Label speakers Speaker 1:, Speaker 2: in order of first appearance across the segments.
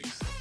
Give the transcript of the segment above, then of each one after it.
Speaker 1: bass.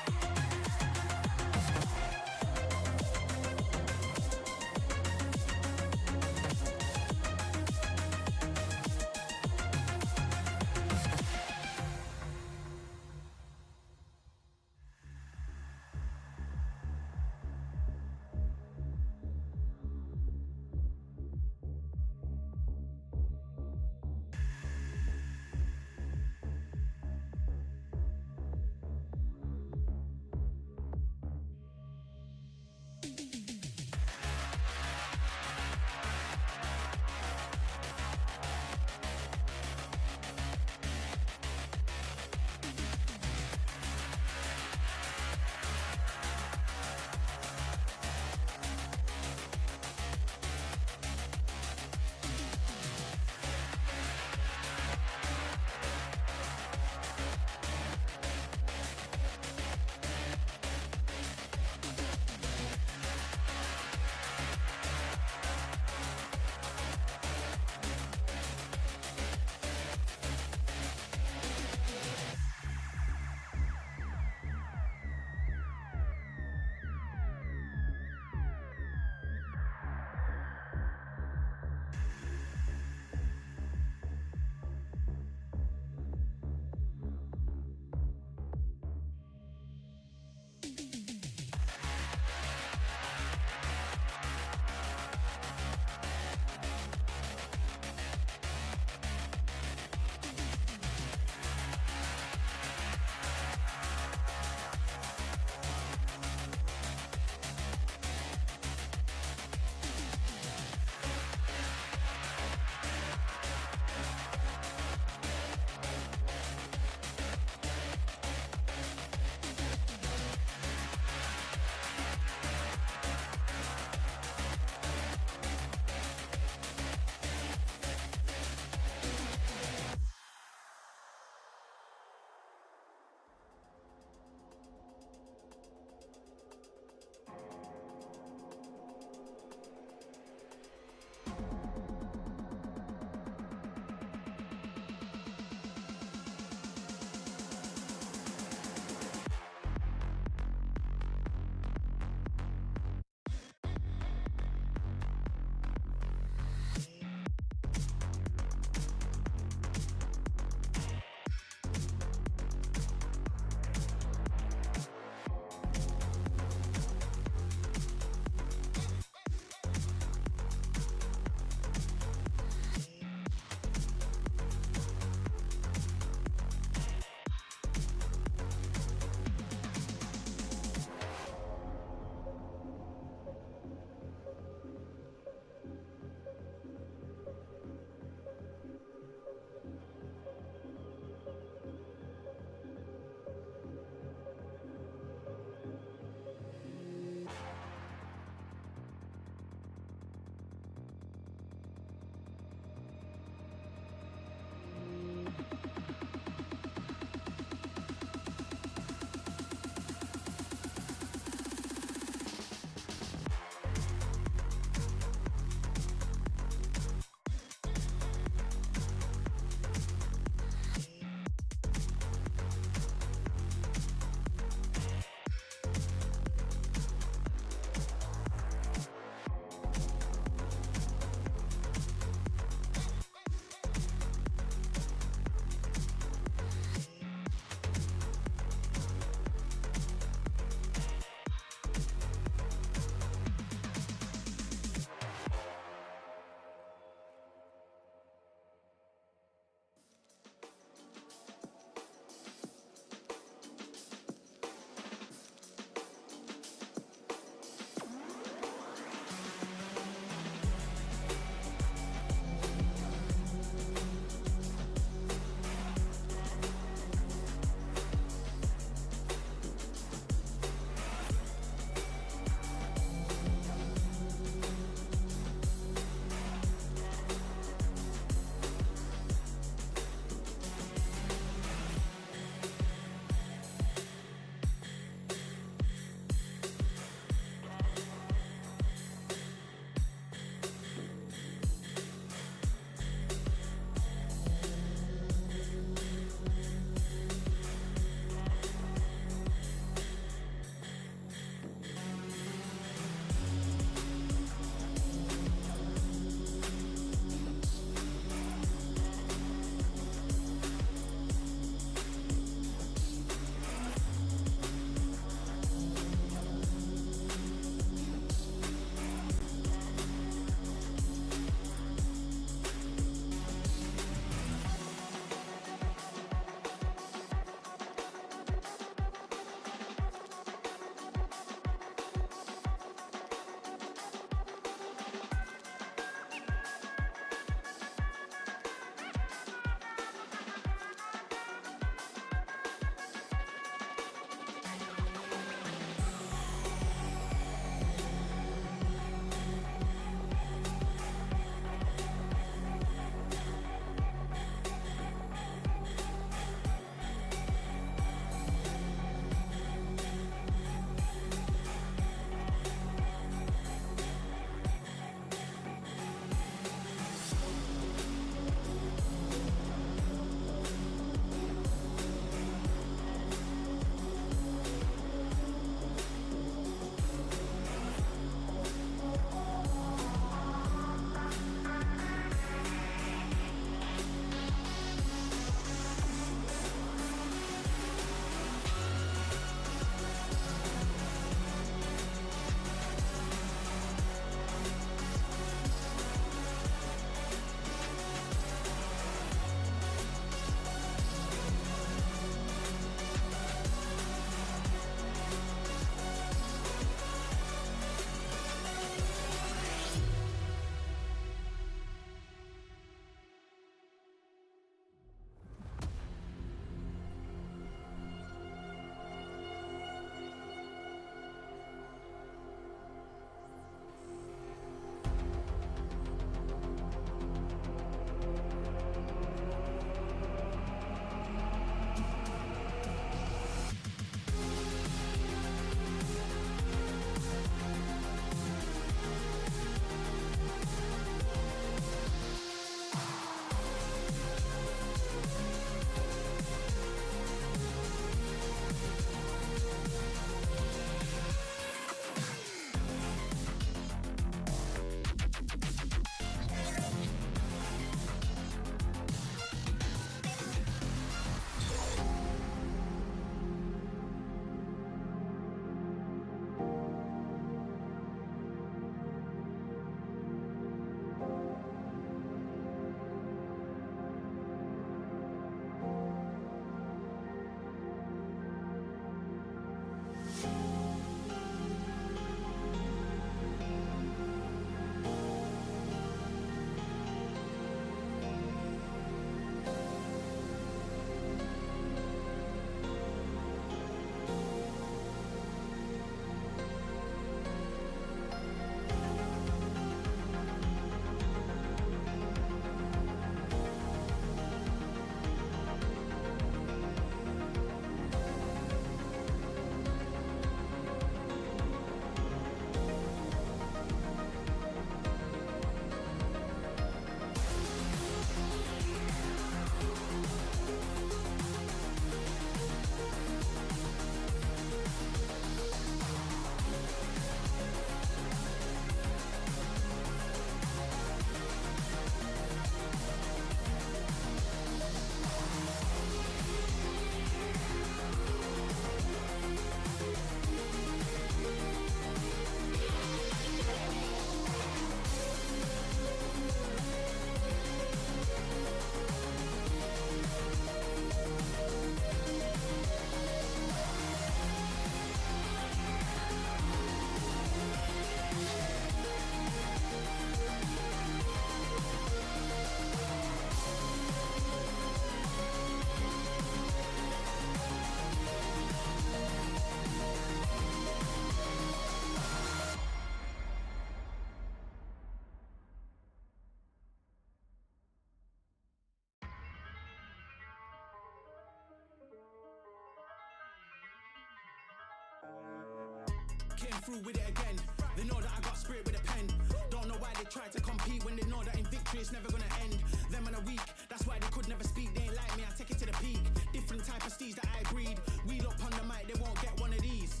Speaker 1: through with it again. They know that I got spirit with a pen. Don't know why they try to compete when they know that in victory it's never gonna end. Them and a week, that's why they could never speak. They ain't like me, I take it to the peak. Different type of steeds that I breed. Wheel up on the mic, they won't get one of these.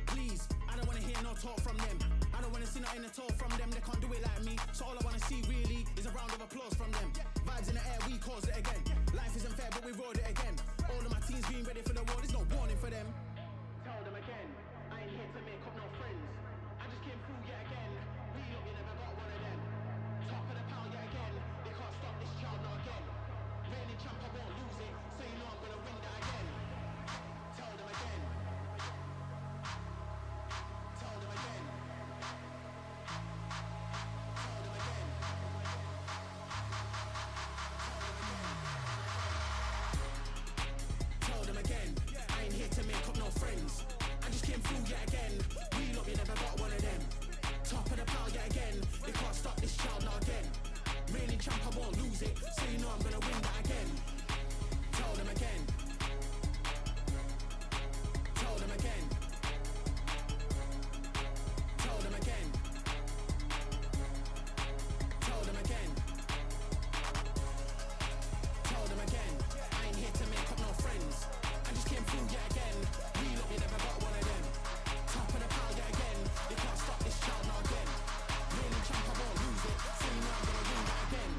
Speaker 1: Please, I don't wanna hear no talk from them. I don't wanna see nothing at all from them. They can't do it like me, so all I wanna see really is a round of applause from them. Vibes in the air, we caused it again. Life isn't fair, but we rode it again. All of my teams being ready for the war, there's no warning for them. Tell them again, I ain't here to make up no friends. I just came through yet again. We look, you never got one of them. Top of the pound yet again. They can't stop this child not again. Reigning champ, I won't lose it, so you know I'm gonna win that again. Tell them again. Tell them again. Tell them again. Tell them again. I ain't here to make up no friends. I just came through yet again. We look, you never got one of them. Top of the pile yet again. They can't stop this child not again. Reigning champ, I won't lose it, so you know I'm gonna win that again. Tell them again. Tell them again. Tell them again. Tell them again. Tell them again. I ain't here to make up no friends. I just came through yet again. We look, you never got one of them. Top of the pile yet again. They can't stop this child not again. Reigning champ, I won't lose it, so you know I'm gonna win that again.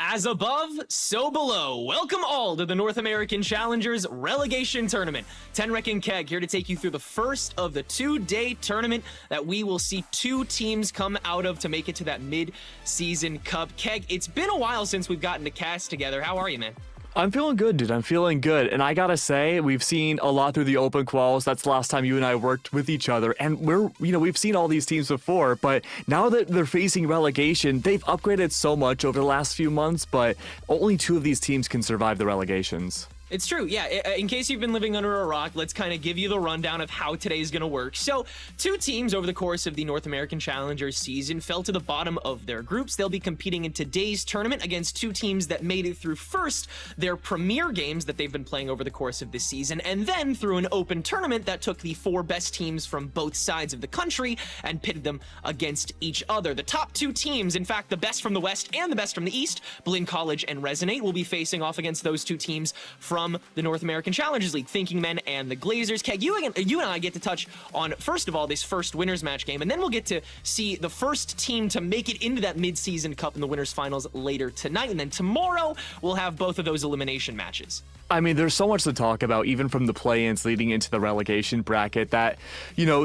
Speaker 2: As above, so below. Welcome all to the North American Challengers Relegation Tournament. Tenrek and Keg here to take you through the first of the two-day tournament that we will see two teams come out of to make it to that mid-season cup. Keg, it's been a while since we've gotten to cast together. How are you, man?
Speaker 3: I'm feeling good, dude. I'm feeling good. And I gotta say, we've seen a lot through the open quals. That's the last time you and I worked with each other. And we've seen all these teams before, but now that they're facing relegation, they've upgraded so much over the last few months, but only two of these teams can survive the relegations.
Speaker 2: It's true, yeah. In case you've been living under a rock, let's kind of give you the rundown of how today's going to work. So, two teams over the course of the North American Challengers season fell to the bottom of their groups. They'll be competing in today's tournament against two teams that made it through first their premier games that they've been playing over the course of this season, and then through an open tournament that took the four best teams from both sides of the country and pitted them against each other. The top two teams, in fact, the best from the West and the best from the East, Blinn College and Resonate, will be facing off against those two teams from the North American Challengers League, Thinking Men and the Glazers. Keg, you and I get to touch on, first of all, this first winners match game, and then we'll get to see the first team to make it into that mid-season cup in the winners finals later tonight, and then tomorrow we'll have both of those elimination matches.
Speaker 3: I mean, there's so much to talk about, even from the play-ins leading into the relegation bracket, that,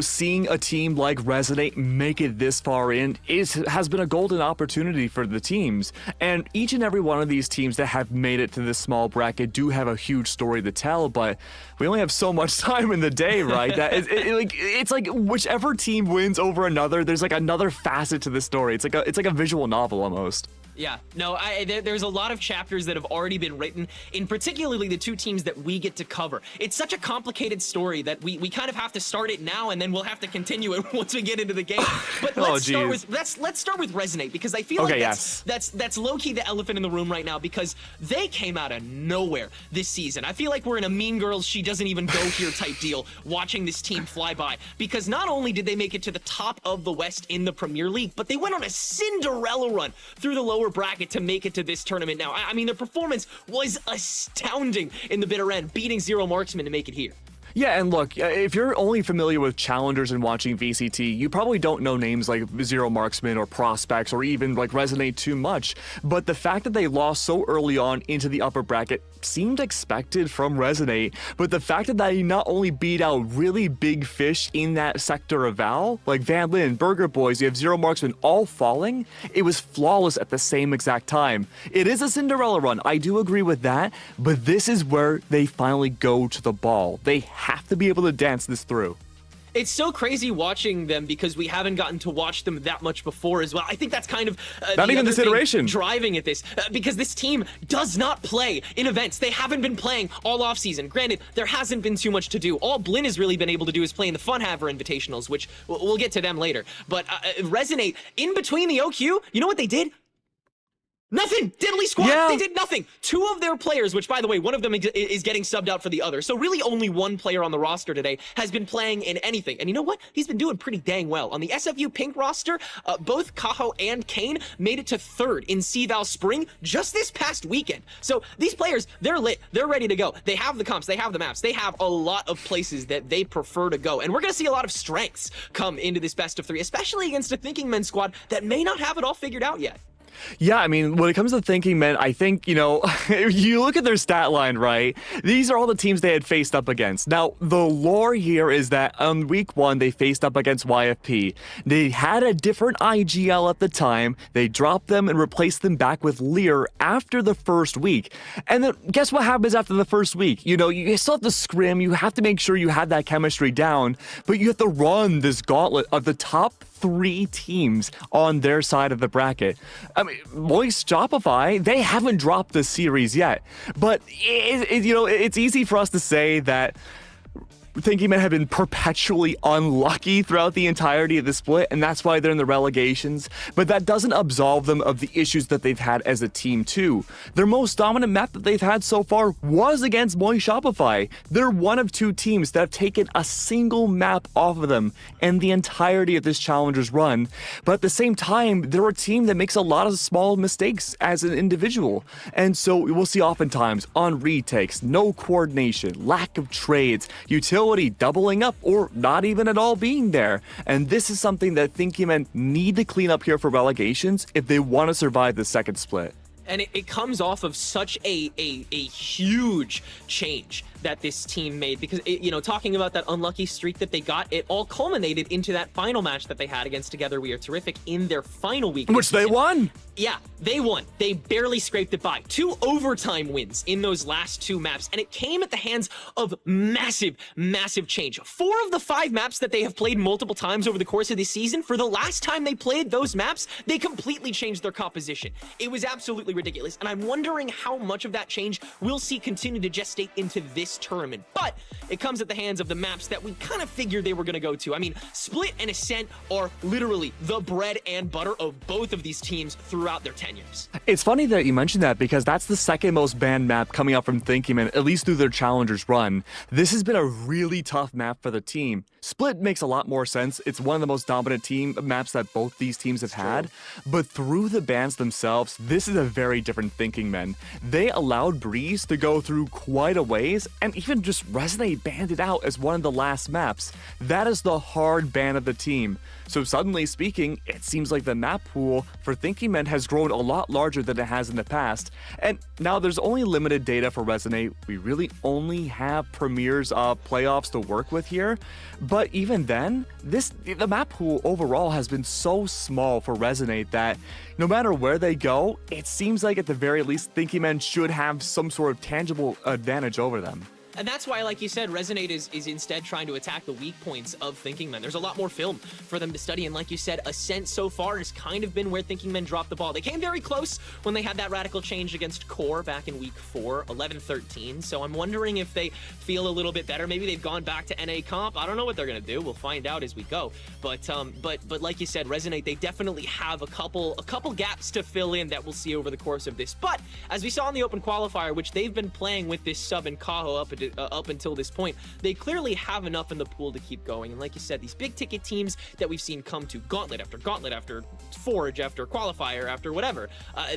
Speaker 3: seeing a team like Resonate make it this far in has been a golden opportunity for the teams. And each and every one of these teams that have made it to this small bracket do have a huge story to tell, but we only have so much time in the day, right? That it's like whichever team wins over another, there's like another facet to the story. It's like a visual novel almost.
Speaker 2: Yeah, no, there's a lot of chapters that have already been written, in particularly the two teams that we get to cover. It's such a complicated story that we kind of have to start it now, and then we'll have to continue it once we get into the game. But let's start with Resonate, because I feel like that's low-key the elephant in the room right now, because they came out of nowhere this season. I feel like we're in a Mean Girls she doesn't even go here type deal watching this team fly by, because not only did they make it to the top of the West in the Premier League, but they went on a Cinderella run through the lower bracket to make it to this tournament now. I mean, their performance was astounding in the bitter end, beating Zero Marksman to make it here.
Speaker 3: Yeah, and look, if you're only familiar with challengers and watching VCT, you probably don't know names like Zero Marksman or Prospects or even like Resonate too much, but the fact that they lost so early on into the upper bracket seemed expected from Resonate, but the fact that they not only beat out really big fish in that sector of Val, like Van Lin, Burger Boys, you have Zero Marksman all falling, it was flawless at the same exact time. It is a Cinderella run, I do agree with that, but this is where they finally go to the ball. They have to be able to dance this through.
Speaker 2: It's so crazy watching them because we haven't gotten to watch them that much before as well. I think that's kind of
Speaker 3: not even this iteration
Speaker 2: driving at this because this team does not play in events. They haven't been playing all off season. Granted, there hasn't been too much to do. All Blinn has really been able to do is play in the Fun Haver Invitationals, which we'll get to them later. But Resonate, in between the OQ, you know what they did? Nothing! Diddly squat! Yeah. They did nothing! Two of their players, which by the way, one of them is getting subbed out for the other, so really only one player on the roster today has been playing in anything. And you know what? He's been doing pretty dang well. On the SFU Pink roster, both Kaho and Kane made it to third in CVAL Spring just this past weekend. So these players, they're lit. They're ready to go. They have the comps. They have the maps. They have a lot of places that they prefer to go. And we're going to see a lot of strengths come into this best of three, especially against a Thinking Men squad that may not have it all figured out yet.
Speaker 3: Yeah, I mean, when it comes to Thinking Men, I think, if you look at their stat line, right, these are all the teams they had faced up against. Now, the lore here is that on week 1, they faced up against YFP. They had a different IGL at the time. They dropped them and replaced them back with Lear after the first week. And then guess what happens after the first week? You still have to scrim. You have to make sure you have that chemistry down, but you have to run this gauntlet of the top 3 teams on their side of the bracket. I mean, Moist Shopify, they haven't dropped the series yet, but it's easy for us to say that Thinking Men have been perpetually unlucky throughout the entirety of the split, and that's why they're in the relegations, but that doesn't absolve them of the issues that they've had as a team too. Their most dominant map that they've had so far was against Moist Shopify. They're one of 2 teams that have taken a single map off of them in the entirety of this Challengers run, but at the same time, they're a team that makes a lot of small mistakes as an individual, and so we'll see oftentimes on retakes, no coordination, lack of trades, utility doubling up or not even at all being there. And this is something that Thinking Men need to clean up here for relegations if they want to survive the second split.
Speaker 2: And it comes off of such a huge change that this team made, because talking about that unlucky streak that they got, it all culminated into that final match that they had against Together We Are Terrific in their final week,
Speaker 3: which they won.
Speaker 2: Yeah, they won. They barely scraped it by. 2 overtime wins in those last 2 maps, and it came at the hands of massive change. 4 of the 5 maps that they have played multiple times over the course of this season, for the last time they played those maps, they completely changed their composition. It was absolutely ridiculous, and I'm wondering how much of that change we'll see continue to gestate into this tournament. But it comes at the hands of the maps that we kind of figured they were going to go to. I mean, Split and Ascent are literally the bread and butter of both of these teams throughout their tenures.
Speaker 3: It's funny that you mentioned that, because that's the second most banned map coming up from Thinking, at least through their Challengers run. This has been a really tough map for the team. Split makes a lot more sense. It's one of the most dominant team maps that both these teams have had. But through the bans themselves, this is a very different Thinking Men. They allowed Breeze to go through quite a ways, and even just Resonate banned it out as one of the last maps. That is the hard ban of the team. So suddenly speaking, it seems like the map pool for Thinking Men has grown a lot larger than it has in the past. And now there's only limited data for Resonate. We really only have Premier's playoffs to work with here. But even then, the map pool overall has been so small for Resonate that no matter where they go, it seems like at the very least Thinking Men should have some sort of tangible advantage over them.
Speaker 2: And that's why, like you said, Resonate is instead trying to attack the weak points of Thinking Men. There's a lot more film for them to study, and like you said, Ascent so far has kind of been where Thinking Men dropped the ball. They came very close when they had that radical change against Core back in week 4, 11-13, so I'm wondering if they feel a little bit better. Maybe they've gone back to NA Comp. I don't know what they're going to do. We'll find out as we go. But like you said, Resonate, they definitely have a couple gaps to fill in that we'll see over the course of this. But as we saw in the Open Qualifier, which they've been playing with this sub and Kaho up until this point, they clearly have enough in the pool to keep going. And like you said, these big ticket teams that we've seen come to Gauntlet after Forge after Qualifier after whatever,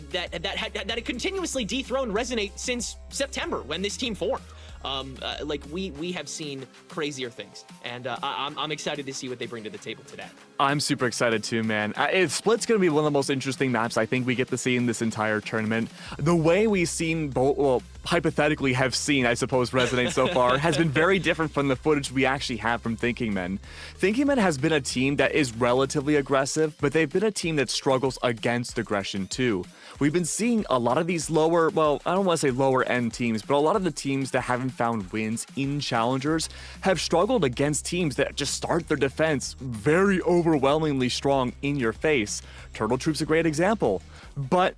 Speaker 2: that continuously dethroned Resonate since September when this team formed. Like we have seen crazier things, and I'm excited to see what they bring to the table today.
Speaker 3: I'm super excited too, man. Split's going to be one of the most interesting maps I think we get to see in this entire tournament. The way we've seen both, well, hypothetically have seen, I suppose, Resonate so far has been very different from the footage we actually have from Thinking Men. Thinking Men has been a team that is relatively aggressive, but they've been a team that struggles against aggression too. We've been seeing a lot of these lower, well, I don't want to say lower end teams, but a lot of the teams that haven't found wins in Challengers have struggled against teams that just start their defense very overwhelmingly strong in your face. Turtle Troop's a great example. But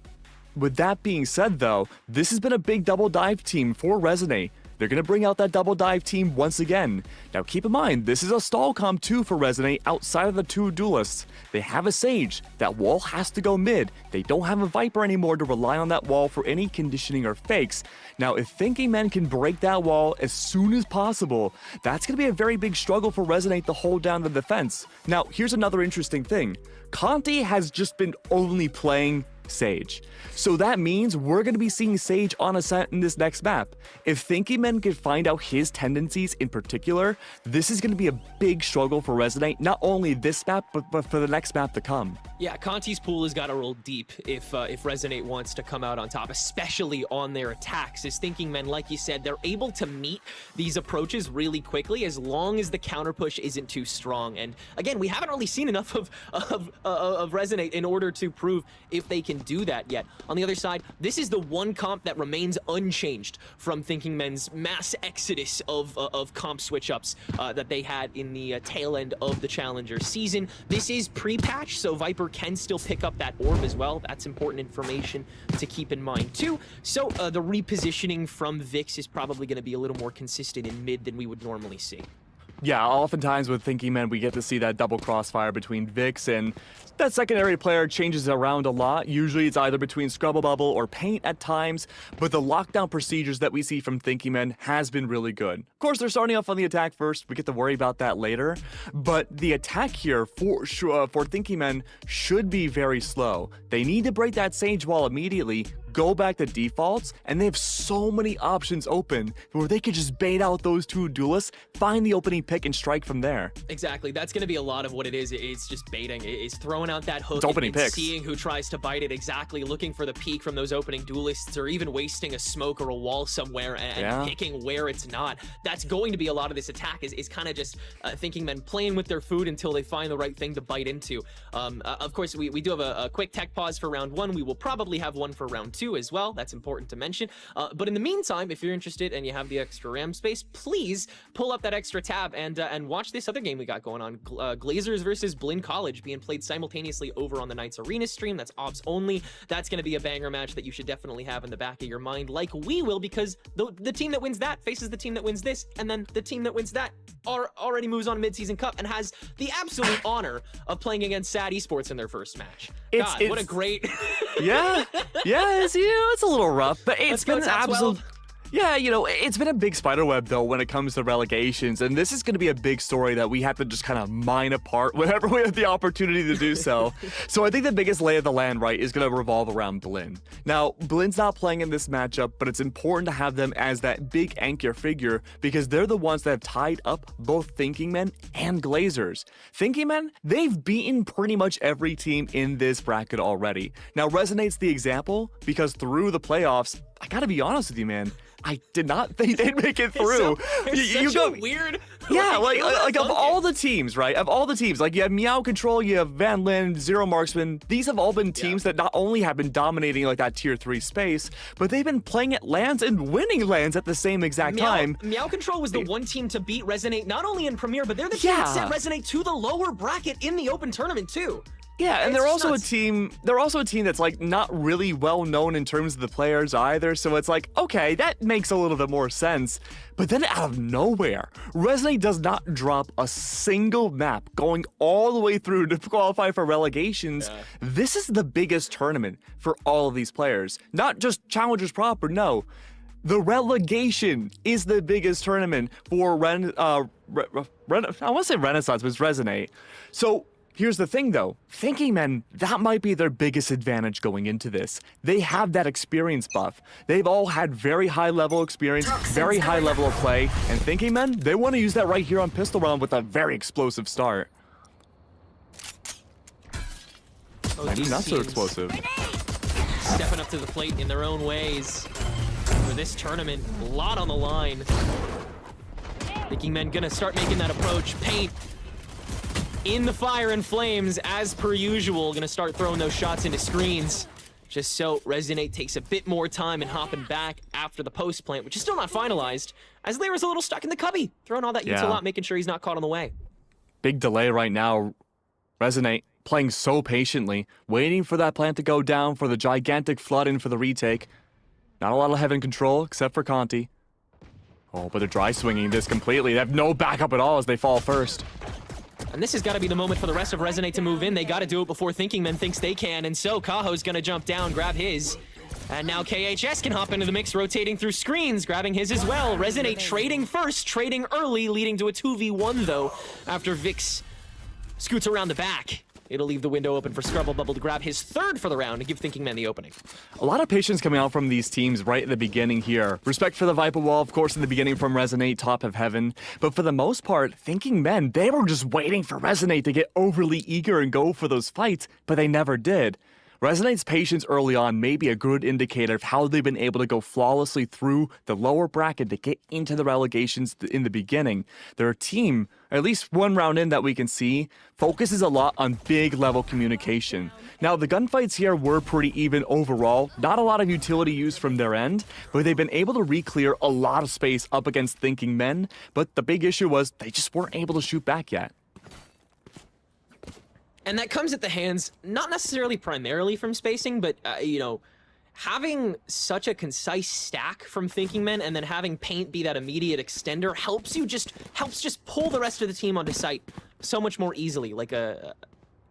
Speaker 3: with that being said though, this has been a big double dive team for Resonate. They're going to bring out that double dive team once again. Now keep in mind, this is a stall comp too for Resonate outside of the 2 duelists. They have a Sage. That wall has to go mid. They don't have a Viper anymore to rely on that wall for any conditioning or fakes. Now if Thinking Men can break that wall as soon as possible, that's going to be a very big struggle for Resonate to hold down the defense. Now here's another interesting thing. Conti has just been only playing Sage. So that means we're going to be seeing Sage on Ascent in this next map. If Thinking Men can find out his tendencies in particular, this is going to be a big struggle for Resonate, not only this map, but for the next map to come.
Speaker 2: Yeah, Conti's pool has got to roll deep if Resonate wants to come out on top, especially on their attacks. As Thinking Men, like you said, they're able to meet these approaches really quickly as long as the counter push isn't too strong. And again, we haven't really seen enough of Resonate in order to prove if they can do that yet. On the other side, this is the one comp that remains unchanged from Thinking Men's mass exodus of comp switch-ups that they had in the tail end of the Challenger season. This is pre-patch, so Viper can still pick up that orb as well. That's important information to keep in mind too. So the repositioning from Vix is probably going to be a little more consistent in mid than we would normally see.
Speaker 3: Yeah, oftentimes with Thinking Men, we get to see that double crossfire between Vix, and that secondary player changes around a lot. Usually it's either between Scrubble Bubble or Paint at times, but the lockdown procedures that we see from Thinking Men has been really good. Of course, they're starting off on the attack first. We get to worry about that later, but the attack here for Thinking Men should be very slow. They need to break that Sage wall immediately, go back to defaults, and they have so many options open where they could just bait out those two duelists, find the opening pick, and strike from there.
Speaker 2: Exactly. That's going to be a lot of what it is. It's just baiting. It's throwing out that hook
Speaker 3: opening
Speaker 2: and
Speaker 3: picks.
Speaker 2: seeing who tries to bite it. Exactly. Looking for the peek from those opening duelists, or even wasting a smoke or a wall somewhere and picking where it's not. That's going to be a lot of this attack is kind of just Thinking Men playing with their food until they find the right thing to bite into. Of course, we do have a quick tech pause for round 1. We will probably have one for round 2 as well. That's important to mention. But in the meantime, if you're interested and you have the extra RAM space, please pull up that extra tab and watch this other game we got going on. Glazers versus Blinn College being played simultaneously over on the Knights Arena stream. That's ops only. That's going to be a banger match that you should definitely have in the back of your mind, like we will, because the team that wins that faces the team that wins this, and then the team that wins that already moves on mid-season cup and has the absolute honor of playing against Sad Esports in their first match. God, what a great...
Speaker 3: yeah, it's a little rough, but it's been an absolute... Yeah, it's been a big spiderweb, though, when it comes to relegations, and this is going to be a big story that we have to just kind of mine apart whenever we have the opportunity to do so. So I think the biggest lay of the land, right, is going to revolve around Blinn. Now, Blinn's not playing in this matchup, but it's important to have them as that big anchor figure because they're the ones that have tied up both Thinking Men and Glazers. Thinking Men, they've beaten pretty much every team in this bracket already. Now, Resonate's the example because through the playoffs, I gotta be honest with you, man, I did not think they'd make it through.
Speaker 2: Such a weird...
Speaker 3: Yeah, like of all the teams, right? Of all the teams, like you have Meow Control, you have Van Lin, Zero Marksman. These have all been teams that not only have been dominating like that tier 3 space, but they've been playing at LANs and winning LANs at the same exact time.
Speaker 2: Meow Control was the one team to beat Resonate not only in Premier, but they're the team that sent Resonate to the lower bracket in the open tournament too.
Speaker 3: Yeah, and they're also a team that's like not really well known in terms of the players either, so it's like, okay, that makes a little bit more sense. But then out of nowhere, Resonate does not drop a single map going all the way through to qualify for relegations. Yeah. This is the biggest tournament for all of these players. Not just Challengers proper, no. The relegation is the biggest tournament for I want to say Renaissance, but it's Resonate. So here's the thing, though. Thinking Men, that might be their biggest advantage going into this. They have that experience buff. They've all had very high-level experience, very high level of play, and Thinking Men, they want to use that right here on Pistol Round with a very explosive start. I mean, not so explosive.
Speaker 2: Stepping up to the plate in their own ways for this tournament. A lot on the line. Thinking Men gonna start making that approach. Paint in the fire and flames, as per usual. Gonna start throwing those shots into screens. Just so Resonate takes a bit more time and hopping back after the post plant, which is still not finalized, as Lyra's a little stuck in the cubby. Throwing all that util out, making sure he's not caught on the way.
Speaker 3: Big delay right now. Resonate playing so patiently, waiting for that plant to go down for the gigantic flood in for the retake. Not a lot of heaven control, except for Conti. Oh, but they're dry swinging this completely. They have no backup at all as they fall first.
Speaker 2: And this has got to be the moment for the rest of Resonate to move in. They got to do it before Thinking Men thinks they can. And so Kaho's going to jump down, grab his. And now KHS can hop into the mix, rotating through screens, grabbing his as well. Resonate trading first, trading early, leading to a 2v1 though, after Vix scoots around the back. It'll leave the window open for Scrubble Bubble to grab his third for the round and give Thinking Men the opening.
Speaker 3: A lot of patience coming out from these teams right at the beginning here. Respect for the Viper Wall, of course, in the beginning from Resonate, top of heaven. But for the most part, Thinking Men, they were just waiting for Resonate to get overly eager and go for those fights, but they never did. Resonate's patience early on may be a good indicator of how they've been able to go flawlessly through the lower bracket to get into the relegations in the beginning. Their team, at least one round in that we can see, focuses a lot on big level communication. Now, the gunfights here were pretty even overall, not a lot of utility used from their end, but they've been able to re-clear a lot of space up against Thinking Men, but the big issue was they just weren't able to shoot back yet.
Speaker 2: And that comes at the hands, not necessarily primarily from spacing, but, you know, having such a concise stack from Thinking Men and then having Paint be that immediate extender helps just pull the rest of the team onto site so much more easily, like a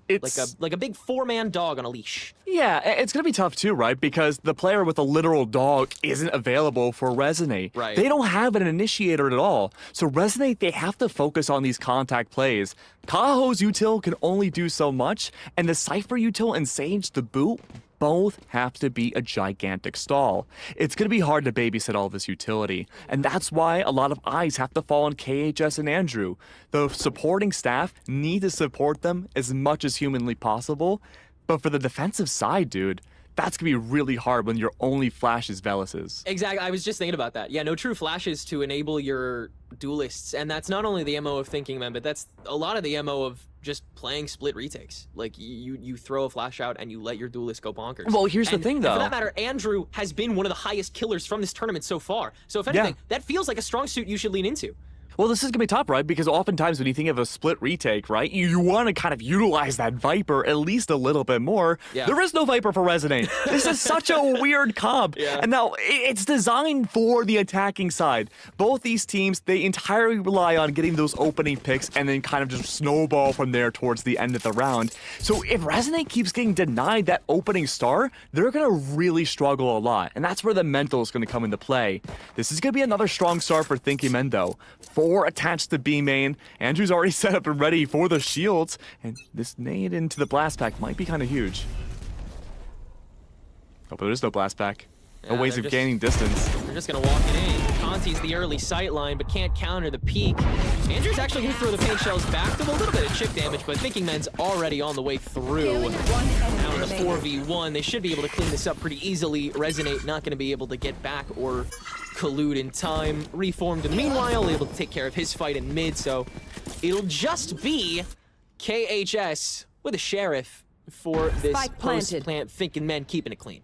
Speaker 2: big 4-man dog on a leash.
Speaker 3: Yeah, it's gonna be tough too, right? Because the player with a literal dog isn't available for Resonate.
Speaker 2: Right.
Speaker 3: They don't have an initiator at all. So Resonate, they have to focus on these contact plays. Kaho's util can only do so much, and the Cypher util and Sage the boot both have to be a gigantic stall. It's going to be hard to babysit all this utility, and that's why a lot of eyes have to fall on KHS and Andrew. The supporting staff need to support them as much as humanly possible, but for the defensive side, dude, that's going to be really hard when your only flash is Velus's.
Speaker 2: Exactly. I was just thinking about that. Yeah, no true flashes to enable your duelists. And that's not only the MO of Thinking Men, but that's a lot of the MO of just playing split retakes. Like, you throw a flash out and you let your duelist go bonkers.
Speaker 3: Well, here's the thing, though.
Speaker 2: And for that matter, Andrew has been one of the highest killers from this tournament so far. So if anything, that feels like a strong suit you should lean into.
Speaker 3: Well, this is going to be tough, right? Because oftentimes when you think of a split retake, right, you want to kind of utilize that Viper at least a little bit more.
Speaker 2: Yeah.
Speaker 3: There is no Viper for Resonate. This is such a weird comp.
Speaker 2: Yeah.
Speaker 3: And now it's designed for the attacking side. Both these teams, they entirely rely on getting those opening picks and then kind of just snowball from there towards the end of the round. So if Resonate keeps getting denied that opening star, they're going to really struggle a lot. And that's where the mental is going to come into play. This is going to be another strong start for Thinking Men, though. 4 attached to B main. Andrew's already set up and ready for the shields, and this nade into the blast pack might be kind of huge. Oh, but there's no blast pack. No ways of gaining distance.
Speaker 2: They're just gonna walk it in. Conti's the early sight line, but can't counter the peak. Andrew's actually gonna throw the paint shells back to a little bit of chip damage, but Thinking Men's already on the way through. Now in the 4v1, they should be able to clean this up pretty easily. Resonate not gonna be able to get back or collude in time. Reformed, and meanwhile, able to take care of his fight in mid, so it'll just be KHS with a Sheriff for this post-plant Thinking Men keeping it clean.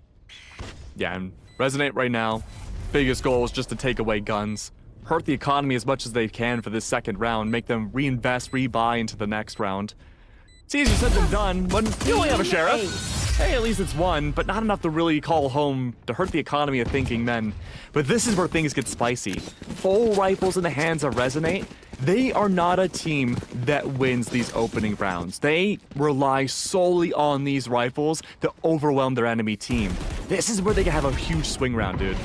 Speaker 3: Yeah, and Resonate right now, biggest goal is just to take away guns, hurt the economy as much as they can for this second round, make them reinvest, rebuy into the next round. It's easier said than done, but you only have a Sheriff. Hey, at least it's one, but not enough to really call home to hurt the economy of Thinking Men. But this is where things get spicy. Full rifles in the hands of Resonate, they are not a team that wins these opening rounds. They rely solely on these rifles to overwhelm their enemy team. This is where they can have a huge swing round, dude.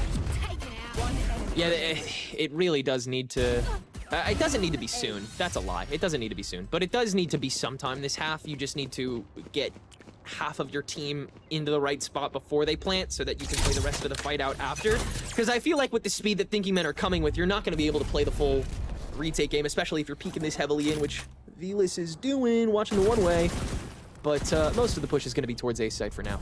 Speaker 2: Yeah, it really does need to... it doesn't need to be soon. That's a lie. It doesn't need to be soon. But it does need to be sometime this half. You just need to get half of your team into the right spot before they plant so that you can play the rest of the fight out after. Because I feel like with the speed that Thinking Men are coming with, you're not going to be able to play the full retake game, especially if you're peeking this heavily in, which Velas is doing, watching the one-way. But most of the push is going to be towards A site for now.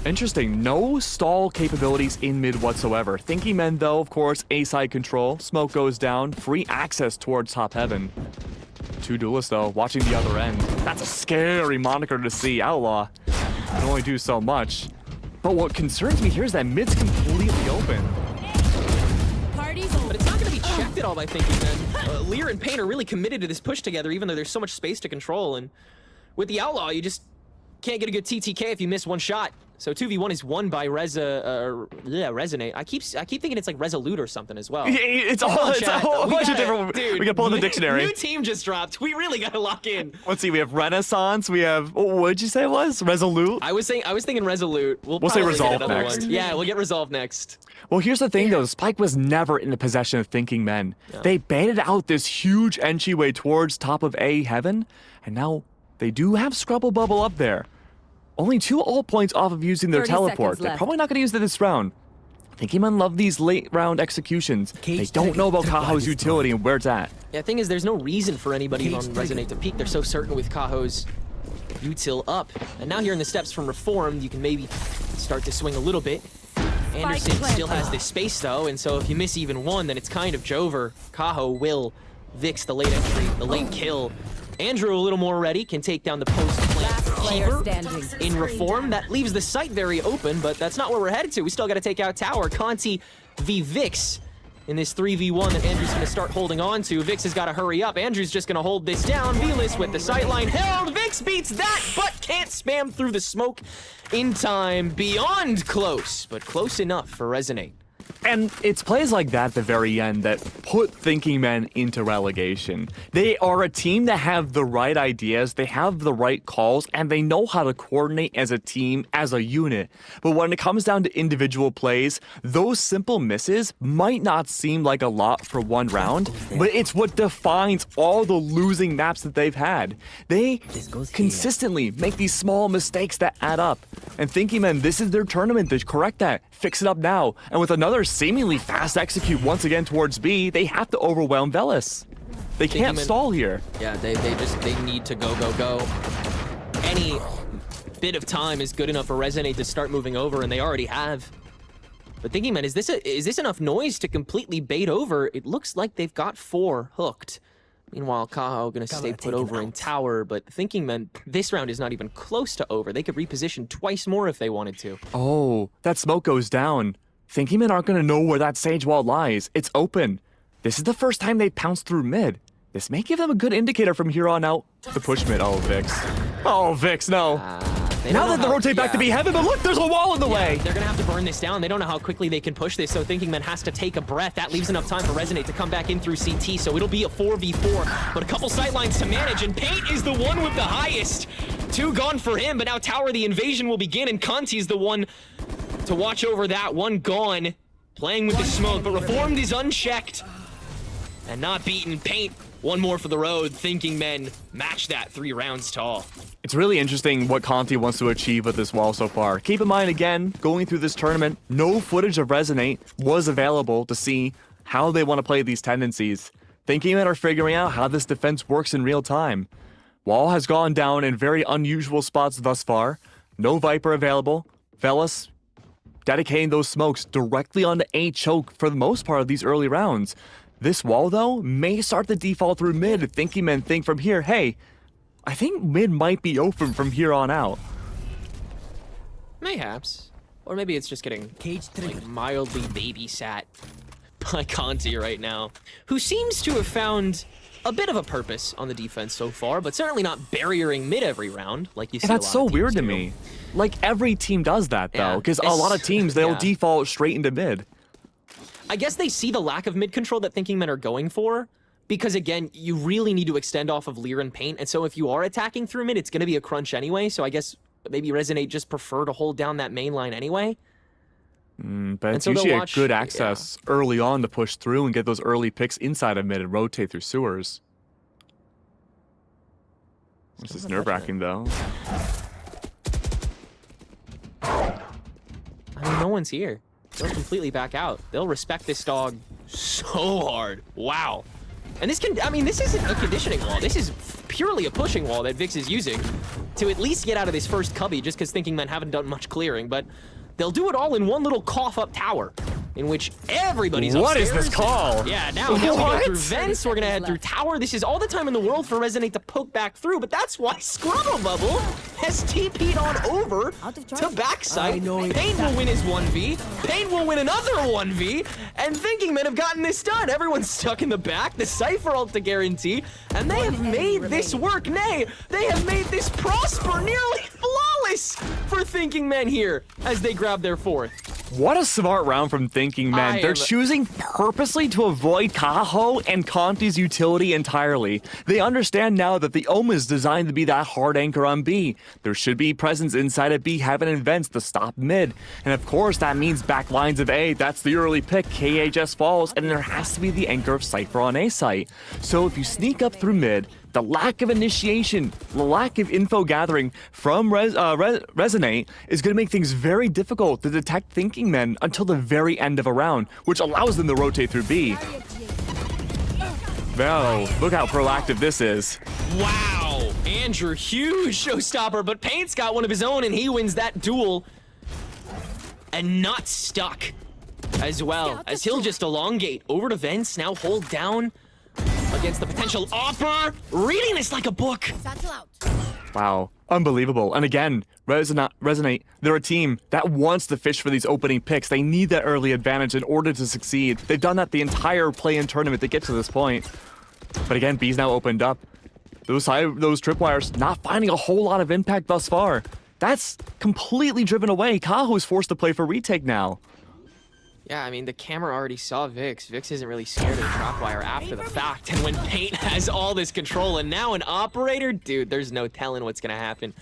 Speaker 3: Interesting. No stall capabilities in mid whatsoever. Thinking Men, though, of course, A-side control. Smoke goes down. Free access towards top heaven. 2 duelists, though, watching the other end. That's a scary moniker to see. Outlaw can only do so much. But what concerns me here is that mid's completely open.
Speaker 2: But it's not going to be checked at all by Thinking Men. Lear and Payne are really committed to this push together, even though there's so much space to control. And with the Outlaw, you just can't get a good TTK if you miss one shot. So 2v1 is won by Resonate. I keep thinking it's like Resolute or something as well.
Speaker 3: It's a whole bunch of different.
Speaker 2: Dude,
Speaker 3: we can pull in the dictionary.
Speaker 2: New team just dropped. We really gotta lock in.
Speaker 3: Let's see. We have Renaissance. We have. What did you say it was? Resolute.
Speaker 2: I was thinking Resolute.
Speaker 3: We'll say Resolve next.
Speaker 2: One. Yeah, we'll get Resolve next.
Speaker 3: Well, here's the thing, though. Spike was never in the possession of Thinking Men. Yeah. They baited out this huge entryway towards top of A heaven, and now they do have Scrubble Bubble up there. Only 2 ult points off of using their teleport. They're probably not going to use it this round. Thinking Men love these late round executions. They don't know about Kaho's utility and where it's at.
Speaker 2: Yeah, the thing is, there's no reason for anybody on Resonate to peek. They're so certain with Kaho's util up. And now here in the steps from Reformed, you can maybe start to swing a little bit. Anderson still has this space, though, and so if you miss even one, then it's kind of Jover. Kaho will Vix the late entry, the late kill. Andrew a little more ready, can take down the post-plant keeper in Reform. That leaves the site very open, but that's not where we're headed to. We still got to take out tower. Conti v Vix in this 3v1 that Andrew's going to start holding on to. Vix has got to hurry up. Andrew's just going to hold this down. Velas with the sightline held. Vix beats that, but can't spam through the smoke in time. Beyond close, but close enough for Resonate.
Speaker 3: And it's plays like that at the very end that put Thinking Men into relegation. They are a team that have the right ideas, they have the right calls, and they know how to coordinate as a team, as a unit. But when it comes down to individual plays, those simple misses might not seem like a lot for one round, but it's what defines all the losing maps that they've had. They consistently make these small mistakes that add up. And Thinking Men, this is their tournament to correct that, fix it up now. And with another seemingly fast execute once again towards B, they have to overwhelm Velas. They can't stall here.
Speaker 2: Yeah, they need to go. Any bit of time is good enough for Resonate to start moving over, and they already have. But Thinking Men, is this enough noise to completely bait over? It looks like they've got 4 hooked. Meanwhile, Kaho gonna stay put over in tower, but Thinking Men, this round is not even close to over. They could reposition twice more if they wanted to.
Speaker 3: Oh, that smoke goes down. Thinking Men aren't gonna know where that sage wall lies. It's open. This is the first time they pounced through mid. This may give them a good indicator from here on out. The push mid. Oh, Vix. Oh, Vix, no. Now that they rotate back to be heaven, but look, there's a wall in the way.
Speaker 2: They're gonna have to burn this down. They don't know how quickly they can push this, so Thinking Men has to take a breath. That leaves enough time for Resonate to come back in through CT, so it'll be a 4v4, but a couple sightlines to manage, and Paint is the one with the highest. 2 gone for him, but now Tower the invasion will begin, and Conti's the one to watch over that. 1 gone, playing with the smoke, but Reformed is unchecked and not beaten. Paint, 1 more for the road. Thinking Men match that 3 rounds tall.
Speaker 3: It's really interesting what Conti wants to achieve with this wall so far. Keep in mind, again, going through this tournament, no footage of Resonate was available to see how they want to play these tendencies. Thinking Men are figuring out how this defense works in real time. Wall has gone down in very unusual spots thus far. No Viper available. Velas dedicating those smokes directly onto A choke for the most part of these early rounds. This wall, though, may start to default through mid. Thinking Men think from here, hey, I think mid might be open from here on out.
Speaker 2: Mayhaps. Or maybe it's just getting like, mildly babysat by Conti right now, who seems to have found a bit of a purpose on the defense so far, but certainly not barriering mid every round like you see.
Speaker 3: And that's so weird to me. Like, every team does that, though, because a lot of teams, they'll default straight into mid.
Speaker 2: I guess they see the lack of mid control that Thinking Men are going for, because again, you really need to extend off of Lear and Paint, and so if you are attacking through mid, it's going to be a crunch anyway, so I guess maybe Resonate just prefer to hold down that main line anyway.
Speaker 3: But it's usually a good access early on to push through and get those early picks inside of mid and rotate through sewers. This is nerve-wracking, though.
Speaker 2: I mean, no one's here. They'll completely back out. They'll respect this dog so hard. Wow. And this can, I mean, this isn't a conditioning wall. This is purely a pushing wall that Vix is using to at least get out of this first cubby, just because Thinking Men haven't done much clearing, but they'll do it all in one little cough up tower, in which everybody's
Speaker 3: What
Speaker 2: upstairs.
Speaker 3: is this call?
Speaker 2: Yeah, now we go through vents, we're gonna head through tower. This is all the time in the world for Resonate to poke back through, but that's why Scrubble Bubble has TP'd on over to backside. Pain will win his 1v, Pain will win another 1v, and Thinking Men have gotten this done. Everyone's stuck in the back, the Cypher ult to guarantee, and they have made this work. Nay, they have made this prosper nearly flawless for Thinking Men here as they grab their 4th.
Speaker 3: What a smart round from Thinking Men. They're choosing purposely to avoid Kaho and Conti's utility entirely. They understand now that the Ohm is designed to be that hard anchor on B. There should be presence inside of B, Heaven, and Vents to stop mid. And of course, that means back lines of A. That's the early pick. KHS falls, and there has to be the anchor of Cypher on A site. So if you sneak up through mid, the lack of initiation, the lack of info gathering from Resonate is going to make things very difficult to detect Thinking Men until the very end of a round, which allows them to rotate through B. Wow, look how proactive this is.
Speaker 2: Wow, Andrew, huge showstopper, but Paint's got one of his own and he wins that duel. And not stuck as well, as he'll just elongate over to Vents, now hold down against the potential offer. Reading this like a book.
Speaker 3: Wow, unbelievable. And again, Resonate, they're a team that wants to fish for these opening picks. They need that early advantage in order to succeed. They've done that the entire play-in tournament to get to this point. But again, B's now opened up. Those tripwires not finding a whole lot of impact thus far. That's completely driven away. Kaho's forced to play for retake now.
Speaker 2: Yeah, I mean, the camera already saw Vix. Vix isn't really scared of the trap wire after the fact. And when Paint has all this control and now an operator, dude, there's no telling what's going to happen.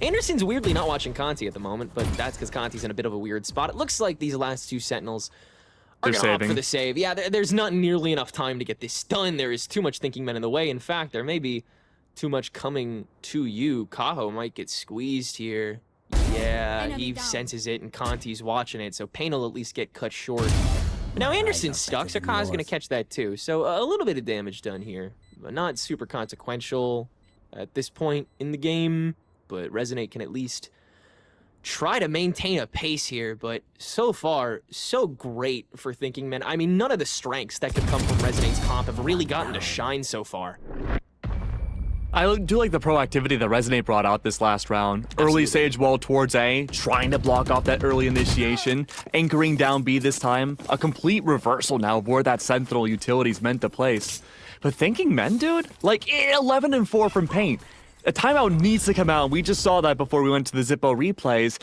Speaker 2: Anderson's weirdly not watching Conti at the moment, but that's because Conti's in a bit of a weird spot. It looks like these last 2 Sentinels are going to opt for the save. Yeah, there's not nearly enough time to get this done. There is too much thinking men in the way. In fact, there may be too much coming to you. Kaho might get squeezed here. Yeah, he senses it, and Conti's watching it, so Pain will at least get cut short. But now Anderson's stuck, so Ka's going to catch that too. So a little bit of damage done here, but not super consequential at this point in the game. But Resonate can at least try to maintain a pace here, but so far, so great for Thinking Men. I mean, none of the strengths that could come from Resonate's comp have really gotten to shine so far.
Speaker 3: I do like the proactivity that Resonate brought out this last round.
Speaker 2: Absolutely.
Speaker 3: Early Sage Wall towards A, trying to block off that early initiation, anchoring down B this time. A complete reversal now of where that Sentinel utility's meant to place. But Thinking Men, dude, like 11-4 from Paint. A timeout needs to come out. We just saw that before we went to the Zippo replays.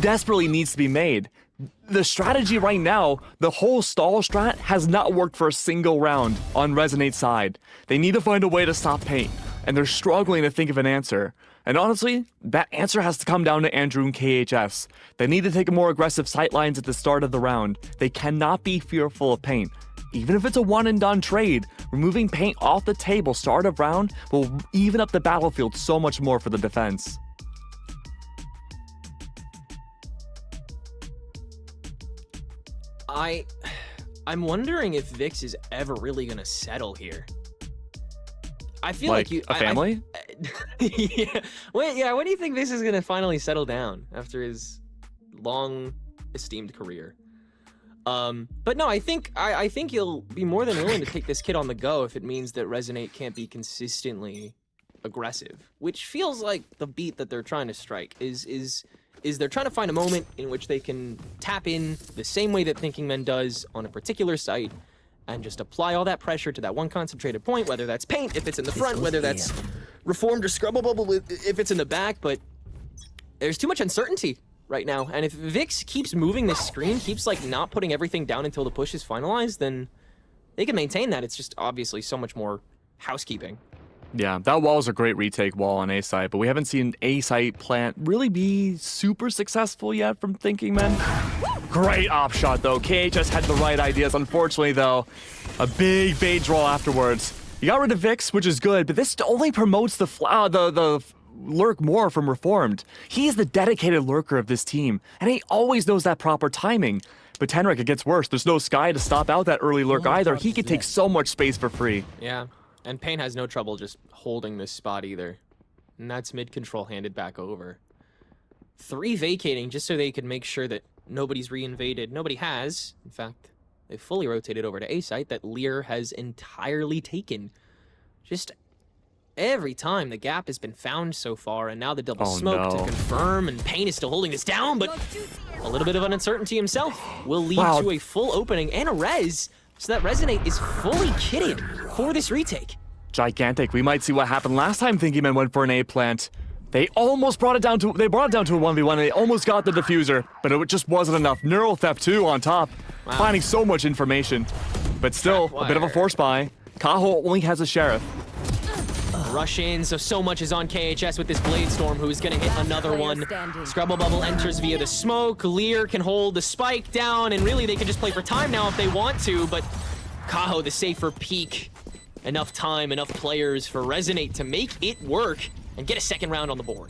Speaker 3: Desperately needs to be made. The strategy right now, the whole stall strat has not worked for a single round on Resonate's side. They need to find a way to stop Paint, and they're struggling to think of an answer. And honestly, that answer has to come down to Andrew and KHS. They need to take a more aggressive sightlines at the start of the round. They cannot be fearful of Paint. Even if it's a one-and-done trade, removing Paint off the table start of round will even up the battlefield so much more for the defense.
Speaker 2: I'm wondering if Vix is ever really gonna settle here. I feel like you
Speaker 3: a family?
Speaker 2: Yeah. Wait, yeah. When do you think Vix is gonna finally settle down after his long esteemed career? But no, I think he'll be more than willing to take this kid on the go if it means that Resonate can't be consistently aggressive, which feels like the beat that they're trying to strike is they're trying to find a moment in which they can tap in the same way that Thinking Men does on a particular site and just apply all that pressure to that one concentrated point, whether that's Paint if it's in the front, whether that's Reformed or Scrubble Bubble if it's in the back, but there's too much uncertainty right now, and if Vix keeps moving this screen, keeps like not putting everything down until the push is finalized, then they can maintain that. It's just obviously so much more housekeeping.
Speaker 3: Yeah, that wall is a great retake wall on A site, but we haven't seen A site plant really be super successful yet from Thinking Men. Great op shot though. KHS had the right ideas. Unfortunately though, a big bait draw afterwards. You got rid of Vix, which is good, but this only promotes the lurk more from Reformed. He is the dedicated lurker of this team, and he always knows that proper timing. But Tenric, it gets worse. There's no Sky to stop out that early lurk either. He could take so much space for free.
Speaker 2: Yeah, and Pain has no trouble just holding this spot either. And that's mid-control handed back over. 3 vacating just so they could make sure that nobody's re-invaded. Nobody has. In fact, they fully rotated over to A site that Lear has entirely taken. Just every time the gap has been found so far, and now the double smoke to confirm, and Pain is still holding this down, but a little bit of uncertainty himself will lead to a full opening and a res, so that Resonate is fully kitted for this retake.
Speaker 3: Gigantic. We might see what happened last time Thinking Men went for an A plant. They almost brought it down to a 1v1. They almost got the diffuser, but it just wasn't enough. Neural Theft 2 on top, finding so much information, but still a bit of a force buy. Kaho only has a Sheriff.
Speaker 2: Rush in, so much is on KHS with this Blade Storm, who's gonna hit another one. Scrubble Bubble enters via the smoke. Lear can hold the spike down, and really they can just play for time now if they want to, but Kaho the safer peak. Enough time, enough players for Resonate to make it work and get a second round on the board.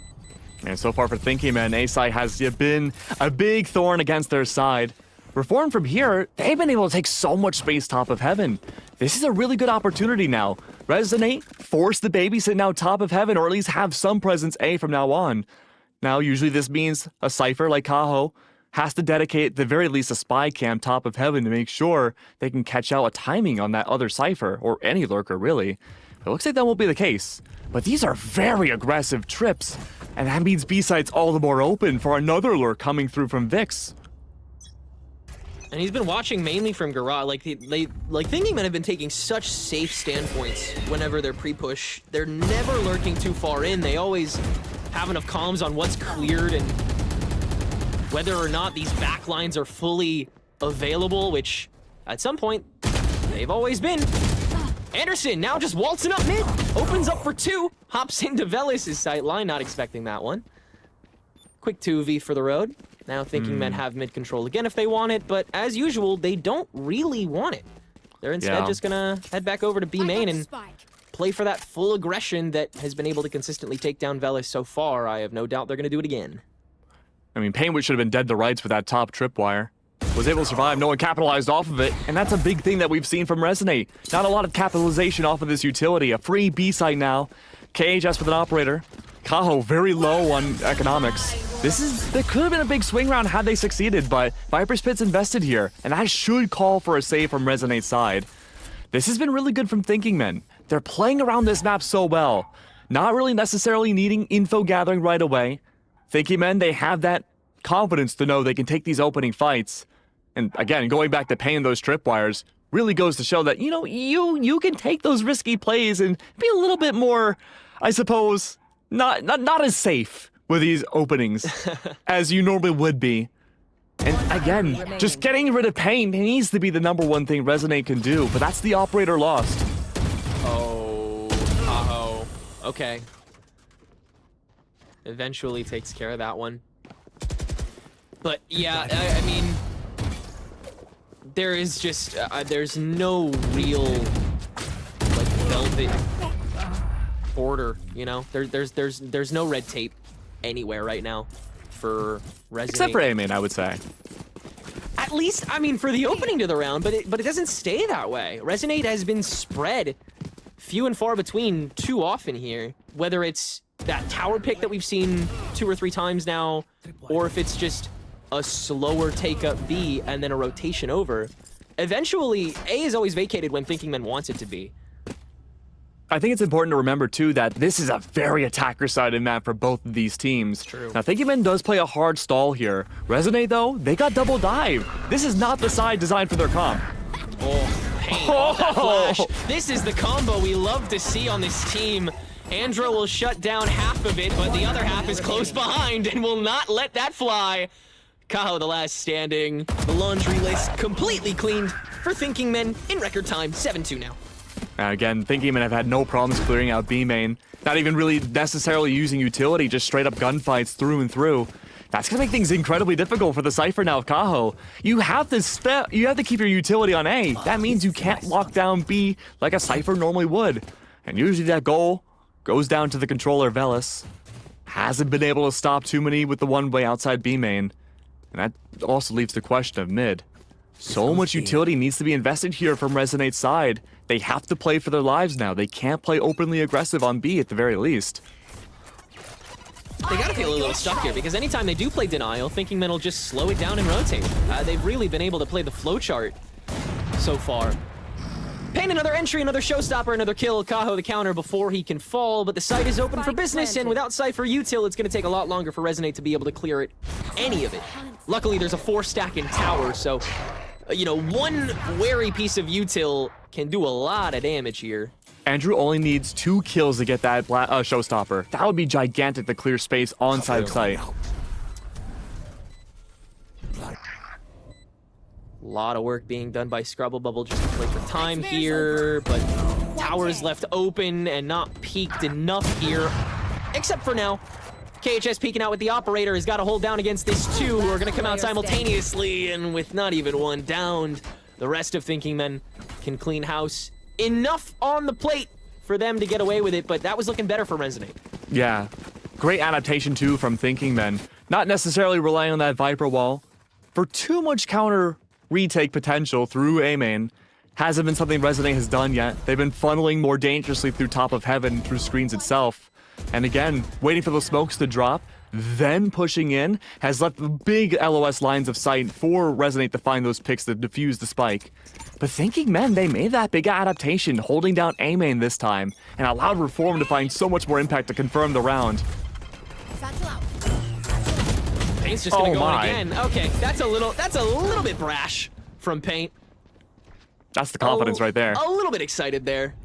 Speaker 3: And so far for Thinking Men, A-Side has been a big thorn against their side. Reformed from here, they've been able to take so much space top of heaven. This is a really good opportunity now. Resonate, force the babysit now top of heaven, or at least have some presence A from now on. Now, usually this means a Cypher like Kaho has to dedicate at the very least a spy cam top of heaven to make sure they can catch out a timing on that other Cypher, or any lurker really. It looks like that won't be the case. But these are very aggressive trips, and that means B-Side's all the more open for another lurk coming through from Vix.
Speaker 2: And he's been watching mainly from Garage. Like Thinking Men have been taking such safe standpoints whenever they're pre-push. They're never lurking too far in. They always have enough comms on what's cleared and whether or not these backlines are fully available, which at some point they've always been. Anderson now just waltzing up mid, opens up for 2, hops into Velis' sight line, not expecting that one. Quick 2v for the road. Now Thinking Men have mid control again if they want it, but as usual, they don't really want it. They're instead just gonna head back over to B main and play for that full aggression that has been able to consistently take down Velis so far. I have no doubt they're gonna do it again.
Speaker 3: I mean, Painwood should have been dead to rights with that top tripwire. Was able to survive, no one capitalized off of it, and that's a big thing that we've seen from Resonate. Not a lot of capitalization off of this utility. A free B site now. KHS with an operator. Kaho very low on economics. There could have been a big swing round had they succeeded, but Viper Spit's invested here, and that should call for a save from Resonate's side. This has been really good from Thinking Men. They're playing around this map so well. Not really necessarily needing info gathering right away. Thinking Men, they have that confidence to know they can take these opening fights. And again, going back to paying those tripwires really goes to show that, you know, you can take those risky plays and be a little bit more, I suppose, not as safe with these openings as you normally would be. And again, just getting rid of pain needs to be the #1 thing Resonate can do, but that's the operator lost.
Speaker 2: Oh, Kaho. Okay. Eventually takes care of that one. But yeah, I mean, there is just, there's no real, like, velvet border, you know? There's no red tape anywhere right now for Resonate.
Speaker 3: Except for A-Main, I would say.
Speaker 2: At least, I mean, for the opening to the round, but it doesn't stay that way. Resonate has been spread few and far between too often here, whether it's that tower pick that we've seen 2 or 3 times now, or if it's just a slower take up B and then a rotation over. Eventually, A is always vacated when Thinking Men wants it to be.
Speaker 3: I think it's important to remember, too, that this is a very attacker-sided map for both of these teams.
Speaker 2: True.
Speaker 3: Now, Thinking Men does play a hard stall here. Resonate, though, they got double dive. This is not the side designed for their comp.
Speaker 2: Oh, pain. Oh, that flash. This is the combo we love to see on this team. Andro will shut down half of it, but the other half is close behind and will not let that fly. Kaho, the last standing. The laundry list completely cleaned for Thinking Men in record time, 7-2 now.
Speaker 3: Again, Thinking Men have had no problems clearing out B main. Not even really necessarily using utility, just straight up gunfights through and through. That's gonna make things incredibly difficult for the Cypher now of Kaho. You have to keep your utility on A. That means you can't lock down B like a Cypher normally would. And usually that goal goes down to the controller Velis. Hasn't been able to stop too many with the one-way outside B main. And that also leaves the question of mid. So much utility needs to be invested here from Resonate's side. They have to play for their lives now. They can't play openly aggressive on B at the very least.
Speaker 2: They gotta feel a little stuck here, because anytime they do play Denial, Thinking Men will just slow it down and rotate. They've really been able to play the flowchart so far. Pain, another entry, another showstopper, another kill. Kaho the counter before he can fall, but the site is open for business, and without Cypher util, it's gonna take a lot longer for Resonate to be able to clear it, any of it. Luckily, there's a 4-stack in tower, so, you know, one wary piece of util can do a lot of damage here.
Speaker 3: Andrew only needs 2 kills to get that showstopper. That would be gigantic to clear space on side of site.
Speaker 2: A lot of work being done by Scrubble Bubble just to play for time here, but towers left open and not peeked enough here, except for now. KHS peeking out with the operator has got to hold down against this 2 who are going to come out simultaneously, and with not even one downed, the rest of Thinking Men can clean house. Enough on the plate for them to get away with it, but that was looking better for Resonate.
Speaker 3: Yeah, great adaptation too from Thinking Men. Not necessarily relying on that Viper wall. For too much counter retake potential through A main, hasn't been something Resonate has done yet. They've been funneling more dangerously through top of heaven, through screens itself. And again, waiting for the smokes to drop, then pushing in, has left big LOS lines of sight for Resonate to find those picks to defuse the spike. But Thinking Men, they made that big adaptation, holding down A main this time, and allowed Reform to find so much more impact to confirm the round.
Speaker 2: Paint's just gonna go in again. Okay, that's a little bit brash from Paint.
Speaker 3: That's the confidence right there.
Speaker 2: A little bit excited there.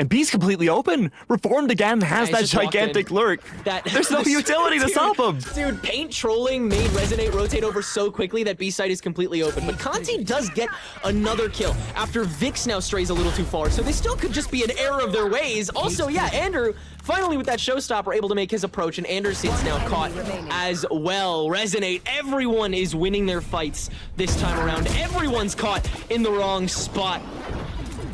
Speaker 3: And B's completely open. Reformed again has
Speaker 2: Yeah,
Speaker 3: that
Speaker 2: he's just walked
Speaker 3: gigantic
Speaker 2: in.
Speaker 3: lurk. There's no utility to stop him.
Speaker 2: Dude, Paint trolling made Resonate rotate over so quickly that B side is completely open. But Conti does get another kill after Vix now strays a little too far. So this still could just be an error of their ways. Also, yeah, Andrew finally with that showstopper able to make his approach, and Anderson's now caught as well. Resonate, everyone is winning their fights this time around. Everyone's caught in the wrong spot.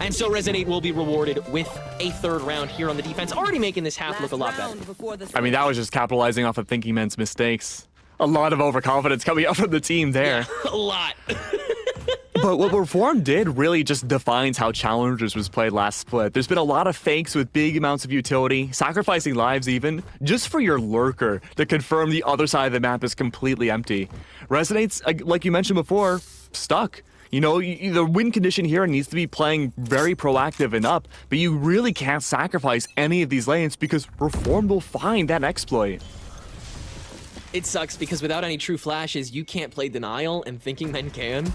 Speaker 2: And so Resonate will be rewarded with a third round here on the defense, already making this half look a lot better.
Speaker 3: I mean, that was just capitalizing off of Thinking Men's mistakes. A lot of overconfidence coming out from the team there.
Speaker 2: Yeah, a lot.
Speaker 3: But what Reform did really just defines how Challengers was played last split. There's been a lot of fakes with big amounts of utility, sacrificing lives even, just for your lurker to confirm the other side of the map is completely empty. Resonate's, like you mentioned before, stuck. You know, the win condition here needs to be playing very proactive and up, but you really can't sacrifice any of these lanes because Reform will find that exploit.
Speaker 2: It sucks because without any true flashes, you can't play Denial, and Thinking Men can.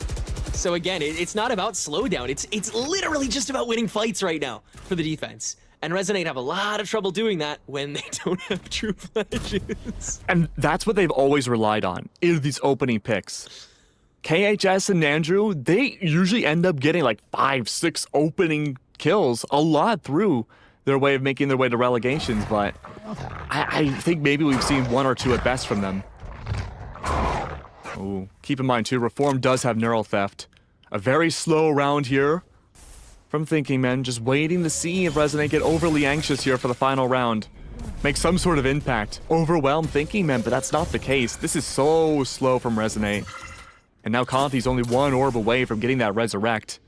Speaker 2: So again, it's not about slowdown. It's literally just about winning fights right now for the defense. And Resonate have a lot of trouble doing that when they don't have true flashes.
Speaker 3: And that's what they've always relied on, is these opening picks. KHS and Andrew, they usually end up getting like 5-6 opening kills, a lot through their way of making their way to relegations, but I think maybe we've seen 1 or 2 at best from them. Ooh, keep in mind too, Reform does have Neural Theft. A very slow round here from Thinking Men, just waiting to see if Resonate get overly anxious here for the final round. Make some sort of impact, overwhelm Thinking Men, but that's not the case. This is so slow from Resonate. And now Conti's only 1 orb away from getting that Resurrect.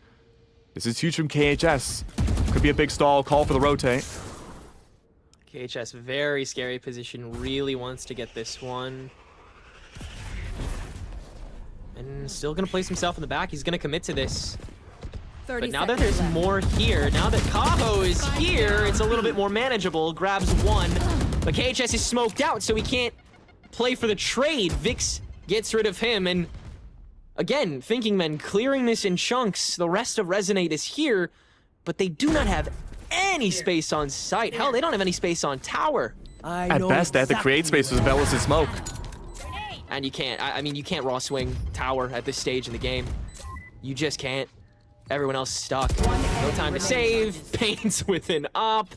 Speaker 3: This is huge from KHS. Could be a big stall, call for the rotate.
Speaker 2: KHS, very scary position, really wants to get this one. And still gonna place himself in the back, he's gonna commit to this. But now that there's more here, now that Kaho is here, it's a little bit more manageable, grabs 1. But KHS is smoked out, so he can't play for the trade. Vix gets rid of him, and again, Thinking Men clearing this in chunks. The rest of Resonate is here, but they do not have any space on site. Hell, they don't have any space on tower.
Speaker 3: At best, they have to create space with Velas and Smoke.
Speaker 2: And you can't, I mean, you can't raw swing tower at this stage in the game. You just can't. Everyone else stuck. No time to save. Paints with an op.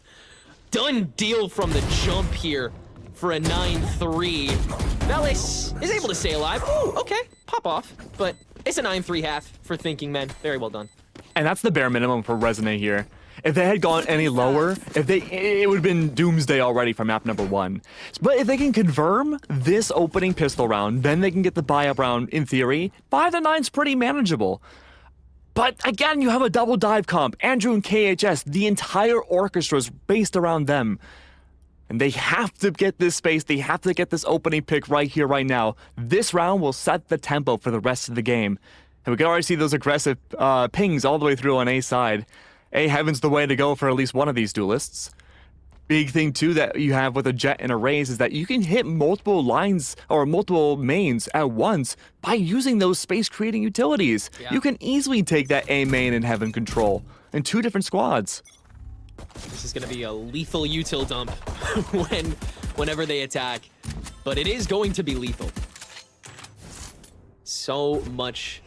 Speaker 2: Done deal from the jump here for a 9-3. Velas is able to stay alive. Ooh, okay, pop off. But it's a 9-3 half for Thinking Men. Very well done.
Speaker 3: And that's the bare minimum for Resonate here. If they had gone any lower, it would have been doomsday already for map number 1. But if they can confirm this opening pistol round, then they can get the buy-up round, in theory. 5-9's pretty manageable. But again, you have a double dive comp. Andrew and KHS, the entire orchestra is based around them. And they have to get this space, they have to get this opening pick right here, right now. This round will set the tempo for the rest of the game. And we can already see those aggressive pings all the way through on A side. A Heaven's the way to go for at least one of these duelists. Big thing too that you have with a Jet and a Raze is that you can hit multiple lines or multiple mains at once by using those space creating utilities. Yeah. You can easily take that A main and Heaven control in 2 different squads.
Speaker 2: This is going to be a lethal util dump whenever they attack, but it is going to be lethal. So much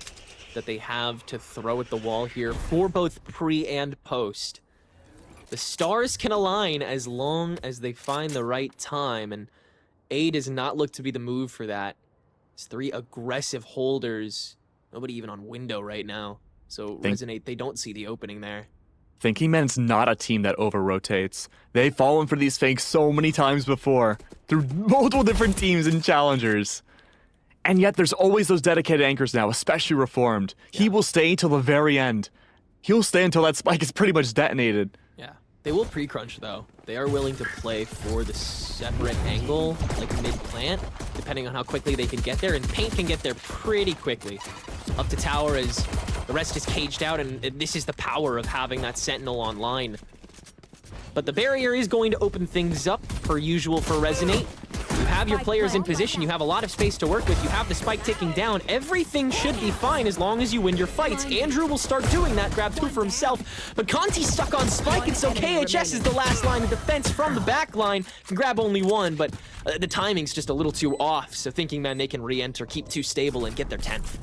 Speaker 2: that they have to throw at the wall here for both pre and post. The stars can align as long as they find the right time, and A does not look to be the move for that. It's 3 aggressive holders. Nobody even on window right now. So Resonate, they don't see the opening there.
Speaker 3: Thinking Men's not a team that over-rotates. They've fallen for these fakes so many times before, through multiple different teams and challengers. And yet there's always those dedicated anchors now, especially Reformed. Yeah. He will stay till the very end. He'll stay until that spike is pretty much detonated.
Speaker 2: Yeah, they will pre-crunch though. They are willing to play for the separate angle, like mid-plant, depending on how quickly they can get there. And Paint can get there pretty quickly. Up to tower as the rest is caged out, and this is the power of having that Sentinel online. But the barrier is going to open things up, per usual for Resonate. You have your players in position. You have a lot of space to work with. You have the spike ticking down. Everything should be fine as long as you win your fights. Andrew will start doing that, grab 2 for himself. But Conti's stuck on spike, and so KHS is the last line of defense from the back line. Can grab only 1, but the timing's just a little too off. So Thinking Men, they can re-enter, keep 2 stable, and get their 10th.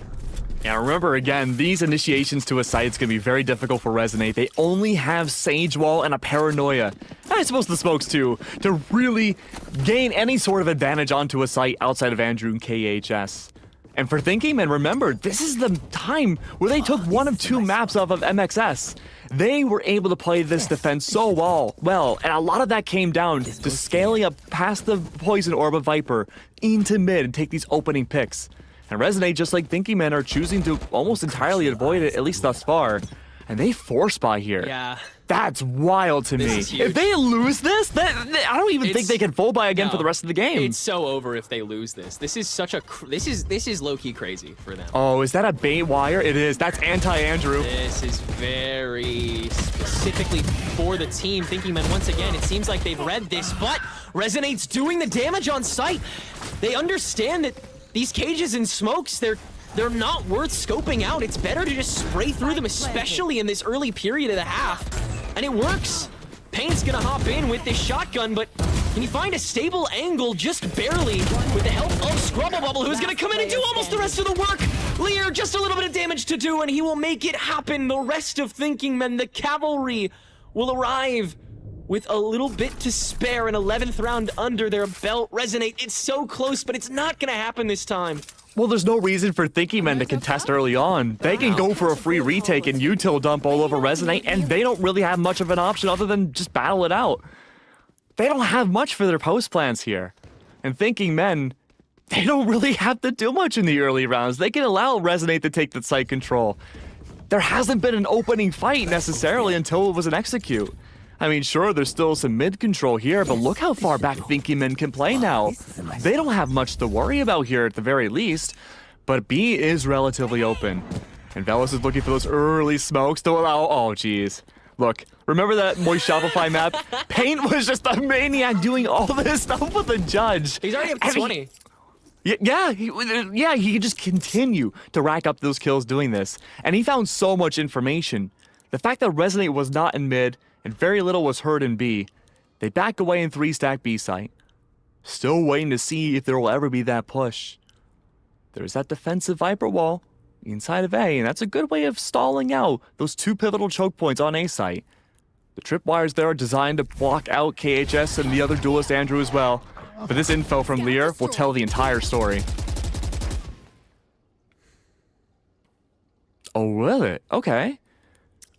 Speaker 3: Yeah, remember again, these initiations to a site's gonna be very difficult for Resonate. They only have Sage Wall and a Paranoia. And I suppose the smokes too, to really gain any sort of advantage onto a site outside of Andrew and KHS. And for Thinking Men, remember, this is the time where they took 1 of 2 maps off of MXS. They were able to play this defense so well, and a lot of that came down to scaling up past the Poison Orb of Viper into mid and take these opening picks. And Resonate, just like Thinking Men, are choosing to almost entirely avoid it, at least thus far. And they force buy here.
Speaker 2: Yeah.
Speaker 3: That's wild to me. If they lose this, I don't even think they can full buy again for the rest of the game.
Speaker 2: It's so over if they lose this. This is such a this is low-key crazy for them.
Speaker 3: Oh, is that a bait wire? It is. That's anti-Andrew.
Speaker 2: This is very specifically for the team. Thinking Men, once again, it seems like they've read this, but Resonate's doing the damage on site. They understand that these cages and smokes, they're not worth scoping out. It's better to just spray through them, especially in this early period of the half. And it works. Paint's gonna hop in with this shotgun, but can you find a stable angle just barely with the help of Scrubble Bubble, who's gonna come in and do almost the rest of the work? Lear, just a little bit of damage to do, and he will make it happen. The rest of Thinking Men, the cavalry, will arrive with a little bit to spare, an 11th round under their belt. Resonate, it's so close, but it's not gonna happen this time.
Speaker 3: Well, there's no reason for Thinking Men to contest early on. They can go for a free retake and util dump all over Resonate, and they don't really have much of an option other than just battle it out. They don't have much for their post plans here. And Thinking Men, they don't really have to do much in the early rounds. They can allow Resonate to take the site control. There hasn't been an opening fight necessarily until it was an execute. I mean, sure, there's still some mid-control here, but look how far back Thinking Men can play now. They don't have much to worry about here at the very least, but B is relatively open. And Velos is looking for those early smokes to allow... Oh, jeez. Look, remember that Moist Shopify map? Paint was just a maniac doing all this stuff with the judge.
Speaker 2: He's already up to 20.
Speaker 3: Yeah, he could just continue to rack up those kills doing this. And he found so much information. The fact that Resonate was not in mid, and very little was heard in B, they back away in 3-stack B site. Still waiting to see if there will ever be that push. There's that defensive Viper wall inside of A, and that's a good way of stalling out those 2 pivotal choke points on A site. The tripwires there are designed to block out KHS and the other duelist Andrew as well, but this info from Lear will tell the entire story. Oh, will it? Okay.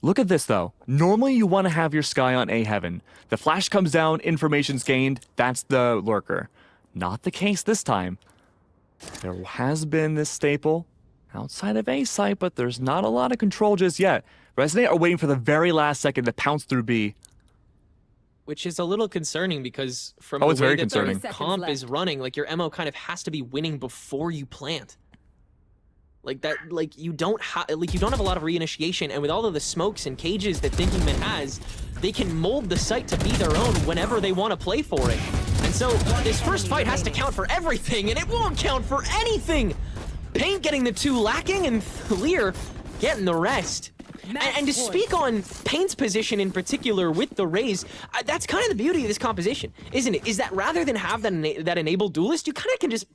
Speaker 3: Look at this, though. Normally, you want to have your Sky on A heaven. The flash comes down, information's gained, that's the lurker. Not the case this time. There has been this staple outside of A site, but there's not a lot of control just yet. Resonate are waiting for the very last second to pounce through B.
Speaker 2: Which is a little concerning because from the way that their comp is running, like your MO kind of has to be winning before you plant. Like that, like you don't have a lot of reinitiation, and with all of the smokes and cages that Thinking Men has, they can mold the site to be their own whenever they want to play for it. And so this first fight has to count for everything, and it won't count for anything. Paint getting the 2 lacking, and Lear getting the rest. And to speak on Paint's position in particular with the Rays, that's kind of the beauty of this composition, isn't it? Is that rather than have that enabled duelist, you kind of can just,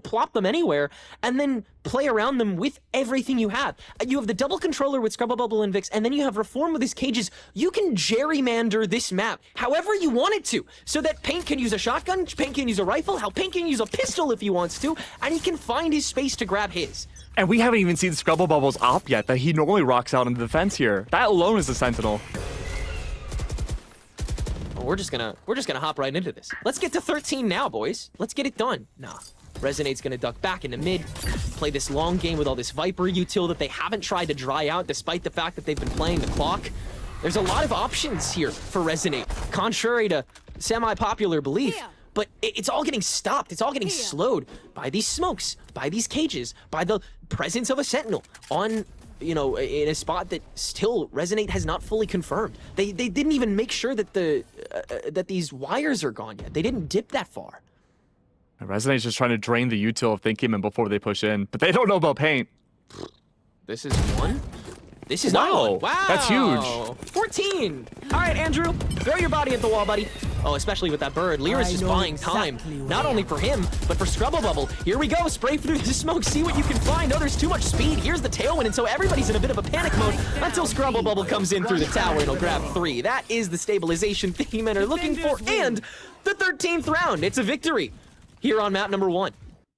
Speaker 2: plop them anywhere and then play around them with everything you have. You have the double controller with Scrubble Bubble and Vix, and then you have Reform with his cages. You can gerrymander this map however you want it to, so that Paint can use a shotgun, Paint can use a rifle, Paint can use a pistol if he wants to, and he can find his space to grab his.
Speaker 3: And we haven't even seen Scrubble Bubble's op yet that he normally rocks out in the defense here. That alone is a Sentinel.
Speaker 2: Well, we're just gonna hop right into this. Let's get to 13 now, boys. Let's get it done. Nah. Resonate's gonna duck back into mid, play this long game with all this Viper util that they haven't tried to dry out despite the fact that they've been playing the clock. There's a lot of options here for Resonate, contrary to semi-popular belief. But it's all getting stopped. It's all getting slowed by these smokes, by these cages, by the presence of a Sentinel on, in a spot that still Resonate has not fully confirmed. They didn't even make sure that that these wires are gone yet. They didn't dip that far.
Speaker 3: Resonate's just trying to drain the util of Thinking Man before they push in, but they don't know about paint.
Speaker 2: This is one. This is not one. Wow.
Speaker 3: That's huge.
Speaker 2: 14. All right, Andrew, throw your body at the wall, buddy. Oh, especially with that bird. Lyra's just buying time. Not only for him, but for Scrubble Bubble. Here we go. Spray through the smoke. See what you can find. Oh, there's too much speed. Here's the tailwind, and so everybody's in a bit of a panic mode until Scrubble Bubble comes in through the tower and he'll grab 3. That is the stabilization Thinking Men are looking for, and the 13th round. It's a victory here on map number 1.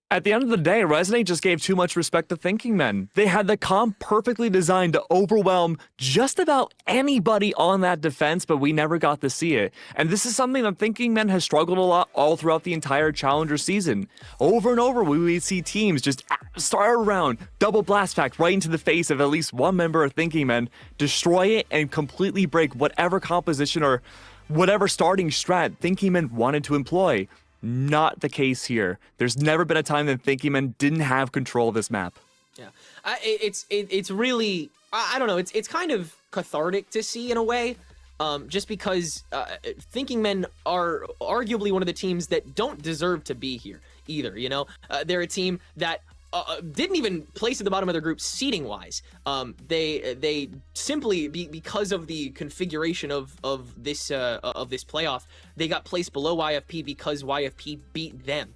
Speaker 3: At the end of the day, Resonate just gave too much respect to Thinking Men. They had the comp perfectly designed to overwhelm just about anybody on that defense, but we never got to see it. And this is something that Thinking Men has struggled a lot all throughout the entire Challenger season. Over and over, we would see teams just start around, double blast pack right into the face of at least one member of Thinking Men, destroy it, and completely break whatever composition or whatever starting strat Thinking Men wanted to employ. Not the case here. There's never been a time that Thinking Men didn't have control of this map.
Speaker 2: Yeah, it's really, I don't know, it's kind of cathartic to see in a way, just because Thinking Men are arguably one of the teams that don't deserve to be here either, you know? They're a team that didn't even place at the bottom of their group seating wise. They simply because of the configuration of this playoff, they got placed below YFP because YFP beat them.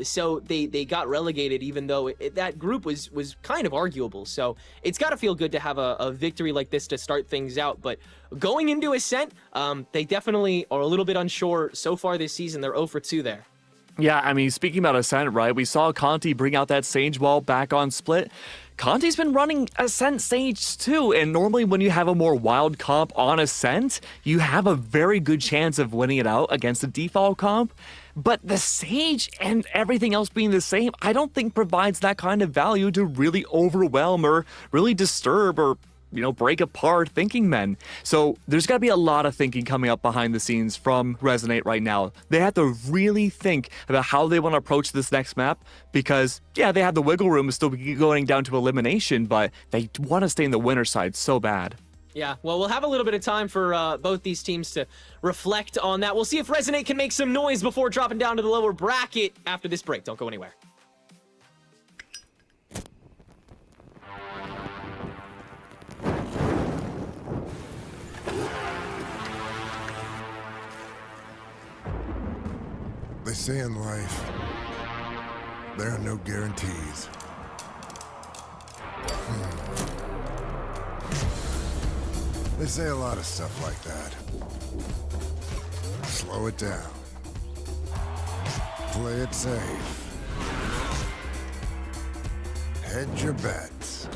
Speaker 2: So they got relegated, even though that group was kind of arguable. So it's got to feel good to have a victory like this to start things out. But going into Ascent, they definitely are a little bit unsure so far this season. They're 0 for 2 there.
Speaker 3: Yeah, I mean, speaking about Ascent, right? We saw Conti bring out that Sage Wall back on Split. Conti's been running Ascent Sage too, and normally when you have a more wild comp on Ascent, you have a very good chance of winning it out against the default comp. But the Sage and everything else being the same, I don't think provides that kind of value to really overwhelm or really disturb or break apart Thinking Men. So there's got to be a lot of thinking coming up behind the scenes from Resonate right now. They have to really think about how they want to approach this next map because, yeah, they have the wiggle room of still going down to elimination, but they want to stay in the winner side so bad.
Speaker 2: Yeah, well, we'll have a little bit of time for both these teams to reflect on that. We'll see if Resonate can make some noise before dropping down to the lower bracket after this break. Don't go anywhere.
Speaker 4: They say in life, there are no guarantees. They say a lot of stuff like that. Slow it down. Play it safe. Hedge your bets.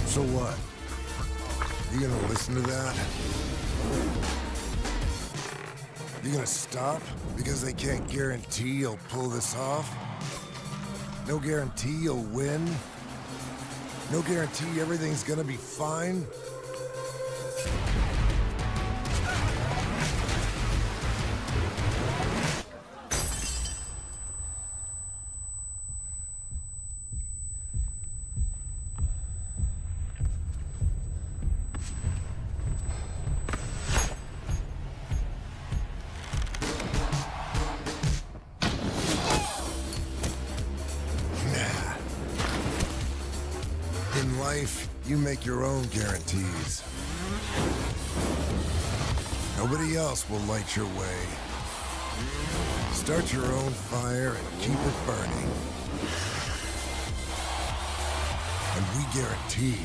Speaker 4: So what? You gonna listen to that? You gonna stop because they can't guarantee you'll pull this off? No guarantee you'll win? No guarantee everything's gonna be fine? In life, you make your own guarantees. Nobody else will light your way. Start your own fire and keep it burning. And we guarantee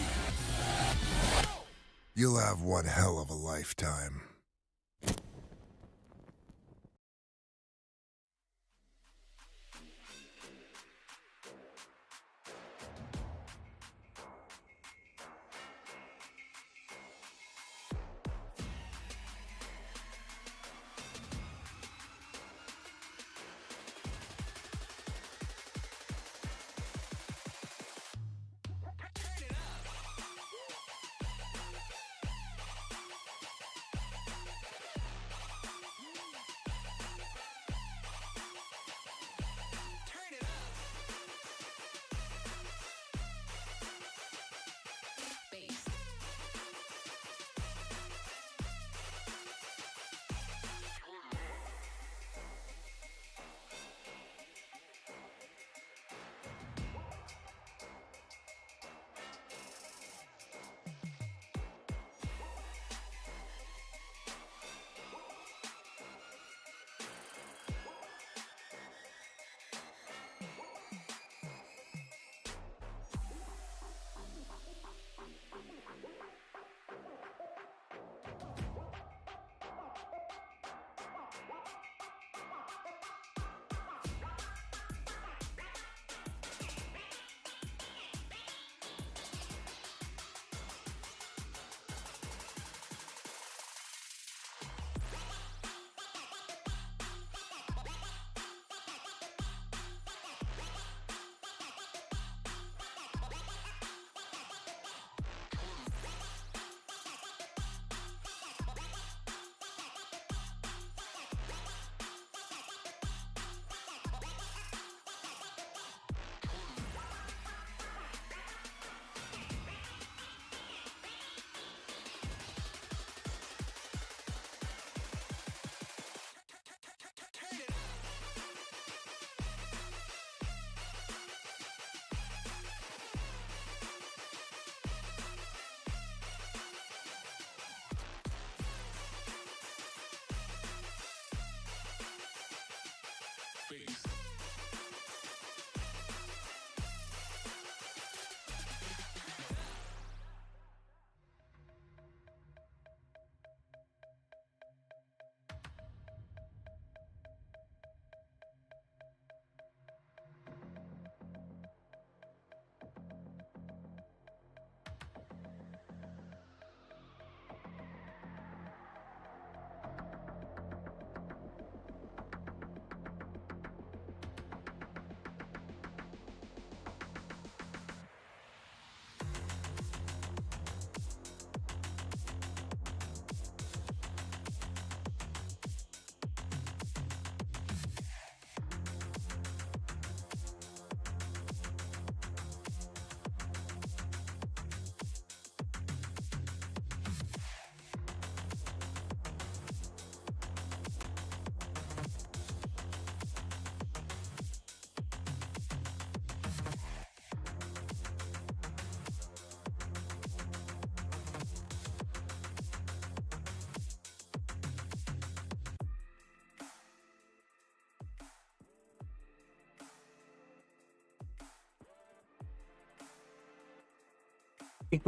Speaker 4: you'll have one hell of a lifetime.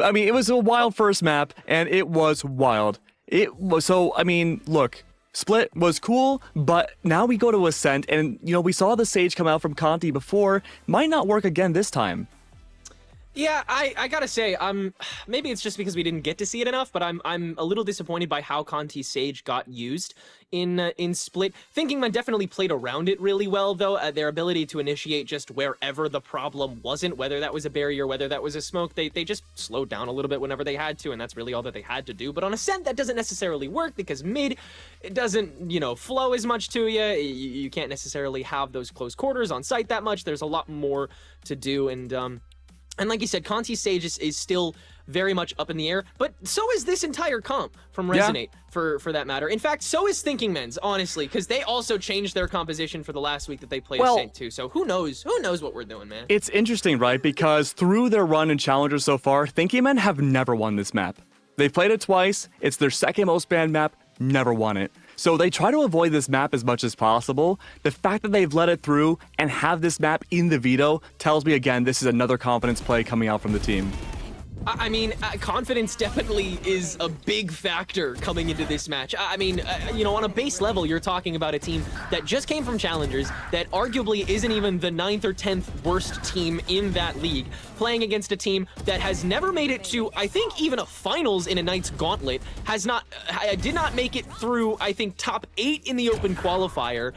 Speaker 3: I mean, it was a wild first map, and it was wild. It was so, I mean, look, Split was cool, but now we go to Ascent, and, you know, we saw the Sage come out from Conti before. Might not work again this time.
Speaker 2: Yeah, I gotta say, maybe it's just because we didn't get to see it enough, but I'm a little disappointed by how Conti's Sage got used in Split. Thinking Man definitely played around it really well, though. Their ability to initiate just wherever the problem wasn't, whether that was a barrier, whether that was a smoke, they just slowed down a little bit whenever they had to, and that's really all that they had to do. But on Ascent, that doesn't necessarily work because mid, it doesn't, you know, flow as much to you. You can't necessarily have those close quarters on site that much. There's a lot more to do, and like you said, Conti's Sage is still very much up in the air, but so is this entire comp from Resonate, for that matter. In fact, so is Thinking Men's, honestly, because they also changed their composition for the last week that they played Ascent too. So who knows? Who knows what we're doing, man?
Speaker 3: It's interesting, right? Because through their run in Challengers so far, Thinking Men have never won this map. They've played it twice. It's their second most banned map. Never won it. So they try to avoid this map as much as possible. The fact that they've let it through and have this map in the veto tells me again this is another confidence play coming out from the team.
Speaker 2: I mean, confidence definitely is a big factor coming into this match. I mean, you know, on a base level, you're talking about a team that just came from Challengers, that arguably isn't even the 9th or 10th worst team in that league, playing against a team that has never made it to, I think, even a finals in a Knight's Gauntlet, did not make it through, I think, top 8 in the open qualifier,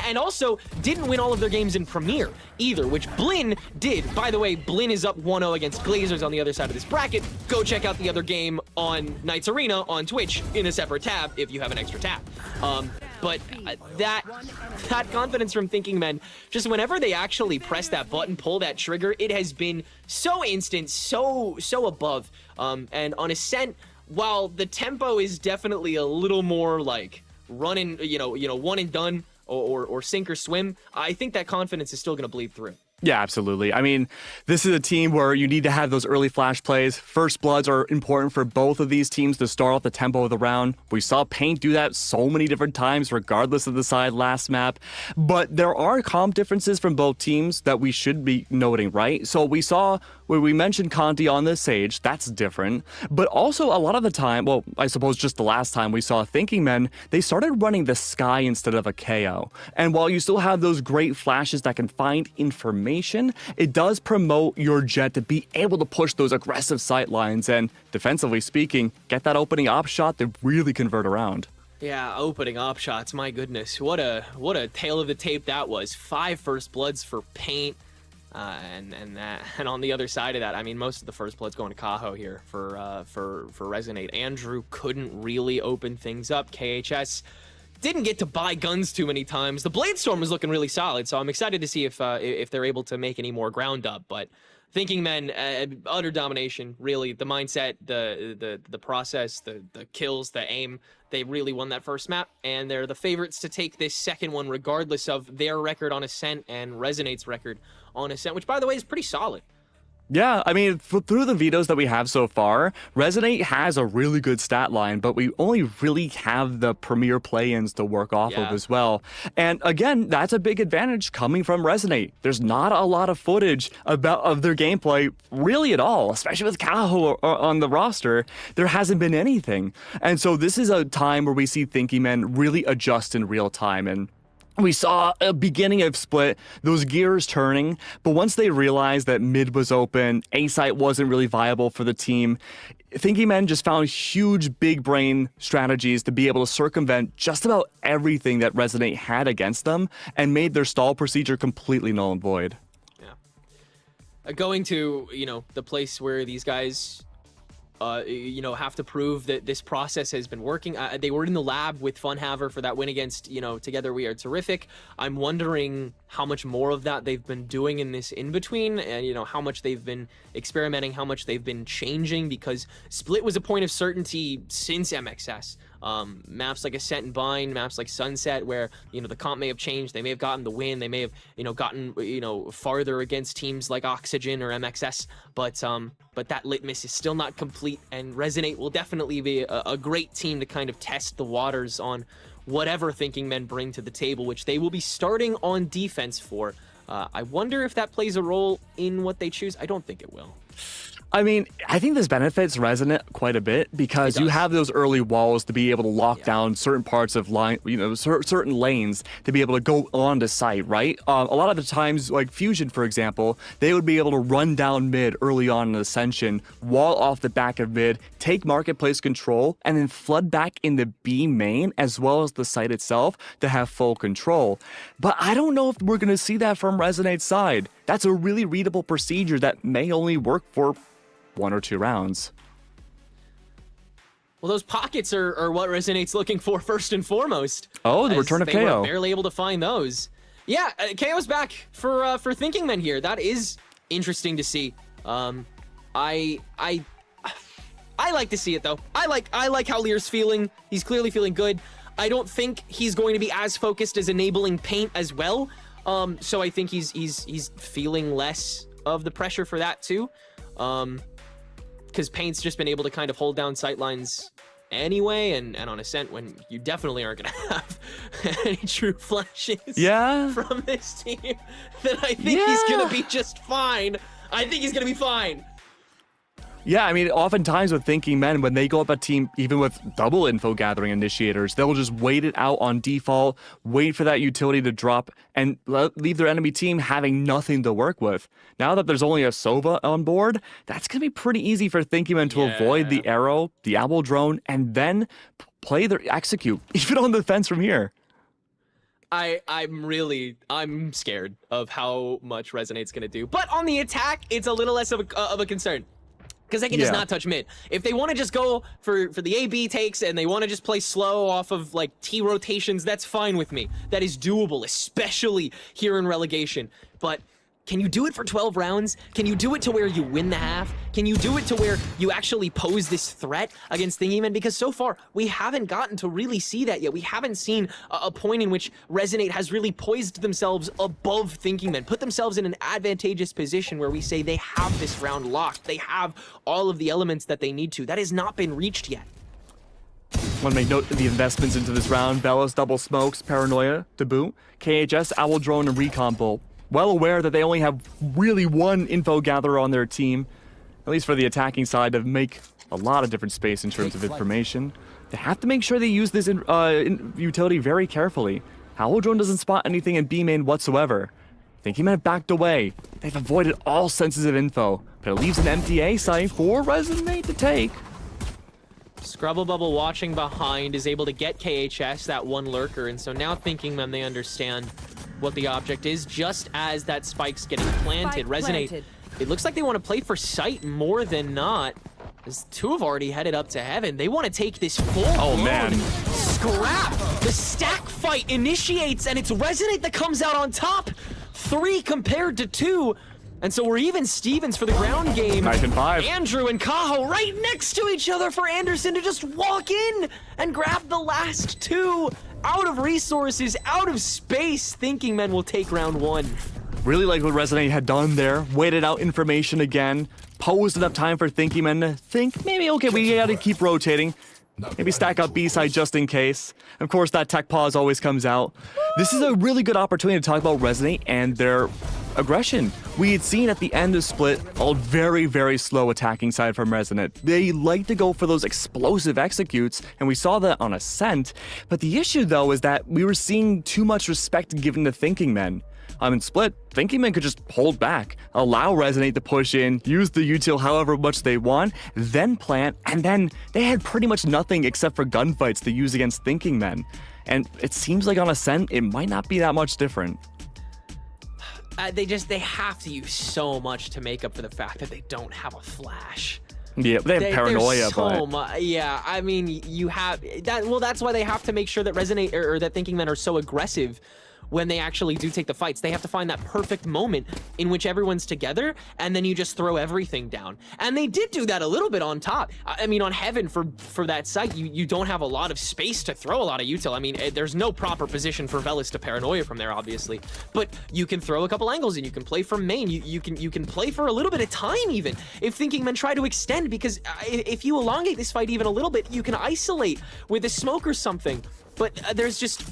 Speaker 2: and also didn't win all of their games in Premier either, which Blinn did. By the way, Blinn is up 1-0 against Glazers on the other side of this bracket. Go check out the other game on Knights Arena on Twitch in a separate tab if you have an extra tab. But that confidence from Thinking Men, just whenever they actually press that button, pull that trigger, it has been so instant, so above. And on Ascent, while the tempo is definitely a little more like running, you know, one and done or sink or swim, I think that confidence is still going to bleed through.
Speaker 3: Yeah, absolutely. I mean, this is a team where you need to have those early flash plays. First bloods are important for both of these teams to start off the tempo of the round. We saw Paint do that so many different times, regardless of the side last map. But there are comp differences from both teams that we should be noting, right? So we saw where we mentioned Conti on this Sage, that's different. But also a lot of the time, well, I suppose just the last time we saw Thinking Men, they started running the Sky instead of a KO. And while you still have those great flashes that can find information, it does promote your Jet to be able to push those aggressive sight lines and, defensively speaking, get that opening op shot to really convert around.
Speaker 2: Yeah, opening op shots, my goodness. What a tail of the tape that was. 5 first bloods for Paint. And on the other side of that, I mean, most of the first bloods going to Kaho here for Resonate. Andrew couldn't really open things up. KHS didn't get to buy guns too many times. The Bladestorm was looking really solid, so I'm excited to see if they're able to make any more ground up. But Thinking Men, utter domination, really. The mindset, the process, the kills, the aim, they really won that first map, and they're the favorites to take this second one, regardless of their record on Ascent and Resonate's record on Ascent, which, by the way, is pretty solid.
Speaker 3: Yeah, I mean, through the vetoes that we have so far, Resonate has a really good stat line, but we only really have the premier play-ins to work off of as well. And again, that's a big advantage coming from Resonate. There's not a lot of footage of their gameplay really at all, especially with Kaho on the roster. There hasn't been anything. And so this is a time where we see Thinking Men really adjust in real time, and we saw a beginning of Split, those gears turning, but once they realized that mid was open, A-site wasn't really viable for the team, Thinking Men just found huge big brain strategies to be able to circumvent just about everything that Resonate had against them and made their stall procedure completely null and void.
Speaker 2: Yeah. Going to, you know, the place where these guys you know, have to prove that this process has been working. They were in the lab with Funhaver for that win against, you know, Together We Are Terrific. I'm wondering how much more of that they've been doing in this in-between, and, you know, how much they've been experimenting, how much they've been changing, because Split was a point of certainty since MXS. Maps like Ascent and Bind, maps like Sunset, where, you know, the comp may have changed, they may have gotten the win, they may have, you know, gotten, you know, farther against teams like Oxygen or MXS, but that litmus is still not complete, and Resonate will definitely be a great team to kind of test the waters on whatever Thinking Men bring to the table, which they will be starting on defense for. I wonder if that plays a role in what they choose. I don't think it will.
Speaker 3: I mean, I think this benefits Resonant quite a bit because you have those early walls to be able to lock down certain parts of line, certain lanes to be able to go on to site, right? A lot of the times, like Fusion, for example, they would be able to run down mid early on in Ascension, wall off the back of mid, take marketplace control, and then flood back in the B main as well as the site itself to have full control. But I don't know if we're going to see that from Resonate's side. That's a really readable procedure that may only work for 1 or 2 rounds.
Speaker 2: Well, those pockets are what Resonate's looking for first and foremost.
Speaker 3: Oh, the return of KO.
Speaker 2: They were barely able to find those. Yeah, KO's back for Thinking Men here. That is interesting to see. I like to see it though. I like how Lear's feeling. He's clearly feeling good. I don't think he's going to be as focused as enabling Paint as well. So I think he's feeling less of the pressure for that too. Because Paint's just been able to kind of hold down sightlines anyway, and on Ascent when you definitely aren't going to have any true flashes from this team, then I think he's going to be just fine. I think he's going to be fine.
Speaker 3: Yeah, I mean, oftentimes with Thinking Men, when they go up a team, even with double info gathering initiators, they'll just wait it out on default, wait for that utility to drop, and leave their enemy team having nothing to work with. Now that there's only a Sova on board, that's going to be pretty easy for Thinking Men to avoid the arrow, the owl drone, and then play their execute, even on the fence from here.
Speaker 2: I'm scared of how much Resonate's going to do. But on the attack, it's a little less of a concern. Because they can just not touch mid. If they want to just go for the A-B takes and they want to just play slow off of like T rotations, that's fine with me. That is doable, especially here in relegation. But can you do it for 12 rounds? Can you do it to where you win the half? Can you do it to where you actually pose this threat against Thingy Men? Because so far, we haven't gotten to really see that yet. We haven't seen a point in which Resonate has really poised themselves above Thinking Men, put themselves in an advantageous position where we say they have this round locked. They have all of the elements that they need to. That has not been reached yet.
Speaker 3: Want to make note of the investments into this round. Bellas, Double Smokes, Paranoia, to boot. KHS, Owl Drone, and Recon Bolt. Well aware that they only have really one info gatherer on their team, at least for the attacking side, to make a lot of different space in terms of information. They have to make sure they use this utility very carefully. Owl Drone doesn't spot anything in B main whatsoever. Thinking Men have backed away. They've avoided all sensitive info, but it leaves an empty A site for Resonate to take.
Speaker 2: Scrubble Bubble watching behind is able to get KHS, that one lurker, and so now Thinking Men, they understand what the object is just as that spike's getting planted. Resonate, it looks like they want to play for sight more than not. As 2 have already headed up to heaven. They want to take this full scrap. The stack fight initiates, and it's Resonate that comes out on top. 3 compared to 2. And so we're even Stevens for the ground game.
Speaker 3: 9 and 5.
Speaker 2: Andrew and Kaho right next to each other for Anderson to just walk in and grab the last 2. Out of resources, out of space, Thinking Men will take round 1.
Speaker 3: Really like what Resonate had done there. Waited out information again. Posed enough time for Thinking Men to think, maybe, okay, we gotta keep rotating. Maybe stack up B-side just in case. Of course, that tech pause always comes out. This is a really good opportunity to talk about Resonate and their aggression. We had seen at the end of Split a very, very slow attacking side from Resonate. They like to go for those explosive executes, and we saw that on Ascent. But the issue, though, is that we were seeing too much respect given to Thinking Men. In Split, Thinking Men could just hold back, allow Resonate to push in, use the util however much they want, then plant, and then they had pretty much nothing except for gunfights to use against Thinking Men. And it seems like on Ascent, it might not be that much different.
Speaker 2: They have to use so much to make up for the fact that they don't have a flash.
Speaker 3: Yeah, they have Paranoia,
Speaker 2: but yeah, I mean, you have that. Well, that's why they have to make sure that Resonate or that Thinking Men are so aggressive when they actually do take the fights. They have to find that perfect moment in which everyone's together, and then you just throw everything down. And they did do that a little bit on top. I mean, on Heaven, for that site, you don't have a lot of space to throw a lot of util. I mean, there's no proper position for Velas to Paranoia from there, obviously. But you can throw a couple angles, and you can play from main. You can play for a little bit of time, even, if Thinking Men try to extend, because if you elongate this fight even a little bit, you can isolate with a smoke or something. But there's just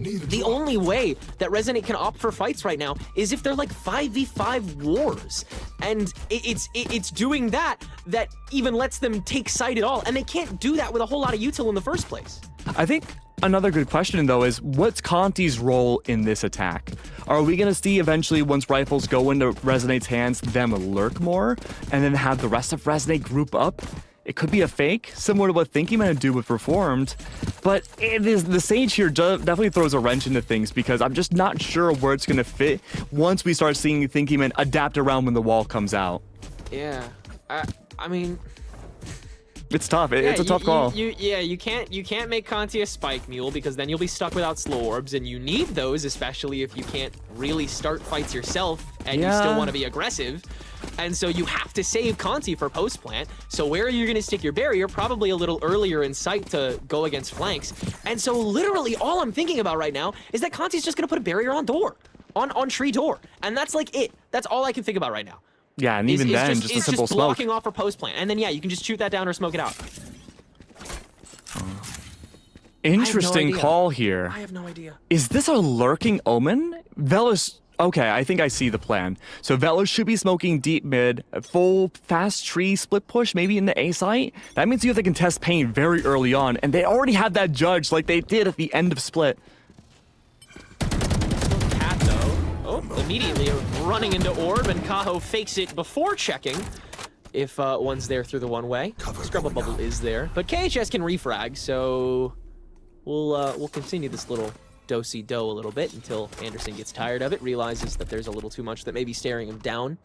Speaker 2: The only way that Resonate can opt for fights right now is if they're like 5v5 wars. And it's doing that even lets them take side at all. And they can't do that with a whole lot of util in the first place.
Speaker 3: I think another good question, though, is what's Conti's role in this attack? Are we going to see eventually, once rifles go into Resonate's hands, them lurk more and then have the rest of Resonate group up? It could be a fake, similar to what Thinking Man do with Reformed, but the Sage here definitely throws a wrench into things because I'm just not sure where it's going to fit once we start seeing Thinking Man adapt around when the wall comes out.
Speaker 2: Yeah, I mean...
Speaker 3: It's tough. It's a tough call.
Speaker 2: You can't make Conti a spike mule because then you'll be stuck without slow orbs, and you need those, especially if you can't really start fights yourself and you still want to be aggressive. And so you have to save Conti for post plant. So where are you going to stick your barrier? Probably a little earlier in sight to go against flanks. And so literally all I'm thinking about right now is that Conti's just going to put a barrier on door, on tree door, and that's like it. That's all I can think about right now.
Speaker 3: Yeah, and even then, just a simple smoke.
Speaker 2: Blocking off for post plant, and then yeah, you can just shoot that down or smoke it out.
Speaker 3: Interesting call here.
Speaker 2: I have no idea.
Speaker 3: Is this a lurking omen? Velos. Okay, I think I see the plan. So Velos should be smoking deep mid, full fast tree split push, maybe in the A site. That means you have to contest pain very early on, and they already had that judge like they did at the end of split.
Speaker 2: Cat though. Oh, immediately running into orb, and Kaho fakes it before checking if one's there through the one way. Scrub bubble is there, but KHS can refrag, so we'll continue this little do-si-do a little bit until Anderson gets tired of it, realizes that there's a little too much that may be staring him down.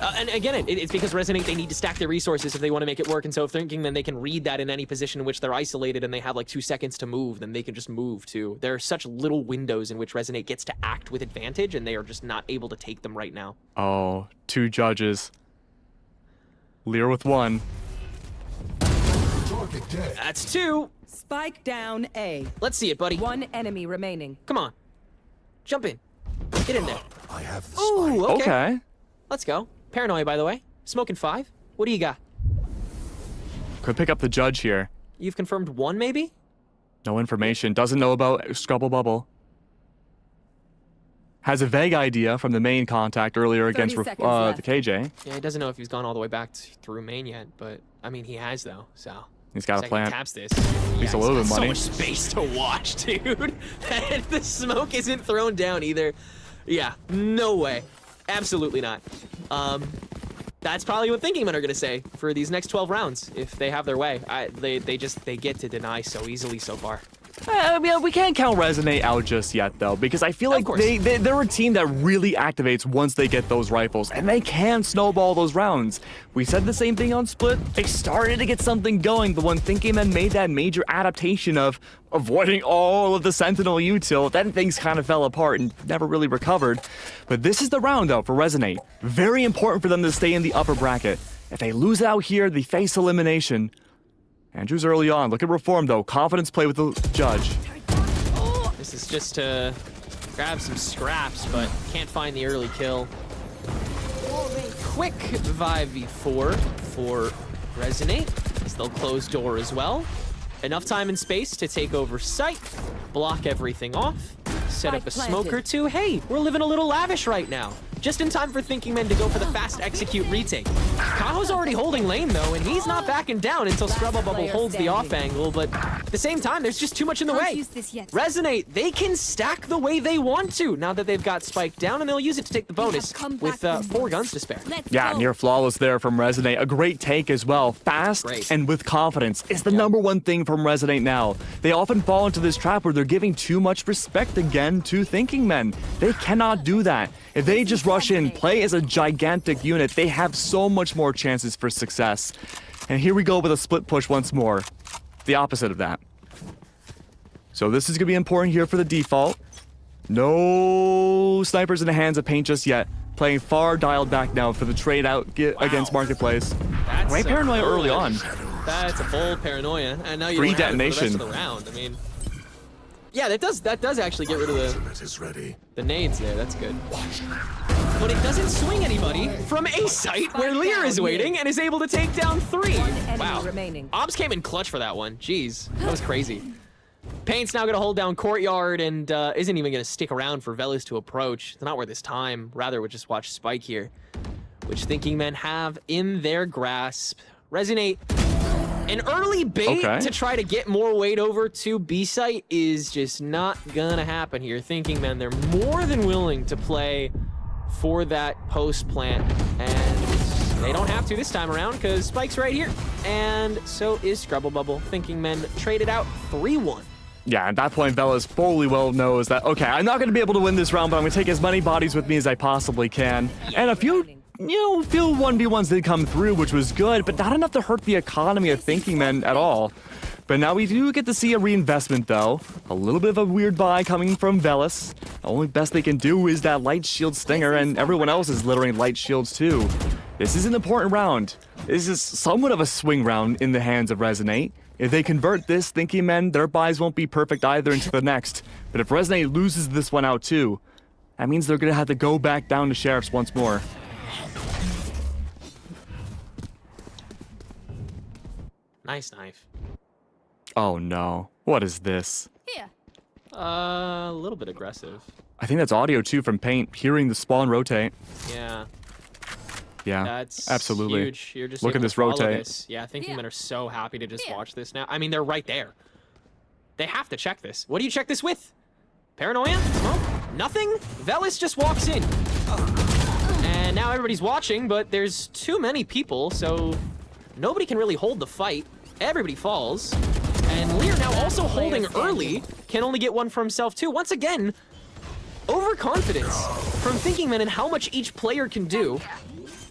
Speaker 2: And again, it's because Resonate, they need to stack their resources if they want to make it work, and so if Thinking Man, they can read that in any position in which they're isolated and they have like 2 seconds to move, then they can just move too. There are such little windows in which Resonate gets to act with advantage, and they are just not able to take them right now.
Speaker 3: Oh, 2 judges. Lear with 1.
Speaker 2: That's 2.
Speaker 5: Spike down A.
Speaker 2: Let's see it, buddy.
Speaker 5: 1 enemy remaining.
Speaker 2: Come on. Jump in. Get in there.
Speaker 4: I have the
Speaker 2: Ooh,
Speaker 4: spike.
Speaker 2: okay. Let's go. Paranoia, by the way. Smoking 5. What do you got?
Speaker 3: Could pick up the judge here.
Speaker 2: You've confirmed 1, maybe?
Speaker 3: No information. Doesn't know about Scrubble Bubble. Has a vague idea from the main contact earlier against the KJ.
Speaker 2: Yeah, he doesn't know if he's gone all the way back through main yet, but I mean, he has though, so.
Speaker 3: He's got a plan.
Speaker 2: Taps this.
Speaker 3: He's a little bit money.
Speaker 2: So much space to watch, dude. And the smoke isn't thrown down either. Yeah, no way. Absolutely not. That's probably what Thinking Men are gonna say for these next 12 rounds if they have their way. They get to deny so easily so far.
Speaker 3: I mean, we can't count Resonate out just yet, though, because I feel like they're a team that really activates once they get those rifles, and they can snowball those rounds. We said the same thing on Split. They started to get something going, but when Thinking Men made that major adaptation of avoiding all of the Sentinel util, then things kind of fell apart and never really recovered. But this is the round, though, for Resonate. Very important for them to stay in the upper bracket. If they lose out here, they face elimination. Andrew's early on. Look at Reform, though. Confidence play with the judge.
Speaker 2: This is just to grab some scraps, but can't find the early kill. Quick 5v4 for Resonate, as they'll close door as well. Enough time and space to take over site, block everything off, set up a smoke or 2. Hey, we're living a little lavish right now. Just in time for Thinking Men to go for the fast execute retake. Kaho's already holding lane though, and he's not backing down until Scrubble Bubble holds the off angle, but at the same time, there's just too much in the way. Resonate, they can stack the way they want to now that they've got Spike down, and they'll use it to take the bonus with 4 guns to spare.
Speaker 3: Yeah, near flawless there from Resonate. A great take as well. Fast and with confidence is the number one thing from Resonate now. They often fall into this trap where they're giving too much respect again to Thinking Men. They cannot do that. If they just rush in, play as a gigantic unit, they have so much more chances for success. And here we go with a split push once more. The opposite of that. So this is going to be important here for the default. No snipers in the hands of Paint just yet. Playing far dialed back now for the trade out against Marketplace. Great paranoia early on.
Speaker 2: That's a bold paranoia. And now you don't have it for the rest of the round. I mean, yeah, that does actually get rid of the nades there. That's good. But it doesn't swing anybody from a site where Lear is waiting and is able to take down 3. Wow. Obs came in clutch for that one. Jeez, that was crazy. Paint's now going to hold down Courtyard and isn't even going to stick around for Velis to approach. It's not worth his time. Rather, we'll just watch Spike here, which Thinking Men have in their grasp. Resonate. An early bait to try to get more weight over to B site is just not gonna happen here. Thinking Men, they're more than willing to play for that post plant, and they don't have to this time around because Spike's right here, and so is Scrubble Bubble. Thinking Men traded out 3-1.
Speaker 3: Yeah, at that point, Velis fully well knows that, okay, I'm not going to be able to win this round, but I'm going to take as many bodies with me as I possibly can. And a few 1v1s did come through, which was good, but not enough to hurt the economy of Thinking Men at all. But now we do get to see a reinvestment, though. A little bit of a weird buy coming from Velis. The only best they can do is that light shield stinger, and everyone else is littering light shields too. This is an important round. This is somewhat of a swing round in the hands of Resonate. If they convert this, Thinking Men, their buys won't be perfect either into the next. But if Resonate loses this one out too, that means they're going to have to go back down to Sheriffs once more.
Speaker 2: Nice knife.
Speaker 3: Oh no. What is this?
Speaker 6: Here.
Speaker 2: A little bit aggressive.
Speaker 3: I think that's audio too from Paint, hearing the spawn rotate.
Speaker 2: Yeah.
Speaker 3: Yeah,
Speaker 2: That's
Speaker 3: absolutely.
Speaker 2: huge. You're just
Speaker 3: Look at
Speaker 2: able to
Speaker 3: this
Speaker 2: follow
Speaker 3: rotate.
Speaker 2: this. Yeah, Thinking
Speaker 6: Yeah.
Speaker 2: Men are so happy to just
Speaker 6: Yeah.
Speaker 2: watch this now. I mean, they're right there. They have to check this. What do you check this with? Paranoia? Smoke? Nothing? Velis just walks in. And now everybody's watching, but there's too many people, so nobody can really hold the fight. Everybody falls. And Lear now also holding early, can only get one for himself too. Once again, overconfidence from Thinking Men and how much each player can do.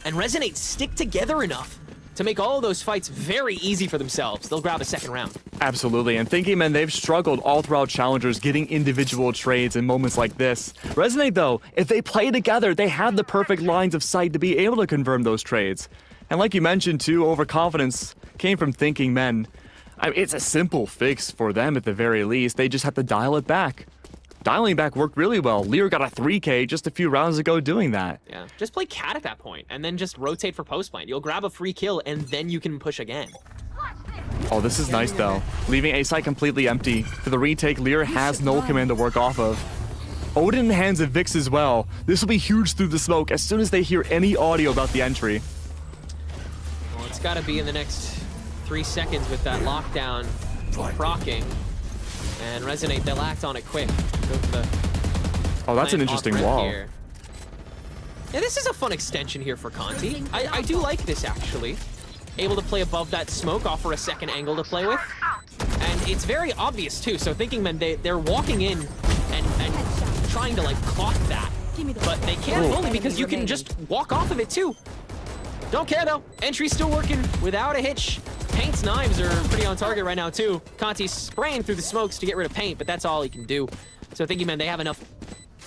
Speaker 2: And Resonate stick together enough to make all of those fights very easy for themselves. They'll grab a second round.
Speaker 3: Absolutely, and Thinking Men, they've struggled all throughout Challengers getting individual trades in moments like this. Resonate, though, if they play together, they have the perfect lines of sight to be able to confirm those trades. And like you mentioned, too, overconfidence came from Thinking Men. I mean, it's a simple fix for them at the very least. They just have to dial it back. Dialing back worked really well. Lear got a 3K just a few rounds ago doing that.
Speaker 2: Yeah, just play cat at that point, and then just rotate for post plant. You'll grab a free kill, and then you can push again.
Speaker 3: Oh, this is nice, though. Leaving A site completely empty. For the retake, Lear has no command to work off of. Odin in the hands of Vix as well. This will be huge through the smoke as soon as they hear any audio about the entry.
Speaker 2: Well, it's got to be in the next 3 seconds with that lockdown procking. And Resonate, they'll act on it quick. Go for the
Speaker 3: Oh, that's an
Speaker 2: plant
Speaker 3: interesting
Speaker 2: off-ramp
Speaker 3: wall.
Speaker 2: here. Yeah, this is a fun extension here for Conti. I do like this, actually. Able to play above that smoke, offer a second angle to play with. And it's very obvious, too. So Thinking Men, they're walking in and trying to, like, clock that. But they can't fully because you can just walk off of it, too. Don't care, though. Entry's still working without a hitch. Paint's knives are pretty on target right now, too. Conti's spraying through the smokes to get rid of Paint, but that's all he can do. So Thinking Men, they have enough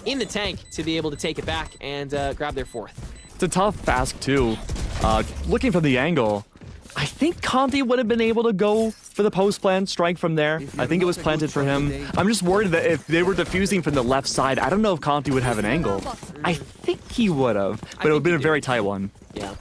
Speaker 2: in the tank to be able to take it back and grab their fourth.
Speaker 3: It's a tough ask, too. Looking from the angle, I think Conti would have been able to go for the post-plant strike from there. I think it was planted for him. I'm just worried that if they were defusing from the left side, I don't know if Conti would have an angle. I think he would have, but it would have been a very tight one.
Speaker 2: Yeah.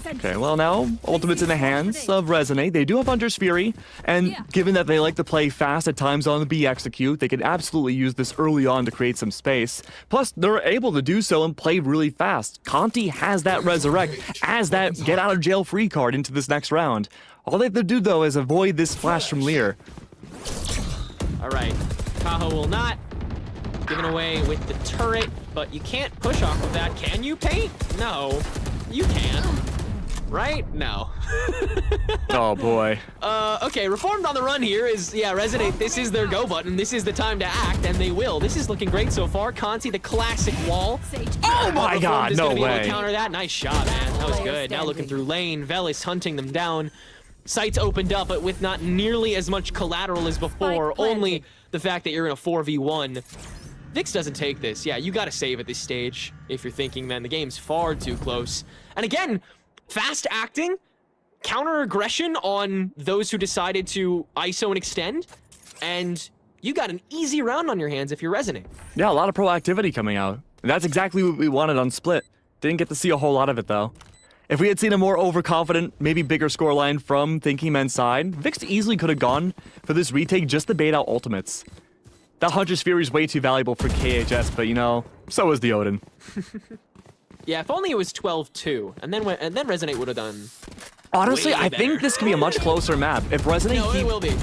Speaker 3: Okay, well now, Ultimate's in the hands of Resonate. They do have Hunter's Fury, and given that they like to play fast at times on the B execute, they can absolutely use this early on to create some space. Plus, they're able to do so and play really fast. Conti has that Resurrect as that get out of jail free card into this next round. All they have to do, though, is avoid this flash from Lear.
Speaker 2: All right, Tahoe will not. Given away with the turret, but you can't push off of that. Can you, Paint? No. You can. Right? No.
Speaker 3: Oh, boy.
Speaker 2: Okay, Reformed on the run here is, yeah, Resonate, this is their go button. This is the time to act, and they will. This is looking great so far. Conti, the classic wall.
Speaker 3: Oh my
Speaker 2: Reformed
Speaker 3: god,
Speaker 2: is
Speaker 3: no
Speaker 2: gonna be able to
Speaker 3: way.
Speaker 2: counter that. Nice shot, man. That was good. Now looking through lane. Velis hunting them down. Sights opened up, but with not nearly as much collateral as before. Only the fact that you're in a 4v1. Vix doesn't take this. Yeah, you gotta save at this stage if you're Thinking Men. The game's far too close. And again, fast acting, counter aggression on those who decided to ISO and extend, and you got an easy round on your hands if you're Resonate.
Speaker 3: Yeah, a lot of proactivity coming out. That's exactly what we wanted on Split. Didn't get to see a whole lot of it, though. If we had seen a more overconfident, maybe bigger scoreline from Thinking Men's side, Vix easily could have gone for this retake just to bait out ultimates. That Hunter's Fury is way too valuable for KHS, but you know, so is the Odin.
Speaker 2: Yeah, if only it was 12-2, and then Resonate would have done.
Speaker 3: Honestly,
Speaker 2: way
Speaker 3: I
Speaker 2: better.
Speaker 3: think this could be a much closer map. If Resonate
Speaker 2: No, it will be.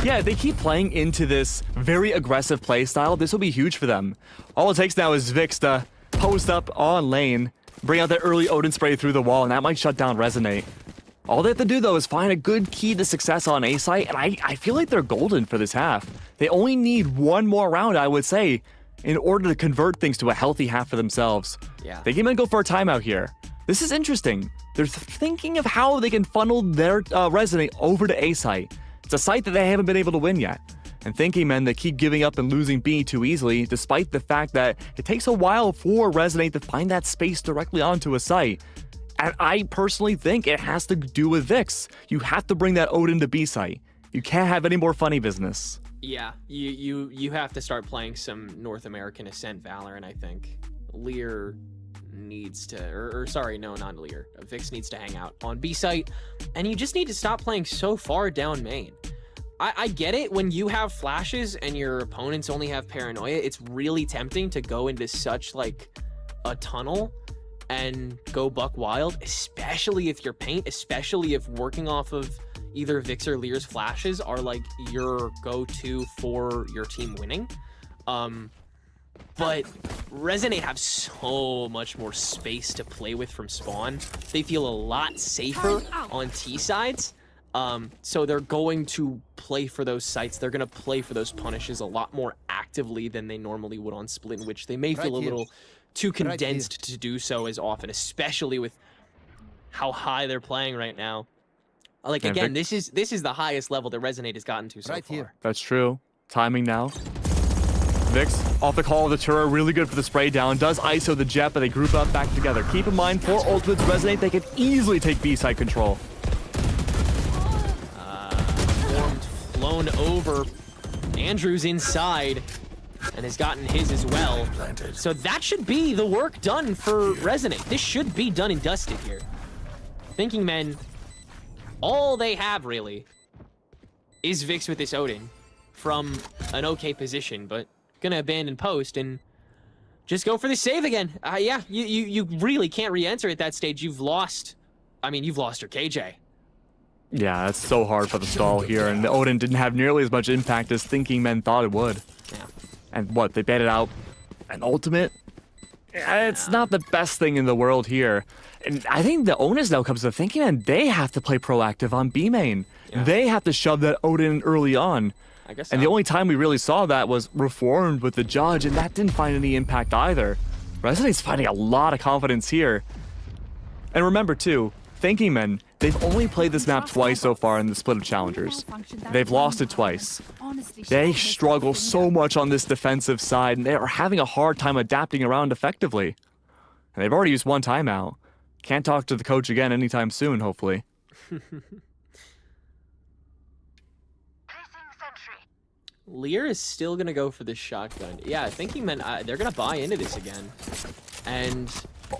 Speaker 3: Yeah, if they keep playing into this very aggressive play style, this will be huge for them. All it takes now is Vix to post up on lane, bring out that early Odin spray through the wall, and that might shut down Resonate. All they have to do, though, is find a good key to success on A site, and I feel like they're golden for this half. They only need one more round, I would say, in order to convert things to a healthy half for themselves.
Speaker 2: Yeah.
Speaker 3: They can go for a timeout here. This is interesting. They're thinking of how they can funnel their Resonate over to A site. It's a site that they haven't been able to win yet. And Thinking Men, they keep giving up and losing B too easily, despite the fact that it takes a while for Resonate to find that space directly onto a site. And I personally think it has to do with Vix. You have to bring that Odin to B site. You can't have any more funny business.
Speaker 2: Yeah, you have to start playing some North American Ascent Valorant, I think. Lear needs to, or sorry, no, not Lear. Vix needs to hang out on B site, and you just need to stop playing so far down main. I get it, when you have flashes and your opponents only have paranoia, it's really tempting to go into such like a tunnel and go buck wild, especially if you're paint, especially if working off of either Vix or Lear's flashes are like your go-to for your team winning. But Resonate have so much more space to play with from spawn. They feel a lot safer on T sides. So they're going to play for those sites. They're going to play for those punishes a lot more actively than they normally would on Split, in which they may feel a little too condensed to do so as often, especially with how high they're playing right now. Like, again, this is the highest level that Resonate has gotten to so far.
Speaker 3: That's true. Timing now. Vix, off the call of the Tura, really good for the spray down. Does ISO the Jet, but they group up back together. Keep in mind, for ultimates Resonate, they can easily take B-side control.
Speaker 2: Flown over. Andrew's inside and has gotten his as well. So that should be the work done for Resonate. This should be done and dusted here. Thinking Men, all they have really is Vix with this Odin from an okay position, but gonna abandon post and just go for the save again. Yeah, you really can't re-enter at that stage. You've lost, I mean, you've lost your KJ.
Speaker 3: Yeah, that's so hard for the stall here, and the Odin didn't have nearly as much impact as Thinking Men thought it would.
Speaker 2: Yeah.
Speaker 3: And what, they baited out an ultimate? It's not the best thing in the world here. And I think the onus now comes to Thinking Men. They have to play proactive on B main.
Speaker 2: Yeah.
Speaker 3: They have to shove that Odin early on.
Speaker 2: I guess
Speaker 3: And the only time we really saw that was Reformed with the Judge, and that didn't find any impact either. Resonate's finding a lot of confidence here. And remember too, Thinking Men, they've only played this map twice so far in the split of challengers. They've lost it twice. They struggle so much on this defensive side, and they are having a hard time adapting around effectively. And they've already used one timeout. Can't talk to the coach again anytime soon, hopefully.
Speaker 2: Lear is still gonna go for this shotgun. Yeah, Thinking Men, they're gonna buy into this again. And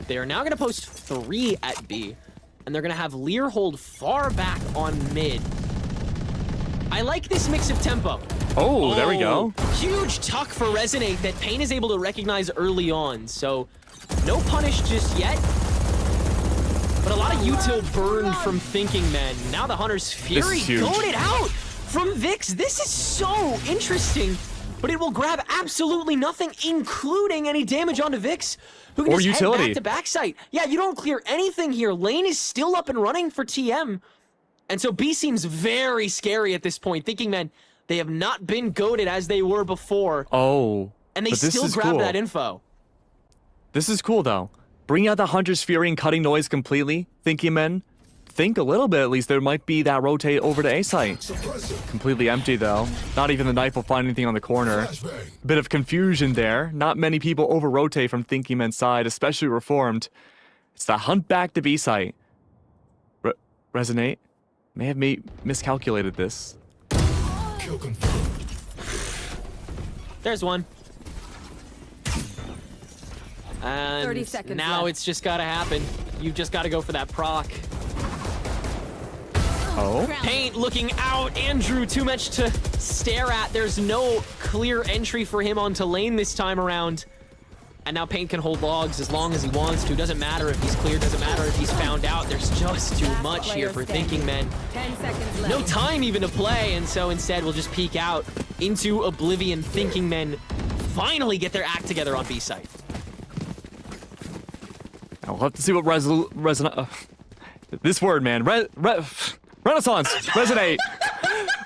Speaker 2: they are now gonna post 3 at B. And they're gonna have Lear hold far back on mid. I like this mix of tempo.
Speaker 3: Oh, there we go.
Speaker 2: Huge tuck for Resonate that Pain is able to recognize early on. So, no punish just yet. But a lot of util burn from Thinking Men. Now the Hunter's Fury going it out from Vix. This is so interesting. But it will grab absolutely nothing, including any damage onto Vix, who can just head back to backside. Yeah, you don't clear anything here. Lane is still up and running for TM. And so B seems very scary at this point. Thinking, man, they have not been goated as they were before.
Speaker 3: Oh,
Speaker 2: and they still grab that info.
Speaker 3: This is cool, though. Bringing out the Hunter's Fury and cutting noise completely. Thinking, men, think a little bit at least. There might be that rotate over to A site. Completely empty, though. Not even the knife will find anything on the corner. Bit of confusion there. Not many people over-rotate from Thinking Men's side, especially Reformed. It's the hunt back to B site. Resonate may have miscalculated this.
Speaker 2: There's one. And
Speaker 5: 30 seconds
Speaker 2: now
Speaker 5: left.
Speaker 2: it's just gotta happen. You've just got to go for that proc.
Speaker 3: Oh.
Speaker 2: Paint looking out. Andrew, too much to stare at. There's no clear entry for him onto lane this time around. And now Paint can hold logs as long as he wants to. Doesn't matter if he's clear, doesn't matter if he's found out. There's just too much here for Thinking Men.
Speaker 5: 10 seconds left.
Speaker 2: No time even to play, and so instead we'll just peek out into Oblivion. Thinking Men finally get their act together on B site.
Speaker 3: I'll have to see what this word, man. Renaissance. Resonate.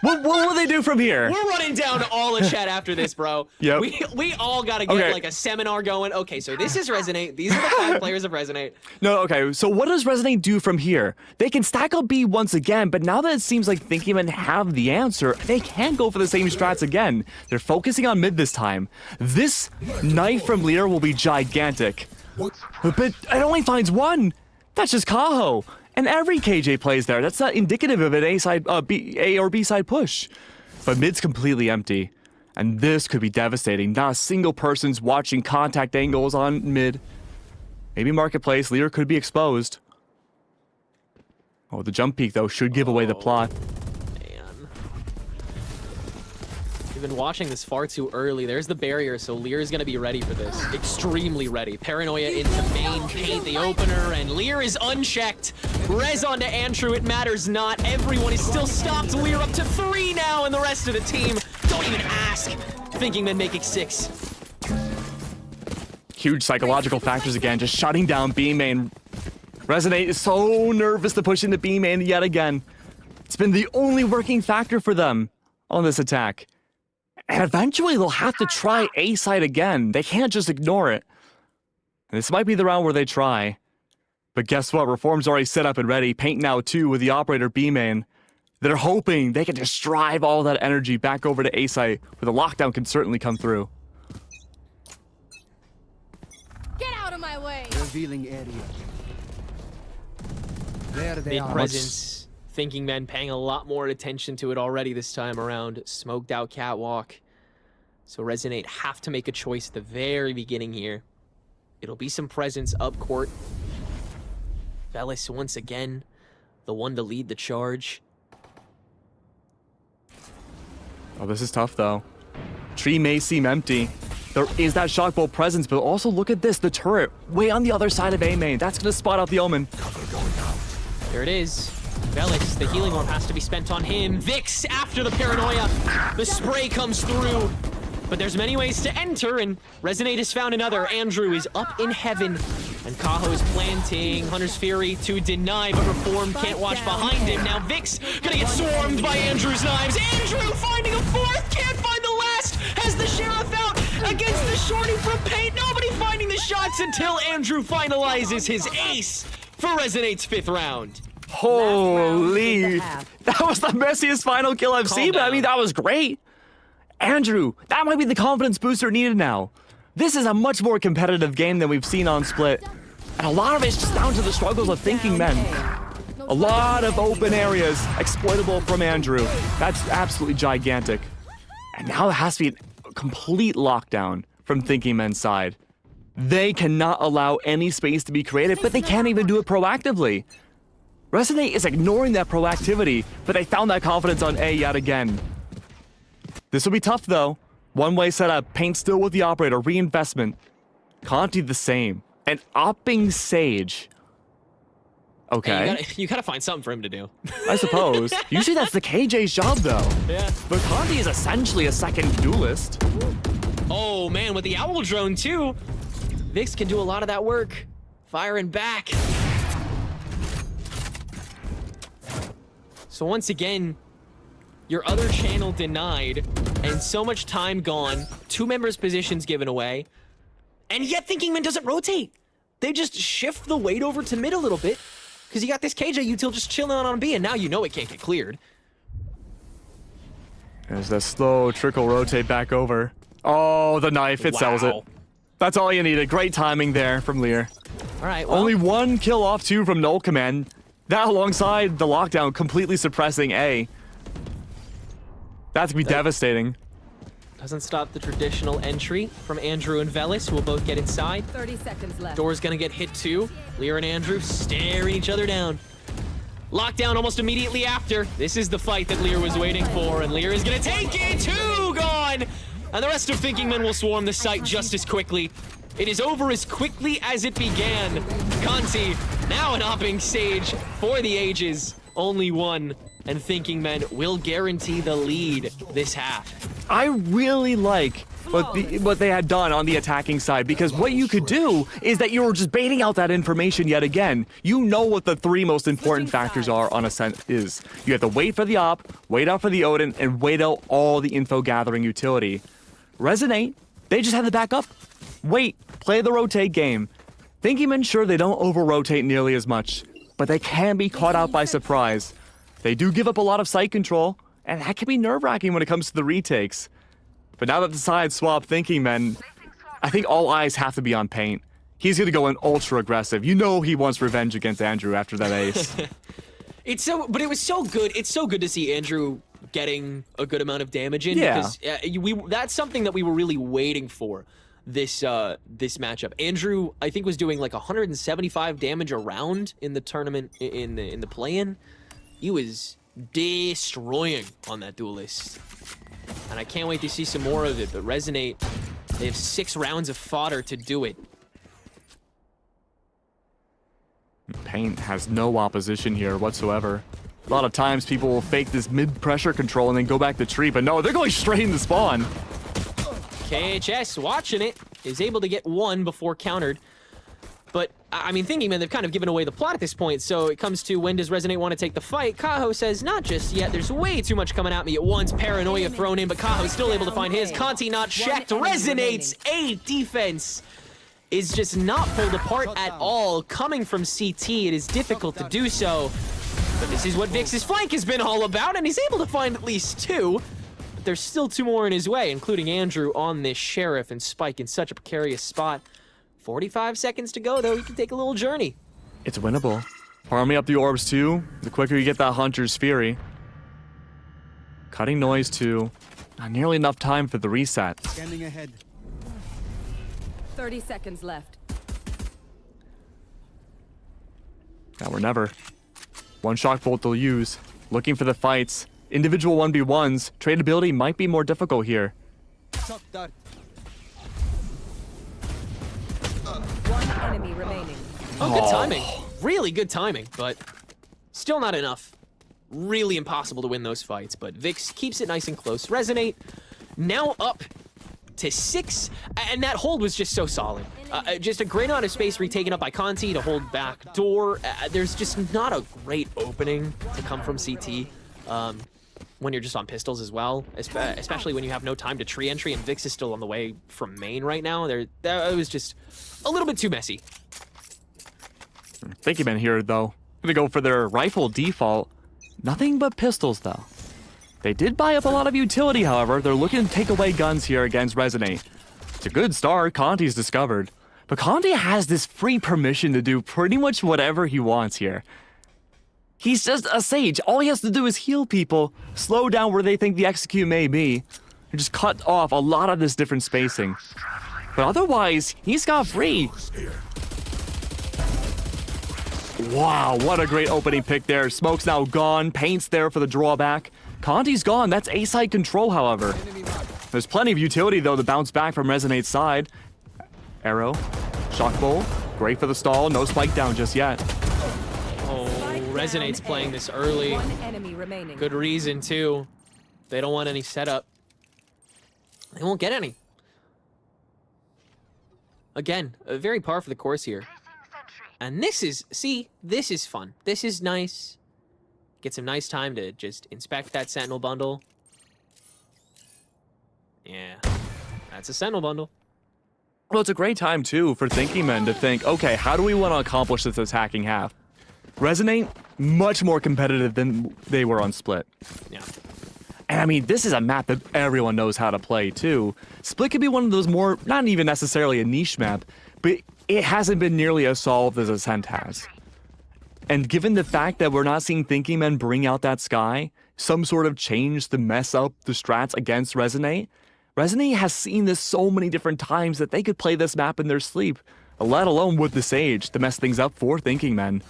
Speaker 3: What will they do from here?
Speaker 2: We're running down all the chat after this, bro.
Speaker 3: Yep.
Speaker 2: We all gotta get like a seminar going. Okay, so this is Resonate. These are the 5 players of Resonate.
Speaker 3: No, okay, so what does Resonate do from here? They can stack up B once again, but now that it seems like Thinking Men have the answer, they can't go for the same strats again. They're focusing on mid this time. This knife from Lear will be gigantic. But it only finds one. That's just Kaho. And every KJ plays there. That's not indicative of an A or B side push. But mid's completely empty. And this could be devastating. Not a single person's watching contact angles on mid. Maybe Marketplace. Lear could be exposed. Oh, the jump peak, though, should give away the plot.
Speaker 2: Man. We've been watching this far too early. There's the barrier, so Lear's gonna be ready for this. Extremely ready. Paranoia into main, Paint the opener, and Lear is unchecked. Rez onto Andrew, it matters not. Everyone is still stopped. Lear up to 3 now, and the rest of the team don't even ask. Thinking Men making 6.
Speaker 3: Huge psychological factors again, just shutting down B main. Resonate is so nervous to push into B main yet again. It's been the only working factor for them on this attack. And eventually they'll have to try A side again. They can't just ignore it. And this might be the round where they try. But guess what? Reform's already set up and ready. Paint now too with the operator B main. They're hoping they can just drive all that energy back over to A site, where the lockdown can certainly come through.
Speaker 6: Get out of my way!
Speaker 7: Revealing area. There they
Speaker 2: Big
Speaker 7: are.
Speaker 2: presence. Thinking Men paying a lot more attention to it already this time around. Smoked out catwalk. So Resonate have to make a choice at the very beginning here. It'll be some presence up court. Velis once again, the one to lead the charge.
Speaker 3: Oh, this is tough though. Tree may seem empty. There is that shock bolt presence, but also look at this, the turret way on the other side of A main. That's gonna spot out the Omen.
Speaker 2: There it is. Velis, the healing orb has to be spent on him. Vix after the paranoia. The spray comes through. But there's many ways to enter, and Resonate has found another. Andrew is up in heaven, and Kaho is planting Hunter's Fury to deny, but Reform can't watch behind him. Now Vix gonna get swarmed by Andrew's knives. Andrew finding a 4th, can't find the last. Has the Sheriff out against the shorty from Paint. Nobody finding the shots until Andrew finalizes his ace for Resonate's 5th round.
Speaker 3: Holy, that was the messiest final kill I've seen, but I mean, that was great. Andrew, that might be the confidence booster needed now. This is a much more competitive game than we've seen on Split. And a lot of it's just down to the struggles of Thinking Men. A lot of open areas exploitable from Andrew. That's absolutely gigantic. And now it has to be a complete lockdown from Thinking Men's side. They cannot allow any space to be created, but they can't even do it proactively. Resonate is ignoring that proactivity, but they found that confidence on A yet again. This will be tough though. One-way setup, Paint still with the operator, reinvestment. Conti the same. And opping Sage. Okay.
Speaker 2: Hey, you gotta find something for him to do.
Speaker 3: I suppose. Usually that's the KJ's job though.
Speaker 2: Yeah.
Speaker 3: But Conti is essentially a second duelist.
Speaker 2: Oh man, with the Owl Drone too. Vix can do a lot of that work. Firing back. So once again, your other channel denied, and so much time gone, 2 members' positions given away, and yet Thinking Men doesn't rotate. They just shift the weight over to mid a little bit, because you got this KJ util just chilling on B, and now you know it can't get cleared.
Speaker 3: There's that slow trickle rotate back over. Oh, the knife, it sells it. That's all you needed. Great timing there from Lear.
Speaker 2: All right, well,
Speaker 3: Only 1 kill off 2 from Null Command. That alongside the lockdown completely suppressing A. That's gonna be devastating.
Speaker 2: Doesn't stop the traditional entry from Andrew and Velis, who will both get inside.
Speaker 5: 30 seconds left.
Speaker 2: Door's gonna get hit too. Lear and Andrew staring each other down. Lockdown almost immediately after. This is the fight that Lear was waiting for, and Lear is gonna take it. 2 gone! And the rest of Thinking Men will swarm the site just as quickly. It is over as quickly as it began. Conti, now an hopping stage for the ages. Only one, and Thinking Men will guarantee the lead this half.
Speaker 3: I really like what they had done on the attacking side, because what you could do is that you were just baiting out that information yet again. You know what the 3 most important factors are on Ascent is. You have to wait for the op, wait out for the Odin, and wait out all the info gathering utility. Resonate, they just had the backup. Wait, play the rotate game. Thinking Men, sure, they don't over-rotate nearly as much, but they can be caught out by surprise. They do give up a lot of site control, and that can be nerve-wracking when it comes to the retakes. But now that the sides swap Thinking Men, I think all eyes have to be on Paint. He's going to go in ultra aggressive. You know he wants revenge against Andrew after that ace.
Speaker 2: But it was so good. It's so good to see Andrew getting a good amount of damage in, because that's something that we were really waiting for this matchup. Andrew, I think, was doing like 175 damage a round in the tournament in the play-in. He was destroying on that duelist. And I can't wait to see some more of it, but Resonate, they have 6 rounds of fodder to do it.
Speaker 3: Paint has no opposition here whatsoever. A lot of times people will fake this mid-pressure control and then go back to tree, but no, they're going straight into spawn.
Speaker 2: KHS, watching it, is able to get 1 before countered. But, I mean, Thinking Men, they've kind of given away the plot at this point, so it comes to when does Resonate want to take the fight? Kaho says, not just yet, there's way too much coming at me at once. Paranoia thrown in, but Kaho's still able to find his. Conti not checked. Resonate's 8 defense is just not pulled apart at all. Coming from CT, it is difficult to do so. But this is what Vix's flank has been all about, and he's able to find at least 2. But there's still 2 more in his way, including Andrew on this Sheriff, and Spike in such a precarious spot. 45 seconds to go, though. He can take a little journey.
Speaker 3: It's winnable. Farming up the orbs, too. The quicker you get that Hunter's Fury. Cutting noise, too. Not nearly enough time for the reset.
Speaker 1: Scanning ahead.
Speaker 5: 30 seconds left.
Speaker 3: Now or never. One shock bolt they'll use. Looking for the fights. Individual 1v1s. Tradability might be more difficult here.
Speaker 1: Shock dart.
Speaker 5: 1 enemy remaining.
Speaker 2: Oh, good timing. Really good timing, but still not enough. Really impossible to win those fights, but Vix keeps it nice and close. Resonate now up to 6, and that hold was just so solid. Just a great amount of space retaken up by Conti to hold back door. There's just not a great opening to come from CT when you're just on pistols as well, especially when you have no time to tree entry, and Vix is still on the way from main right now. That was just a little bit too messy.
Speaker 3: Thinking Men here, though. Gonna go for their rifle default. Nothing but pistols, though. They did buy up a lot of utility, however. They're looking to take away guns here against Resonate. It's a good start. Conti's discovered. But Conti has this free permission to do pretty much whatever he wants here. He's just a sage. All he has to do is heal people, slow down where they think the execute may be, and just cut off a lot of this different spacing. But otherwise, he's got free. Wow, what a great opening pick there. Smoke's now gone. Paint's there for the drawback. Conti's gone. That's A-side control, however. There's plenty of utility, though, to bounce back from Resonate's side. Arrow. Shock bolt. Great for the stall. No spike down just yet.
Speaker 2: Oh, Resonate's playing this early.
Speaker 5: 1 enemy remaining.
Speaker 2: Good reason, too. They don't want any setup. They won't get any. Again, very par for the course here. And this is, see, this is fun. This is nice. Get some nice time to just inspect that Sentinel bundle. Yeah, that's a Sentinel bundle.
Speaker 3: Well, it's a great time, too, for Thinking Men to think, okay, how do we want to accomplish this attacking half? Resonate, much more competitive than they were on Split.
Speaker 2: Yeah.
Speaker 3: And I mean, this is a map that everyone knows how to play, too. Split could be one of those more, not even necessarily a niche map, but it hasn't been nearly as solved as Ascent has. And given the fact that we're not seeing Thinking Men bring out that Sky, some sort of change to mess up the strats against Resonate, Resonate has seen this so many different times that they could play this map in their sleep, let alone with the Sage to mess things up for Thinking Men.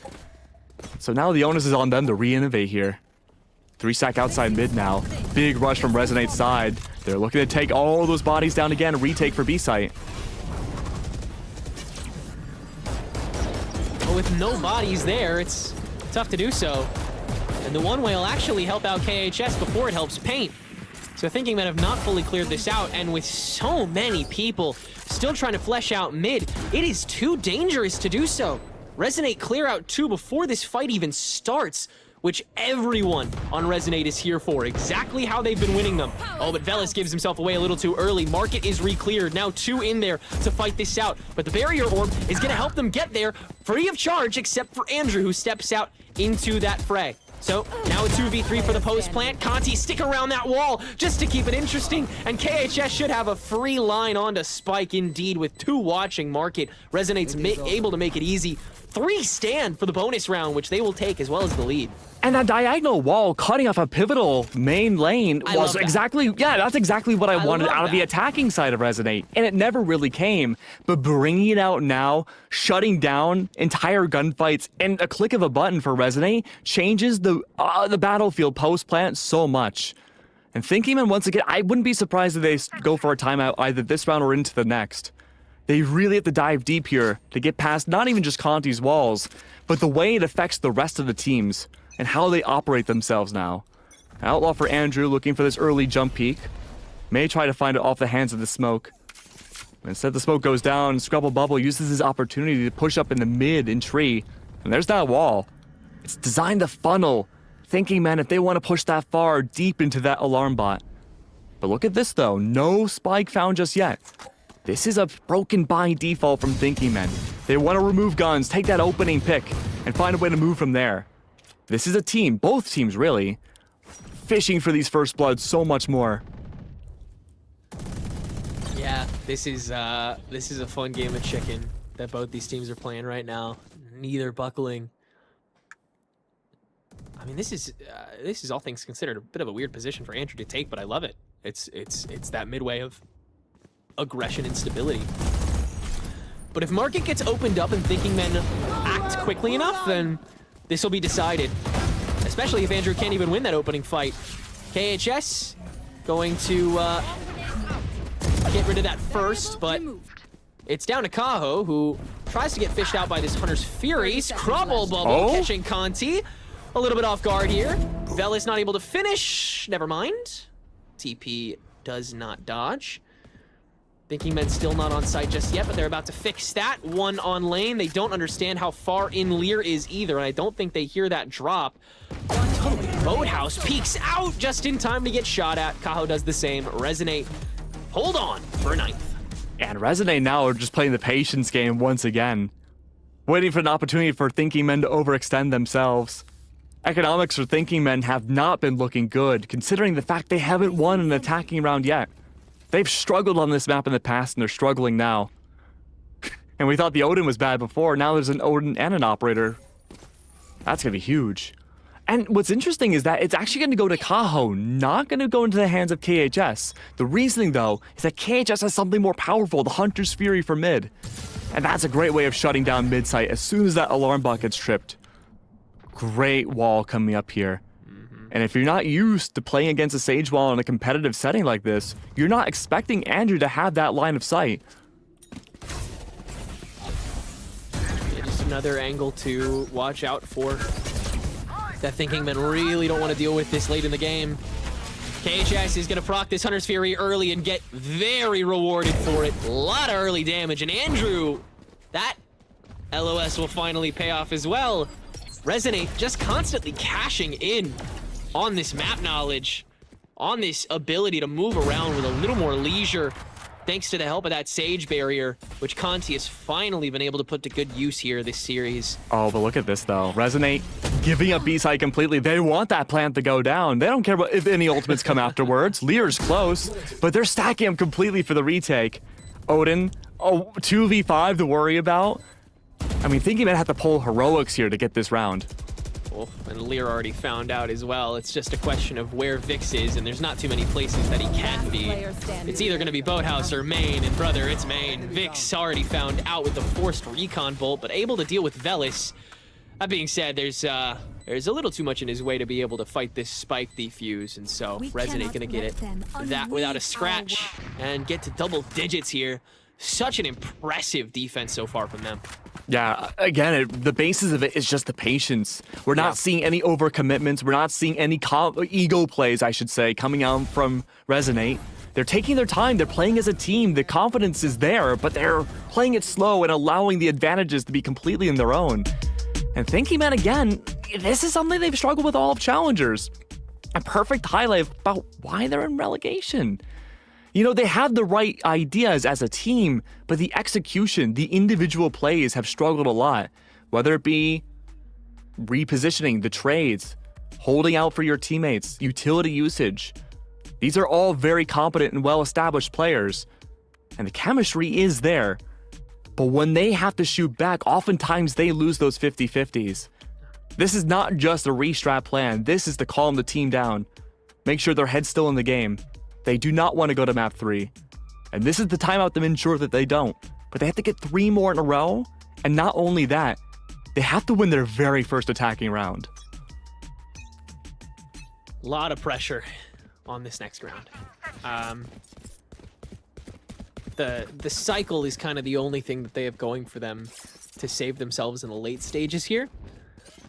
Speaker 3: So now the onus is on them to re-innovate here. 3-stack outside mid now. Big rush from Resonate's side. They're looking to take all those bodies down again and retake for B-site.
Speaker 2: But with no bodies there, it's tough to do so. And the one way will actually help out KHS before it helps Paint. So Thinking Men have not fully cleared this out, and with so many people still trying to flesh out mid, it is too dangerous to do so. Resonate clear out 2 before this fight even starts, which everyone on Resonate is here for, exactly how they've been winning them. Oh, but Velis gives himself away a little too early. Market is re-cleared, now 2 in there to fight this out, but the barrier orb is gonna help them get there free of charge, except for Andrew, who steps out into that fray. So now a 2v3 for the post plant. Conti stick around that wall just to keep it interesting, and KHS should have a free line onto Spike indeed with 2 watching Market. Resonate's able to make it easy. 3 stand for the bonus round, which they will take as well as the lead.
Speaker 3: And that diagonal wall cutting off a pivotal main lane was exactly, that's exactly what I wanted out of the attacking side of Resonate. And it never really came. But bringing it out now, shutting down entire gunfights in a click of a button for Resonate changes the battlefield post-plant so much. And Thinking Men, once again, I wouldn't be surprised if they go for a timeout either this round or into the next. They really have to dive deep here to get past not even just Conti's walls, but the way it affects the rest of the teams and how they operate themselves now. Outlaw for Andrew looking for this early jump peek. May try to find it off the hands of the smoke. Instead the smoke goes down, Scrubble Bubble uses his opportunity to push up in the mid in tree. And there's that wall. It's designed to funnel Thinking Men if they want to push that far deep into that alarm bot. But look at this though, no spike found just yet. This is a broken by default from Thinking Men. They want to remove guns, take that opening pick, and find a way to move from there. This is a team, both teams really, fishing for these first bloods so much more.
Speaker 2: Yeah, this is a fun game of chicken that both these teams are playing right now. Neither buckling. I mean, this is all things considered a bit of a weird position for Andrew to take, but I love it. It's that midway of aggression and stability. But if Market gets opened up and Thinking Men act quickly enough, then this will be decided. Especially if Andrew can't even win that opening fight. KHS going to get rid of that first, but it's down to Kaho, who tries to get fished out by this Hunter's Fury. Scrubble Bubble catching Conti. A little bit off guard here. Velis not able to finish. Never mind. TP does not dodge. Thinking Men still not on site just yet, but they're about to fix that. 1 on lane. They don't understand how far in Lear is either, and I don't think they hear that drop. Boathouse peeks out just in time to get shot at. Kaho does the same. Resonate, hold on for a 9th.
Speaker 3: And Resonate now are just playing the patience game once again. Waiting for an opportunity for Thinking Men to overextend themselves. Economics for Thinking Men have not been looking good, considering the fact they haven't won an attacking round yet. They've struggled on this map in the past, and they're struggling now. And we thought the Odin was bad before. Now there's an Odin and an Operator. That's going to be huge. And what's interesting is that it's actually going to go to Kaho, not going to go into the hands of KHS. The reasoning, though, is that KHS has something more powerful, the Hunter's Fury for mid. And that's a great way of shutting down mid site as soon as that alarm bot gets tripped. Great wall coming up here. And if you're not used to playing against a Sage wall in a competitive setting like this, you're not expecting Andrew to have that line of sight.
Speaker 2: Yeah, just another angle to watch out for. That Thinking Men really don't want to deal with this late in the game. KHS is going to proc this Hunter's Fury early and get very rewarded for it. A lot of early damage, and Andrew, that LOS will finally pay off as well. Resonate just constantly cashing in on this map knowledge, on this ability to move around with a little more leisure, thanks to the help of that Sage barrier, which Conti has finally been able to put to good use here this series.
Speaker 3: Oh, but look at this, though. Resonate giving up B-side completely. They want that plant to go down. They don't care about if any ultimates come afterwards. Lear's close, but they're stacking him completely for the retake. Odin, 2v5 to worry about. I mean, Thinking Men have to pull heroics here to get this round.
Speaker 2: Well, and Lear already found out as well. It's just a question of where Vix is, and there's not too many places that he can be. It's either going to be Boathouse or main, and brother, it's main. Vix already found out with the forced recon bolt, but able to deal with Velis. That being said, there's a little too much in his way to be able to fight this spike defuse, and so Resonate gonna get it that without a scratch and get to double digits here. Such an impressive defense so far from them.
Speaker 3: Yeah, again, the basis of it is just the patience. We're not seeing any overcommitments. We're not seeing any ego plays, I should say, coming out from Resonate. They're taking their time. They're playing as a team. The confidence is there, but they're playing it slow and allowing the advantages to be completely in their own. And Thinking Man, again, this is something they've struggled with all of Challengers. A perfect highlight about why they're in relegation. You know, they have the right ideas as a team, but the execution, the individual plays have struggled a lot. Whether it be repositioning, the trades, holding out for your teammates, utility usage. These are all very competent and well-established players. And the chemistry is there. But when they have to shoot back, oftentimes they lose those 50-50s. This is not just a restrat plan. This is to calm the team down. Make sure their head's still in the game. They do not want to go to map 3. And this is the timeout to ensure that they don't. But they have to get 3 more in a row. And not only that, they have to win their very first attacking round.
Speaker 2: A lot of pressure on this next round. The cycle is kind of the only thing that they have going for them to save themselves in the late stages here.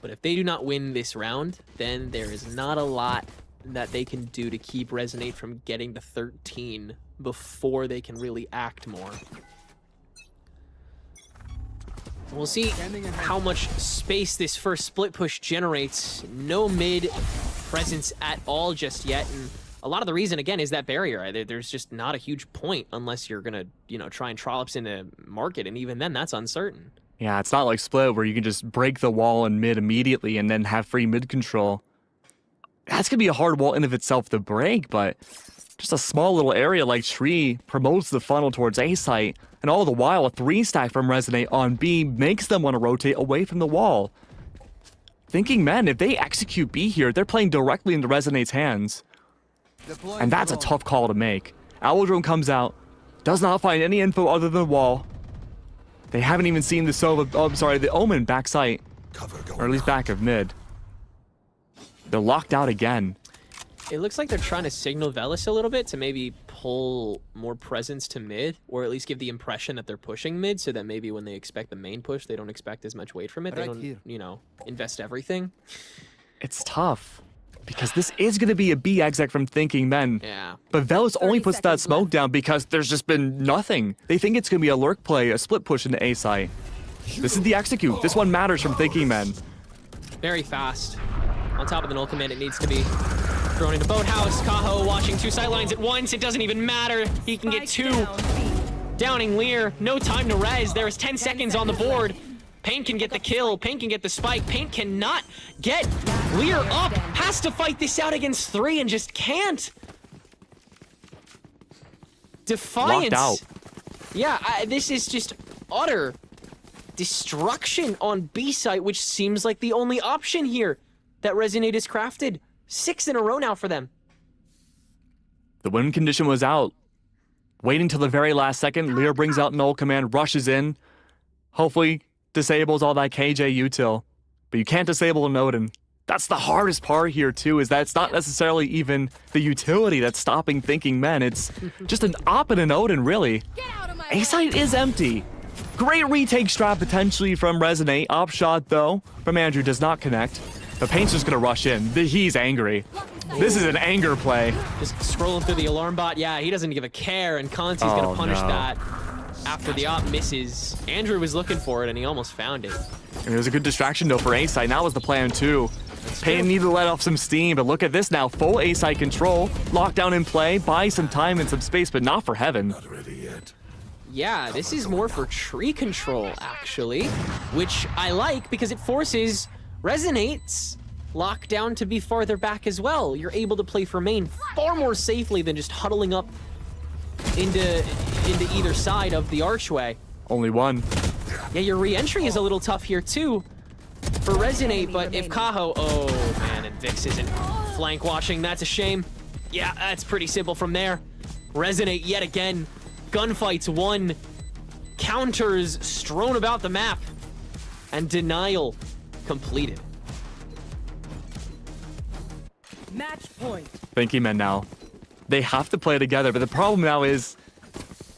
Speaker 2: But if they do not win this round, then there is not a lot that they can do to keep Resonate from getting to 13 before they can really act more. We'll see how much space this first split push generates. No mid presence at all just yet, and a lot of the reason, again, is that barrier. There's just not a huge point unless you're gonna, try and trollops into market, and even then, that's uncertain.
Speaker 3: Yeah, it's not like Split where you can just break the wall in mid immediately and then have free mid control. That's gonna be a hard wall in of itself to break, but just a small little area like Tree promotes the funnel towards A site, and all the while a 3-stack from Resonate on B makes them want to rotate away from the wall. Thinking Men, if they execute B here, they're playing directly into Resonate's hands. And that's a tough call to make. Owldrome comes out, does not find any info other than wall. They haven't even seen the the Omen back site, or at least back of mid. They're locked out again.
Speaker 2: It looks like they're trying to signal Velis a little bit to maybe pull more presence to mid, or at least give the impression that they're pushing mid, so that maybe when they expect the main push, they don't expect as much weight from it. They don't, invest everything.
Speaker 3: It's tough, because this is going to be a B exec from Thinking Men.
Speaker 2: Yeah.
Speaker 3: But Velis only puts that smoke down because there's just been nothing. They think it's going to be a lurk play, a split push into A site. This is the execute. This one matters from Thinking Men. Very
Speaker 2: fast. On top of the null command, it needs to be thrown into Boathouse. Kaho watching 2 sight lines at once. It doesn't even matter. He can get 2. Downing Lear. No time to res. There is 10 seconds on the board. Paint can get the kill. Paint can get the spike. Paint cannot get Lear up. Has to fight this out against 3 and just can't. Defiance.
Speaker 3: Locked out.
Speaker 2: Yeah, this is just utter destruction on B site, which seems like the only option here that Resonate has crafted. 6 in a row now for them.
Speaker 3: The win condition was out. Waiting till the very last second, Lear brings out null command, rushes in. Hopefully disables all that KJ util. But you can't disable a Odin. That's the hardest part here too, is that it's not necessarily even the utility that's stopping Thinking Men. It's just an op and an Odin, really. A site is empty. Great retake strat potentially from Resonate. Op shot though from Andrew does not connect. But Paint's just gonna rush in. He's angry. This is an anger play.
Speaker 2: Just scrolling through the alarm bot. Yeah, he doesn't give a care, and Conti's gonna punish that after the op misses. Andrew was looking for it, and he almost found it.
Speaker 3: And it was a good distraction though for A-side. That was the plan too. Paint needed to let off some steam, but look at this now. Full A-side control. Lockdown in play. Buy some time and some space, but not for Heaven.
Speaker 4: Not ready yet.
Speaker 2: Yeah, this is more for tree control, actually, which I like because it forces Resonate's lockdown to be farther back as well. You're able to play for main far more safely than just huddling up into either side of the archway.
Speaker 3: Only one.
Speaker 2: Yeah, your re-entry is a little tough here too. for Resonate, but if Kaho... Oh, man, and Vix isn't flank watching. That's a shame. Yeah, that's pretty simple from there. Resonate yet again. Gunfights won. Counters strewn about the map. And denial completed.
Speaker 5: Match point.
Speaker 3: Thinking men now. They have to play together, but the problem now is,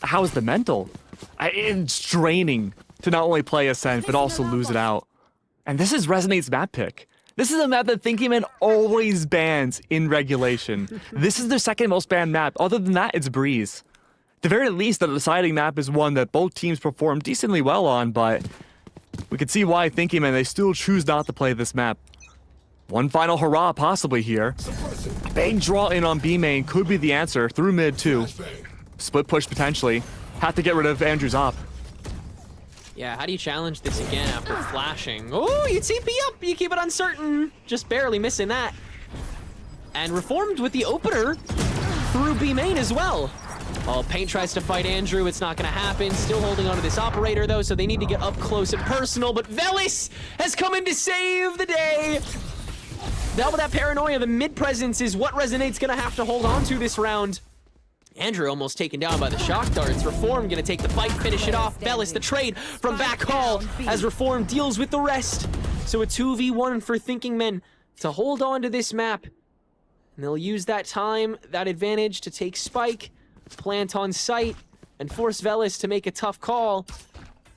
Speaker 3: how's the mental? It's draining to not only play Ascent, but also lose it out. And this is Resonate's map pick. This is a map that Thinking Men always bans in regulation. This is their second most banned map. Other than that, it's Breeze. At the very least, the deciding map is one that both teams perform decently well on, but we could see why Thinking Men, they still choose not to play this map. One final hurrah possibly here. Big draw in on B main could be the answer through mid too. Split push potentially. Have to get rid of Andrew's op.
Speaker 2: Yeah, how do you challenge this again after flashing? Oh, you TP up, you keep it uncertain. Just barely missing that. And Reformed with the opener through B main as well. Oh, Paint tries to fight Andrew, it's not gonna happen. Still holding onto this operator though, so they need to get up close and personal, but Velis has come in to save the day. Now with that paranoia, the mid presence is what Resonate's gonna have to hold on to this round. Andrew almost taken down by the shock darts. Reform gonna take the fight, finish it off. Velis the trade from back hall as Reform deals with the rest. So a 2v1 for Thinking Men to hold on to this map. And they'll use that time, that advantage to take Spike, plant on site, and force Velis to make a tough call.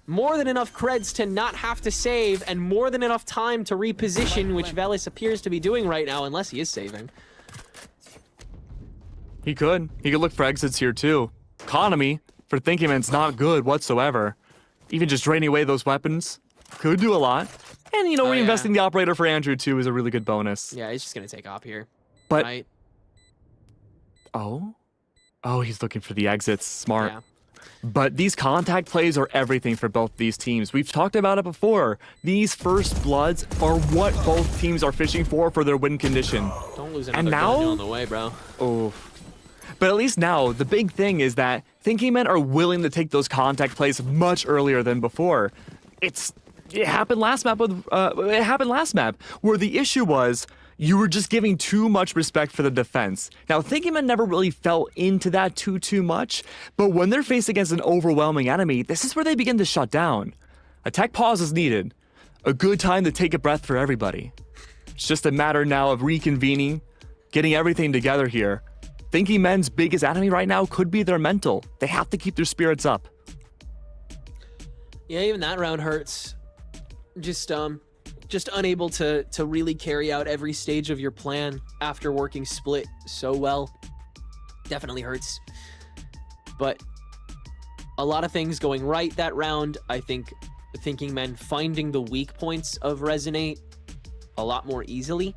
Speaker 2: More than enough creds to not have to save, and more than enough time to reposition, which Velis appears to be doing right now, unless he is saving.
Speaker 3: He could look for exits here too. Economy for Thinking Men's not good whatsoever. Even just draining away those weapons could do a lot. And you know, reinvesting the operator for Andrew too is a really good bonus.
Speaker 2: Yeah, he's just gonna take op here.
Speaker 3: But
Speaker 2: right?
Speaker 3: Oh, he's looking for the exits. Smart.
Speaker 2: Yeah.
Speaker 3: But these contact plays are everything for both these teams. We've talked about it before. These first bloods are what both teams are fishing for their win condition.
Speaker 2: Don't lose another gun on the way, bro.
Speaker 3: Oh. But at least now, the big thing is that Thinking Men are willing to take those contact plays much earlier than before. It happened last map where the issue was you were just giving too much respect for the defense. Now, Thinking Men never really fell into that too much, but when they're faced against an overwhelming enemy, this is where they begin to shut down. A tech pause is needed. A good time to take a breath for everybody. It's just a matter now of reconvening, getting everything together here. Thinking Men's biggest enemy right now could be their mental. They have to keep their spirits up.
Speaker 2: Yeah, even that round hurts. Just unable to really carry out every stage of your plan after working split so well. Definitely hurts. But a lot of things going right that round. I think Thinking Men finding the weak points of Resonate a lot more easily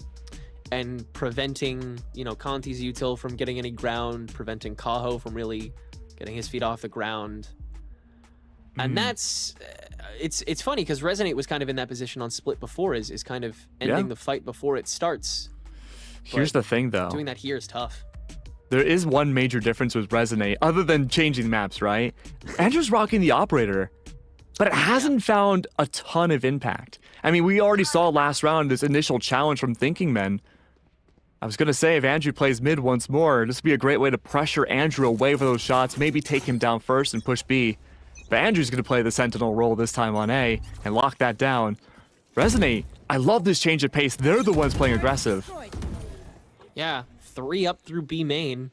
Speaker 2: and preventing, you know, Conti's util from getting any ground, preventing Kaho from really getting his feet off the ground. And that's it's funny because Resonate was kind of in that position on split before, is kind of ending the fight before it starts.
Speaker 3: Here's the thing though.
Speaker 2: Doing that here is tough.
Speaker 3: There is one major difference with Resonate, other than changing maps, right? Andrew's rocking the operator, but it hasn't found a ton of impact. I mean, we already saw last round this initial challenge from Thinking Men. I was going to say, if Andrew plays mid once more, this would be a great way to pressure Andrew away for those shots, maybe take him down first and push B. But Andrew's going to play the Sentinel role this time on A and lock that down. Resonate, I love this change of pace. They're the ones playing aggressive.
Speaker 2: Yeah, 3 up through B main.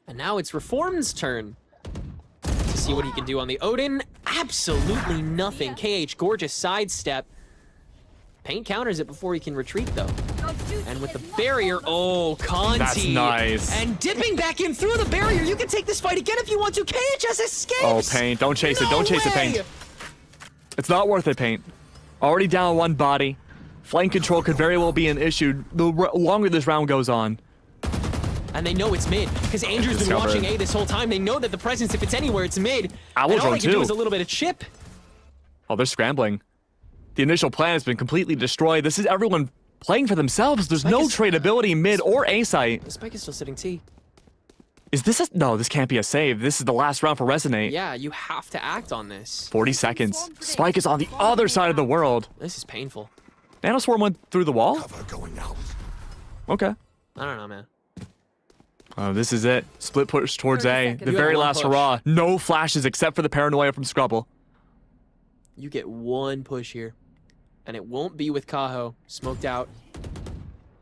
Speaker 2: And now it's Reform's turn to see what he can do on the Odin. Absolutely nothing. KH, gorgeous sidestep. Paint counters it before he can retreat, though. And with the barrier, oh, Conti.
Speaker 3: That's nice.
Speaker 2: And dipping back in through the barrier. You can take this fight again if you want to. KHS escapes.
Speaker 3: Oh, Paint, don't chase it. Don't chase it, Paint. It's not worth it, Paint. Already down one body. Flank control could very well be an issue the longer this round goes on.
Speaker 2: And they know it's mid, because Andrew's been watching A this whole time. They know that the presence, if it's anywhere, it's mid. And all they can do is a little bit of chip.
Speaker 3: Oh, they're scrambling. The initial plan has been completely destroyed. This is everyone playing for themselves. There's no tradability mid or A site.
Speaker 2: The Spike is still sitting T.
Speaker 3: Is this a... No, this can't be a save. This is the last round for Resonate.
Speaker 2: Yeah, you have to act on this.
Speaker 3: 40 seconds. Spike is on the other side of the world.
Speaker 2: This is painful.
Speaker 3: Nanoswarm went through the wall?
Speaker 4: Cover going out.
Speaker 3: Okay.
Speaker 2: I don't know, man.
Speaker 3: Oh, this is it. Split push towards
Speaker 5: 30
Speaker 3: A.
Speaker 5: seconds.
Speaker 3: The
Speaker 2: You
Speaker 3: very
Speaker 2: have one
Speaker 3: last
Speaker 2: push.
Speaker 3: hurrah. No flashes except for the paranoia from Scrubble.
Speaker 2: You get one push here. And it won't be with Kaho. Smoked out.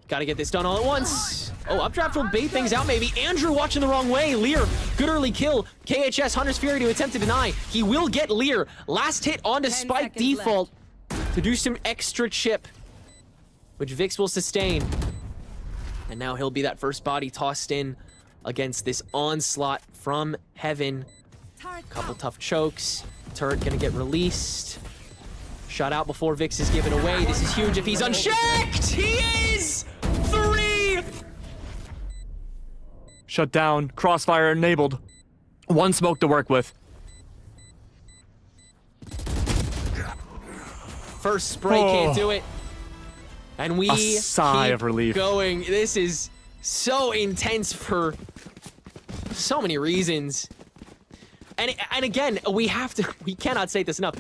Speaker 2: Gotta get this done all at once. Oh, updraft will bait things out maybe. Andrew watching the wrong way. Lear, good early kill. KHS, Hunter's Fury to attempt to deny. He will get Lear. Last hit onto
Speaker 5: 10
Speaker 2: Spike
Speaker 5: seconds
Speaker 2: default to do some extra chip, which Vix will sustain. And now he'll be that first body tossed in against this onslaught from Heaven. Couple tough chokes. Turret gonna get released. Shot out before Vix is given away. This is huge if he's unchecked. He is 3.
Speaker 3: Shut down. Crossfire enabled. One smoke to work with.
Speaker 2: First spray can't do it. And we
Speaker 3: A sigh
Speaker 2: keep
Speaker 3: of relief.
Speaker 2: going. This is so intense for so many reasons. And again, we cannot say this enough.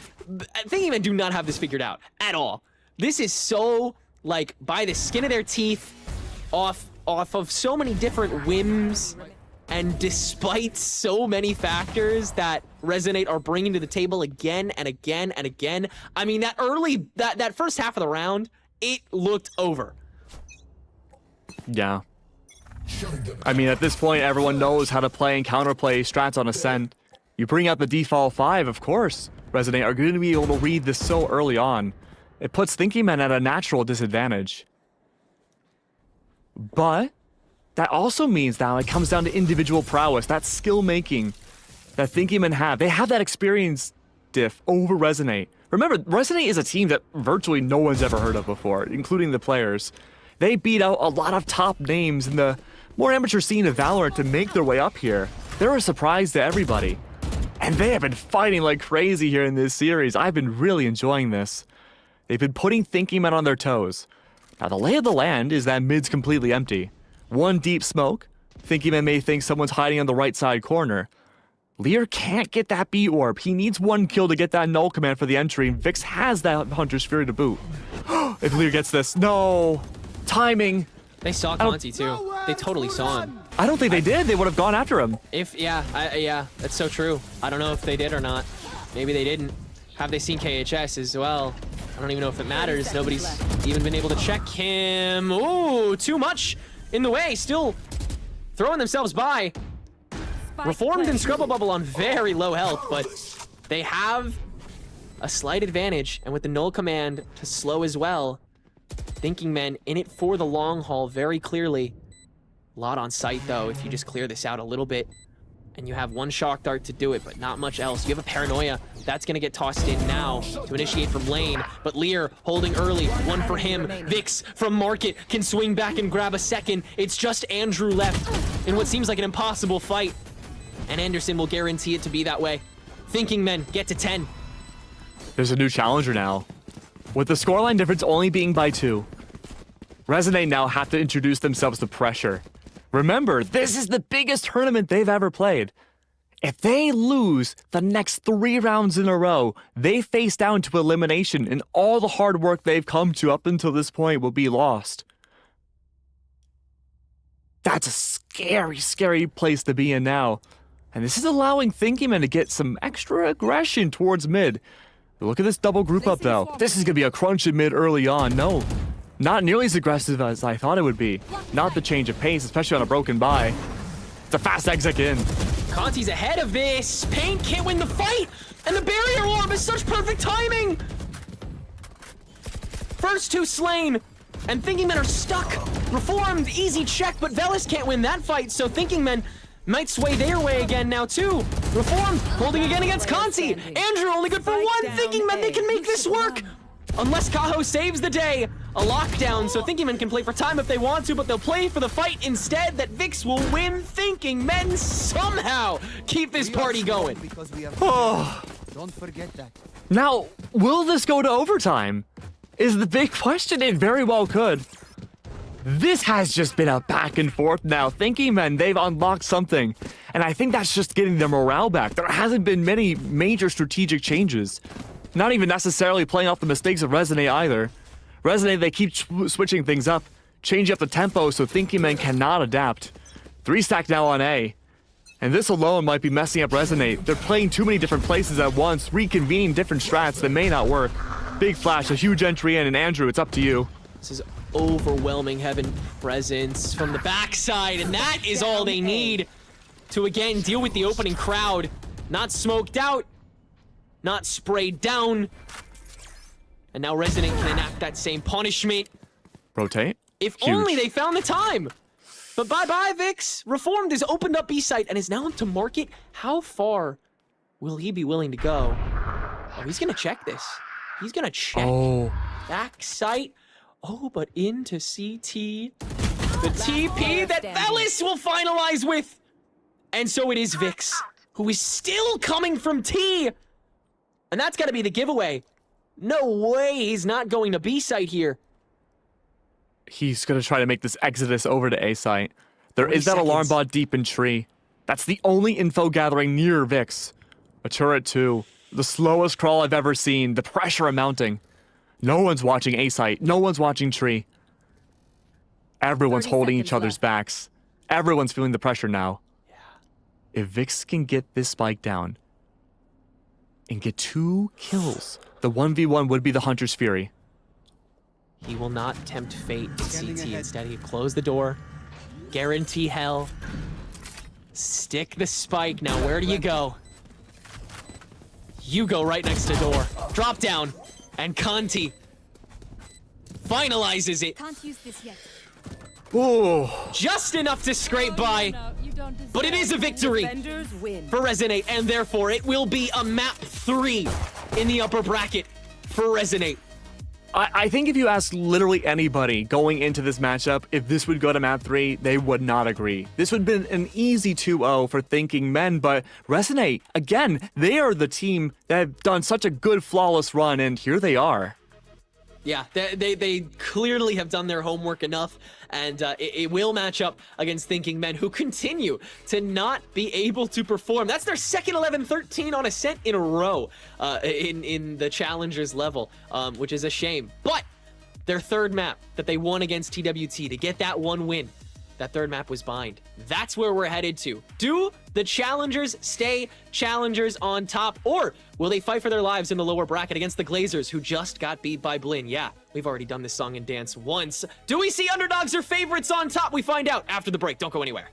Speaker 2: Thinking men do not have this figured out at all. This is so, like, by the skin of their teeth, off of so many different whims, and despite so many factors that Resonate are bringing to the table again and again and again. I mean, that first half of the round, it looked over.
Speaker 3: Yeah. I mean, at this point, everyone knows how to play and counterplay strats on Ascent. You bring out the default 5, of course. Resonate are going to be able to read this so early on. It puts Thinking Men at a natural disadvantage. But that also means now it comes down to individual prowess, that skill making that Thinking Men have. They have that experience diff over Resonate. Remember, Resonate is a team that virtually no one's ever heard of before, including the players. They beat out a lot of top names in the more amateur scene of VALORANT to make their way up here. They're a surprise to everybody. And they have been fighting like crazy here in this series. I've been really enjoying this. They've been putting Thinking Men on their toes. Now, the lay of the land is that mid's completely empty. One deep smoke. Thinking Men may think someone's hiding on the right side corner. Lear can't get that B orb. He needs one kill to get that null command for the entry. Vix has that Hunter's Fury to boot. If Lear gets this, no. Timing.
Speaker 2: They saw Conti too. They totally saw him.
Speaker 3: I don't think they did. They would have gone after him.
Speaker 2: Yeah, that's so true. I don't know if they did or not. Maybe they didn't. Have they seen KHS as well? I don't even know if it matters. Nobody's even been able to check him. Ooh, too much in the way. Still throwing themselves by. Reformed and Scrubble Bubble on very low health, but they have a slight advantage. And with the null command to slow as well, Thinking Men in it for the long haul very clearly. A lot on site though, if you just clear this out a little bit. And you have one shock dart to do it, but not much else. You have a paranoia. That's gonna get tossed in now to initiate from lane. But Lear holding early, one for him. Vix from Market can swing back and grab a second. It's just Andrew left in what seems like an impossible fight. And Anderson will guarantee it to be that way. Thinking Men get to 10.
Speaker 3: There's a new challenger now. With the scoreline difference only being by 2, Resonate now have to introduce themselves to pressure. Remember, this is the biggest tournament they've ever played. If they lose the next 3 rounds in a row, they face down to elimination, and all the hard work they've come to up until this point will be lost. That's a scary, scary place to be in now. And this is allowing Thinking Men to get some extra aggression towards mid. Look at this double group up, though. This is going to be a crunch in mid early on. No, not nearly as aggressive as I thought it would be. Not the change of pace, especially on a broken buy. It's a fast exec in.
Speaker 2: Conti's ahead of this. Paint can't win the fight. And the barrier orb is such perfect timing. First 2 slain. And Thinking Men are stuck. Reformed, easy check, but Velis can't win that fight. So Thinking Men might sway their way again now too. Reformed holding again against Conti. Andrew only good for 1. Thinking Men they can make this work. Unless Kaho saves the day. A lockdown, so Thinking Men can play for time if they want to, but they'll play for the fight instead. That Vix will win. Thinking Men somehow keep this party going.
Speaker 3: Oh.
Speaker 7: Don't forget that.
Speaker 3: Now, will this go to overtime? Is the big question. It very well could. This has just been a back and forth now. Thinking Men, they've unlocked something. And I think that's just getting their morale back. There hasn't been many major strategic changes. Not even necessarily playing off the mistakes of Resonate either. Resonate, they keep switching things up, changing up the tempo so Thinking Men cannot adapt. 3 stack now on A. And this alone might be messing up Resonate. They're playing too many different places at once, reconvening different strats that may not work. Big flash, a huge entry in, and Andrew, it's up to you.
Speaker 2: This is overwhelming Heaven presence from the backside, and that is all they need to again deal with the opening crowd. Not smoked out, not sprayed down. And now Resonate can enact that same punishment.
Speaker 3: Rotate.
Speaker 2: If
Speaker 3: Huge.
Speaker 2: only they found the time. But bye-bye, Vix. Reformed has opened up B site and is now to market. How far will he be willing to go? Oh, he's gonna check this. He's gonna check.
Speaker 3: Oh.
Speaker 2: Back site. Oh, but into CT. The TP that Velis will finalize with. And so it is Vix, who is still coming from T. And that's gotta be the giveaway. No way he's not going to B site here.
Speaker 3: He's going to try to make this exodus over to A site. There is that
Speaker 2: 40
Speaker 3: alarm
Speaker 2: seconds.
Speaker 3: bot deep in tree. That's the only info gathering near Vix. A turret too. The slowest crawl I've ever seen. The pressure mounting. No one's watching A site. No one's watching tree. Everyone's
Speaker 5: 30
Speaker 3: holding each
Speaker 5: seconds
Speaker 3: other's
Speaker 5: left.
Speaker 3: backs. Everyone's feeling the pressure now. If Vix can get this spike down and get 2 kills, the 1v1 would be the Hunter's Fury.
Speaker 2: He will not tempt fate to CT. Instead, he'll close the door. Guarantee hell. Stick the spike. Now, where do you go? You go right next to door. Drop down. And Conti finalizes it.
Speaker 6: Can't use this yet.
Speaker 3: Oh,
Speaker 2: Just enough to scrape by.
Speaker 6: No, you don't deserve
Speaker 2: But it is a victory
Speaker 5: Defenders win.
Speaker 2: for Resonate. And therefore, it will be a map 3 in the upper bracket for Resonate.
Speaker 3: I think if you ask literally anybody going into this matchup, if this would go to map 3, they would not agree. This would have been an easy 2-0 for Thinking Men, but Resonate, again, they are the team that have done such a good, flawless run, and here they are.
Speaker 2: Yeah, they clearly have done their homework enough, and it will match up against Thinking Men, who continue to not be able to perform. That's their second 11-13 on Ascent in a row in the Challengers level, which is a shame. But their third map that they won against TWT to get that 1 win, that third map was Bind. That's where we're headed to. Do the Challengers stay Challengers on top, or will they fight for their lives in the lower bracket against the Glazers, who just got beat by Blinn? Yeah, we've already done this song and dance once. Do we see underdogs or favorites on top? We find out after the break. Don't go anywhere.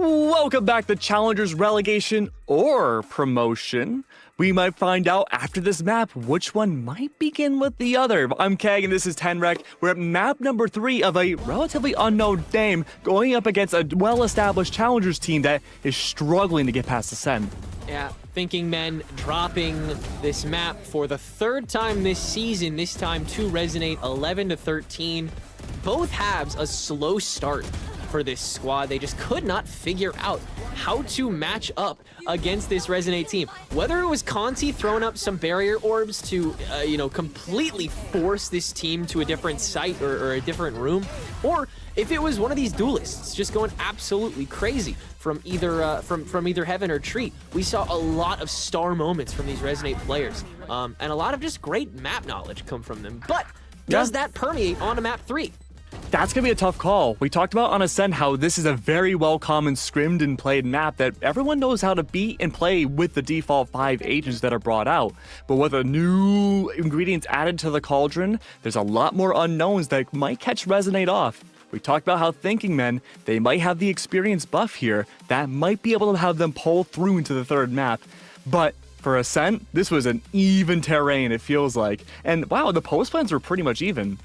Speaker 3: Welcome back to Challengers Relegation or Promotion. We might find out after this map which one might begin with the other. I'm Keg and this is Tenrec. We're at map number 3 of a relatively unknown name going up against a well-established Challengers team that is struggling to get past Ascent.
Speaker 2: Yeah, Thinking Men dropping this map for the 3rd time this season, this time to Resonate 11-13. Both halves a slow start for this squad. They just could not figure out how to match up against this Resonate team. Whether it was Conti throwing up some barrier orbs to, completely force this team to a different site or a different room, or if it was one of these duelists just going absolutely crazy from either from either heaven or tree. We saw a lot of star moments from these Resonate players, and a lot of just great map knowledge come from them. But does that permeate onto map 3?
Speaker 3: That's going to be a tough call. We talked about on Ascent how this is a very well-common scrimmed and played map that everyone knows how to beat and play with the default 5 agents that are brought out. But with the new ingredients added to the cauldron, there's a lot more unknowns that might catch Resonate off. We talked about how Thinking Men, they might have the experience buff here that might be able to have them pull through into the 3rd map. But for Ascent, this was an even terrain, it feels like. And wow, the post plans were pretty much even.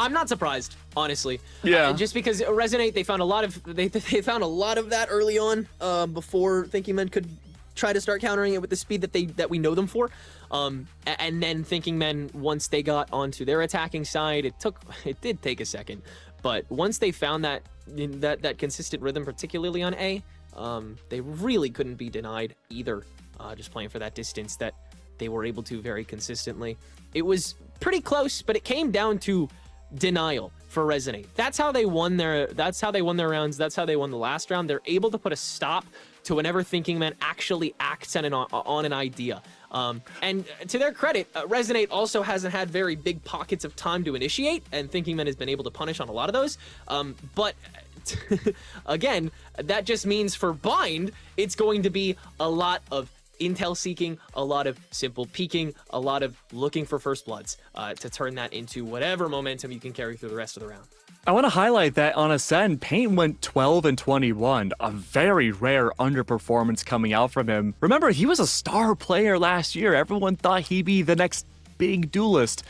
Speaker 2: I'm not surprised, honestly.
Speaker 3: Yeah.
Speaker 2: Just because Resonate, they found a lot of they found a lot of that early on, before Thinking Men could try to start countering it with the speed that we know them for. And then Thinking Men, once they got onto their attacking side, it did take a second, but once they found that consistent rhythm, particularly on A, they really couldn't be denied either. Just playing for that distance that they were able to very consistently. It was pretty close, but it came down to denial for Resonate. That's how they won their rounds. That's how they won the last round. They're able to put a stop to whenever Thinking Men actually acts on an idea. And to their credit, Resonate also hasn't had very big pockets of time to initiate, and Thinking Men has been able to punish on a lot of those. But again, that just means for Bind, it's going to be a lot of intel seeking, a lot of simple peeking, a lot of looking for first bloods to turn that into whatever momentum you can carry through the rest of the round.
Speaker 3: I want to highlight that on Ascend, Paint went 12-21, a very rare underperformance coming out from him. Remember, he was a star player last year. Everyone thought he'd be the next big duelist.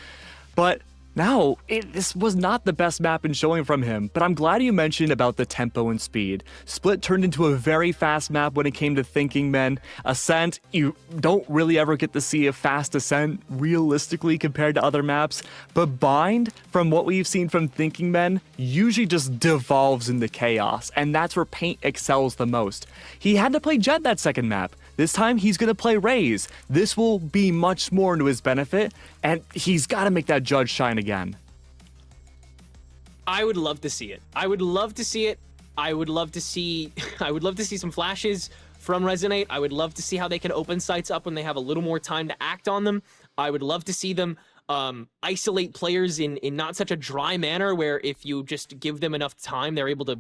Speaker 3: But now, this was not the best map in showing from him, but I'm glad you mentioned about the tempo and speed. Split turned into a very fast map when it came to Thinking Men. Ascent, you don't really ever get to see a fast Ascent realistically compared to other maps, but Bind, from what we've seen from Thinking Men, usually just devolves into chaos, and that's where Paint excels the most. He had to play Jet that second map. This time, he's going to play Raze. This will be much more to his benefit, and he's got to make that Judge shine again.
Speaker 2: I would love to see it. I would love to see it. I would love to see some flashes from Resonate. I would love to see how they can open sites up when they have a little more time to act on them. I would love to see them isolate players in not such a dry manner where if you just give them enough time, they're able to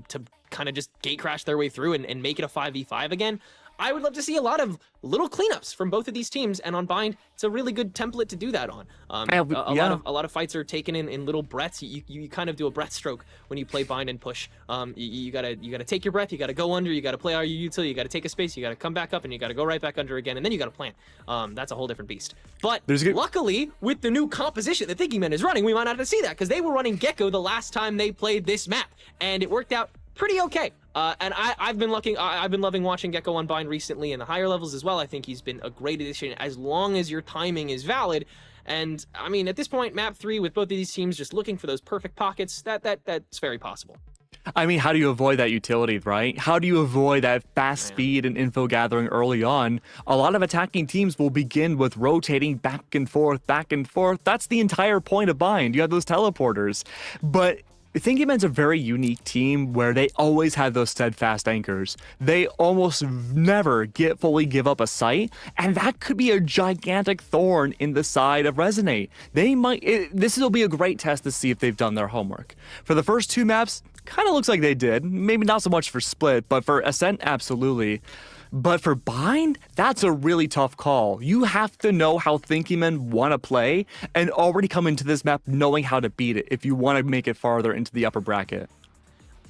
Speaker 2: kind of just gate crash their way through and make it a 5v5 again. I would love to see a lot of little cleanups from both of these teams, and on Bind, it's a really good template to do that on. A lot of fights are taken in little breaths. You kind of do a breath stroke when you play Bind and push. You gotta take your breath. You gotta go under. You gotta play RU util. You gotta take a space. You gotta come back up, and you gotta go right back under again, and then you gotta plant. That's a whole different beast. But luckily, with the new composition that Thinking Men is running, we might not have to see that because they were running Gecko the last time they played this map, and it worked out pretty okay. And I've been loving watching Gecko on Bind recently in the higher levels as well. I think he's been a great addition as long as your timing is valid. And I mean, at this point, map 3 with both of these teams just looking for those perfect pockets, that's very possible.
Speaker 3: I mean, how do you avoid that utility, right? How do you avoid that fast speed and info gathering early on? A lot of attacking teams will begin with rotating back and forth, back and forth. That's the entire point of Bind. You have those teleporters. But Thinking Men's a very unique team where they always have those steadfast anchors. They almost never fully give up a site, and that could be a gigantic thorn in the side of Resonate. This will be a great test to see if they've done their homework. For the first 2 maps, kind of looks like they did. Maybe not so much for Split, but for Ascent, absolutely. But for Bind, that's a really tough call. You have to know how Thinking Men want to play and already come into this map knowing how to beat it if you want to make it farther into the upper bracket.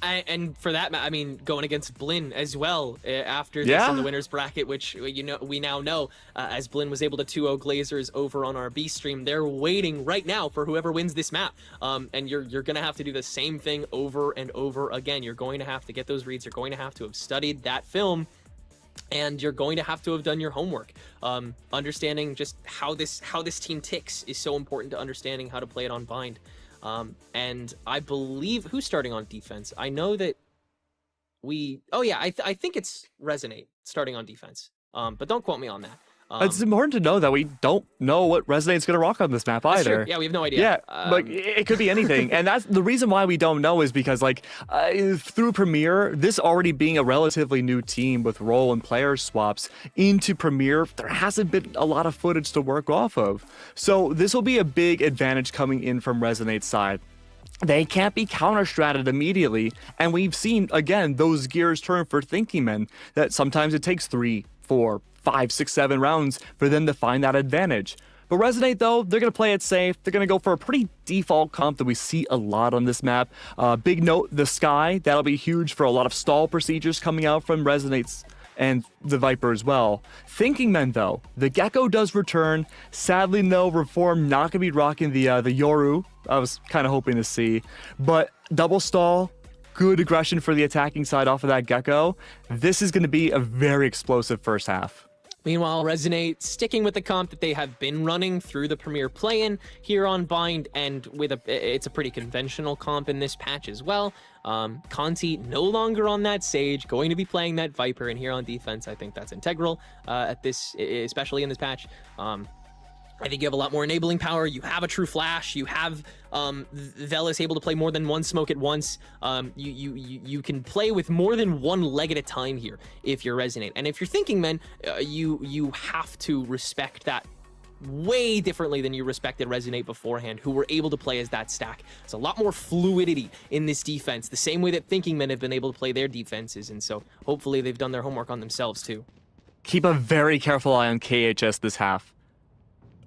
Speaker 2: And for that, I mean, going against Blinn as well after this in the winner's bracket, which we now know as Blinn was able to 2-0 Glazers over on our B stream. They're waiting right now for whoever wins this map, and you're gonna have to do the same thing over and over again. You're going to have to get those reads. You're going to have to have studied that film. And you're going to have done your homework. Understanding just how this team ticks is so important to understanding how to play it on Bind. And I believe who's starting on defense. I know that I think it's Resonate starting on defense. But don't quote me on that.
Speaker 3: It's important to know that we don't know what Resonate's going to rock on this map either.
Speaker 2: Yeah, we have no idea.
Speaker 3: Yeah, like it could be anything. And that's the reason why we don't know is because like through Premier, this already being a relatively new team with role and player swaps into Premier, there hasn't been a lot of footage to work off of. So this will be a big advantage coming in from Resonate's side. They can't be counter-stratted immediately, and we've seen, again, those gears turn for Thinking Men, that sometimes it takes 3, 4, 5, 6, 7 rounds for them to find that advantage. But Resonate, though, they're going to play it safe. They're going to go for a pretty default comp that we see a lot on this map. Big note, the Sky, that'll be huge for a lot of stall procedures coming out from Resonate's and the Viper as well. Thinking Men, though, the Gecko does return. Sadly, no, Reform not going to be rocking the Yoru. I was kind of hoping to see. But double stall, good aggression for the attacking side off of that Gecko. This is going to be a very explosive first half.
Speaker 2: Meanwhile, Resonate sticking with the comp that they have been running through the Premier play-in here on Bind, and it's a pretty conventional comp in this patch as well. Conti no longer on that Sage, going to be playing that Viper, and here on defense, I think that's integral at this, especially in this patch. I think you have a lot more enabling power. You have a true flash. You have Velis able to play more than one smoke at once. You can play with more than one leg at a time here if you're Resonate. And if you're Thinking Men, you have to respect that way differently than you respected Resonate beforehand, who were able to play as that stack. There's a lot more fluidity in this defense, the same way that Thinking Men have been able to play their defenses. And so hopefully they've done their homework on themselves too.
Speaker 3: Keep a very careful eye on KHS this half.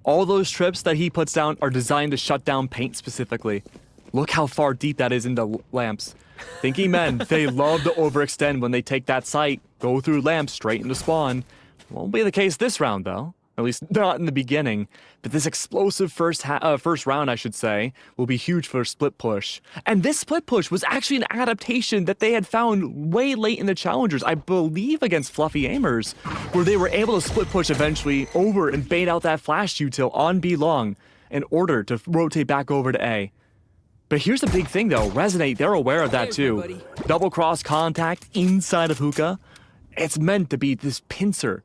Speaker 3: All those trips that he puts down are designed to shut down paint specifically. Look how far deep that is into lamps. Thinking Men, they love to overextend when they take that site, go through lamps straight into spawn. Won't be the case this round though. At least not in the beginning. But this explosive first round, I should say, will be huge for split push. And this split push was actually an adaptation that they had found way late in the challengers, I believe against Fluffy Aimers, where they were able to split push eventually over and bait out that flash util on B long in order to rotate back over to A. But here's the big thing though, Resonate, they're aware of that too. Double cross contact inside of Hookah. It's meant to be this pincer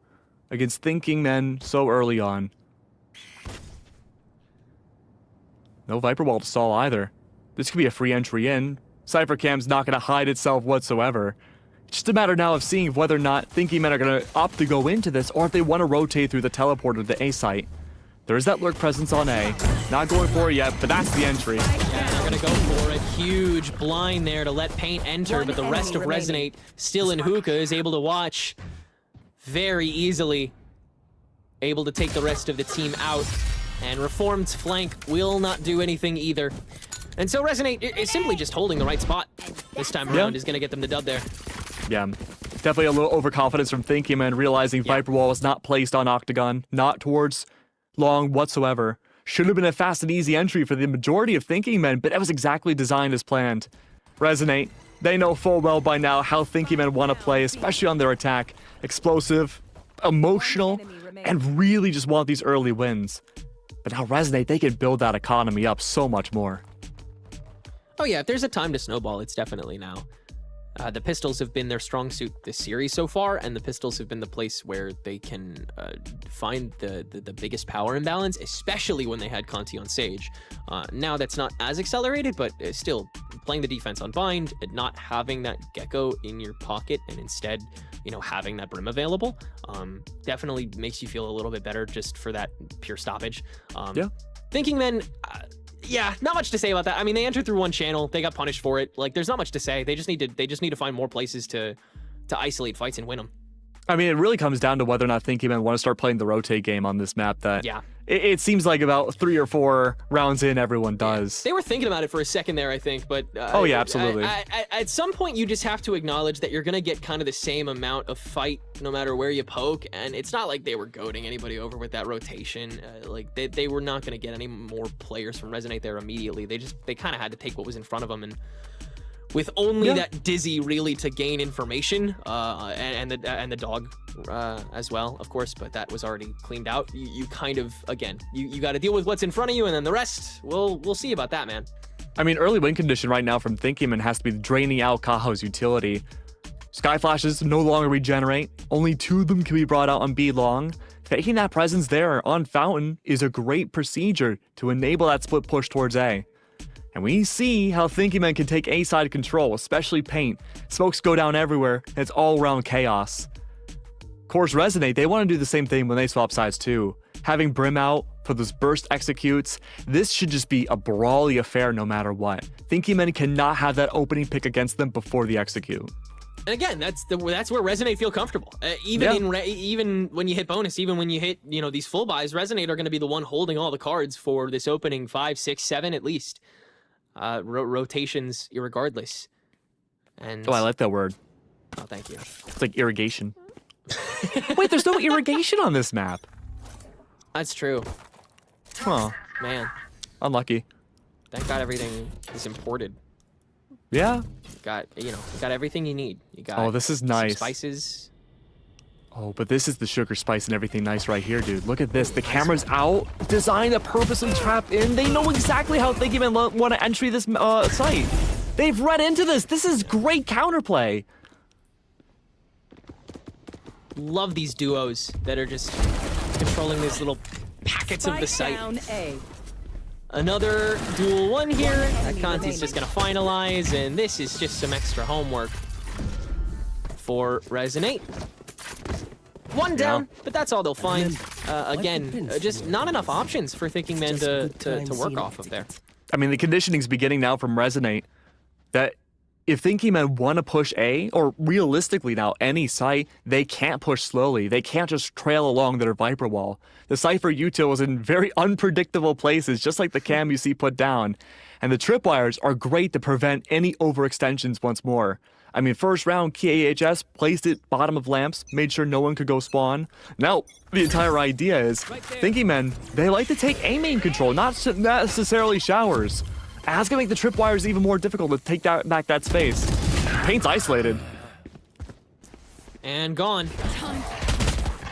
Speaker 3: against Thinking Men so early on. No Viper Wall to stall either. This could be a free entry in. Cyphercam's not going to hide itself whatsoever. It's just a matter now of seeing whether or not Thinking Men are going to opt to go into this, or if they want to rotate through the teleporter to the A site. There is that lurk presence on A. Not going for it yet, but that's the entry.
Speaker 2: Yeah, they're going to go for a huge blind there to let paint enter, but the rest of Resonate still in Hookah is able to watch very easily, able to take the rest of the team out, and Reformed's flank will not do anything either. And so Resonate is simply just holding the right spot this time around is going to get them the dub there.
Speaker 3: Yeah, definitely a little overconfidence from Thinking Men, realizing Viper Wall was not placed on Octagon, not towards long whatsoever. Should have been a fast and easy entry for the majority of Thinking Men, but it was exactly designed as planned. Resonate, they know full well by now how Thinking Men want to play, especially on their attack. Explosive, emotional, and really just want these early wins. But now Resonate, they can build that economy up so much more.
Speaker 2: Oh yeah, if there's a time to snowball, it's definitely now. The pistols have been their strong suit this series so far, and the pistols have been the place where they can find the biggest power imbalance, especially when they had Conti on Sage. Now that's not as accelerated, but still playing the defense on Bind and not having that Gecko in your pocket and instead, you know, having that Brim available, definitely makes you feel a little bit better just for that pure stoppage. Thinking Men, yeah, not much to say about that. I mean, they entered through one channel. They got punished for it. Like, there's not much to say. They just need to find more places to isolate fights and win them.
Speaker 3: I mean, it really comes down to whether or not Thinking Men want to start playing the rotate game on this map. That it seems like about 3 or 4 rounds in, everyone does.
Speaker 2: They were thinking about it for a second there, I think, but
Speaker 3: oh yeah, absolutely.
Speaker 2: At some point, you just have to acknowledge that you're gonna get kind of the same amount of fight no matter where you poke, and it's not like they were goading anybody over with that rotation. Like they were not gonna get any more players from Resonate there immediately. They kind of had to take what was in front of them, and with only that Dizzy really to gain information, and the dog as well, of course, but that was already cleaned out. You kind of, again, you got to deal with what's in front of you, and then the rest, we'll see about that, man.
Speaker 3: I mean, early win condition right now from Thinkyman has to be draining out Kaho's utility. Sky Flashes no longer regenerate. Only 2 of them can be brought out on B long. Faking that presence there on Fountain is a great procedure to enable that split push towards A. And we see how Thinkyman can take A-side control, especially Paint. Smokes go down everywhere, and it's all around chaos. Of course, Resonate, they want to do the same thing when they swap sides too. Having Brim out for those burst executes, this should just be a brawly affair no matter what. Thinkyman cannot have that opening pick against them before the execute.
Speaker 2: And again, that's where Resonate feel comfortable. Even when you hit bonus, even when you hit these full buys, Resonate are going to be the one holding all the cards for this opening 5, 6, 7 at least. Rotations irregardless. And
Speaker 3: oh, I like that word.
Speaker 2: Oh, thank you.
Speaker 3: It's like irrigation. Wait, there's no irrigation on this map.
Speaker 2: That's true.
Speaker 3: Huh.
Speaker 2: Man.
Speaker 3: Unlucky.
Speaker 2: Thank God everything is imported.
Speaker 3: Yeah.
Speaker 2: You got everything you need. You got
Speaker 3: this is nice.
Speaker 2: Spices.
Speaker 3: Oh, but this is the sugar spice and everything nice right here, dude. Look at this. The camera's out, designed to purposely trap in. They know exactly how Thinkyman want to entry this site. They've read into this. This is great counterplay.
Speaker 2: Love these duos that are just controlling these little packets of the site.
Speaker 5: Down A.
Speaker 2: Another duel 1 here that Conti's just gonna finalize, and this is just some extra homework for Resonate. 1 down, but that's all they'll find. Again, just not enough options for Thinkyman to work off of there.
Speaker 3: I mean, the conditioning's beginning now from Resonate that if Thinkyman want to push A, or realistically now any site, they can't push slowly. They can't just trail along their Viper wall. The Cypher util is in very unpredictable places, just like the cam you see put down. And the tripwires are great to prevent any overextensions once more. I mean, first round, KAHS placed it bottom of lamps, made sure no one could go spawn. Now, the entire idea is, Thinkyman, they like to take A main control, not necessarily showers. That's gonna make the tripwires even more difficult to take back that space. Paint's isolated.
Speaker 2: And gone.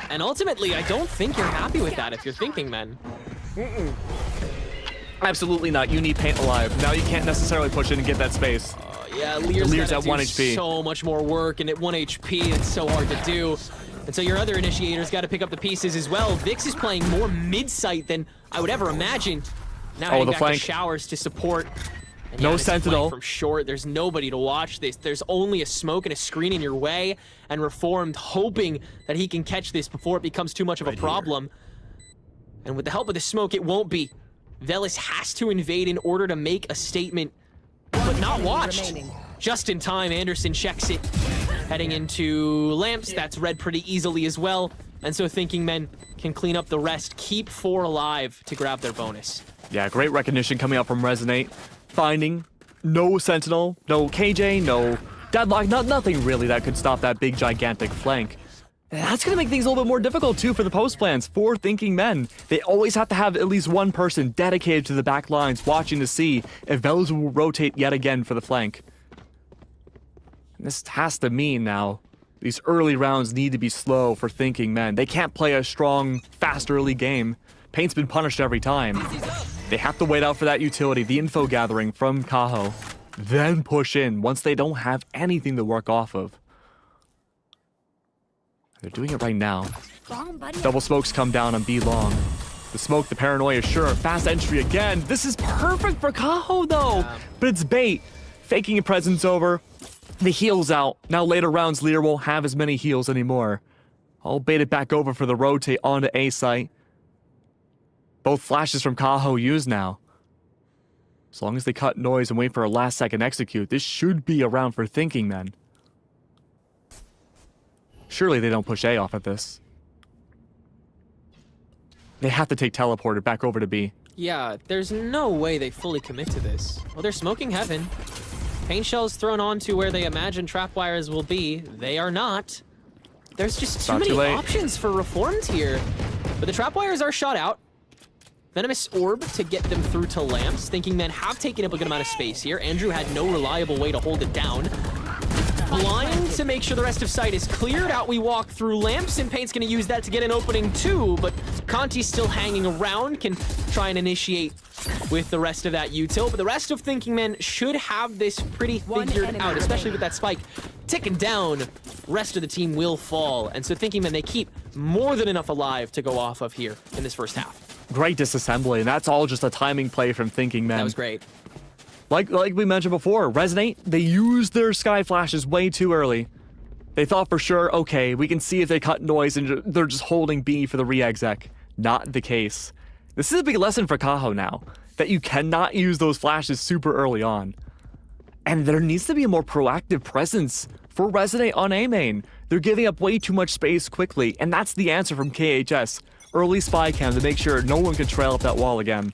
Speaker 2: And ultimately, I don't think you're happy with that if you're Thinkyman.
Speaker 3: Absolutely not. You need Paint alive. Now you can't necessarily push in and get that space.
Speaker 2: Yeah, Lear's
Speaker 3: at 1 HP.
Speaker 2: So much more work, and at 1 HP, it's so hard to do. And so your other initiators got to pick up the pieces as well. Vix is playing more mid-site than I would ever imagine. Now heading back to showers to support. And
Speaker 3: no Sentinel.
Speaker 2: From short, there's nobody to watch this. There's only a smoke and a screen in your way, and Reformed hoping that he can catch this before it becomes too much of a problem. And with the help of the smoke, it won't be. Velis has to invade in order to make a statement, but not watched. Just in time, Anderson checks it. Heading into lamps, that's read pretty easily as well. And so Thinkyman can clean up the rest, keep 4 alive to grab their bonus.
Speaker 3: Yeah, great recognition coming out from Resonate. Finding no Sentinel, no KJ, no Deadlock, nothing really that could stop that big gigantic flank. That's going to make things a little bit more difficult too for the post plans for Thinkyman. They always have to have at least one person dedicated to the back lines watching to see if Velos will rotate yet again for the flank. This has to mean now these early rounds need to be slow for Thinkyman. They can't play a strong, fast early game. Paint's been punished every time. They have to wait out for that utility, the info gathering from Kaho, then push in once they don't have anything to work off of. They're doing it right now. Double smokes come down on B long. The smoke, the paranoia, sure. Fast entry again. This is perfect for Kaho though, but it's bait. Faking a presence over. The heals out. Now later rounds, Lear won't have as many heals anymore. I'll bait it back over for the rotate onto A site. Both flashes from Kaho used now. As long as they cut noise and wait for a last second execute, this should be a round for Thinkyman. Surely they don't push A off at this. They have to take teleporter back over to B.
Speaker 2: Yeah, there's no way they fully commit to this. Well, they're smoking heaven. Paint shells thrown onto where they imagine trapwires will be. They are not. There's just too many options for Reformed here. But the trapwires are shot out. Venomous Orb to get them through to Lamps. Thinking Men have taken up a good amount of space here. Andrew had no reliable way to hold it down. Blind to make sure the rest of site is cleared. Out we walk through Lamps, and Paint's gonna use that to get an opening too, but Conti's still hanging around, can try and initiate with the rest of that util, but the rest of Thinking Men should have this pretty figured out, especially with that spike ticking down. Rest of the team will fall, and so Thinking Men, they keep more than enough alive to go off of here in this first half.
Speaker 3: Great disassembly, and that's all just a timing play from Thinking Men.
Speaker 2: That was great.
Speaker 3: Like we mentioned before, Resonate, they used their sky flashes way too early. They thought for sure, okay, we can see if they cut noise and they're just holding B for the re-exec. Not the case. This is a big lesson for Kaho now, that you cannot use those flashes super early on. And there needs to be a more proactive presence for Resonate on A main. They're giving up way too much space quickly, and that's the answer from KHS. Early spy cam to make sure no one can trail up that wall again.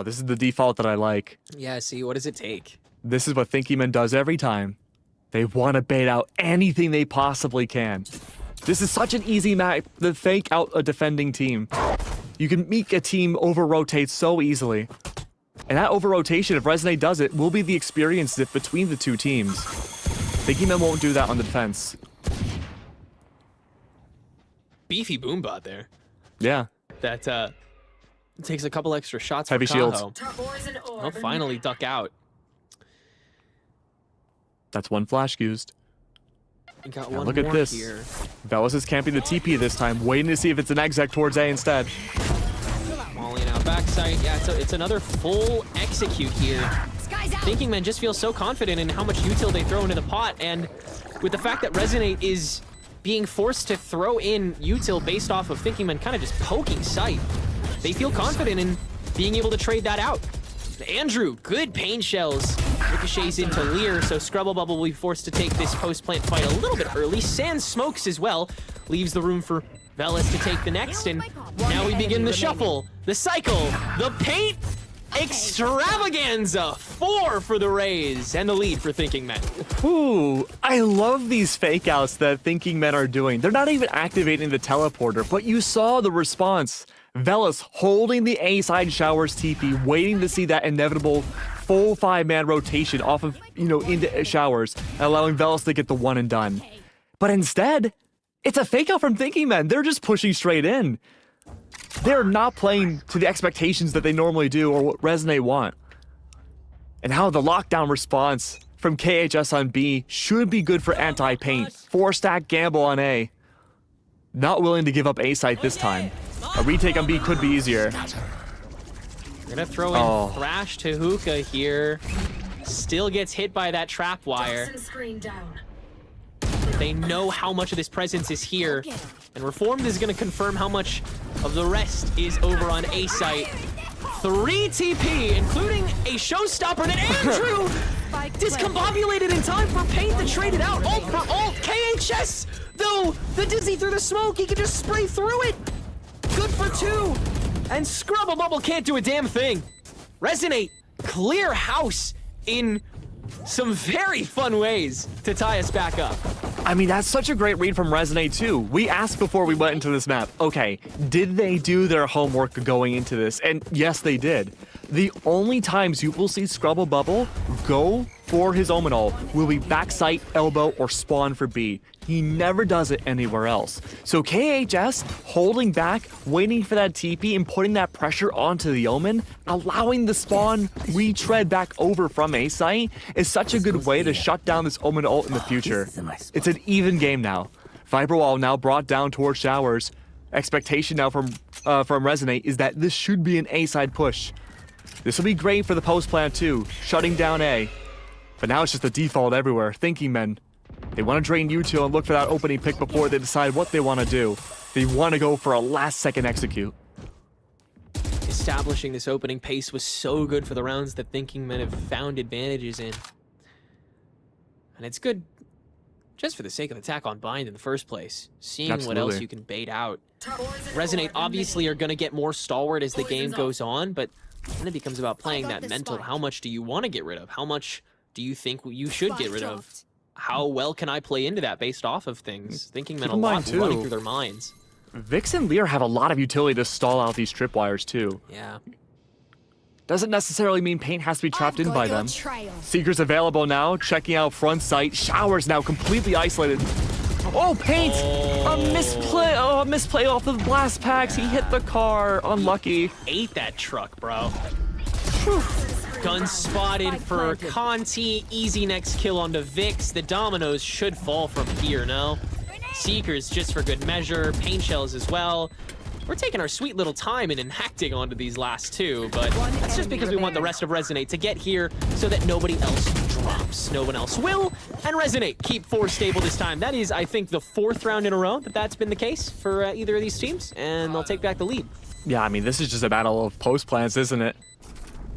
Speaker 3: This is the default that I like.
Speaker 2: Yeah, see, what does it take?
Speaker 3: This is what Thinking Men does every time. They want to bait out anything they possibly can. This is such an easy map to fake out a defending team. You can make a team over-rotate so easily. And that over-rotation, if Resonate does it, will be the experience dip between the two teams. Thinking Men won't do that on the defense.
Speaker 2: Beefy boombot there.
Speaker 3: Yeah.
Speaker 2: That, takes a couple extra shots
Speaker 3: Heavy
Speaker 2: for
Speaker 3: shields.
Speaker 2: Kaho. They'll finally duck out.
Speaker 3: That's one flash used.
Speaker 2: We got
Speaker 3: Now
Speaker 2: one
Speaker 3: look
Speaker 2: more
Speaker 3: at this.
Speaker 2: here.
Speaker 3: Velas is camping the TP this time, waiting to see if it's an exec towards A instead.
Speaker 2: Mauling out backside. Yeah, it's another full execute here. Thinking Men just feel so confident in how much util they throw into the pot, and with the fact that Resonate is being forced to throw in util based off of Thinking Men kind of just poking sight, they feel confident in being able to trade that out. Andrew, good pain shells. Ricochets into Lear, so Scrubble Bubble will be forced to take this post-plant fight a little bit early. Sans smokes as well. Leaves the room for Velas to take the next, and now we begin the shuffle, the cycle, the paint extravaganza. 4 for the Rays, and the lead for Thinking Men.
Speaker 3: Ooh, I love these fake outs that Thinking Men are doing. They're not even activating the teleporter, but you saw the response. Velas holding the A side showers TP, waiting to see that inevitable full 5-man rotation off of, into showers, and allowing Velas to get the one and done. But instead, it's a fake out from Thinking Men. They're just pushing straight in. They're not playing to the expectations that they normally do or what Resonate want. And how the lockdown response from KHS on B should be good for anti-paint. 4-stack gamble on A. Not willing to give up A site this time. A retake on B could be easier.
Speaker 2: We're gonna throw in Thrash to Hookah here. Still gets hit by that trap wire. They know how much of this presence is here, and Reformed is gonna confirm how much of the rest is over on A site. 3 TP, including a showstopper that Andrew discombobulated in time for Paint to trade it out. Ult for ult. KHS, though, the Dizzy through the smoke, he can just spray through it. Good for 2. And Scrubble Bubble can't do a damn thing. Resonate, clear house in some very fun ways to tie us back up.
Speaker 3: I mean, that's such a great read from Resonate too. We asked before we went into this map, okay, did they do their homework going into this? And yes, they did. The only times you will see Scrubble Bubble go for his Omen ult will be backside, elbow, or spawn for B. He never does it anywhere else. So KHS holding back, waiting for that TP and putting that pressure onto the Omen, allowing the spawn retread back over from A site is such a good way to shut down this Omen ult in the future. It's an even game now. Vibrowall now brought down towards showers. Expectation now from Resonate is that this should be an A side push. This will be great for the post plant too, shutting down A. But now it's just the default everywhere. Thinking Men. They want to drain util and look for that opening pick before they decide what they want to do. They want to go for a last-second execute.
Speaker 2: Establishing this opening pace was so good for the rounds that Thinking Men have found advantages in. And it's good just for the sake of attack on bind in the first place, seeing what
Speaker 3: Absolutely.
Speaker 2: else you can bait out. Resonate obviously are going to get more stalwart as the game goes on, but then it becomes about playing that mental. How much do you want to get rid of? How much do you think you should get rid of? How well can I play into that based off of things? Thinking men a lot running through their minds.
Speaker 3: Vix and Lear have a lot of utility to stall out these tripwires too.
Speaker 2: Yeah.
Speaker 3: Doesn't necessarily mean Paint has to be trapped in by them. Seeker's available now, checking out front sight. Shower's now completely isolated. Oh, Paint! A misplay! Oh, a misplay off of the blast packs. He hit the car. Unlucky.
Speaker 2: Ate that truck, bro. Whew. Gun spotted for Conti. Easy next kill onto Vix. The dominoes should fall from here, no? Seekers just for good measure. Paint shells as well. We're taking our sweet little time in enacting onto these last two, but that's just because we want the rest of Resonate to get here so that nobody else drops. No one else will, and Resonate keep 4 stable this time. That is, I think, the 4th round in a row that that's been the case for either of these teams, and they'll take back the lead.
Speaker 3: Yeah, I mean, this is just a battle of post plants, isn't it?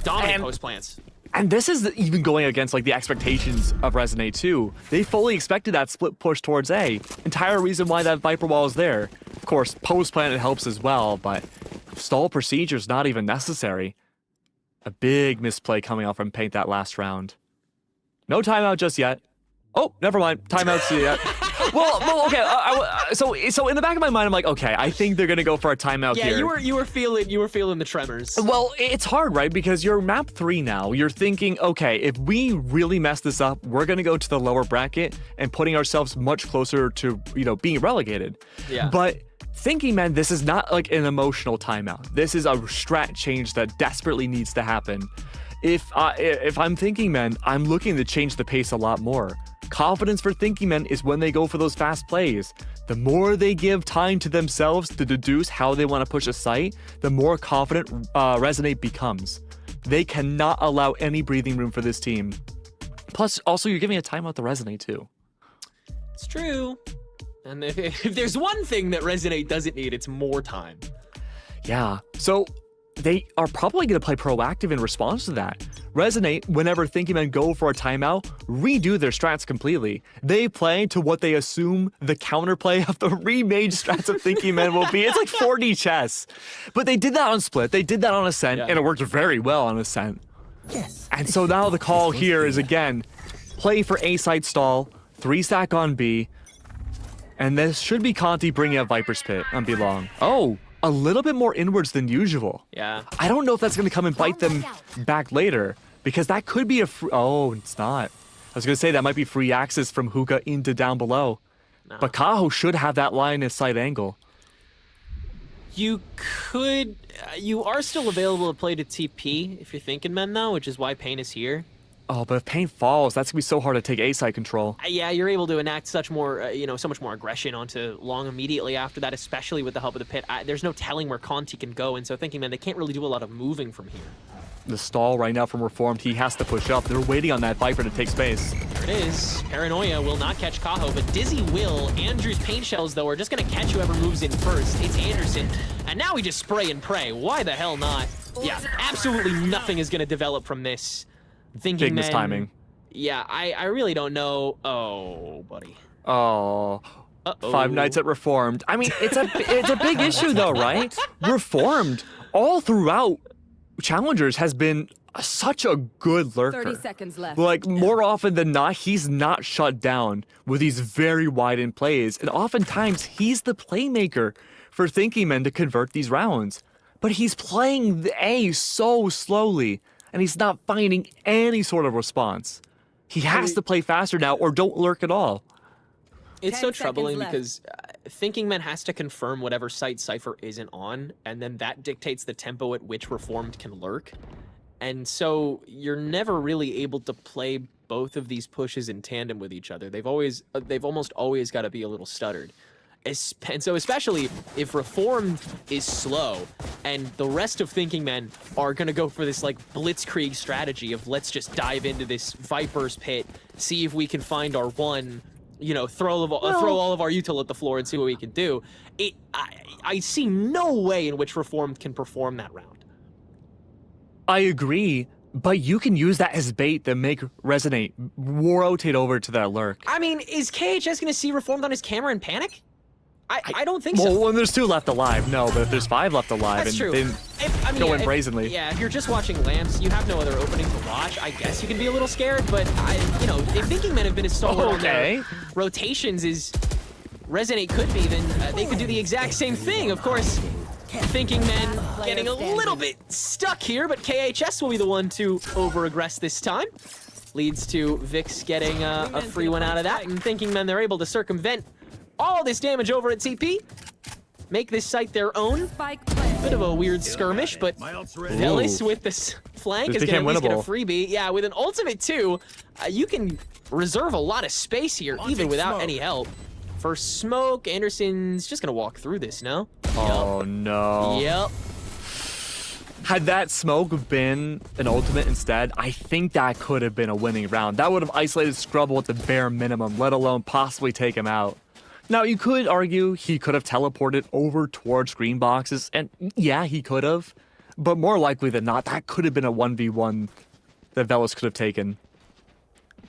Speaker 2: Dominant post plants.
Speaker 3: And this is even going against like the expectations of Resonate too. They fully expected that split push towards A. Entire reason why that Viper wall is there. Of course, post plant it helps as well, but stall procedure is not even necessary. A big misplay coming out from Paint that last round. No timeout just yet. Oh, never mind. Timeout's yet. Well, okay. So in the back of my mind, I'm like, okay, I think they're gonna go for a timeout here.
Speaker 2: Yeah, you were feeling the tremors.
Speaker 3: Well, it's hard, right? Because you're map 3 now. You're thinking, okay, if we really mess this up, we're gonna go to the lower bracket and putting ourselves much closer to, being relegated.
Speaker 2: Yeah.
Speaker 3: But thinking, man, this is not like an emotional timeout. This is a strat change that desperately needs to happen. If I'm thinking, man, I'm looking to change the pace a lot more. Confidence for thinking men is when they go for those fast plays. The more they give time to themselves to deduce how they want to push a site, the more confident Resonate becomes. They cannot allow any breathing room for this team. Plus, also, you're giving a timeout to Resonate too.
Speaker 2: It's true. And if there's one thing that Resonate doesn't need, it's more time.
Speaker 3: Yeah, so they are probably going to play proactive in response to that. Resonate, whenever thinking men go for a timeout, redo their strats completely. They play to what they assume the counterplay of the remade strats of thinking men will be. It's like 4D chess. But they did that on Split, they did that on Ascent, and it worked very well on Ascent. Yes. And so now the call here is, again, play for A side stall, 3-stack on B, and this should be Conti bringing up Viper's Pit on B long. Oh! A little bit more inwards than usual.
Speaker 2: Yeah.
Speaker 3: I don't know if that's going to come and bite them back later, because that could be a free... Oh, it's not. I was going to say that might be free access from Hookah into down below. No. But Kaho should have that line of sight angle.
Speaker 2: You could... you are still available to play to TP if you're thinking men, though, which is why Pain is here.
Speaker 3: Oh, but if Pain falls, that's going to be so hard to take A-side control.
Speaker 2: Yeah, you're able to enact such more, so much more aggression onto Long immediately after that, especially with the help of the pit. There's no telling where Conti can go, and so thinking, man, they can't really do a lot of moving from here.
Speaker 3: The stall right now from Reformed, he has to push up. They're waiting on that Viper to take space.
Speaker 2: There it is. Paranoia will not catch Kaho, but Dizzy will. Andrew's paint shells, though, are just going to catch whoever moves in first. It's Anderson, and now we just spray and pray. Why the hell not? Yeah, absolutely nothing is going to develop from this. Thinking
Speaker 3: big mistiming.
Speaker 2: Yeah, I really don't know. Oh, buddy.
Speaker 3: Oh.
Speaker 2: Uh-oh.
Speaker 3: 5 Nights at Reformed. I mean, it's a big issue though, right? Reformed all throughout Challengers has been such a good lurker.
Speaker 5: 30 seconds left.
Speaker 3: Like, more often than not, he's not shut down with these very wide-in plays, and oftentimes he's the playmaker for Thinking Men to convert these rounds. But he's playing the A so slowly, and he's not finding any sort of response. He has to play faster now or don't lurk at all.
Speaker 2: It's so troubling because Thinking Men has to confirm whatever site Cypher isn't on, and then that dictates the tempo at which Reformed can lurk. And so you're never really able to play both of these pushes in tandem with each other. They've almost always got to be a little stuttered. And so especially if Reformed is slow and the rest of Thinking Men are going to go for this like blitzkrieg strategy of let's just dive into this Viper's pit, see if we can find our one, throw all of our util at the floor and see what we can do. I see no way in which Reformed can perform that round.
Speaker 3: I agree, But you can use that as bait to make Resonate rotate over to that lurk.
Speaker 2: I mean, is KHS going to see Reformed on his camera and panic? I don't think so.
Speaker 3: Well, when there's 2 left alive, no, but if there's 5 left alive
Speaker 2: That's
Speaker 3: and
Speaker 2: true.
Speaker 3: they go in brazenly.
Speaker 2: Yeah, if you're just watching Lamps, you have no other opening to watch. I guess you can be a little scared, but if Thinking Men have been as stalwart on their rotations as Resonate could be, then they could do the exact same thing. Of course, Thinking Men getting a little bit stuck here, but KHS will be the one to over-aggress this time. Leads to Vix getting a free one out of that, and Thinking Men, they're able to circumvent all this damage over at CP. Make this site their own. Bit of a weird skirmish, but Velis with this flank is going to at least get a freebie. Yeah, with an ultimate too, you can reserve a lot of space here, even without any help. First smoke, Anderson's just going to walk through this, no?
Speaker 3: Oh, no.
Speaker 2: Yep.
Speaker 3: Had that smoke been an ultimate instead, I think that could have been a winning round. That would have isolated Scrubble at the bare minimum, let alone possibly take him out. Now, you could argue he could have teleported over towards green boxes, and yeah, he could have. But more likely than not, that could have been a 1v1 that Velis could have taken.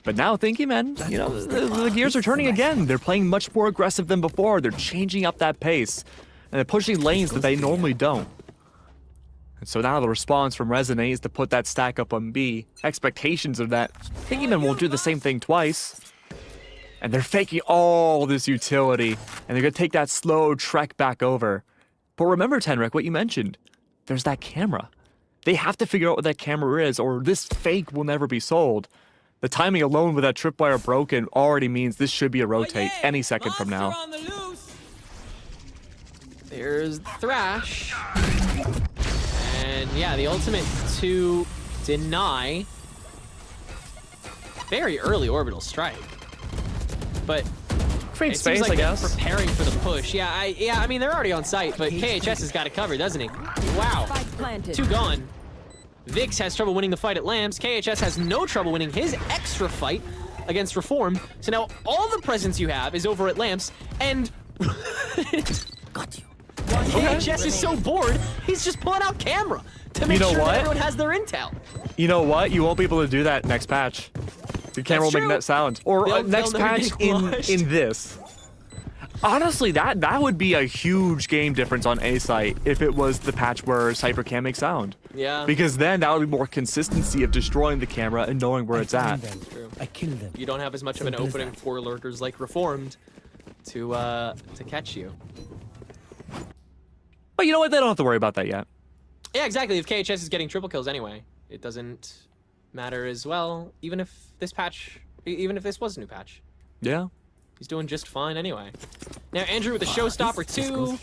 Speaker 3: But now, Thinking Men, the gears are turning again. They're playing much more aggressive than before. They're changing up that pace, and they're pushing lanes that they normally don't. And so now the response from Resonate is to put that stack up on B. Expectations of that, Thinking Men won't do the same thing twice. And they're faking all this utility, and they're going to take that slow trek back over. But remember, Tenric, what you mentioned. There's that camera. They have to figure out what that camera is, or this fake will never be sold. The timing alone with that tripwire broken already means this should be a rotate any second from now.
Speaker 2: There's Thrash. And yeah, the ultimate to deny. Very early orbital strike. But
Speaker 3: Create
Speaker 2: it
Speaker 3: space,
Speaker 2: seems like
Speaker 3: I guess.
Speaker 2: Preparing for the push. Yeah, I mean, they're already on site, but KHS has got it covered, doesn't he? Wow. 2 gone. Vix has trouble winning the fight at Lamps. KHS has no trouble winning his extra fight against Reform. So now all the presence you have is over at Lamps, and
Speaker 5: Got you.
Speaker 2: KHS is so bored, he's just pulling out camera to make sure that everyone has their intel.
Speaker 3: You know what? You won't be able to do that next patch. The camera will make that sound. Or next patch in this. Honestly, that would be a huge game difference on A site if it was the patch where Cypher can't make sound.
Speaker 2: Yeah.
Speaker 3: Because then that would be more consistency of destroying the camera and knowing where it's at.
Speaker 2: True.
Speaker 5: I killed them.
Speaker 2: You don't have as much of an opening for lurkers like Reformed to catch you.
Speaker 3: But you know what? They don't have to worry about that yet.
Speaker 2: Yeah, exactly. If KHS is getting triple kills anyway, it doesn't matter as well. Even if this was a new patch.
Speaker 3: Yeah.
Speaker 2: He's doing just fine anyway. Now, Andrew with a showstopper too.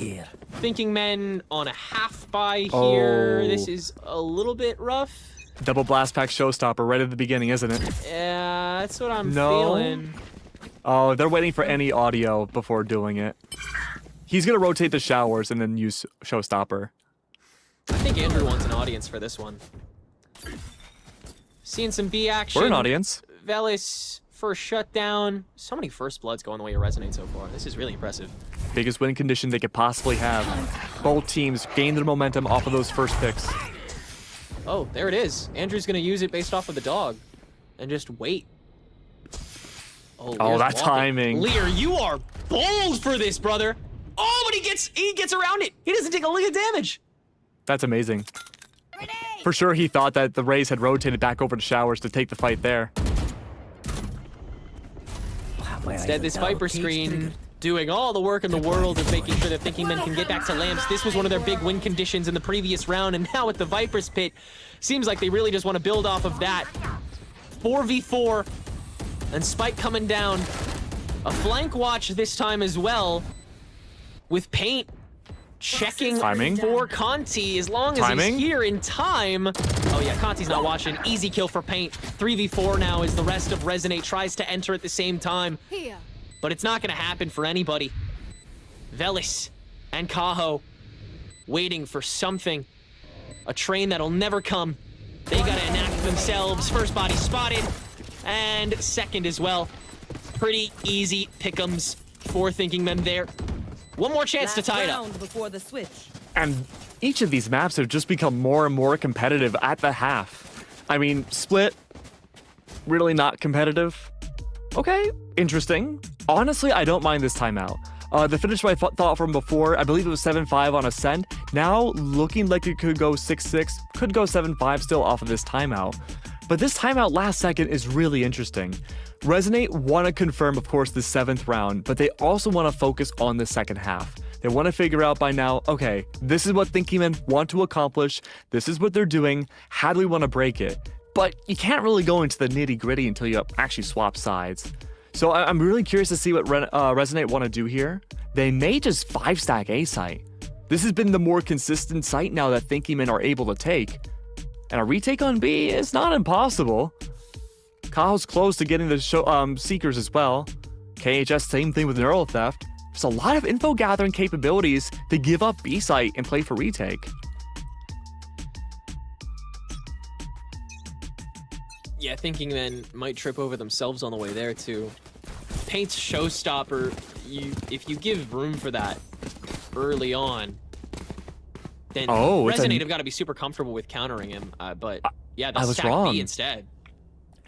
Speaker 2: Thinking Men on a half buy here. This is a little bit rough.
Speaker 3: Double blast pack showstopper right at the beginning, isn't it?
Speaker 2: Yeah, that's what I'm feeling.
Speaker 3: Oh, they're waiting for any audio before doing it. He's gonna rotate the showers and then use showstopper.
Speaker 2: I think Andrew wants an audience for this one. Seeing some B action.
Speaker 3: We're an audience.
Speaker 2: Velis first shutdown. So many first bloods going the way of Resonate so far. This is really impressive.
Speaker 3: Biggest win condition they could possibly have. Both teams gain their momentum off of those first picks.
Speaker 2: Oh, there it is. Andrew's gonna use it based off of the dog. And just wait. Oh,
Speaker 3: that timing.
Speaker 2: Lear, you are bold for this, brother. Oh, but he gets around it. He doesn't take a lick of damage.
Speaker 3: That's amazing. For sure, he thought that the Rays had rotated back over to showers to take the fight there.
Speaker 2: Instead, this Viper screen doing all the work in the world of making sure that Thinking Men can get back to Lamps. This was one of their big win conditions in the previous round, and now with the Viper's Pit, seems like they really just want to build off of that. 4v4, and Spike coming down. A flank watch this time as well, with Paint checking for Conti as long as he's here in time. Oh yeah, Conti's not watching. Easy kill for Paint. 3v4 now as the rest of Resonate tries to enter at the same time. But it's not gonna happen for anybody. Velis and Kaho waiting for something. A train that'll never come. They gotta enact themselves. First body spotted, and second as well. Pretty easy pick'ems for Thinking Men there. One more chance to tie it up.
Speaker 5: Before the switch.
Speaker 3: And each of these maps have just become more and more competitive at the half. I mean, split, really not competitive. Okay, interesting. Honestly, I don't mind this timeout. The finish I thought from before, I believe it was 7-5 on Ascend. Now, looking like it could go 6-6, could go 7-5 still off of this timeout. But this timeout last second is really interesting. Resonate want to confirm, of course, the 7th round, but they also want to focus on the second half. They want to figure out by now, okay, this is what Thinking Men want to accomplish, this is what they're doing, how do we want to break it? But you can't really go into the nitty-gritty until you actually swap sides. So I'm really curious to see what Resonate want to do here. They may just 5-stack A site. This has been the more consistent site now that Thinking Men are able to take. And a retake on B is not impossible. Kaho's close to getting the Seekers as well. KHS, same thing with Neural Theft. There's a lot of info gathering capabilities to give up B site and play for retake.
Speaker 2: Yeah, Thinking Men might trip over themselves on the way there too. Paint's showstopper, if you give room for that early on, then Resonate have got to be super comfortable with countering him. But yeah, they stack B instead.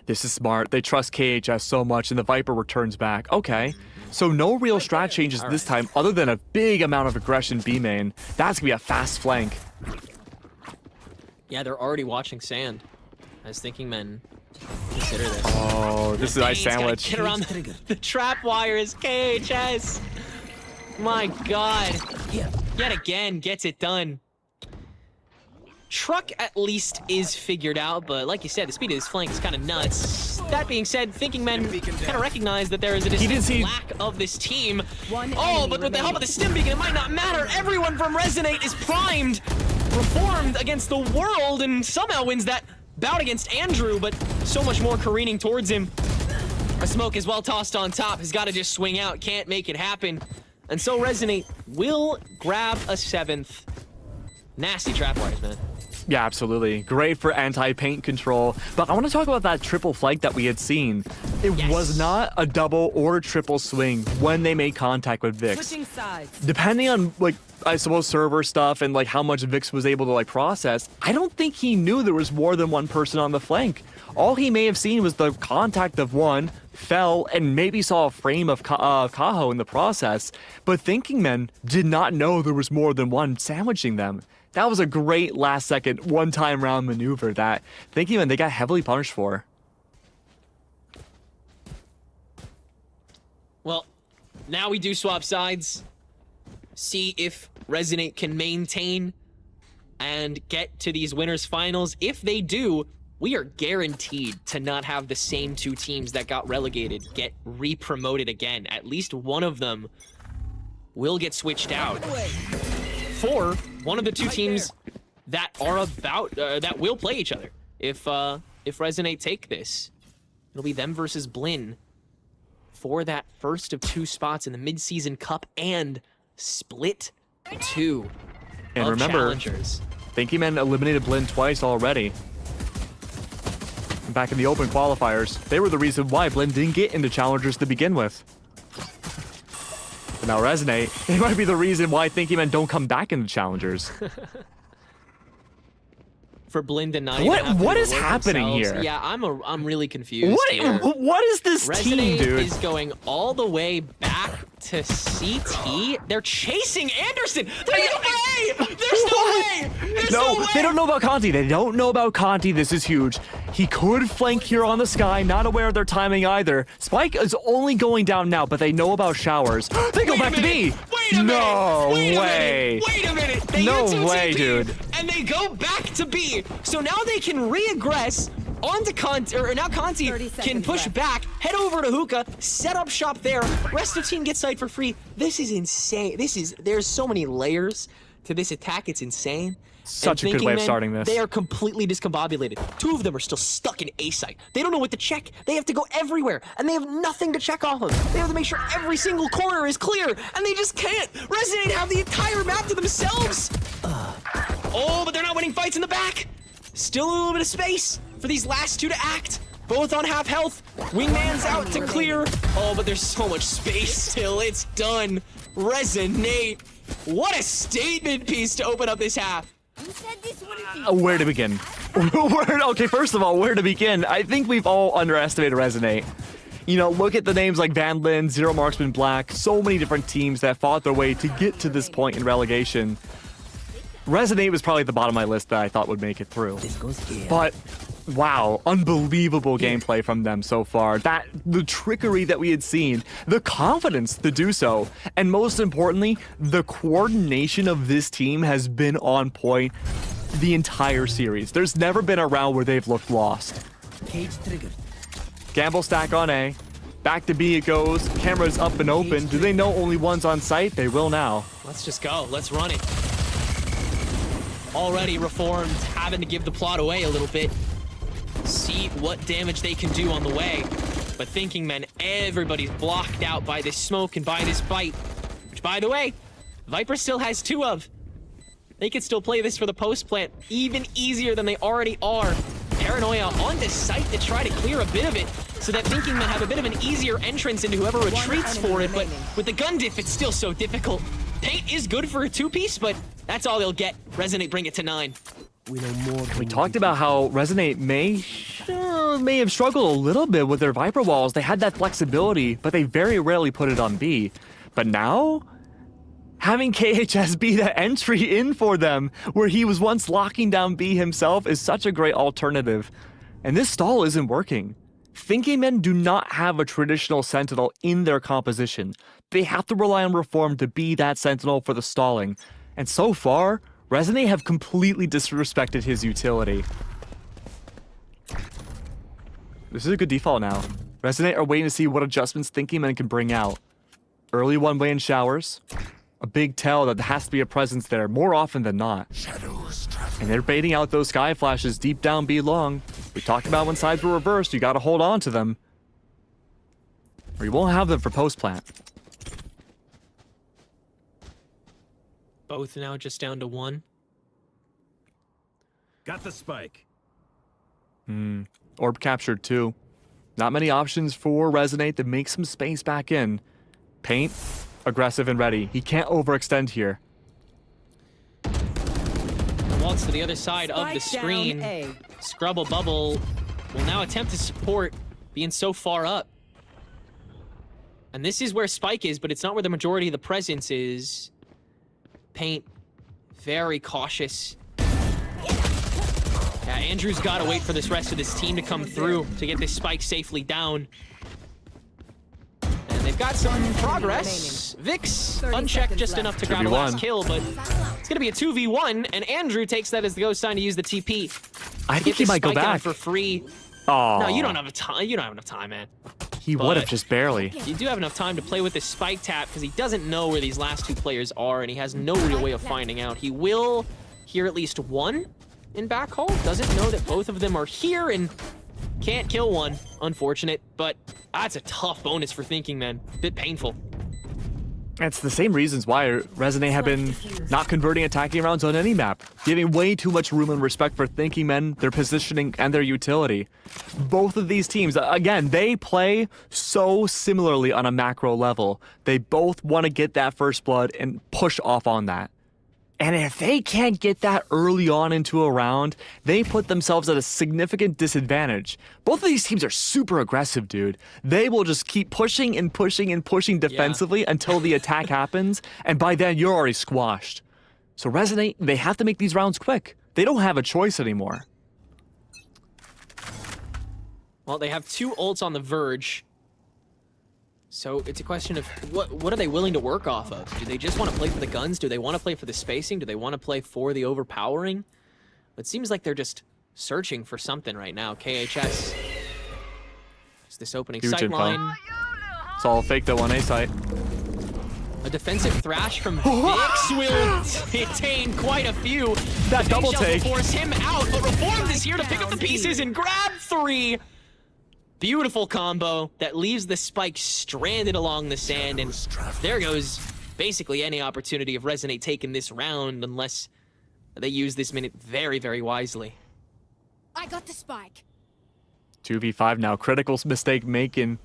Speaker 3: This is smart. They trust KHS so much, and the Viper returns back. Okay, so no real strat changes this time, other than a big amount of aggression B main. That's gonna be a fast flank.
Speaker 2: Yeah, they're already watching Sand as Thinking Men consider this.
Speaker 3: Oh, this is a nice sandwich.
Speaker 2: Get around the trap wires, KHS. My God. Yet again, gets it done. Truck at least is figured out, but like you said, the speed of his flank is kind of nuts. That being said, Thinking Men kind of recognize that there is a distinct lack of this team. Oh, but with the help of the Stim Beacon, it might not matter. Everyone from Resonate is primed, reformed against the world, and somehow wins that bout against Andrew, but so much more careening towards him. A smoke is well tossed on top, has got to just swing out, can't make it happen. And so Resonate will grab a 7th. Nasty trap wires, man.
Speaker 3: Yeah, absolutely. Great for anti-paint control. But I want to talk about that triple flank that we had seen. It was not a double or triple swing when they made contact with Vix. Depending on, like, I suppose server stuff and like how much Vix was able to like process, I don't think he knew there was more than one person on the flank. All he may have seen was the contact of one, fell, and maybe saw a frame of Kaho in the process. But Thinking Men did not know there was more than one sandwiching them. That was a great last-second, one-time round maneuver that Thinking Men, they got heavily punished for.
Speaker 2: Well, now we do swap sides. See if Resonate can maintain and get to these winners finals. If they do, we are guaranteed to not have the same two teams that got relegated get re-promoted again. At least one of them will get switched out for one of the two teams that are about that will play each other. If Resonate take this, it'll be them versus Blinn for that first of 2 spots in the mid-season cup and split 2
Speaker 3: and
Speaker 2: of
Speaker 3: remember,
Speaker 2: challengers.
Speaker 3: Thinking Men eliminated Blinn twice already. Back in the open qualifiers, they were the reason why Blinn didn't get into challengers to begin with. But now Resonate, they might be the reason why Thinking Men don't come back into challengers.
Speaker 2: For Blinn to not
Speaker 3: what is happening here?
Speaker 2: Yeah, I'm really confused.
Speaker 3: What is this
Speaker 2: Resonate
Speaker 3: team, dude?
Speaker 2: is going all the way back to CT. They're chasing Anderson. There's no way. There's no way. There's no way.
Speaker 3: They don't know about Conti. They don't know about Conti. This is huge. He could flank here on the sky, not aware of their timing either. Spike is only going down now, but they know about showers. They go back to B. No way.
Speaker 2: Wait a minute. They
Speaker 3: no
Speaker 2: use
Speaker 3: way,
Speaker 2: TP,
Speaker 3: dude.
Speaker 2: And they go back to B. So now they can re-aggress onto Conti, or now Conti can push back, head over to Hookah, set up shop there. Rest of team gets side for free. This is insane. There's so many layers to this attack. It's insane.
Speaker 3: Such a good way of starting this.
Speaker 2: They are completely discombobulated. 2 of them are still stuck in A site. They don't know what to check. They have to go everywhere, and they have nothing to check off of. They have to make sure every single corner is clear, and they just can't. Resonate have the entire map to themselves. Oh, but they're not winning fights in the back. Still a little bit of space for these last 2 to act. Both on half health. Wingman's out to clear. Oh, but there's so much space still. It's done. Resonate. What a statement piece to open up this half.
Speaker 6: You said this wouldn't be
Speaker 3: Where to begin? Okay, first of all, where to begin? I think we've all underestimated Resonate. You know, look at the names like Van Lin, Zero Marksman Black, so many different teams that fought their way to get to this point in relegation. Resonate was probably at the bottom of my list that I thought would make it through. But wow, unbelievable gameplay from them so far. The trickery that we had seen, the confidence to do so, and most importantly, the coordination of this team has been on point the entire series. There's never been a round where they've looked lost.
Speaker 5: Cage triggered.
Speaker 3: Gamble stack on A. Back to B it goes. Cameras up and open. Do they know only one's on site? They will now.
Speaker 2: Let's just go. Let's run it. Already Reformed having to give the plot away a little bit. See what damage they can do on the way. But Thinking Men, everybody's blocked out by this smoke and by this fight. Which, by the way, Viper still has 2 of. They could still play this for the post plant even easier than they already are. Paranoia on this site to try to clear a bit of it so that Thinking Men have a bit of an easier entrance into whoever retreats for it, but with the gun diff, it's still so difficult. Paint is good for a 2-piece, but that's all they'll get. Resonate bring it to 9.
Speaker 3: We talked about how Resonate may have struggled a little bit with their Viper walls. They had that flexibility, but they very rarely put it on B. But now, having KHS be the entry in for them, where he was once locking down B himself, is such a great alternative. And this stall isn't working. Thinking Men do not have a traditional Sentinel in their composition. They have to rely on Reform to be that Sentinel for the stalling. And so far, Resonate have completely disrespected his utility. This is a good default now. Resonate are waiting to see what adjustments Thinking Men can bring out. Early one-way in showers. A big tell that there has to be a presence there more often than not. And they're baiting out those sky flashes deep down B long. We talked about when sides were reversed, you gotta hold on to them. Or you won't have them for post plant.
Speaker 2: Both now just down to 1.
Speaker 7: Got the spike.
Speaker 3: Orb captured too. Not many options for Resonate to make some space back in. Paint, aggressive and ready. He can't overextend here.
Speaker 2: Waltz to the other side of the screen. Scrubble Bubble will now attempt to support, being so far up. And this is where Spike is, but it's not where the majority of the presence is. Paint, very cautious. Yeah, Andrew's got to wait for this rest of this team to come through to get this Spike safely down. And they've got some progress. Vix, unchecked just enough to grab a last kill, but it's going to be a 2v1, and Andrew takes that as the go sign to use the TP.
Speaker 3: I think he might go back.
Speaker 2: For free.
Speaker 3: Oh.
Speaker 2: No, you don't have time. You don't have enough time, man.
Speaker 3: He would have just barely.
Speaker 2: You do have enough time to play with this spike tap because he doesn't know where these last 2 players are, and he has no real way of finding out. He will hear at least 1 in backhaul. Doesn't know that both of them are here and can't kill 1. Unfortunate, but that's a tough bonus for Thinking Men. Bit painful.
Speaker 3: It's the same reasons why Resonate have been not converting attacking rounds on any map, giving way too much room and respect for Thinking Men, their positioning, and their utility. Both of these teams, again, they play so similarly on a macro level. They both want to get that first blood and push off on that. And if they can't get that early on into a round, they put themselves at a significant disadvantage. Both of these teams are super aggressive, dude. They will just keep pushing and pushing and pushing defensively until the attack happens, and by then you're already squashed. So Resonate, they have to make these rounds quick. They don't have a choice anymore.
Speaker 2: Well, they have 2 ults on the verge. So it's a question of what are they willing to work off of? Do they just want to play for the guns? Do they want to play for the spacing? Do they want to play for the overpowering? It seems like they're just searching for something right now. KHS. It's this opening
Speaker 3: Huge
Speaker 2: sight
Speaker 3: info.
Speaker 2: line.
Speaker 3: It's all fake though on A site.
Speaker 2: A defensive thrash from Vix will attain quite a few.
Speaker 3: That
Speaker 2: The
Speaker 3: double
Speaker 2: big shells
Speaker 3: take.
Speaker 2: will force him out, but Reformed is here to pick up the pieces and grab 3. Beautiful combo that leaves the spike stranded along the sand, and there goes basically any opportunity of Resonate taking this round unless they use this minute very, very wisely.
Speaker 6: I got the spike.
Speaker 3: 2v5 now. Critical mistake making.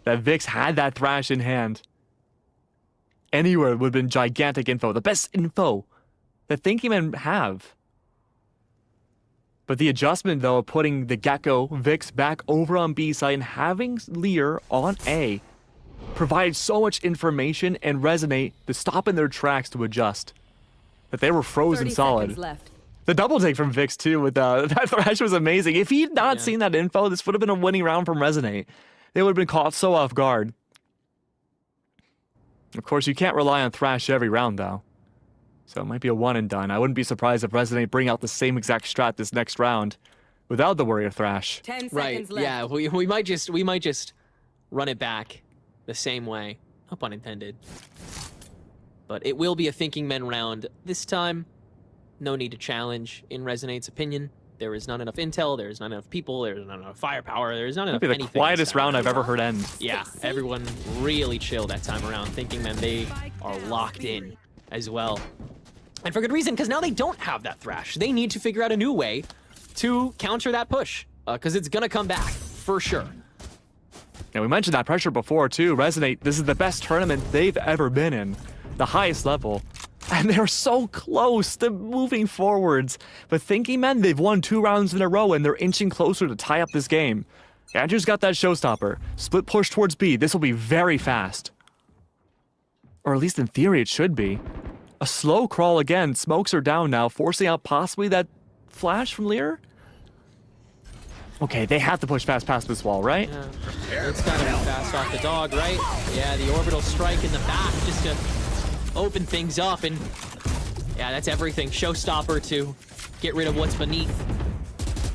Speaker 3: That Vix had that thrash in hand. Anywhere would have been gigantic info. The best info that Thinking Men have. But the adjustment, though, of putting the Gecko, Vix back over on B side and having Lear on A provided so much information and Resonate to stop in their tracks to adjust. That they were frozen
Speaker 7: 30
Speaker 3: solid.
Speaker 7: seconds left.
Speaker 3: The double take from Vix, too, with that Thresh was amazing. If he'd not seen that info, this would have been a winning round from Resonate. They would have been caught so off guard. Of course, you can't rely on Thrash every round, though. So it might be a one and done. I wouldn't be surprised if Resonate bring out the same exact strat this next round without the Warrior Thrash.
Speaker 7: 10
Speaker 2: Right,
Speaker 7: seconds left.
Speaker 2: yeah, we might just run it back the same way. No pun intended. But it will be a thinking men round. This time, no need to challenge, in Resonate's opinion. There is not enough intel, there is not enough people, there is not enough firepower, there is not enough
Speaker 3: Maybe the
Speaker 2: anything.
Speaker 3: quietest round I've ever heard end.
Speaker 2: Yeah, everyone really chilled that time around. Thinking men, they are locked in as well. And for good reason, because now they don't have that Thrash. They need to figure out a new way to counter that push, because it's gonna come back, for sure.
Speaker 3: And we mentioned that pressure before, too. Resonate, this is the best tournament they've ever been in. The highest level. And they're so close to moving forwards. But Thinking Men, they've won 2 rounds in a row, and they're inching closer to tie up this game. Andrew's got that showstopper. Split push towards B. This will be very fast. Or at least in theory, it should be. A slow crawl again. Smokes are down now, forcing out possibly that flash from Lear. Okay, they have to push fast past this wall, right?
Speaker 2: Yeah. It's gotta be fast off the dog, right? Yeah, the orbital strike in the back just to open things up, and yeah, that's everything. Showstopper to get rid of what's beneath.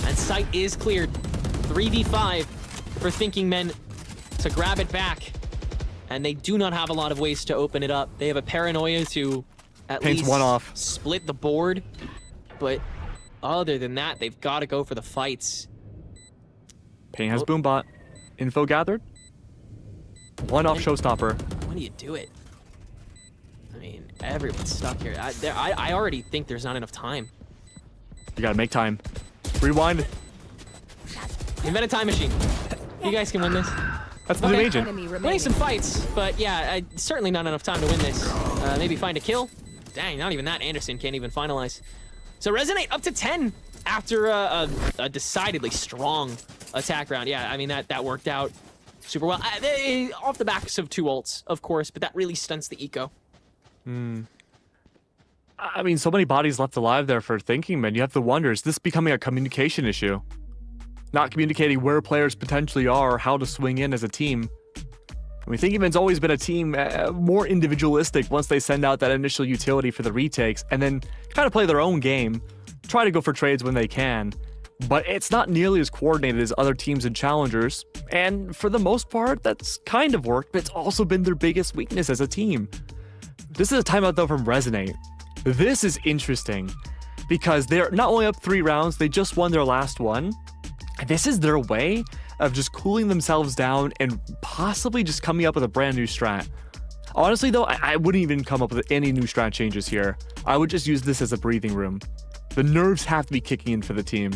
Speaker 2: And sight is cleared. 3v5 for Thinking Men to grab it back. And they do not have a lot of ways to open it up. They have a paranoia to at
Speaker 3: Paints
Speaker 2: least
Speaker 3: one off.
Speaker 2: Split the board. But other than that, they've got to go for the fights.
Speaker 3: Pain has Boombot. Info gathered. One off showstopper.
Speaker 2: When do you do it? I mean, everyone's stuck here. I already think there's not enough time.
Speaker 3: You gotta make time. Rewind.
Speaker 2: Invent a time machine. You guys can win this.
Speaker 3: That's the new agent.
Speaker 7: Enemy
Speaker 2: Winning
Speaker 7: remaining.
Speaker 2: some fights, but yeah, certainly not enough time to win this. Maybe find a kill. Dang, not even that. Anderson can't even finalize. So Resonate up to 10 after a decidedly strong attack round. Yeah, I mean, that worked out super well. Off the backs of 2 ults, of course, but that really stunts the eco.
Speaker 3: I mean, so many bodies left alive there for Thinking Men. You have to wonder, is this becoming a communication issue? Not communicating where players potentially are or how to swing in as a team. I mean, Thinking Men's always been a team more individualistic once they send out that initial utility for the retakes and then kind of play their own game. Try to go for trades when they can. But it's not nearly as coordinated as other teams and challengers. And for the most part, that's kind of worked, but it's also been their biggest weakness as a team. This is a timeout, though, from Resonate. This is interesting because they're not only up 3 rounds, they just won their last one. This is their way of just cooling themselves down and possibly just coming up with a brand new strat. Honestly, though, I wouldn't even come up with any new strat changes here. I would just use this as a breathing room. The nerves have to be kicking in for the team.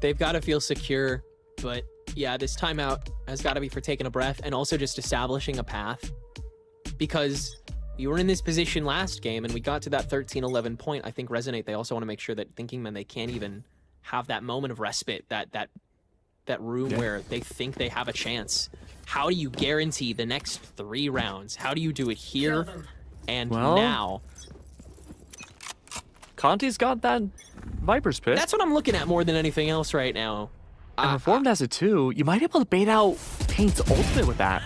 Speaker 2: They've got to feel secure, but yeah, this timeout has got to be for taking a breath and also just establishing a path. Because you were in this position last game and we got to that 13-11 point. I think Resonate, they also want to make sure that Thinking Men, they can't even have that moment of respite, that room where they think they have a chance. How do you guarantee the next 3 rounds? How do you do it here and now?
Speaker 3: Conti's got that Viper's Pit.
Speaker 2: That's what I'm looking at more than anything else right now.
Speaker 3: And Reformed has it too. You might be able to bait out Paint's ultimate with that.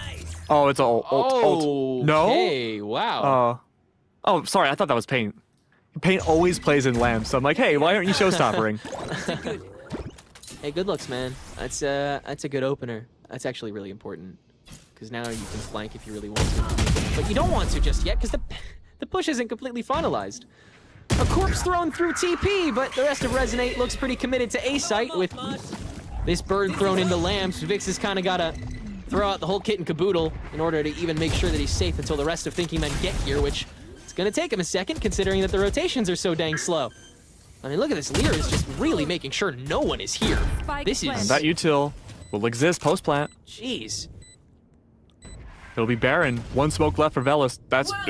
Speaker 3: Oh, it's ult. No?
Speaker 2: Okay, wow.
Speaker 3: Oh, sorry. I thought that was Paint. Paint always plays in Lamb, so I'm like, hey, why aren't you showstoppering?
Speaker 2: Hey, good looks, man. That's a good opener. That's actually really important because now you can flank if you really want to, but you don't want to just yet because the push isn't completely finalized. A corpse thrown through TP, but the rest of Resonate looks pretty committed to A site with this bird thrown into Lambs. Vix has kind of got to throw out the whole kit and caboodle in order to even make sure that he's safe until the rest of Thinking Men get here, which it's going to take him a second considering that the rotations are so dang slow. I mean, look at this. Lear is just really making sure no one is here. This is...
Speaker 3: That util will exist post-plant.
Speaker 2: Jeez.
Speaker 3: It'll be Baron. 1 smoke left for Velas.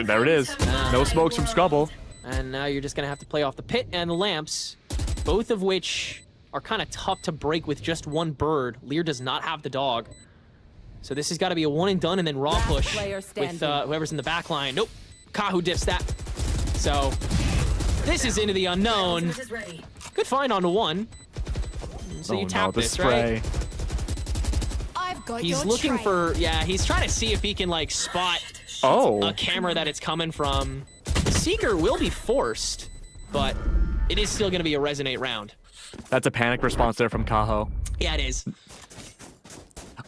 Speaker 3: There it is. No smokes from Scrubble.
Speaker 2: And now you're just gonna have to play off the pit and the lamps, both of which are kind of tough to break with just one bird. Lear does not have the dog. So this has got to be a one and done and then raw push with whoever's in the back line. Nope, Kahu dips that. So this is into the unknown. Good find onto one. So you tap this, right?
Speaker 6: I've got
Speaker 2: He's looking for, yeah, he's trying to see if he can like spot a camera that it's coming from. The Seeker will be forced, but it is still going to be a Resonate round.
Speaker 3: That's a panic response there from Kaho.
Speaker 2: Yeah, it is.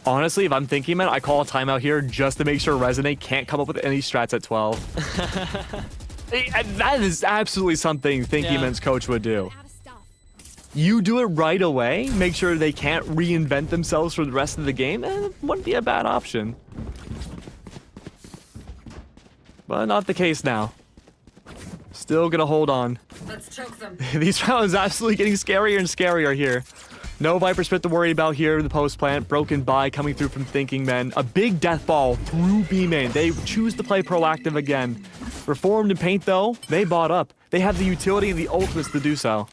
Speaker 3: Honestly, if I'm thinking, man, I call a timeout here just to make sure Resonate can't come up with any strats at 12. That is absolutely something Thinking Man's coach would do. You do it right away, make sure they can't reinvent themselves for the rest of the game, and it wouldn't be a bad option. But not the case now. Still gonna hold on.
Speaker 5: Let's choke them.
Speaker 3: These rounds absolutely getting scarier and scarier here. No Viper Spit to worry about here in the post plant. Broken by coming through from Thinking Men. A big death ball through B main. They choose to play proactive again. Reformed and Paint though, they bought up. They have the utility and the ultimates to do so.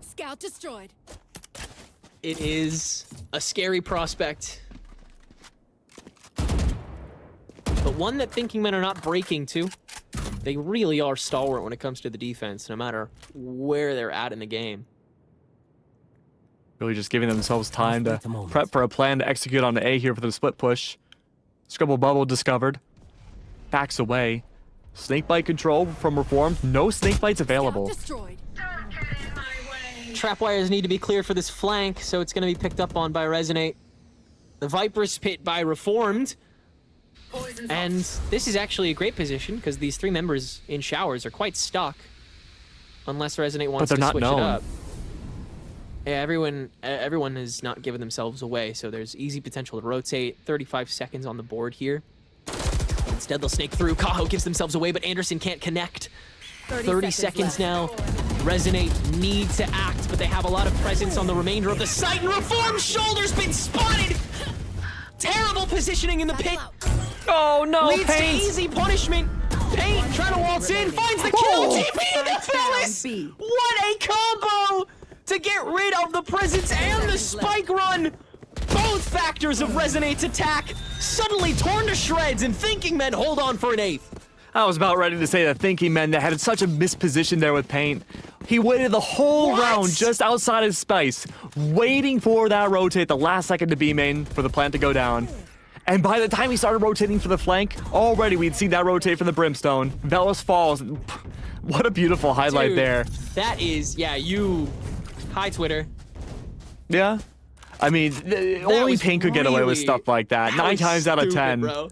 Speaker 6: Scout destroyed.
Speaker 2: It is a scary prospect. But one that Thinking Men are not breaking to. They really are stalwart when it comes to the defense, no matter where they're at in the game.
Speaker 3: Really just giving themselves time to prep for a plan to execute on the A here for the split push. Scribble Bubble discovered. Backs away. Snakebite control from Reformed. No snakebites available.
Speaker 6: Destroyed.
Speaker 2: Trapwires need to be cleared for this flank, so it's going to be picked up on by Resonate. The Viper's Pit by Reformed. And this is actually a great position because these three members in showers are quite stuck. Unless Resonate wants to switch it up. Yeah, everyone has not given themselves away, so there's easy potential to rotate. 35 seconds on the board here. Instead, they'll snake through. Kaho gives themselves away, but Anderson can't connect. 30 seconds now. Resonate need to act, but they have a lot of presence on the remainder of the site. And Reform's shoulder's been spotted! Terrible positioning in the pit.
Speaker 3: Oh no,
Speaker 2: Leads to
Speaker 3: Paint!
Speaker 2: easy punishment. Paint trying to waltz in, finds the kill. TP to Phyllis! What a combo to get rid of the presence and the spike run. Both factors of Resonate's attack suddenly torn to shreds, and Thinking Men hold on for an eighth.
Speaker 3: I was about ready to say that Thinking Men that had such a misposition there with Paint. He waited the whole round just outside his space, waiting for that rotate the last second to B main for the plant to go down. And by the time he started rotating for the flank, already we'd seen that rotate from the Brimstone. Velos falls. What a beautiful highlight there.
Speaker 2: That is, yeah, hi, Twitter.
Speaker 3: Yeah. I mean, only Paint could get away with stuff like that. 9 times out of 10.
Speaker 2: Bro.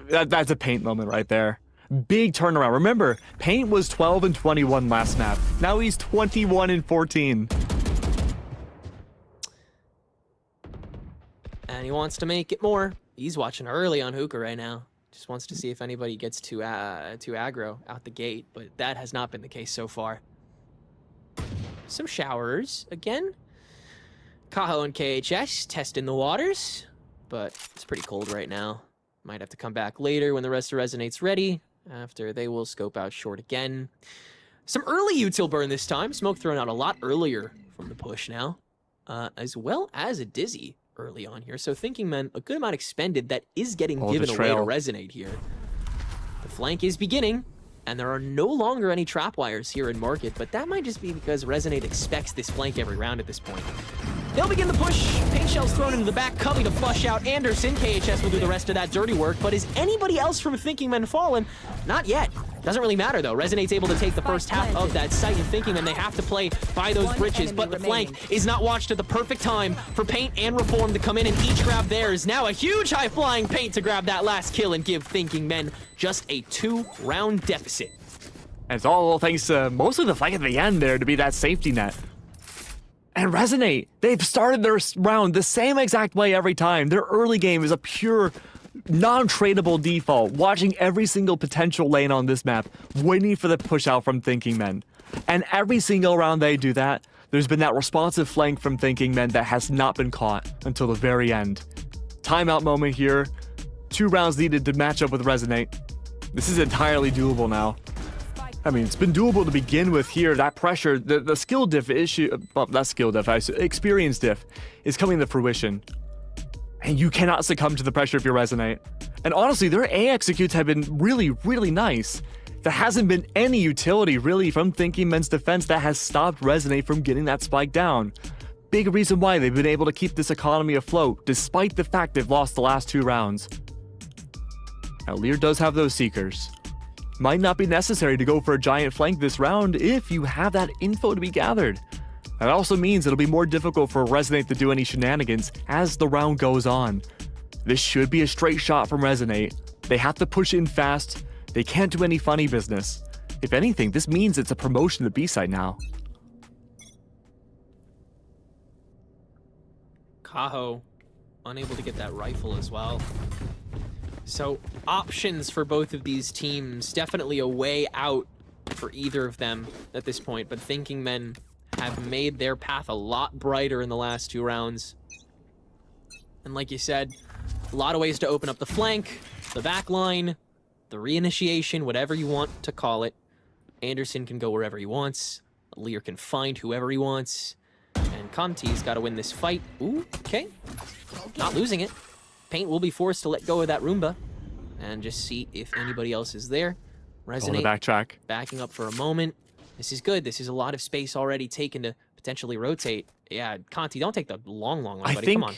Speaker 3: That's a Paint moment right there. Big turnaround. Remember, Paint was 12 and 21 last map. Now he's 21 and 14.
Speaker 2: And he wants to make it more. He's watching early on Hookah right now. Just wants to see if anybody gets too aggro out the gate, but that has not been the case so far. Some showers again. Kaho and KHS testing the waters, but it's pretty cold right now. Might have to come back later when the rest of Resonate's ready. After they will scope out short again. Some early util burn this time. Smoke thrown out a lot earlier from the push now. As well as a Dizzy early on here. So Thinking Men, a good amount expended that is getting given away to Resonate here. The flank is beginning, and there are no longer any trapwires here in market, but that might just be because Resonate expects this flank every round at this point. They'll begin the push. Paint shells thrown into the back. Cubby to flush out Anderson. KHS will do the rest of that dirty work. But is anybody else from Thinking Men fallen? Not yet. Doesn't really matter, though. Resonate's able to take the first half of that site, and Thinking Men, they have to play by those bridges. But the flank is not watched at the perfect time for Paint and Reform to come in and each grab theirs. Now a huge high-flying Paint to grab that last kill and give Thinking Men just a 2-round deficit.
Speaker 3: And it's all thanks to mostly the flank at the end there to be that safety net. And Resonate, they've started their round the same exact way every time. Their early game is a pure, non-tradable default, watching every single potential lane on this map, waiting for the push out from Thinking Men. And every single round they do that, there's been that responsive flank from Thinking Men that has not been caught until the very end. Timeout moment here. 2 rounds needed to match up with Resonate. This is entirely doable now. I mean, it's been doable to begin with here. That pressure, the skill diff issue, well, not skill diff, experience diff is coming to fruition. And you cannot succumb to the pressure if you resonate. And honestly, their A executes have been really, really nice. There hasn't been any utility really from Thinking Men's defense that has stopped Resonate from getting that spike down. Big reason why they've been able to keep this economy afloat, despite the fact they've lost the last 2 rounds. Now, Lear does have those Seekers. Might not be necessary to go for a giant flank this round if you have that info to be gathered. That also means it'll be more difficult for Resonate to do any shenanigans as the round goes on. This should be a straight shot from Resonate. They have to push in fast. They can't do any funny business. If anything, this means it's a promotion to B-side now.
Speaker 2: Kaho unable to get that rifle as well. So options for both of these teams, definitely a way out for either of them at this point, but Thinking Men have made their path a lot brighter in the last 2 rounds. And like you said, a lot of ways to open up the flank, the back line, the reinitiation, whatever you want to call it. Anderson can go wherever he wants. Lear can find whoever he wants. And Conti's got to win this fight. Ooh, okay. Not losing it. Paint will be forced to let go of that Roomba and just see if anybody else is there. Resonate,
Speaker 3: backtrack.
Speaker 2: Backing up for a moment. This is good. This is a lot of space already taken to potentially rotate. Yeah, Conti, don't take the long one, buddy. Come on.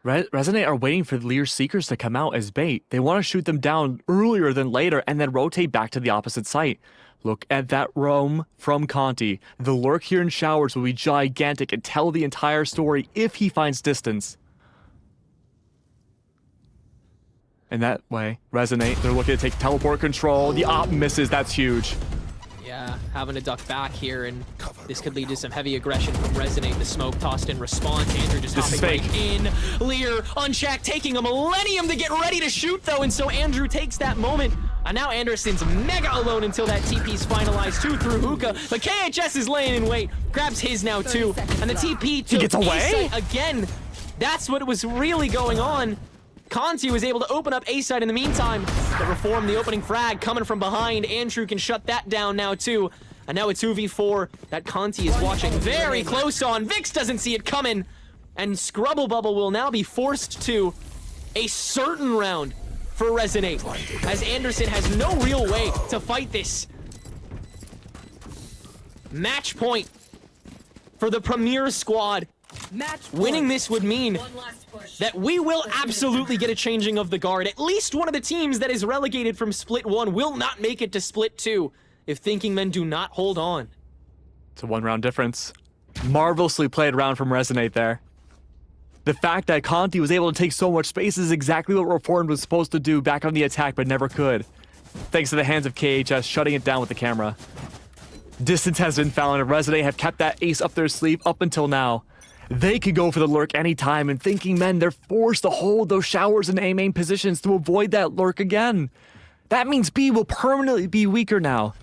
Speaker 3: Resonate are waiting for Lear's Seekers to come out as bait. They want to shoot them down earlier than later and then rotate back to the opposite site. Look at that roam from Conti. The lurk here in showers will be gigantic and tell the entire story if he finds distance. And that way, Resonate, they're looking to take teleport control. The op misses, that's huge.
Speaker 2: Yeah, having to duck back here, and this could lead to some heavy aggression from Resonate. The smoke tossed in response. Andrew just hopping right in. Lear unchecked, taking a millennium to get ready to shoot, though, and so Andrew takes that moment. And now Anderson's mega alone until that TP's finalized. 2 through Hookah, but KHS is laying in wait. Grabs his now, too. And the TP
Speaker 3: he gets away?
Speaker 2: Again. That's what was really going on. Conti was able to open up A-side in the meantime, but reform the opening frag coming from behind. Andrew can shut that down now too. And now a 2v4 that Conti is watching very close on. Vix doesn't see it coming. And Scrubble Bubble will now be forced to a certain round for Resonate, as Anderson has no real way to fight this. Match point for the Premier squad. Winning this would mean that we will absolutely get a changing of the guard. At least one of the teams that is relegated from Split 1 will not make it to Split 2 if Thinking Men do not hold on.
Speaker 3: It's a 1-round difference. Marvelously played round from Resonate there. The fact that Conti was able to take so much space is exactly what Reformed was supposed to do back on the attack but never could. Thanks to the hands of KHS shutting it down with the camera. Distance has been found and Resonate have kept that ace up their sleeve up until now. They could go for the lurk anytime, and Thinking Men, they're forced to hold those showers in A main positions to avoid that lurk again. That means B will permanently be weaker now.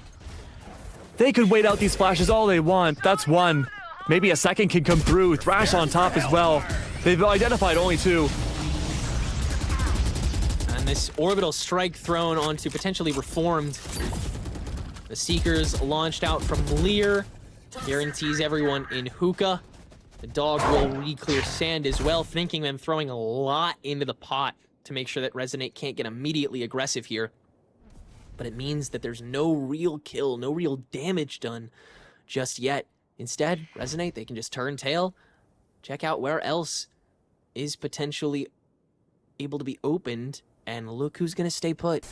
Speaker 3: They could wait out these flashes all they want. That's 1. Maybe a second can come through. Thrash on top as well. They've identified only 2.
Speaker 2: And this orbital strike thrown onto potentially Reformed. The Seekers launched out from Lear. Guarantees everyone in Hookah. The dog will re-clear sand as well, Thinking Men throwing a lot into the pot to make sure that Resonate can't get immediately aggressive here. But it means that there's no real kill, no real damage done just yet. Instead, Resonate, they can just turn tail, check out where else is potentially able to be opened, and look who's going to stay put.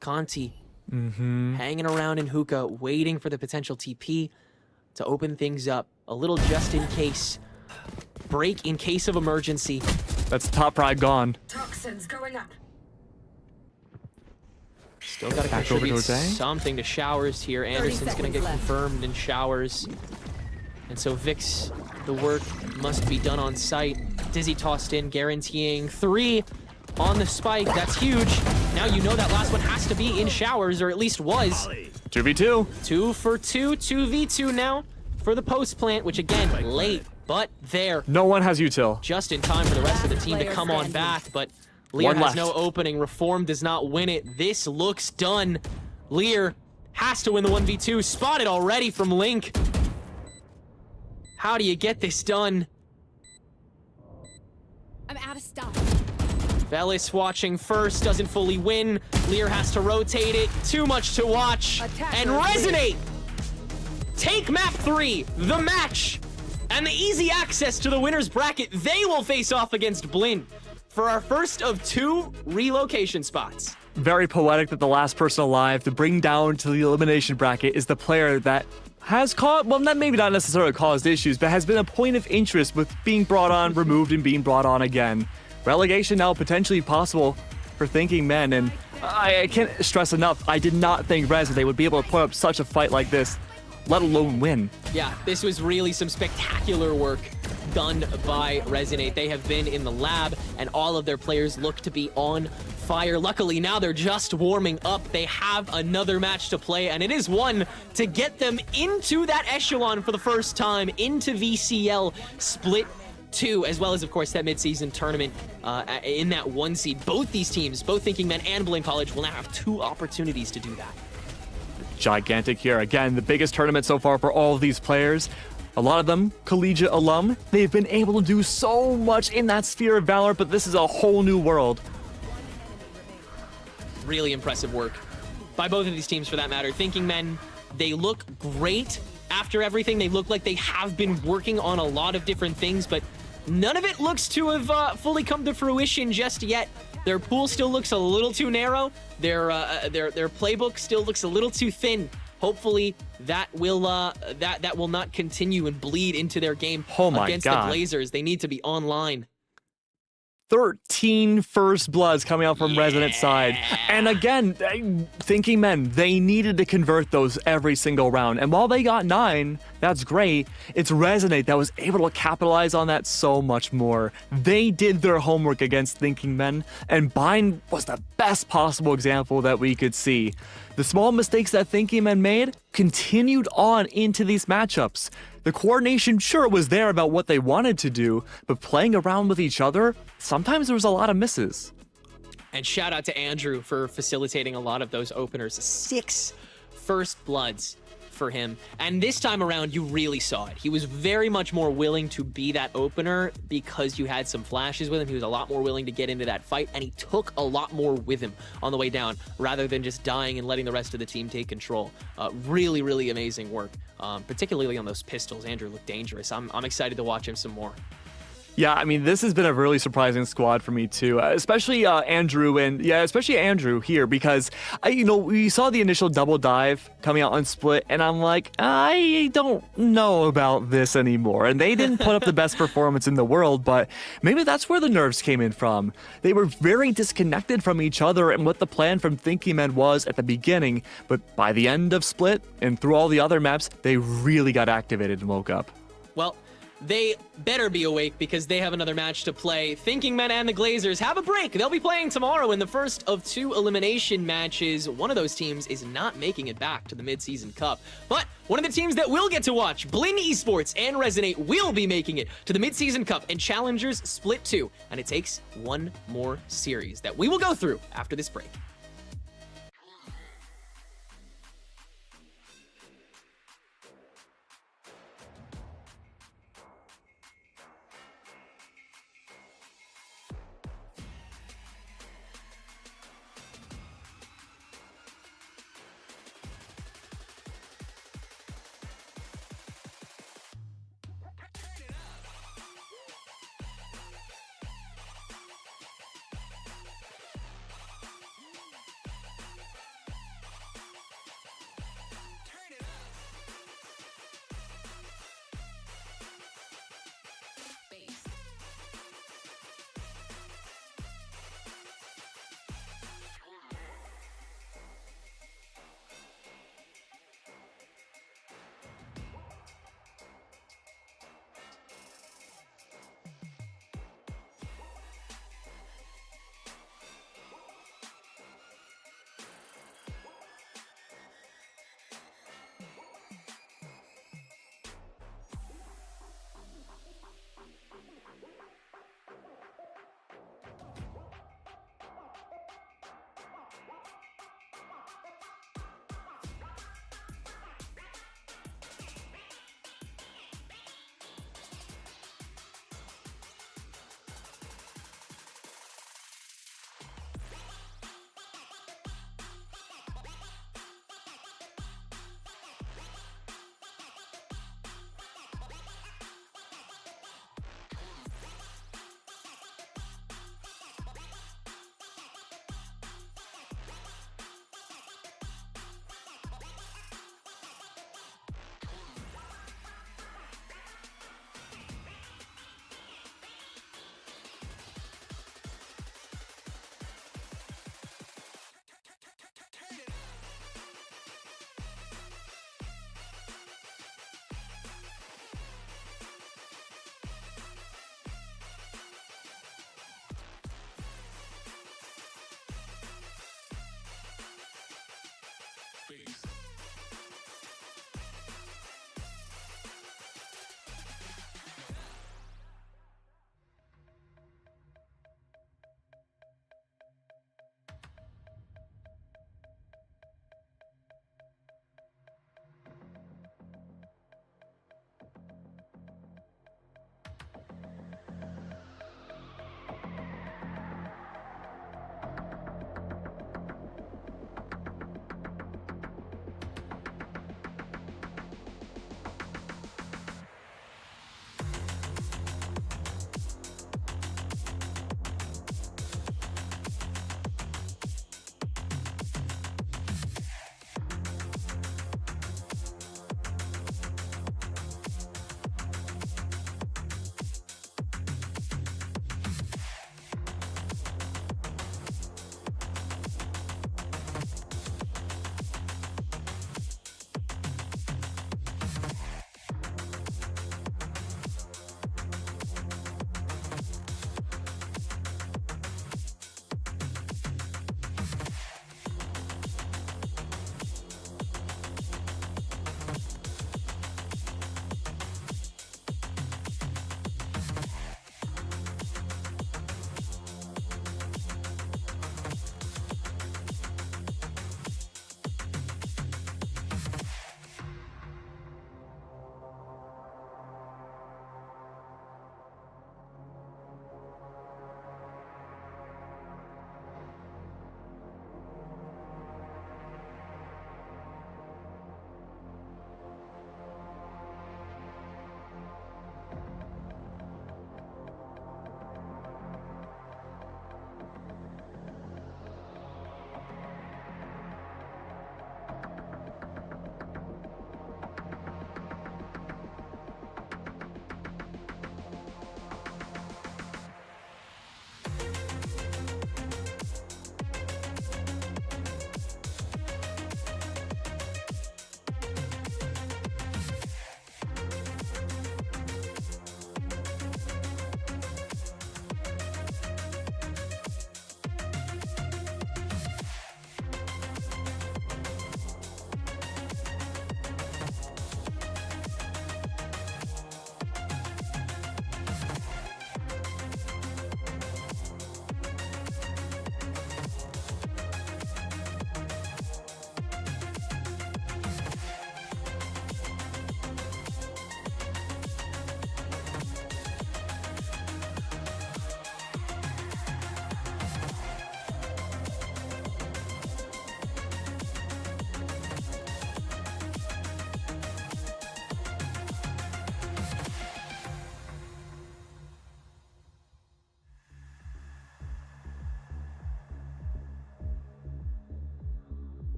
Speaker 2: Conti, hanging around in Hookah, waiting for the potential TP to open things up. A little just in case. Break in case of emergency.
Speaker 3: That's top pride gone.
Speaker 6: Toxins going up.
Speaker 2: Still got to contribute something to showers here. Anderson's going to get confirmed in showers. And so Vix, the work must be done on site. Dizzy tossed in, guaranteeing 3 on the spike. That's huge. Now you know that last one has to be in showers, or at least was.
Speaker 3: 2v2.
Speaker 2: 2 for 2, 2v2 now for the post plant, which again, late, but there.
Speaker 3: No one has util.
Speaker 2: Just in time for the rest of the team to come on back, but Lear
Speaker 3: One
Speaker 2: has
Speaker 3: left.
Speaker 2: no opening. Reform does not win it. This looks done. Lear has to win the 1v2. Spotted already from Link. How do you get this done?
Speaker 6: I'm out of stuff.
Speaker 2: Velis watching first, doesn't fully win. Lear has to rotate it. Too much to watch. And Resonate take map 3, the match, and the easy access to the winner's bracket. They will face off against Blinn for our first of 2 relocation spots.
Speaker 3: Very poetic that the last person alive to bring down to the elimination bracket is the player that has caused, well, maybe not necessarily caused issues, but has been a point of interest with being brought on, removed, and being brought on again. Relegation now potentially possible for Thinking Men, and I can't stress enough, I did not think they would be able to put up such a fight like this, let alone win.
Speaker 2: Yeah, this was really some spectacular work done by Resonate. They have been in the lab, and all of their players look to be on fire. Luckily, now they're just warming up. They have another match to play, and it is one to get them into that echelon for the first time, into VCL Split 2, as well as, of course, that mid-season tournament in that 1 seed. Both these teams, both Thinking Men and Blinn College, will now have 2 opportunities to do that.
Speaker 3: Gigantic here. Again, the biggest tournament so far for all of these players. A lot of them, collegiate alum. They've been able to do so much in that sphere of Valorant, but this is a whole new world.
Speaker 2: Really impressive work by both of these teams, for that matter. Thinking Men, they look great after everything. They look like they have been working on a lot of different things, but none of it looks to have fully come to fruition just yet. Their pool still looks a little too narrow. Their playbook still looks a little too thin. Hopefully that will not continue and bleed into their game against the Blazers. They need to be online.
Speaker 3: 13 first bloods coming out from Resonant side. And again, Thinking Men, they needed to convert those every single round. And while they got 9, that's great. It's Resonate that was able to capitalize on that so much more. They did their homework against Thinking Men, and Bind was the best possible example that we could see. The small mistakes that Thinking Men made continued on into these matchups. The coordination, sure, was there about what they wanted to do, but playing around with each other, sometimes there was a lot of misses.
Speaker 2: And shout out to Andrew for facilitating a lot of those openers. 6 first bloods for him. And this time around, you really saw it. He was very much more willing to be that opener because you had some flashes with him. He was a lot more willing to get into that fight, and he took a lot more with him on the way down rather than just dying and letting the rest of the team take control. Really, really amazing work, particularly on those pistols. Andrew looked dangerous. I'm excited to watch him some more.
Speaker 3: Yeah, I mean, this has been a really surprising squad for me too, especially Andrew here, because we saw the initial double dive coming out on Split, and I'm like, I don't know about this anymore. And they didn't put up the best performance in the world, but maybe that's where the nerves came in from. They were very disconnected from each other and what the plan from Thinking Men was at the beginning, but by the end of Split and through all the other maps, they really got activated and woke up.
Speaker 2: Well, they better be awake because they have another match to play. Thinking Men and the Glazers have a break. They'll be playing tomorrow in the first of 2 elimination matches. One of those teams is not making it back to the mid-season cup. But one of the teams that will get to watch, Blinn Esports and Resonate, will be making it to the mid-season cup and Challengers Split 2. And it takes one more series that we will go through after this break.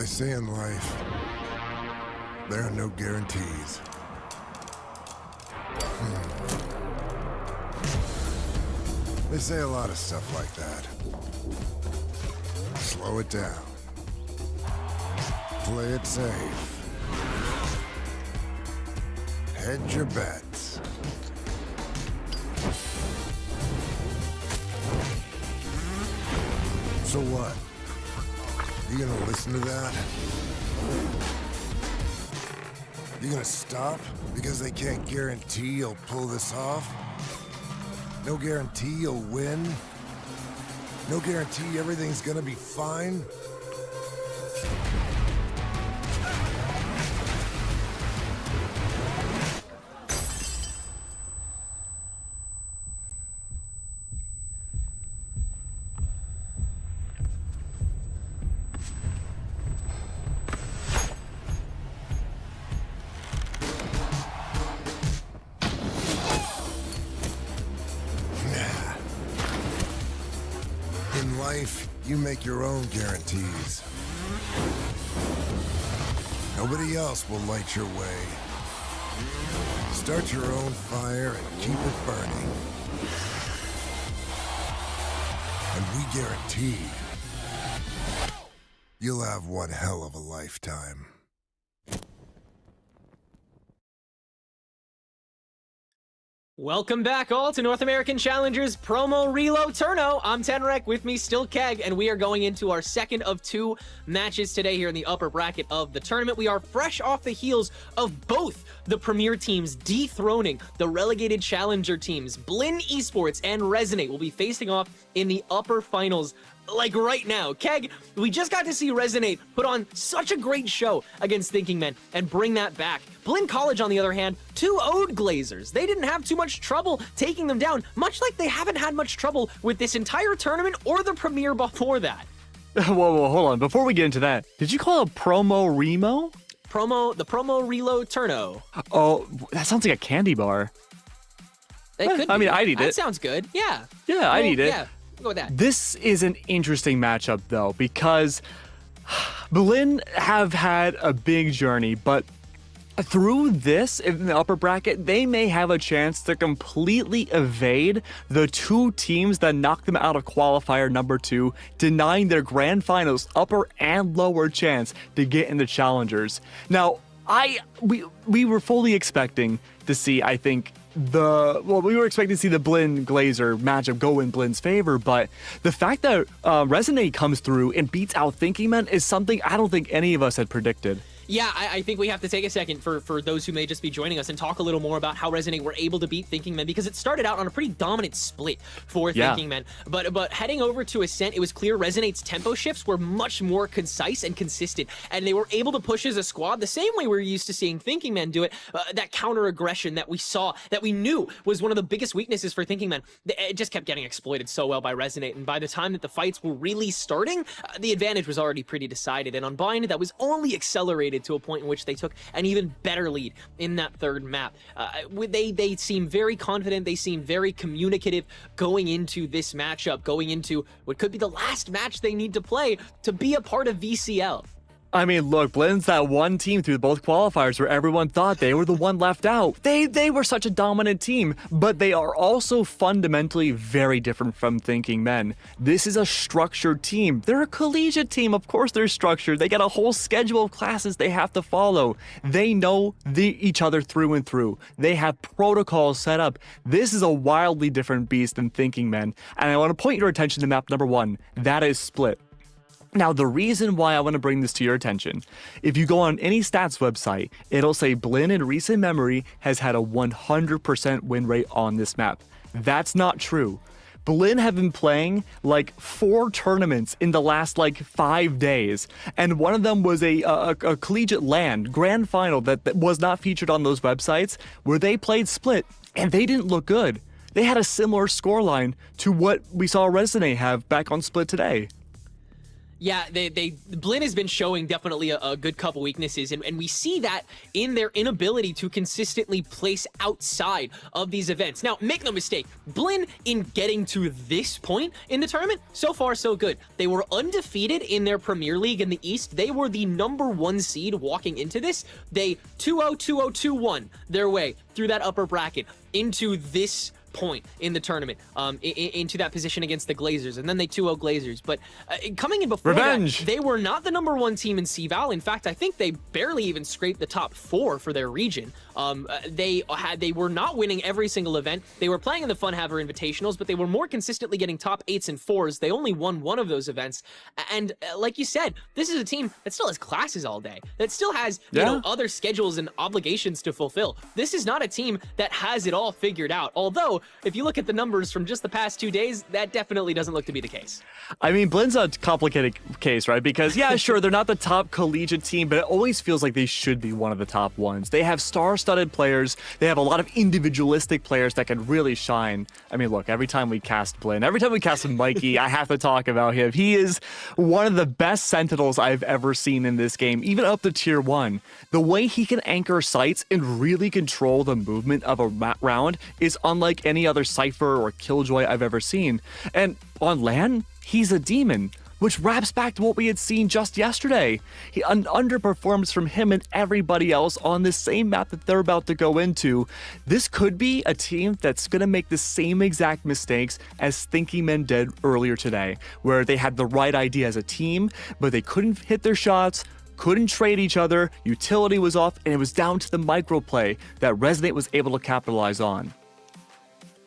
Speaker 4: They say in life, there are no guarantees. They say a lot of stuff like that. Slow it down. Play it safe. Hedge your bets. So what? You gonna listen to that? You gonna stop because they can't guarantee you'll pull this off? No guarantee you'll win? No guarantee everything's gonna be fine? In life, you make your own guarantees. Nobody else will light your way. Start your own fire and keep it burning. And we guarantee you'll have one hell of a lifetime.
Speaker 2: Welcome back all to North American Challengers Promo Reload Turno. I'm Tenrek, with me still Keg, and we are going into our second of 2 matches today here in the upper bracket of the tournament. We are fresh off the heels of both the premier teams dethroning the relegated challenger teams. Blinn Esports and Resonate will be facing off in the upper finals like right now. Keg, we just got to see Resonate put on such a great show against Thinking Men and bring that back. Blinn College, on the other hand, 2-0'd Glazers. They didn't have too much trouble taking them down, much like they haven't had much trouble with this entire tournament or the premiere before that.
Speaker 3: Whoa, hold on. Before we get into that, did you call it Promo Remo?
Speaker 2: The Promo Reload Turno.
Speaker 3: Oh, that sounds like a candy bar.
Speaker 2: It could
Speaker 3: I
Speaker 2: be.
Speaker 3: mean, I'd eat it.
Speaker 2: That sounds good. Yeah.
Speaker 3: Yeah, I'd eat it.
Speaker 2: Yeah, go with that.
Speaker 3: This is an interesting matchup, though, because Blinn have had a big journey, but through this, in the upper bracket, they may have a chance to completely evade the 2 teams that knocked them out of qualifier number 2, denying their grand finals upper and lower chance to get in the challengers. Now, we were fully expecting to see, I think, we were expecting to see the Blinn Glazer matchup go in Blinn's favor, but the fact that Resonate comes through and beats out Thinking Men is something I don't think any of us had predicted.
Speaker 2: Yeah, I think we have to take a second for those who may just be joining us and talk a little more about how Resonate were able to beat Thinking Men, because it started out on a pretty dominant split for Thinking Men. But heading over to Ascent, it was clear Resonate's tempo shifts were much more concise and consistent, and they were able to push as a squad the same way we're used to seeing Thinking Men do it. That counter aggression that we saw, that we knew was one of the biggest weaknesses for Thinking Men, it just kept getting exploited so well by Resonate, and by the time that the fights were really starting, the advantage was already pretty decided, and on Bind, that was only accelerated to a point in which they took an even better lead in that third map. They seem very confident, they seem very communicative going into this matchup, going into what could be the last match they need to play to be a part of VCL.
Speaker 3: I mean, look, Blinn's that one team through both qualifiers where everyone thought they were the one left out. They were such a dominant team, but they are also fundamentally very different from Thinking Men. This is a structured team. They're a collegiate team. Of course they're structured. They got a whole schedule of classes they have to follow. They know each other through and through. They have protocols set up. This is a wildly different beast than Thinking Men. And I want to point your attention to map number 1. That is Split. Now, the reason why I want to bring this to your attention, if you go on any stats website, it'll say Blinn in recent memory has had a 100% win rate on this map. That's not true. Blinn have been playing like 4 tournaments in the last like 5 days, and one of them was a collegiate land grand final that was not featured on those websites, where they played Split, and they didn't look good. They had a similar scoreline to what we saw Resonate have back on Split today.
Speaker 2: Yeah, Blinn has been showing definitely a good couple weaknesses, and we see that in their inability to consistently place outside of these events. Now, make no mistake, Blinn, in getting to this point in the tournament, so far so good. They were undefeated in their Premier League in the East. They were the #1 seed walking into this. They 2-0, 2-0, 2-1 their way through that upper bracket into this point in the tournament into that position against the Glazers, and then they 2-0 Glazers. But coming in before
Speaker 3: Revenge.
Speaker 2: that, they were not the #1 team in CVAL. In fact, I think they barely even scraped the top 4 for their region. They were not winning every single event. They were playing in the Fun Haver Invitationals, but they were more consistently getting top 8s and 4s. They only won one of those events. And like you said, this is a team that still has classes all day, that still has you know, other schedules and obligations to fulfill. This is not a team that has it all figured out. Although, if you look at the numbers from just the past 2 days, that definitely doesn't look to be the case.
Speaker 3: I mean, Blinn's a complicated case, right? Because, yeah, sure, they're not the top collegiate team, but it always feels like they should be one of the top ones. They have star-studded players. They have a lot of individualistic players that can really shine. I mean, look, every time we cast Blinn, every time we cast Mikey, I have to talk about him. He is one of the best Sentinels I've ever seen in this game, even up to Tier 1. The way he can anchor sights and really control the movement of a round is unlike any other Cypher or Killjoy I've ever seen. And on LAN, he's a demon, which wraps back to what we had seen just yesterday. He underperforms from him and everybody else on this same map that they're about to go into. This could be a team that's going to make the same exact mistakes as Thinking Men did earlier today, where they had the right idea as a team, but they couldn't hit their shots, couldn't trade each other, utility was off, and it was down to the microplay that Resonate was able to capitalize on.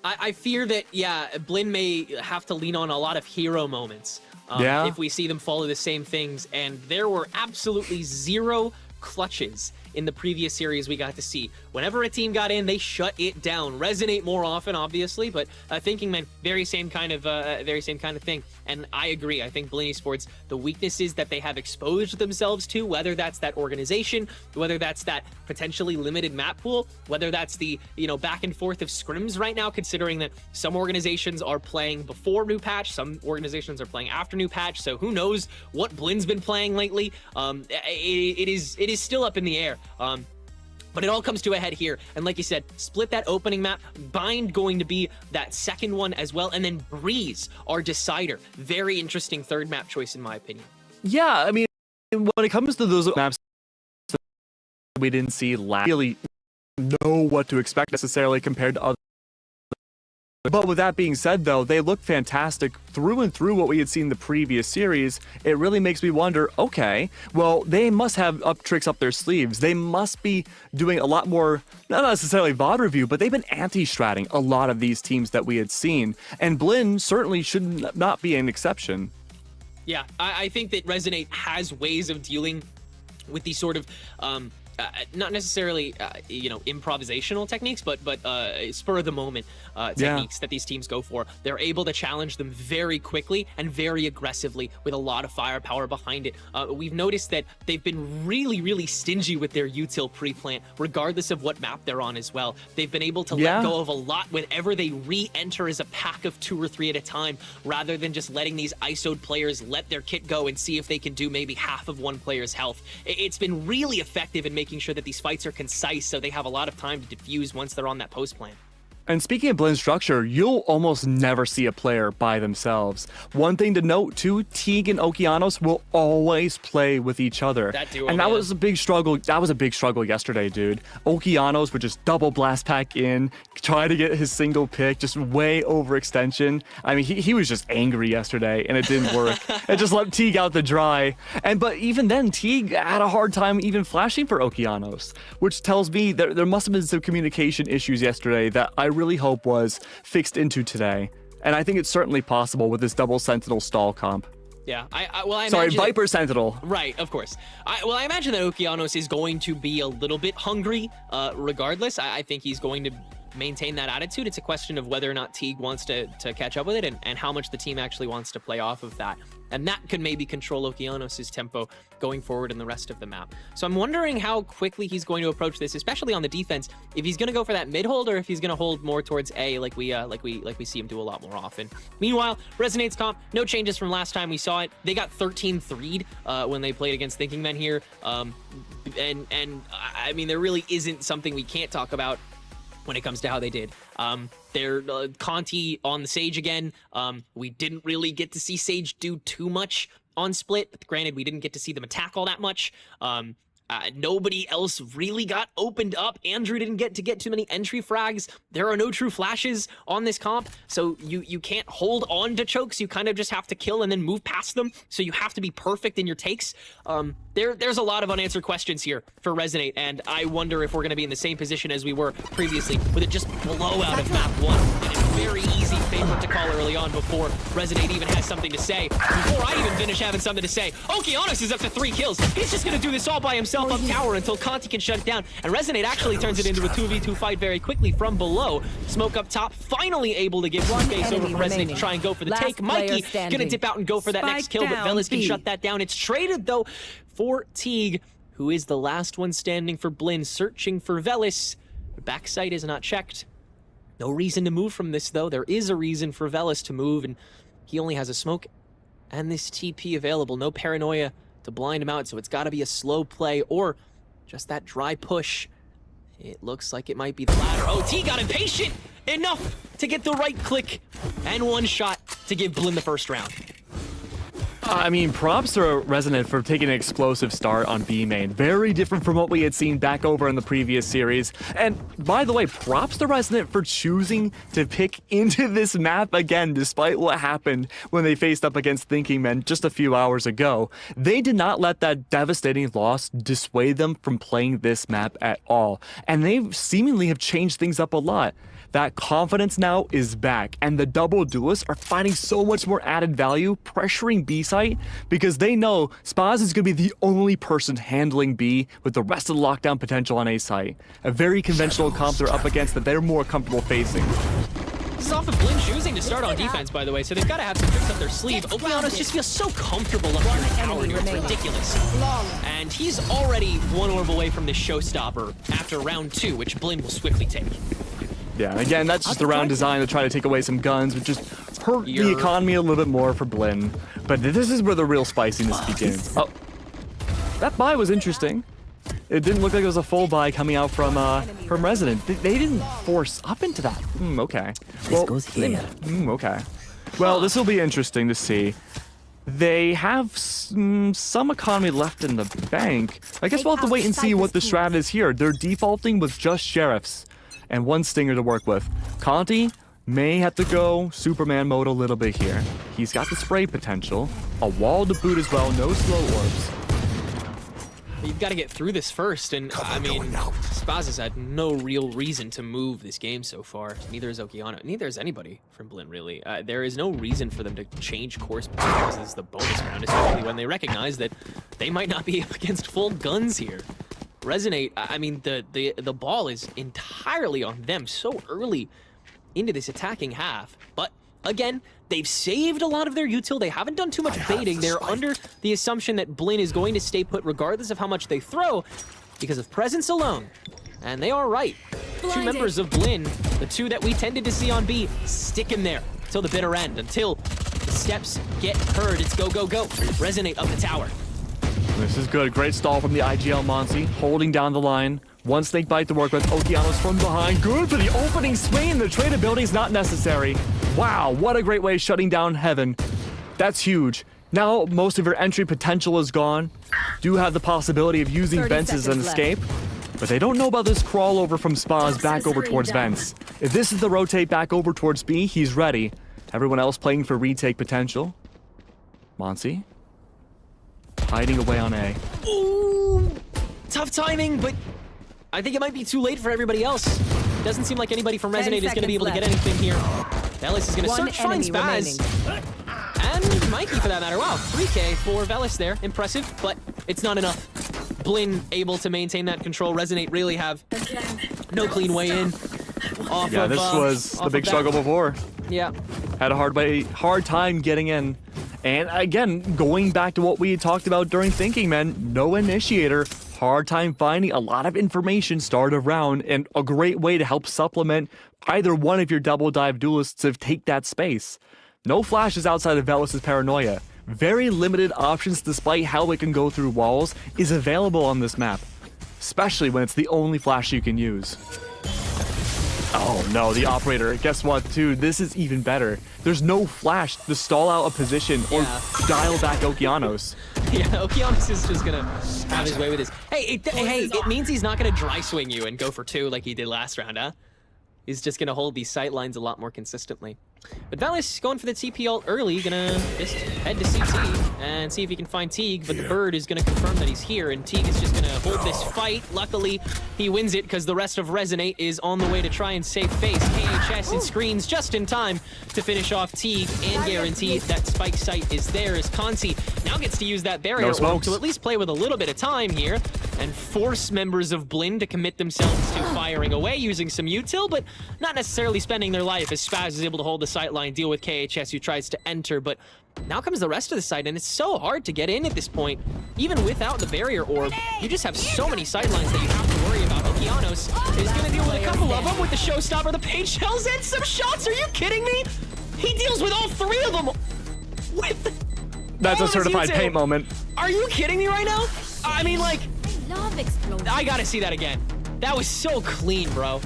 Speaker 2: I fear that, yeah, Blinn may have to lean on a lot of hero moments if we see them follow the same things. And there were absolutely 0 clutches in the previous series we got to see. Whenever a team got in, they shut it down. Resonate more often, obviously, but Thinking Men, very same kind of thing. And I agree. I think Blinn Esports, the weaknesses that they have exposed themselves to, whether that's that organization, whether that's that potentially limited map pool, whether that's the back and forth of scrims right now, considering that some organizations are playing before new patch, some organizations are playing after new patch. So who knows what Blinn's been playing lately? It is still up in the air. But it all comes to a head here. And like you said, split that opening map, Bind going to be that second one as well, and then Breeze, our decider. Very interesting third map choice in my opinion.
Speaker 3: Yeah, I mean, when it comes to those maps that we didn't see last, really know what to expect necessarily compared to other. But with that being said, though, they look fantastic through and through what we had seen the previous series. It really makes me wonder, okay, well, they must have tricks up their sleeves. They must be doing a lot more, not necessarily VOD review, but they've been anti-stratting a lot of these teams that we had seen. And Blinn certainly should not be an exception.
Speaker 2: Yeah, I think that Resonate has ways of dealing with these sort of not necessarily improvisational techniques, but spur of the moment techniques that these teams go for. They're able to challenge them very quickly and very aggressively with a lot of firepower behind it. We've noticed that they've been really stingy with their util pre-plant, regardless of what map they're on as well. They've been able to let go of a lot whenever they re-enter as a pack of 2 or 3 at a time, rather than just letting these ISO'd players let their kit go and see if they can do maybe half of one player's health. It's been really effective in making sure that these fights are concise, so they have a lot of time to defuse once they're on that post plan.
Speaker 3: And speaking of Blinn structure, you'll almost never see a player by themselves. One thing to note too, Teague and Okeanos will always play with each other.
Speaker 2: That duo,
Speaker 3: and that was a big struggle. That was a big struggle yesterday, dude. Okeanos would just double blast pack in, try to get his single pick, just way overextension. I mean, he was just angry yesterday, and it didn't work. It just let Teague out to dry. But even then, Teague had a hard time even flashing for Okeanos, which tells me that there must have been some communication issues yesterday that I really hope was fixed into today. And I think it's certainly possible with this double Sentinel stall comp.
Speaker 2: Yeah, I
Speaker 3: Sorry,
Speaker 2: imagine
Speaker 3: Viper Sentinel.
Speaker 2: Right, of course. I imagine that Okeanos is going to be a little bit hungry regardless. I think he's going to maintain that attitude. It's a question of whether or not Teague wants to catch up with it and how much the team actually wants to play off of that. And that could maybe control Okeanos' tempo going forward in the rest of the map. So I'm wondering how quickly he's going to approach this, especially on the defense, if he's going to go for that mid hold or if he's going to hold more towards A like we see him do a lot more often. Meanwhile, Resonate's comp, no changes from last time we saw it. They got 13-3'd when they played against Thinking Men here. And I mean, there really isn't something we can't talk about when it comes to how they did. They're Conti on the Sage again. We didn't really get to see Sage do too much on split. Granted, we didn't get to see them attack all that much. Nobody else really got opened up. Andrew didn't get too many entry frags. There are no true flashes on this comp, so you can't hold on to chokes. You kind of just have to kill and then move past them, so you have to be perfect in your takes. There's a lot of unanswered questions here for Resonate, and I wonder if we're going to be in the same position as we were previously, with it just blowout of map 1. And a very easy favorite to call early on before Resonate even has something to say. Before I even finish having something to say, Okeanos is up to 3 kills. He's just going to do this all by himself up tower until Conti can shut it down. And Resonate actually turns it into a 2v2 fight very quickly from below. Smoke up top, finally able to give some space over for Resonate to try and go for the take. Mikey gonna dip out and go for that next kill, but Velas can shut that down. It's traded though for Teague, who is the last one standing for Blinn, searching for Velas. The backside is not checked. No reason to move from this though. There is a reason for Velas to move, and he only has a smoke and this TP available. No paranoia to blind him out, so it's got to be a slow play or just that dry push. It looks like it might be the latter. OT got impatient enough to get the right click and one shot to give Blinn the first round.
Speaker 3: I mean, props to Resonant for taking an explosive start on B main. Very different from what we had seen back over in the previous series. And by the way, props to Resonant for choosing to pick into this map again, despite what happened when they faced up against Thinking Men just a few hours ago. They did not let that devastating loss dissuade them from playing this map at all. And they seemingly have changed things up a lot. That confidence now is back, and the double duelists are finding so much more added value pressuring B site because they know Spaz is going to be the only person handling B with the rest of the lockdown potential on A site. A very conventional comp they're up against that they're more comfortable facing.
Speaker 2: This is off of Blinn choosing to start on defense, by the way, so they've got to have some tricks up their sleeve. Okeanos just feels so comfortable up here in tower here. It's ridiculous. And he's already one orb away from this showstopper after round 2, which Blinn will swiftly take.
Speaker 3: Yeah, and again, that's just around design to try to take away some guns, which just hurt the economy a little bit more for Blinn. But this is where the real spiciness begins. Oh, that buy was interesting. It didn't look like it was a full buy coming out from Resident. They didn't force up into that. Okay. Well,
Speaker 5: goes here.
Speaker 3: Okay. Well, this will be interesting to see. They have some economy left in the bank. I guess we'll have to wait and see what the strat is here. They're defaulting with just sheriffs and one stinger to work with. Conti may have to go Superman mode a little bit here. He's got the spray potential, a wall to boot as well, no slow orbs.
Speaker 2: You've got to get through this first, and I mean, Spaz has had no real reason to move this game so far. Neither is Okeano. Neither is anybody from Blinn, really. There is no reason for them to change course because this is the bonus round, especially when they recognize that they might not be up against full guns here. Resonate, I mean, the ball is entirely on them so early into this attacking half. But again, they've saved a lot of their util. They haven't done too much baiting. They're under the assumption that Blinn is going to stay put regardless of how much they throw because of presence alone. And they are right. Two members of Blinn, the two that we tended to see on B, stick in there till the bitter end, until the steps get heard. It's go, go, go. Resonate up the tower.
Speaker 3: This is good. Great stall from the IGL Monsi, holding down the line. One snake bite to work with. Okeanos from behind. Good for the opening swing. The tradability is not necessary. Wow, what a great way of shutting down Heaven. That's huge. Now most of your entry potential is gone. Do have the possibility of using Vents as an escape, but they don't know about this crawl over from Spaz back over towards Vents. If this is the rotate back over towards B, he's ready. Everyone else playing for retake potential. Monsi hiding away on A.
Speaker 2: Ooh, tough timing, but I think it might be too late for everybody else. Doesn't seem like anybody from Resonate is going to be able to get anything here. Velas is going to search, find Spaz. And Mikey, for that matter. Wow, 3K for Velas there. Impressive, but it's not enough. Blinn able to maintain that control. Resonate really have no clean way in.
Speaker 3: Yeah, this was the big struggle before.
Speaker 2: Yeah.
Speaker 3: Had a hard time getting in. And again, going back to what we had talked about during Thinking Men, no initiator, hard time finding a lot of information start a round, and a great way to help supplement either one of your double dive duelists to take that space. No flashes outside of Velas' paranoia. Very limited options despite how it can go through walls is available on this map, especially when it's the only flash you can use. Oh no, the operator. Guess what, dude? This is even better. There's no flash to stall out a position or dial back Okeanos.
Speaker 2: Yeah, Okeanos is just gonna have his way with this. Hey, it means he's not gonna dry swing you and go for 2 like he did last round, huh? He's just gonna hold these sight lines a lot more consistently. But Valis going for the TP ult early, gonna just head to CT and see if he can find Teague, but the bird is gonna confirm that he's here, and Teague is just gonna hold this fight. Luckily, he wins it because the rest of Resonate is on the way to try and save face. KHS and screens just in time to finish off Teague and guarantee that spike site is there, as Conti now gets to use that barrier orb to at least play with a little bit of time here and force members of Blinn to commit themselves to firing away using some util, but not necessarily spending their life, as Spaz is able to hold the sight line, deal with KHS who tries to enter, but now comes the rest of the site, and it's so hard to get in at this point. Even without the barrier orb, you just have so many sight lines that you have to worry about. Okeanos is going to deal with a couple of them with the showstopper, the page shells, and some shots. Are you kidding me? He deals with all 3 of them.
Speaker 3: That's a certified paint moment.
Speaker 2: Are you kidding me right now? I mean, like,
Speaker 6: Love explosion.
Speaker 2: I gotta see that again. That was so clean, bro.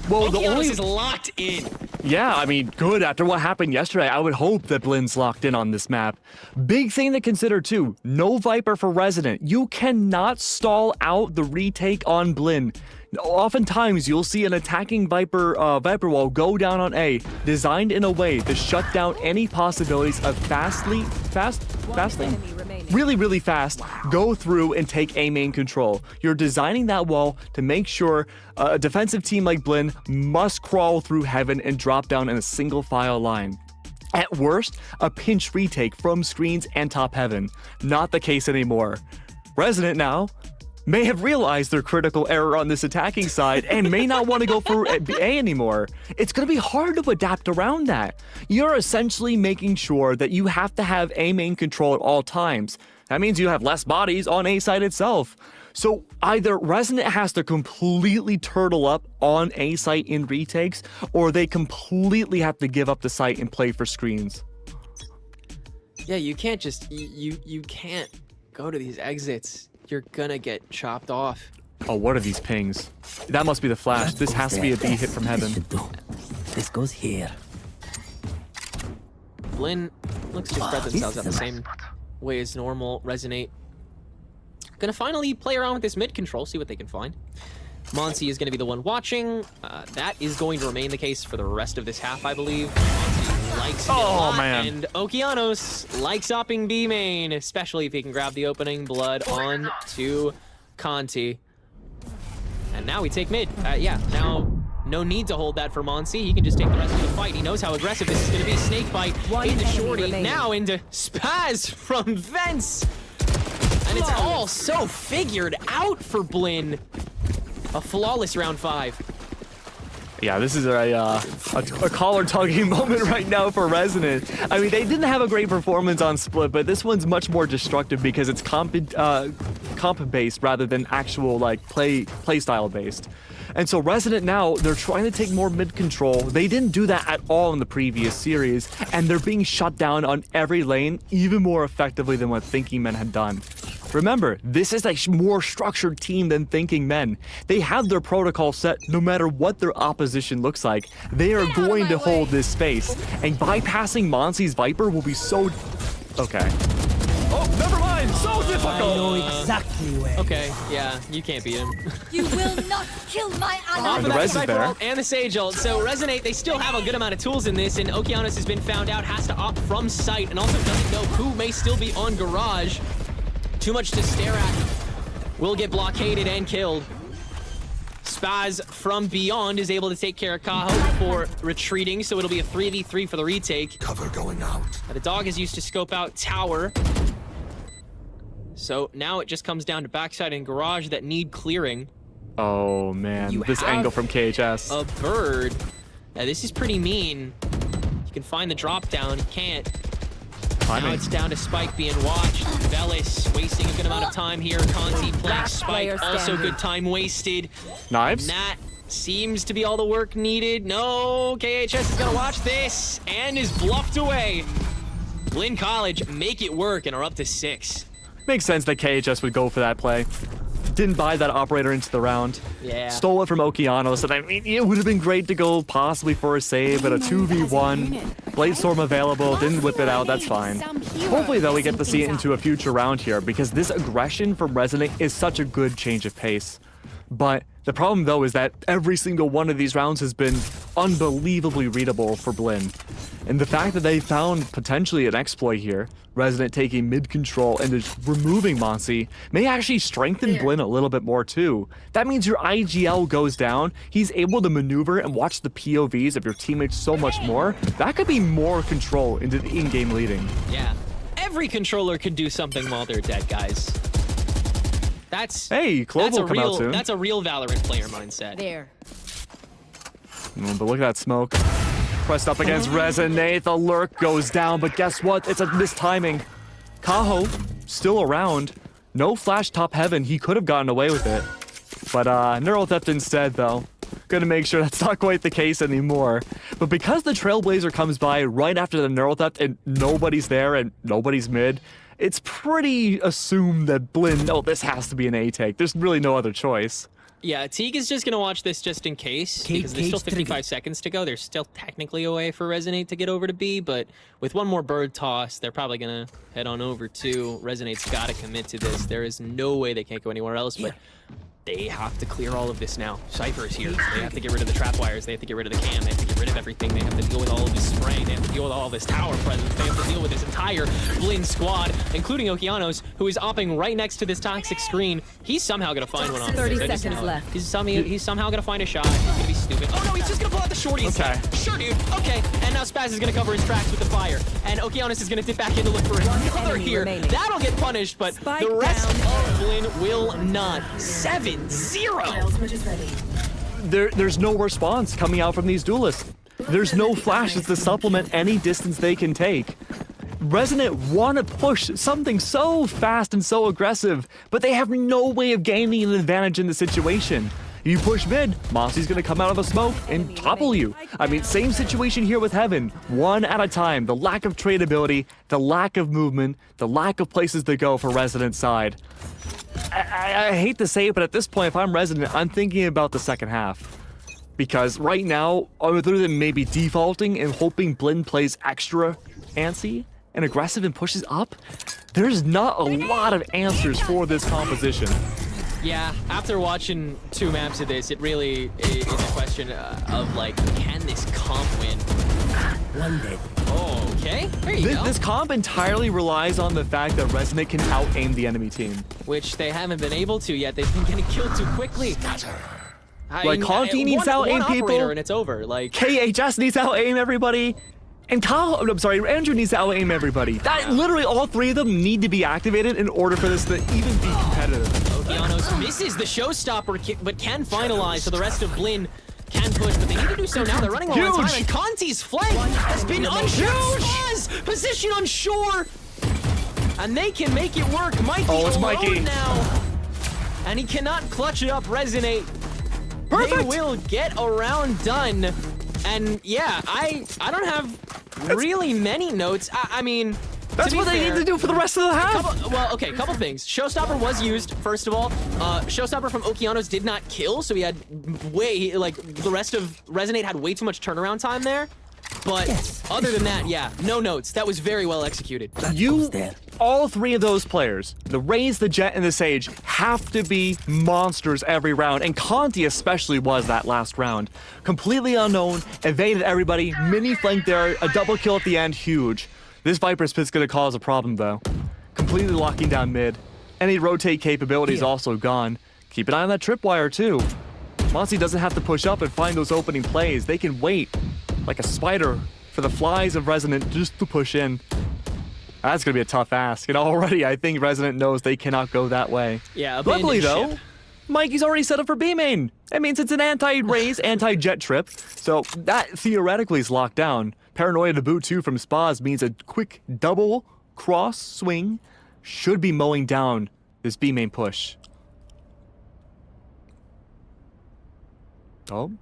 Speaker 3: Well, the
Speaker 2: Okeanos
Speaker 3: only
Speaker 2: is locked in.
Speaker 3: Yeah, I mean, good. After what happened yesterday, I would hope that Blinn's locked in on this map. Big thing to consider too, no Viper for Resident. You cannot stall out the retake on Blinn. Oftentimes, you'll see an attacking Viper wall go down on A, designed in a way to shut down any possibilities of really fast, go through and take A main control. You're designing that wall to make sure a defensive team like Blinn must crawl through heaven and drop down in a single file line. At worst, a pinch retake from screens and top heaven. Not the case anymore. Resident now may have realized their critical error on this attacking side and may not want to go for A anymore. It's going to be hard to adapt around that. You're essentially making sure that you have to have A main control at all times. That means you have less bodies on A side itself. So either Resident has to completely turtle up on A site in retakes, or they completely have to give up the site and play for screens.
Speaker 2: Yeah, you can't just, you can't go to these exits. You're gonna get chopped off.
Speaker 3: Oh, what are these pings? That must be the flash. This has to be a B hit from heaven.
Speaker 5: This goes here.
Speaker 2: Blinn looks to spread themselves out the same way as normal. Resonate gonna finally play around with this mid control, see what they can find. Monsi is gonna be the one watching. That is going to remain the case for the rest of this half, I believe. Monsi likes it a lot,
Speaker 3: man.
Speaker 2: and Okeanos likes upping B main, especially if he can grab the opening. Blood on to Conti. And now we take mid. Yeah, now no need to hold that for Monsi. He can just take the rest of the fight. He knows how aggressive this is going to be. Snake bite into Shorty. Now into Spaz from Vents. And it's all so figured out for Blinn. A flawless round 5.
Speaker 3: Yeah, this is a collar-tugging moment right now for Resonant. I mean, they didn't have a great performance on Split, but this one's much more destructive because it's comp-based rather than actual, like, play style based. And so Resident now, they're trying to take more mid-control. They didn't do that at all in the previous series, and they're being shut down on every lane even more effectively than what Thinking Men had done. Remember, this is a more structured team than Thinking Men. They have their protocol set no matter what their opposition looks like. They are going to hold this space, and bypassing Monsi's Viper will be so... Okay. Oh, never mind! So difficult!
Speaker 5: I know exactly where.
Speaker 2: Okay, yeah, you can't beat him.
Speaker 6: You will not kill my
Speaker 2: Off
Speaker 6: ally.
Speaker 2: of
Speaker 3: the
Speaker 2: that
Speaker 3: res is
Speaker 2: Sniper
Speaker 3: there.
Speaker 2: ult and the Sage ult. So Resonate, they still have a good amount of tools in this, and Okeanos has been found out, has to opt from sight, and also doesn't know who may still be on Garage. Too much to stare at. Will get blockaded and killed. Spaz from Beyond is able to take care of Kaho before retreating, so it'll be a 3v3 for the retake.
Speaker 4: Cover going out.
Speaker 2: The dog is used to scope out Tower. So now it just comes down to backside and Garage that need clearing.
Speaker 3: Oh, man.
Speaker 2: You
Speaker 3: This
Speaker 2: have
Speaker 3: angle from KHS.
Speaker 2: A bird. Now, this is pretty mean. You can find the drop down. You can't. Now it's down to Spike being watched. Velis wasting a good amount of time here. Conti playing Spike. Also good time wasted.
Speaker 3: Knives?
Speaker 2: Nat seems to be all the work needed. No, KHS is gonna watch this and is bluffed away. Blinn College make it work and are up to 6.
Speaker 3: Makes sense that KHS would go for that play. didn't buy that operator into the round.
Speaker 2: Yeah.
Speaker 3: Stole it from Okeanos, and I mean, it would have been great to go possibly for a save, but a 2v1, Bladestorm available, didn't whip it out, that's fine. Hopefully, though, we get to see it into a future round here, because this aggression from Resonate is such a good change of pace. But the problem, though, is that every single one of these rounds has been unbelievably readable for Blinn. And the fact that they found potentially an exploit here, Resonant taking mid-control and just removing Monsi, may actually strengthen Blinn a little bit more, too. That means your IGL goes down, he's able to maneuver and watch the POVs of your teammates so much more. That could be more control into the in-game leading.
Speaker 2: Yeah. Every controller could do something while they're dead, guys. That's
Speaker 3: Clove will come out soon.
Speaker 2: That's a real Valorant player mindset.
Speaker 6: There.
Speaker 3: But look at that smoke. Pressed up against Resonate. The lurk goes down, but guess what? It's a mistiming. Kaho still around. No flash top heaven. He could have gotten away with it. But Neural Theft instead, though. Gonna make sure that's not quite the case anymore. But because the Trailblazer comes by right after the Neural Theft and nobody's there and nobody's mid, it's pretty assumed that Blinn, oh, this has to be an A take. There's really no other choice.
Speaker 2: Yeah, Teague is just going to watch this just in case, because there's still 55 seconds to go. There's still technically a way for Resonate to get over to B, but with one more bird toss, they're probably going to head on over to. Resonate's got to commit to this. There is no way they can't go anywhere else, but they have to clear all of this now. Cypher is here. They have to get rid of the trap wires. They have to get rid of the cam. They have to get rid of everything. They have to deal with all of this spraying. They have to deal with all of this tower presence. They have to deal with this entire Blinn squad, including Okeanos, who is opping right next to this toxic screen. He's somehow going to find one on
Speaker 6: 30 seconds left.
Speaker 2: He's somehow going to find a shot. He's going to be stupid. Oh, no, he's just going to pull out the shorty instead. Sure, dude. Okay, and now Spaz is going to cover his tracks with the fire. And Okeanos is going to dip back in to look for his brother here. That'll get punished, but the rest of Blinn will not. 7-0.
Speaker 3: There's no response coming out from these duelists. There's no flashes to supplement any distance they can take. Resonant want to push something so fast and so aggressive, but they have no way of gaining an advantage in the situation. You push mid, Monsi's gonna come out of a smoke and topple you. I mean, same situation here with Heaven. One at a time. The lack of tradability, the lack of movement, the lack of places to go for Resident's side. I hate to say it, but at this point, if I'm Resident, I'm thinking about the second half. Because right now, other than maybe defaulting and hoping Blinn plays extra antsy and aggressive and pushes up, there's not a lot of answers for this composition.
Speaker 2: Yeah, after watching 2 maps of this, it really is a question of, like, can this comp win?
Speaker 5: One dead.
Speaker 2: Oh, okay. There you go.
Speaker 3: This comp entirely relies on the fact that Resonate can out-aim the enemy team.
Speaker 2: Which they haven't been able to yet. They've been getting killed too quickly.
Speaker 3: Like, Conti needs to out-aim people.
Speaker 2: And it's over. Like,
Speaker 3: KHS needs to out-aim everybody. And Andrew needs to out-aim everybody. That literally all 3 of them need to be activated in order for this to even be competitive.
Speaker 2: Okeanos misses the showstopper, but can finalize, so the rest of Blinn can push, but they need to do so now. They're running low on time, and Conti's flank has been unshot. Position on shore, and they can make it work. Mikey alone now, and he cannot clutch it up. Resonate. Perfect. They will get a round done, and yeah, I don't have really many notes. I mean,
Speaker 3: that's what they need to do for the rest of the half.
Speaker 2: Couple things. Showstopper was used, first of all. Showstopper from Okeanos did not kill, so he had the rest of Resonate had way too much turnaround time there. But other than that, yeah, no notes. That was very well executed.
Speaker 3: All 3 of those players, the Raze, the Jet, and the Sage, have to be monsters every round, and Conti especially was that last round. Completely unknown, evaded everybody, mini flank there, a double kill at the end, huge. This Viper's Pit's gonna cause a problem, though. Completely locking down mid. Any rotate capability is also gone. Keep an eye on that tripwire, too. Monsi doesn't have to push up and find those opening plays. They can wait, like a spider, for the flies of Resonant just to push in. That's gonna be a tough ask, and already I think Resonant knows they cannot go that way.
Speaker 2: Yeah,
Speaker 3: luckily though, Mikey's already set up for B main. That means it's an anti-Raze, anti-Jet trip, so that theoretically is locked down. Paranoia to boot 2 from Spaz means a quick double cross swing should be mowing down this B main push. Oh,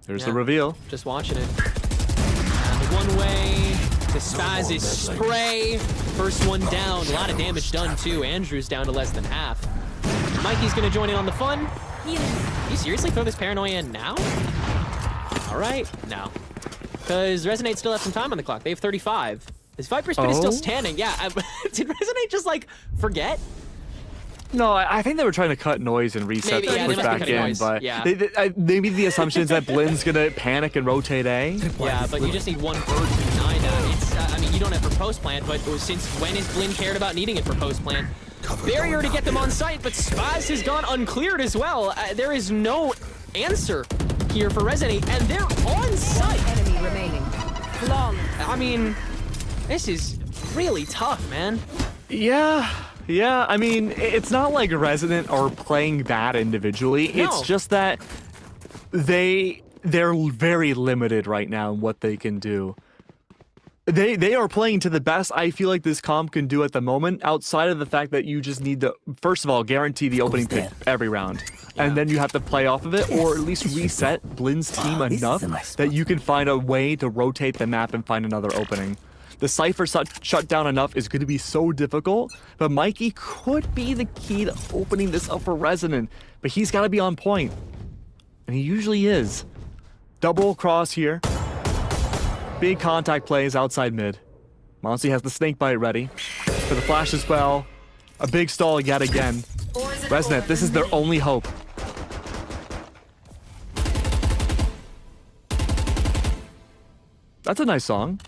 Speaker 3: there's the reveal.
Speaker 2: Just watching it. And the one way to Spaz is spray. First one down. A lot of damage done too. Andrew's down to less than half. Mikey's gonna join in on the fun.
Speaker 6: Healing.
Speaker 2: You seriously throw this paranoia in now? All right, no. Because Resonate still has some time on the clock. They have 35. This Viper Spit is still standing. Yeah, did Resonate just like forget?
Speaker 3: No, I think they were trying to cut noise and reset
Speaker 2: Maybe,
Speaker 3: the push back in,
Speaker 2: noise.
Speaker 3: but
Speaker 2: Yeah.
Speaker 3: maybe the assumption is that Blinn's gonna panic and rotate A.
Speaker 2: Yeah, but you just need one bird to deny that. It's, I mean, you don't have for post plant, but since when has Blinn cared about needing it for post plant? Barrier to get them on site, but Spaz has gone uncleared as well. There is no answer here for Resonate, and they're on site.
Speaker 6: Enemy remaining. Flawless.
Speaker 2: I mean, this is really tough, man.
Speaker 3: Yeah, I mean, it's not like Resident are playing bad individually.
Speaker 2: No.
Speaker 3: It's just that they're very limited right now in what they can do. They are playing to the best I feel like this comp can do at the moment, outside of the fact that you just need to, first of all, guarantee the opening pick every round. And then you have to play off of it, or at least reset Blinn's team enough that you can find a way to rotate the map and find another opening. The Cypher shut down enough is going to be so difficult, but Mikey could be the key to opening this up for Resonant, but he's got to be on point. And he usually is. Double cross here. Big contact plays outside mid. Monsi has the snake bite ready for the flash as well. A big stall yet again. Resonant, this is their only hope. That's a nice song.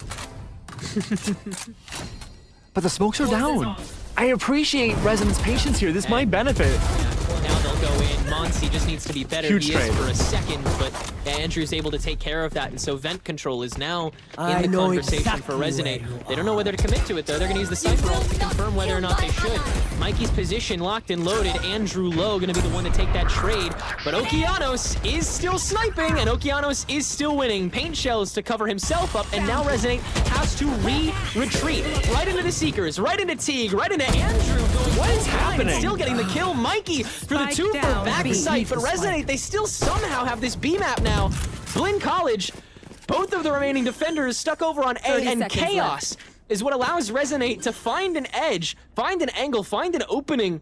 Speaker 3: But the smokes are down. I appreciate Resonant's patience here. This might benefit.
Speaker 2: Now they'll go in. Monsi just needs to be better.
Speaker 3: Huge
Speaker 2: He
Speaker 3: trade.
Speaker 2: is for a second, but Andrew's able to take care of that, and so vent control is now in the
Speaker 5: know
Speaker 2: conversation
Speaker 5: exactly
Speaker 2: for Resonate.
Speaker 5: where you
Speaker 2: They don't know whether to commit to it, though. They're going to use the Cypher ult to confirm whether or not they should. Mikey's position locked and loaded. Andrew Lowe going to be the one to take that trade, but Okeanos is still sniping, and Okeanos is still winning. Paint shells to cover himself up, and now Resonate has to retreat right into the Seekers, right into Teague, right into Andrew. What is happening? Still getting the kill. Mikey for the
Speaker 6: Spike
Speaker 2: 2 for
Speaker 6: down,
Speaker 2: backside,
Speaker 6: B.
Speaker 2: but Resonate, they still somehow have this B map now. Blinn College, both of the remaining defenders stuck over on A,
Speaker 6: 30
Speaker 2: and
Speaker 6: seconds
Speaker 2: chaos is what allows Resonate to find an edge, find an angle, find an opening.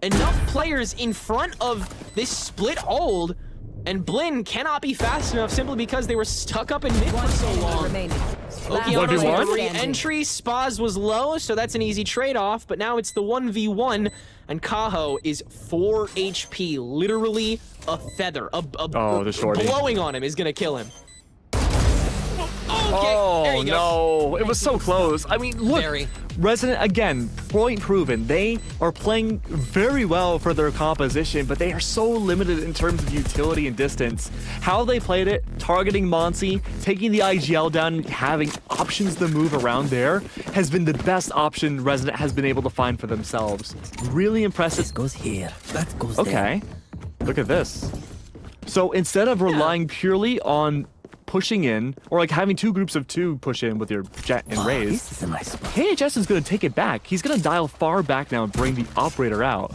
Speaker 2: Enough players in front of this split hold, and Blinn cannot be fast enough simply because they were stuck up in mid for so
Speaker 6: Enemy
Speaker 2: long.
Speaker 6: remaining.
Speaker 2: Okeanos with
Speaker 3: 1v1?
Speaker 2: the re-entry, Spaz was low, so that's an easy trade-off, but now it's the 1v1, and Kaho is 4 HP, literally a feather.
Speaker 3: The shorty.
Speaker 2: Blowing on him is gonna kill him. Okay, there
Speaker 3: Oh
Speaker 2: you go.
Speaker 3: no, it was so close. I mean, look,
Speaker 2: Very.
Speaker 3: Resident, again, point proven. They are playing very well for their composition, but they are so limited in terms of utility and distance. How they played it, targeting Monsi, taking the IGL down, having options to move around there, has been the best option Resident has been able to find for themselves. Really impressive.
Speaker 5: This goes here. That goes there.
Speaker 3: Okay, look at this. So instead of relying purely on pushing in, or like having 2 groups of 2 push in with your Jet and Raze,
Speaker 5: This is a nice spot.
Speaker 3: KHS is going to take it back. He's going to dial far back now and bring the operator out.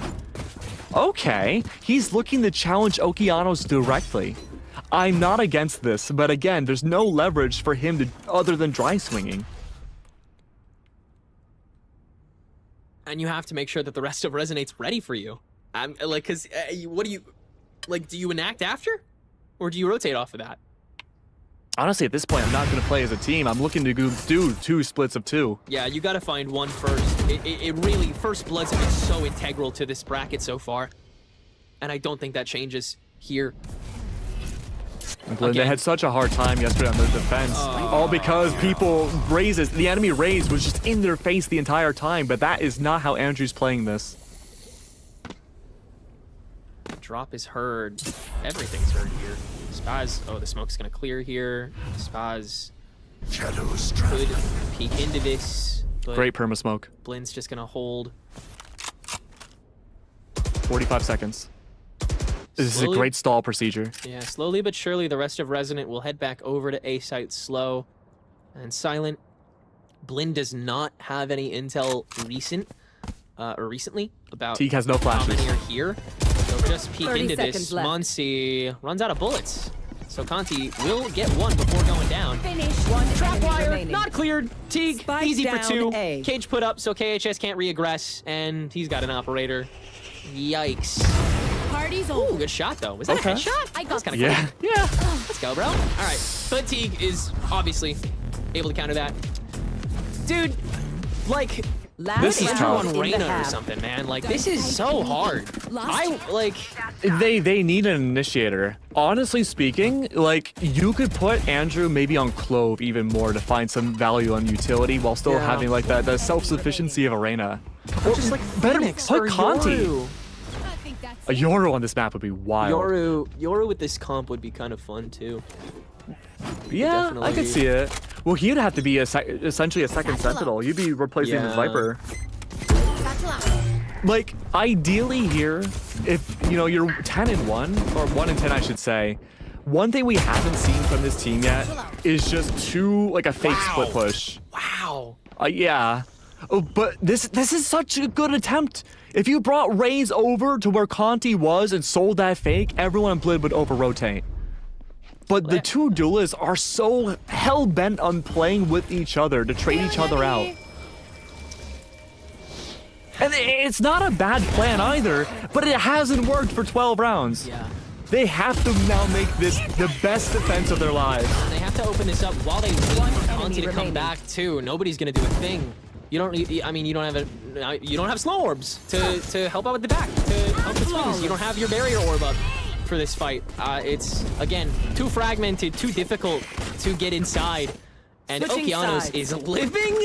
Speaker 3: Okay, he's looking to challenge Okeanos directly. I'm not against this, but again, there's no leverage for him to other than dry swinging.
Speaker 2: And you have to make sure that the rest of Resonate's ready for you. I'm like, cause what do you, like, do you enact after? Or do you rotate off of that?
Speaker 3: Honestly, at this point, I'm not going to play as a team. I'm looking to do 2 splits of 2.
Speaker 2: Yeah, you gotta find one first. It really, first bloods have been so integral to this bracket so far. And I don't think that changes here.
Speaker 3: Blinn, they had such a hard time yesterday on their defense. All because the enemy Raze was just in their face the entire time, but that is not how Andrew's playing this.
Speaker 2: Drop is heard. Everything's heard here. Spaz, oh, the smoke's gonna clear here. Spaz
Speaker 4: Shadows
Speaker 2: could peek into this, but
Speaker 3: Great perma smoke.
Speaker 2: Blinn's just gonna hold.
Speaker 3: 45 seconds. This is a
Speaker 2: Slowly-
Speaker 3: great stall procedure.
Speaker 2: Yeah, slowly but surely, the rest of Resonant will head back over to A site slow and silent. Blinn does not have any intel recently about
Speaker 3: Teague has no
Speaker 2: how
Speaker 3: flashes.
Speaker 2: many are here. So just peek
Speaker 6: 30
Speaker 2: into this.
Speaker 6: seconds left.
Speaker 2: Monsi runs out of bullets. So Conti will get one before going down.
Speaker 6: Finish. One
Speaker 2: Trap
Speaker 6: enemy
Speaker 2: wire,
Speaker 6: remaining.
Speaker 2: not cleared. Teague,
Speaker 6: Spike
Speaker 2: easy for
Speaker 6: down
Speaker 2: 2.
Speaker 6: A.
Speaker 2: Cage put up, so KHS can't reaggress, and he's got an operator. Yikes.
Speaker 6: Party's
Speaker 2: Ooh,
Speaker 6: over.
Speaker 2: good shot though. Was that a headshot?
Speaker 6: I got
Speaker 2: That's kind of
Speaker 3: Yeah.
Speaker 2: cool.
Speaker 3: Yeah.
Speaker 2: Let's go, bro. All right. But Teague is obviously able to counter that. Dude, like,
Speaker 6: Last
Speaker 3: This is
Speaker 6: round
Speaker 3: tough.
Speaker 2: on
Speaker 6: in the
Speaker 2: Reyna or
Speaker 6: half.
Speaker 2: something, man. Like, this is so hard. I, like,
Speaker 3: They need an initiator. Honestly speaking, like, you could put Andrew maybe on Clove even more to find some value on utility while still
Speaker 2: Yeah.
Speaker 3: having like that self-sufficiency of Arena.
Speaker 2: or just like
Speaker 3: better
Speaker 2: Phoenix
Speaker 3: put
Speaker 2: or
Speaker 3: Conti.
Speaker 2: Yoru.
Speaker 6: I think that's
Speaker 3: A Yoru on this map would be wild.
Speaker 2: Yoru with this comp would be kind of fun too.
Speaker 3: Yeah, I could
Speaker 2: definitely-
Speaker 3: see it. Well, he'd have to be essentially a second Sentinel. You'd be replacing the
Speaker 2: Yeah.
Speaker 3: Viper. Like, ideally here, if, you know, you're 10-1, or 1-10, I should say, one thing we haven't seen from this team yet is just like a fake split push.
Speaker 2: Wow.
Speaker 3: Yeah. Oh, but this is such a good attempt. If you brought Raze over to where Conti was and sold that fake, everyone in Blinn would over-rotate. But the two duelists are so hell-bent on playing with each other to trade each other out. And it's not a bad plan either, but it hasn't worked for 12 rounds.
Speaker 2: Yeah.
Speaker 3: They have to now make this the best defense of their lives.
Speaker 2: And they have to open this up while they wait for Conti to come
Speaker 6: remaining.
Speaker 2: back too. Nobody's gonna do a thing. You don't. I mean, you don't have slow orbs to help out with the back to help the swings. You don't have your barrier orb up for this fight. It's again too fragmented, too difficult to get inside. And
Speaker 6: Switching
Speaker 2: Okeanos
Speaker 6: sides.
Speaker 2: is living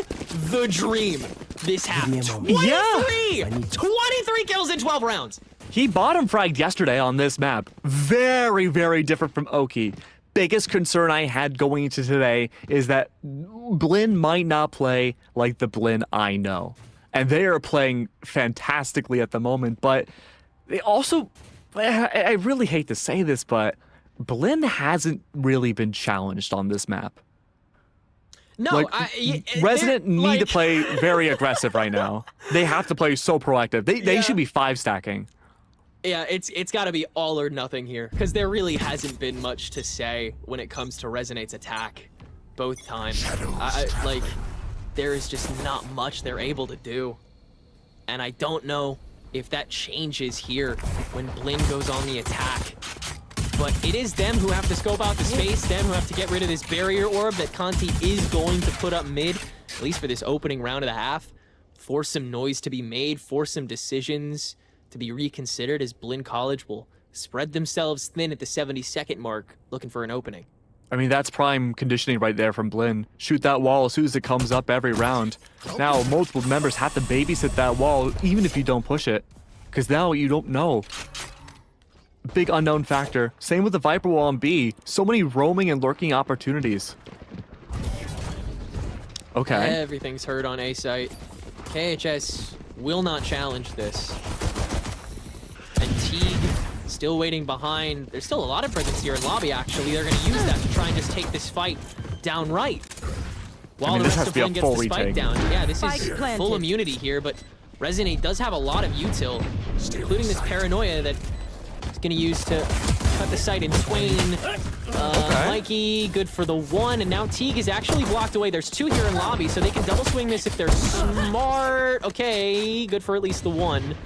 Speaker 2: the dream this half.
Speaker 5: me a moment.
Speaker 2: 23! 23 kills in 12 rounds.
Speaker 3: He bottom fragged yesterday on this map. Very, very different from Oki. Biggest concern I had going into today is that Blinn might not play like the Blinn I know. And they are playing fantastically at the moment, but they also, I really hate to say this, but Blinn hasn't really been challenged on this map.
Speaker 2: No,
Speaker 3: Like, Resident need to play very aggressive right now. They have to play so proactive. They should be 5 stacking.
Speaker 2: Yeah, it's got to be all or nothing here, because there really hasn't been much to say when it comes to Resonate's attack both times. Like, there is just not much they're able to do. And I don't know if that changes here when Blinn goes on the attack. But it is them who have to scope out the space, them who have to get rid of this barrier orb that Conti is going to put up mid, at least for this opening round of the half. Force some noise to be made, force some decisions to be reconsidered as Blinn College will spread themselves thin at the 72nd mark, looking for an opening.
Speaker 3: I mean, that's prime conditioning right there from Blinn. Shoot that wall as soon as it comes up every round. Now, multiple members have to babysit that wall, even if you don't push it. Because now you don't know. Big unknown factor. Same with the Viper wall on B. So many roaming and lurking opportunities. Okay.
Speaker 2: Everything's heard on A site. KHS will not challenge this. And Teague still waiting behind. There's still a lot of presence here in lobby, actually. They're going to use that to try and just take this fight downright. While the
Speaker 3: this
Speaker 2: rest
Speaker 3: has
Speaker 2: of
Speaker 3: to be a
Speaker 2: Blinn gets
Speaker 3: full
Speaker 2: the spike
Speaker 3: retake.
Speaker 2: down. Yeah, this is
Speaker 6: Spike planted.
Speaker 2: full immunity here, but Resonate does have a lot of util, including this paranoia that it's going to use to cut the site in twain. Mikey, good for the one, and now Teague is actually blocked away. There's 2 here in lobby, so they can double swing this if they're smart. Okay, good for at least the one.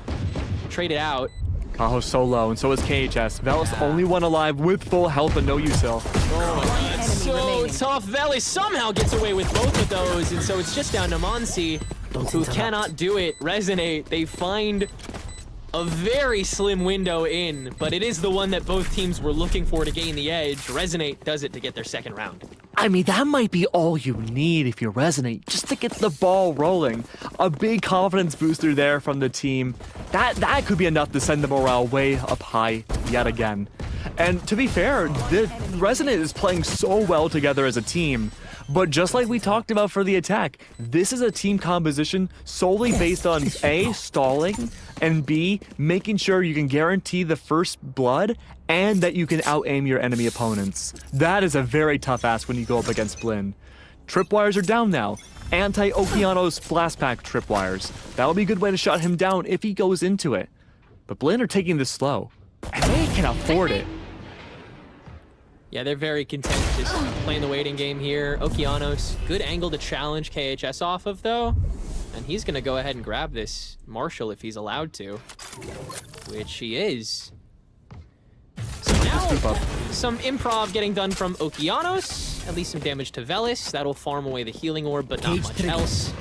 Speaker 2: Trade it out.
Speaker 3: Kaho's so low, and so is KHS. Velis the only one alive with full health and no util.
Speaker 6: enemy
Speaker 2: So
Speaker 6: remaining.
Speaker 2: tough. Velis somehow gets away with both of those, and so it's just down to Monsi, who cannot do it. Resonate, they find a very slim window in, but it is the one that both teams were looking for to gain the edge. Resonate does it to get their second round.
Speaker 3: I mean, that might be all you need if you Resonate, just to get the ball rolling. A big confidence booster there from the team. That could be enough to send the morale way up high yet again. And to be fair, the Resonate is playing so well together as a team. But just like we talked about for the attack, this is a team composition solely based on A, stalling, and B, making sure you can guarantee the first blood and that you can out-aim your enemy opponents. That is a very tough ask when you go up against Blinn. Tripwires are down now. Anti-Okeanos blast pack tripwires. That would be a good way to shut him down if he goes into it. But Blinn are taking this slow, and they can afford it.
Speaker 2: Yeah, they're very content just playing the waiting game here. Okeanos, good angle to challenge KHS off of, though. And he's going to go ahead and grab this Marshall if he's allowed to, which he is. So now, some improv getting done from Okeanos. At least some damage to Velis. That'll farm away the healing orb, but not much else.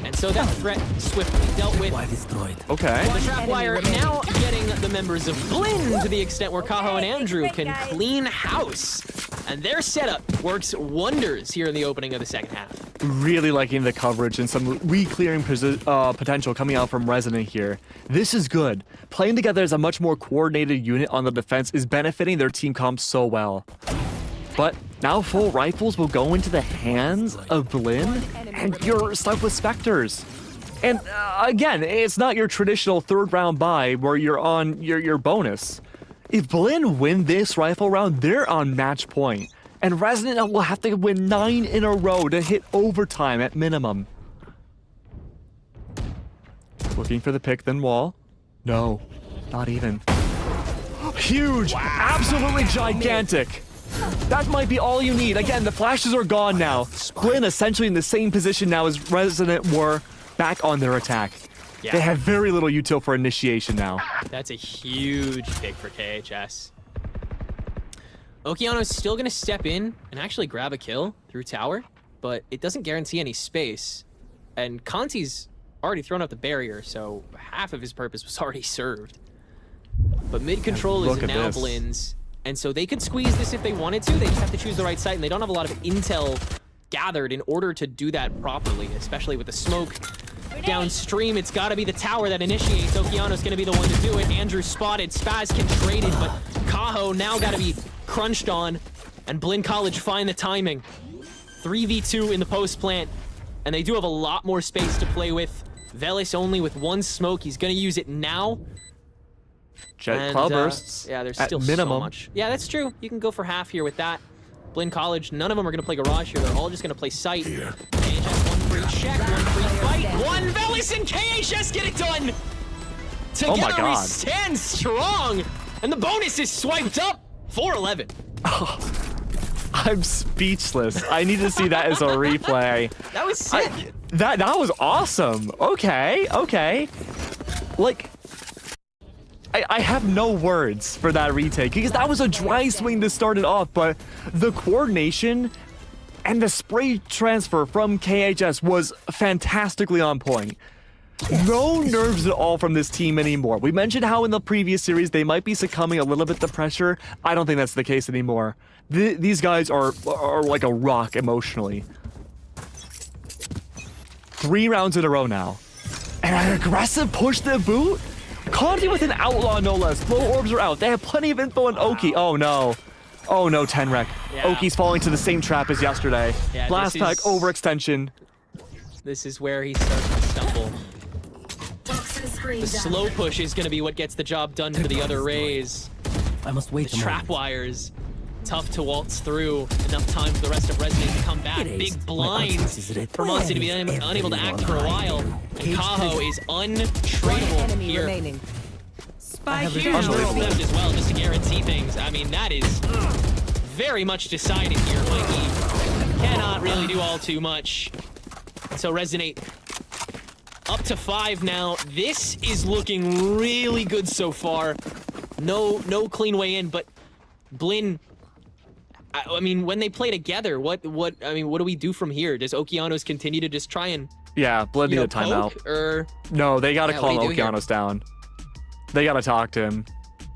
Speaker 2: And so that threat swiftly dealt with.
Speaker 5: Destroyed.
Speaker 3: Okay.
Speaker 2: The Trapwire now getting the members of Blinn to the extent where Kaho and Andrew can clean house. And their setup works wonders here in the opening of the second half.
Speaker 3: Really liking the coverage and some re-clearing potential coming out from Resident here. This is good. Playing together as a much more coordinated unit on the defense is benefiting their team comp so well. But now full rifles will go into the hands of Blinn, and you're stuck with Spectres. And again, it's not your traditional third round buy where you're on your bonus. If Blinn win this rifle round, they're on match point. And Resident will have to win 9 in a row to hit overtime at minimum. Looking for the pick, then wall. No, not even. Huge, absolutely gigantic. That might be all you need. Again, the flashes are gone now. Blinn essentially in the same position now as Resident were back on their attack.
Speaker 2: Yeah.
Speaker 3: They have very little util for initiation now.
Speaker 2: That's a huge pick for KHS. Okeano's still going to step in and actually grab a kill through tower, but it doesn't guarantee any space. And Conti's already thrown out the barrier, so half of his purpose was already served. But mid control is now Blinn's, and so they could squeeze this if they wanted to. They just have to choose the right site, and they don't have a lot of intel gathered in order to do that properly, especially with the smoke. Downstream, it's got to be the tower that initiates. Okeano's going to be the one to do it. Andrew spotted, Spazkin traded, but Kaho now got to be crunched on, and Blinn College find the timing. 3v2 in the post plant, and they do have a lot more space to play with. Velis only with 1 smoke. He's going to use it now.
Speaker 3: Jet cloud bursts.
Speaker 2: Yeah, there's
Speaker 3: at
Speaker 2: still
Speaker 3: minimum.
Speaker 2: so much. Yeah, that's true. You can go for half here with that. Blinn College, none of them are going to play Garage here. They're all just going to play Sight. KHS, 1 free check, 1 free fight. 1 Velis and KHS get it done! Together
Speaker 3: Oh my God.
Speaker 2: we stand strong! And the bonus is swiped up! 4-11.
Speaker 3: I'm speechless. I need to see that as a replay.
Speaker 2: That was sick.
Speaker 3: That was awesome. Okay. Like, I have no words for that retake because that was a dry swing to start it off, but the coordination and the spray transfer from KHS was fantastically on point. No nerves at all from this team anymore. We mentioned how in the previous series they might be succumbing a little bit to pressure. I don't think that's the case anymore. These guys are like a rock emotionally. 3 rounds in a row now. And an aggressive push to boot? Conti with an outlaw, no less. Flow orbs are out. They have plenty of info on Oki. Oh no. Oh no, Tenrek.
Speaker 2: Yeah.
Speaker 3: Oki's falling to the same trap as yesterday.
Speaker 2: Yeah,
Speaker 3: Blast pack, overextension.
Speaker 2: This is where he starts to stumble. The slow push is going to be what gets the job done for the other Rays.
Speaker 5: I must wait
Speaker 2: The
Speaker 5: a
Speaker 2: trap
Speaker 5: moment.
Speaker 2: wires, tough to waltz through. Enough time for the rest of Resident to come back.
Speaker 5: It is.
Speaker 2: Big
Speaker 5: My
Speaker 2: blinds
Speaker 5: access is ready.
Speaker 2: for Monty to be unable to act for a while. And Kaho is untradeable here.
Speaker 6: remaining. Spike
Speaker 2: Huge neural theft as well, just to guarantee things. I mean, that is very much decided here, Mikey. Cannot really do all too much. So Resident up to 5 now. This is looking really good so far. No clean way in, but Blinn, I mean, when they play together, what do we do from here? Does Okeanos continue to just try and
Speaker 3: Yeah, Blood need a timeout.
Speaker 2: poke, or
Speaker 3: No, they gotta
Speaker 2: Yeah,
Speaker 3: call
Speaker 2: what do you do here?
Speaker 3: Okeanos down. They gotta talk to him.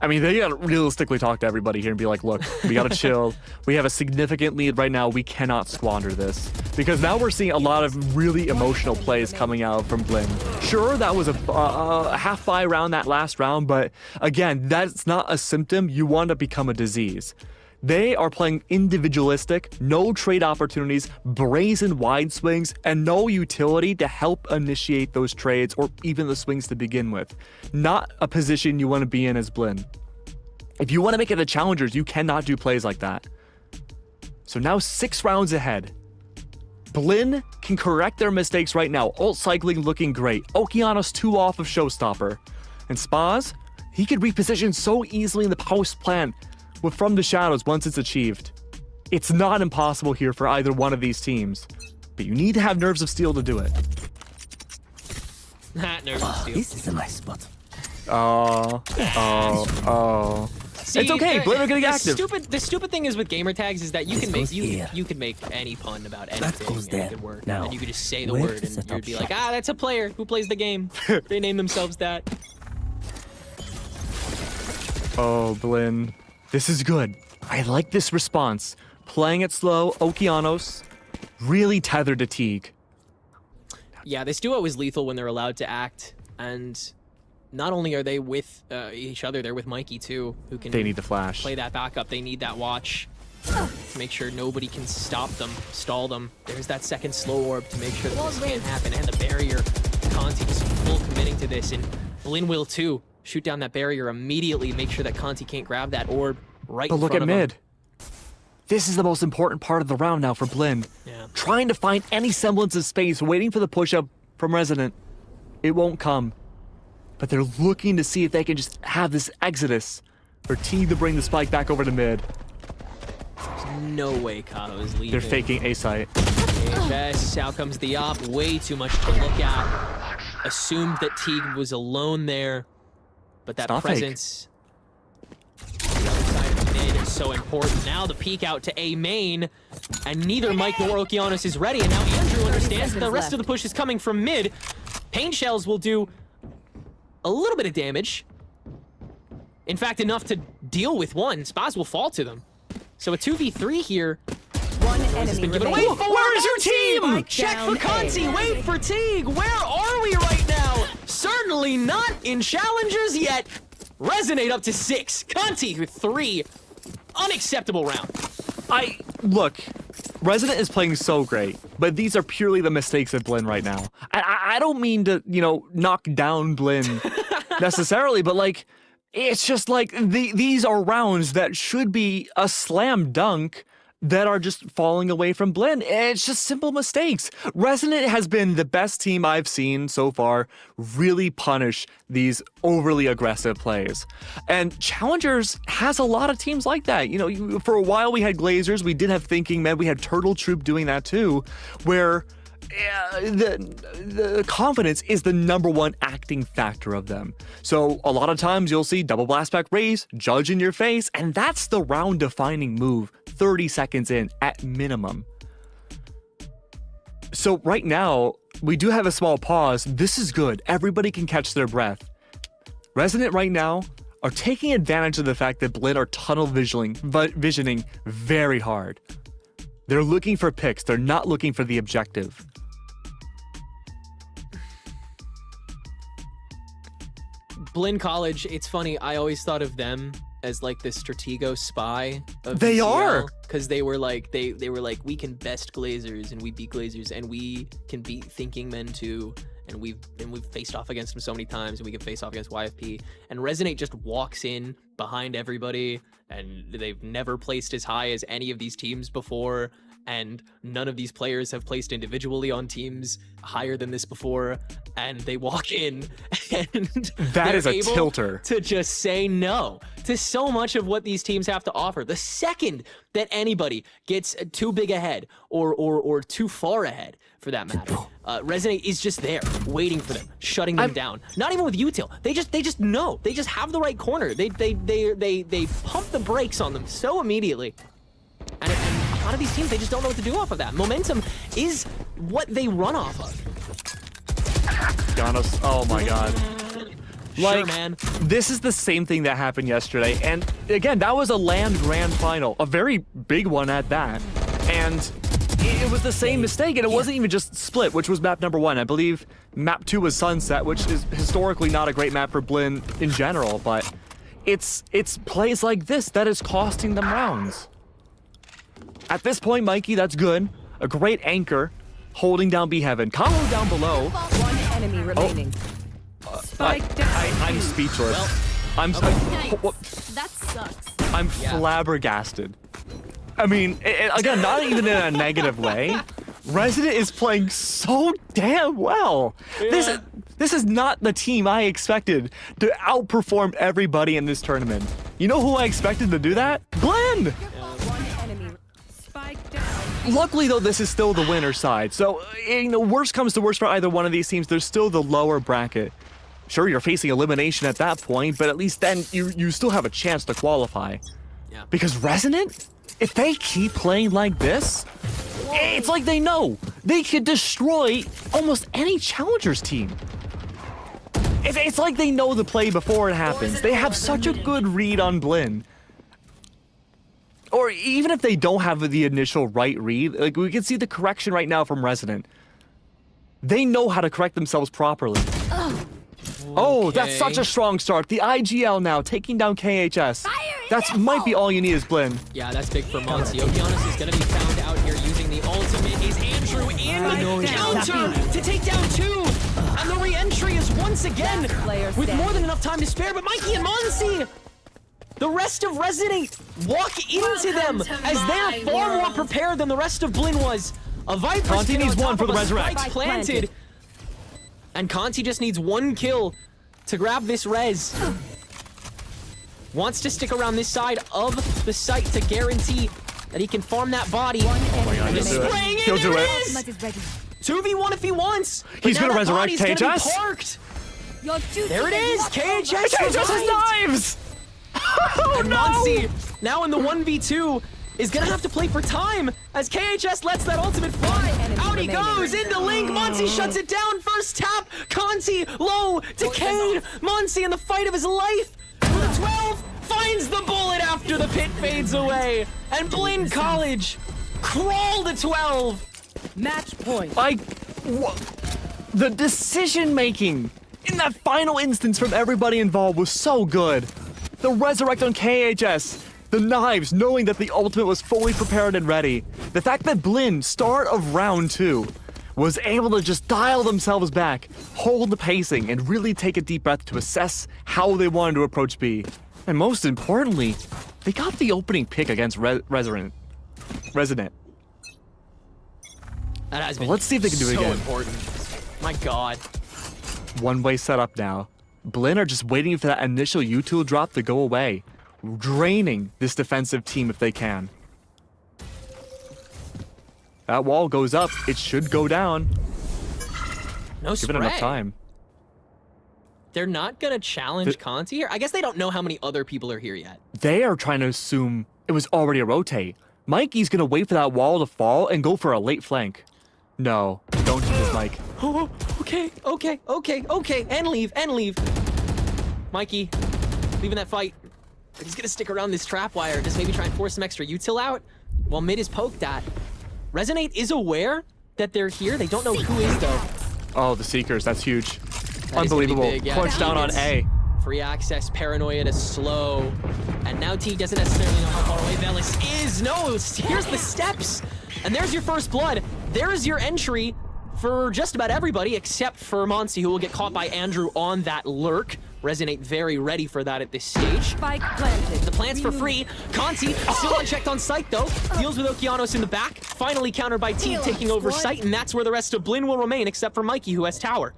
Speaker 3: I mean, they gotta realistically talk to everybody here and be like, look, we gotta chill. We have a significant lead right now. We cannot squander this. Because now we're seeing a lot of really emotional plays coming out from Blinn. Sure, that was a half buy round that last round, but again, that's not a symptom. You want to become a disease. They are playing individualistic, no trade opportunities, brazen wide swings, and no utility to help initiate those trades or even the swings to begin with. Not a position you want to be in as Blinn. If you want to make it the challengers, you cannot do plays like that. So now 6 rounds ahead. Blinn can correct their mistakes right now. Ult cycling looking great. Okeanos 2 off of Showstopper. And Spaz, he could reposition so easily in the post plant with From the Shadows once it's achieved. It's not impossible here for either one of these teams, but you need to have nerves of steel to do it.
Speaker 2: Nervous steal.
Speaker 5: This is a nice spot.
Speaker 3: Oh.
Speaker 2: See,
Speaker 3: It's okay, Blinn are getting active.
Speaker 2: The stupid thing is with gamer tags is that you
Speaker 5: This
Speaker 2: can make
Speaker 5: goes here.
Speaker 2: you can make any pun about anything
Speaker 5: goes
Speaker 2: and it
Speaker 5: there.
Speaker 2: could work.
Speaker 5: Now,
Speaker 2: And you could just say the
Speaker 5: where
Speaker 2: word
Speaker 5: to
Speaker 2: and
Speaker 5: set
Speaker 2: you'd
Speaker 5: up
Speaker 2: be like,
Speaker 5: shop?
Speaker 2: that's a player who plays the game. They name themselves that.
Speaker 3: Oh, Blinn. This is good. I like this response. Playing it slow, Okeanos, really tethered to Teague.
Speaker 2: Yeah, this duo is lethal when they're allowed to act, and not only are they with each other, they're with Mikey too, who can
Speaker 3: They need the flash.
Speaker 2: play that backup. They need that watch to make sure nobody can stop them, stall them. There's that second slow orb to make sure that this can't happen, and the barrier. Conti just full committing to this, and Blinn will too. Shoot down that barrier immediately, make sure that Conti can't grab that orb right
Speaker 3: But
Speaker 2: in
Speaker 3: look
Speaker 2: front
Speaker 3: at
Speaker 2: of him.
Speaker 3: mid. This is the most important part of the round now for Blinn.
Speaker 2: Yeah.
Speaker 3: Trying to find any semblance of space, waiting for the push-up from Resident. It won't come. But they're looking to see if they can just have this exodus for Teague to bring the spike back over to mid.
Speaker 2: There's no way Kato is leaving.
Speaker 3: They're faking A site.
Speaker 2: HS, out comes the op. Way too much to look at. Assumed that Teague was alone there, but that
Speaker 3: not fake.
Speaker 2: presence. The other side of mid is so important. Now the peek out to A main, and neither Mike nor Okeanos is ready. And now Andrew understands that the rest of the push is coming from mid. Pain shells will do a little bit of damage. In fact, enough to deal with one. Spaz will fall to them. So a 2v3 here.
Speaker 6: One enemy
Speaker 2: Been given
Speaker 6: remaining.
Speaker 2: away. Where is your team?
Speaker 6: Spike
Speaker 2: Check
Speaker 6: down
Speaker 2: for Conti.
Speaker 6: A.
Speaker 2: Wait for Teague. Where are we right now? Certainly not in challengers yet. Resonate up to 6. Conti with 3. Unacceptable round.
Speaker 3: Look, Resident is playing so great, but these are purely the mistakes of Blinn right now. I don't mean to, knock down Blinn necessarily, but like, it's just like these are rounds that should be a slam dunk that are just falling away from Blinn. It's just simple mistakes. Resident has been the best team I've seen so far really punish these overly aggressive plays. And Challengers has a lot of teams like that. For a while we had Glazers, we did have Thinking Men, we had Turtle Troop doing that too, where the confidence is the #1 acting factor of them. So a lot of times you'll see double blast back raise, judge in your face, and that's the round defining move 30 seconds in at minimum. So right now, we do have a small pause. This is good. Everybody can catch their breath. Resident right now are taking advantage of the fact that Blinn are tunnel visioning very hard. They're looking for picks. They're not looking for the objective.
Speaker 2: Blinn College, it's funny, I always thought of them as like the Stratego spy of
Speaker 3: They are!
Speaker 2: because they were like we can best Glazers and we beat Glazers and we can beat Thinking Men too, and we've faced off against them so many times, and we can face off against YFP. And Resonate just walks in behind everybody, and they've never placed as high as any of these teams before, and none of these players have placed individually on teams higher than this before, and they walk in and
Speaker 3: That is a
Speaker 2: able
Speaker 3: tilter.
Speaker 2: to just say no to so much of what these teams have to offer. The second that anybody gets too big ahead or too far ahead, for that matter, Resonate is just there waiting for them, shutting them down. Not even with util. They just know. They just have the right corner. They pump the brakes on them so immediately. And a lot of these teams, they just don't know what to do off of that. Momentum is what they run off of.
Speaker 3: Giannis, oh my god.
Speaker 2: Sure, man.
Speaker 3: This is the same thing that happened yesterday. And again, that was a land grand final, a very big one at that. And it was the same mistake, and it wasn't even just Split, which was map #1. I believe map 2 was Sunset, which is historically not a great map for Blinn in general, but it's plays like this that is costing them rounds. At this point, Mikey, that's good. A great anchor, holding down B Heaven. Combo down below.
Speaker 6: One enemy remaining. Spike down.
Speaker 3: I'm speechless.
Speaker 2: Well,
Speaker 3: I'm
Speaker 7: That sucks.
Speaker 3: I'm flabbergasted. I mean, again, not even in a negative way. Resident is playing so damn well.
Speaker 2: Yeah.
Speaker 3: This is not the team I expected to outperform everybody in this tournament. You know who I expected to do that? Blinn!
Speaker 6: One enemy. Spike down.
Speaker 3: Luckily, though, this is still the winner side. So, worst comes to worst for either one of these teams, there's still the lower bracket. Sure, you're facing elimination at that point, but at least then you still have a chance to qualify.
Speaker 2: Yeah.
Speaker 3: Because Resonant, if they keep playing like this, it's like they know they could destroy almost any Challengers team. It's like they know the play before it happens. They have such a good read on Blinn. Or even if they don't have the initial right read, like we can see the correction right now from Resonant. They know how to correct themselves properly. Oh, that's such a strong start. The IGL now taking down KHS. That might be all you need is Blinn.
Speaker 2: Yeah, that's big for Monty. Okeanos is going to be found out here using the ultimate. Is Andrew in the counter to take down 2? And the re-entry is once again with more than enough time to spare, but Mikey and Monty, the rest of Resonate walk into them as they're far more prepared than the rest of Blinn was. A Viper
Speaker 3: Conti needs one for the Resurrect.
Speaker 2: Planted. And Conti just needs 1 kill to grab this res. Wants to stick around this side of the site to guarantee that he can farm that body.
Speaker 3: Oh my God, he'll do it.
Speaker 2: 2v1 if he wants.
Speaker 3: He's gonna resurrect KHS.
Speaker 2: There it is. KHS
Speaker 3: has knives. Oh
Speaker 2: and
Speaker 3: no!
Speaker 2: Monty, now in the 1v2, is gonna have to play for time as KHS lets that ultimate fly. Out he goes into Link. Monty shuts it down. First tap. Conti low. Decayed. Monty in the fight of his life. For the 12 finds the bullet after the pit fades away. And Blinn College crawl to 12.
Speaker 6: Match point.
Speaker 3: The decision making in that final instance from everybody involved was so good. The resurrect on KHS. The knives, knowing that the ultimate was fully prepared and ready. The fact that Blinn, start of round 2, was able to just dial themselves back, hold the pacing, and really take a deep breath to assess how they wanted to approach B. And most importantly, they got the opening pick against Resonant.
Speaker 2: That has been
Speaker 3: Let's see if they can do it again.
Speaker 2: Important. My God.
Speaker 3: One-way setup now. Blinn are just waiting for that initial util drop to go away, draining this defensive team if they can. That wall goes up. It should go down.
Speaker 2: No
Speaker 3: Give it enough time.
Speaker 2: They're not going to challenge Conti here? I guess they don't know how many other people are here yet.
Speaker 3: They are trying to assume it was already a rotate. Mikey's going to wait for that wall to fall and go for a late flank. No, don't do this, Mike.
Speaker 2: Oh, okay. And leave. Mikey, leaving that fight. He's going to stick around this trap wire, just maybe try and force some extra util out while mid is poked at. Resonate is aware that they're here. They don't know who is, though.
Speaker 3: Oh, the Seekers. That's huge.
Speaker 2: That
Speaker 3: Unbelievable.
Speaker 2: Big, yeah.
Speaker 3: Punch down on A.
Speaker 2: Free access, paranoia to slow. And now T doesn't necessarily know how far away Velis is. No, here's the steps. And there's your first blood. There's your entry for just about everybody except for Monty, who will get caught by Andrew on that lurk. Resonate very ready for that at this stage.
Speaker 6: Spike planted.
Speaker 2: The plant's for free. Conti still unchecked on site though. Deals with Okeanos in the back. Finally countered by T taking over site, and that's where the rest of Blinn will remain except for Mikey, who has tower.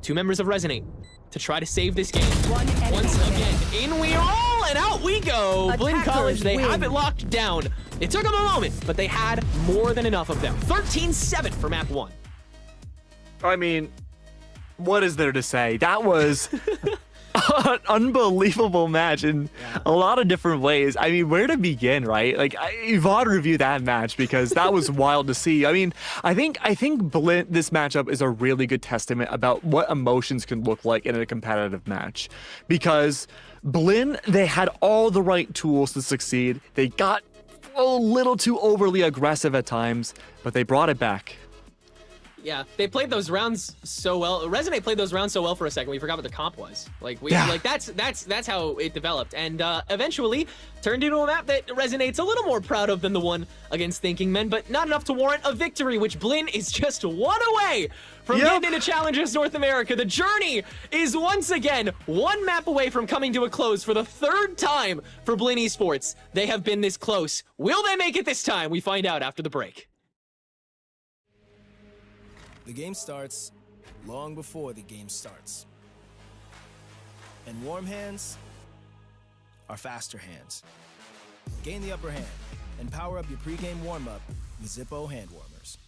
Speaker 2: 2 members of Resonate to try to save this game. Once again, in we roll and out we go. Blinn College, they have it locked down. It took them a moment, but they had more than enough of them. 13-7 for map 1.
Speaker 3: I mean, what is there to say? That was an unbelievable match in a lot of different ways. I mean, where to begin, right? Like, Yvonne reviewed that match because that was wild to see. I mean, I think Blinn, this matchup is a really good testament about what emotions can look like in a competitive match. Because Blinn, they had all the right tools to succeed. They got a little too overly aggressive at times, but they brought it back.
Speaker 2: Yeah, they played those rounds so well. Resonate played those rounds so well for a second, we forgot what the comp was. Like that's how it developed, and eventually turned into a map that Resonate's a little more proud of than the one against Thinking Men, but not enough to warrant a victory, which Blinn is just one away from getting into Challengers North America. The journey is once again 1 map away from coming to a close for the 3rd time for Blinn Esports. They have been this close. Will they make it this time? We find out after the break.
Speaker 8: The game starts long before the game starts. And warm hands are faster hands. Gain the upper hand and power up your pregame warm-up with Zippo hand warmers.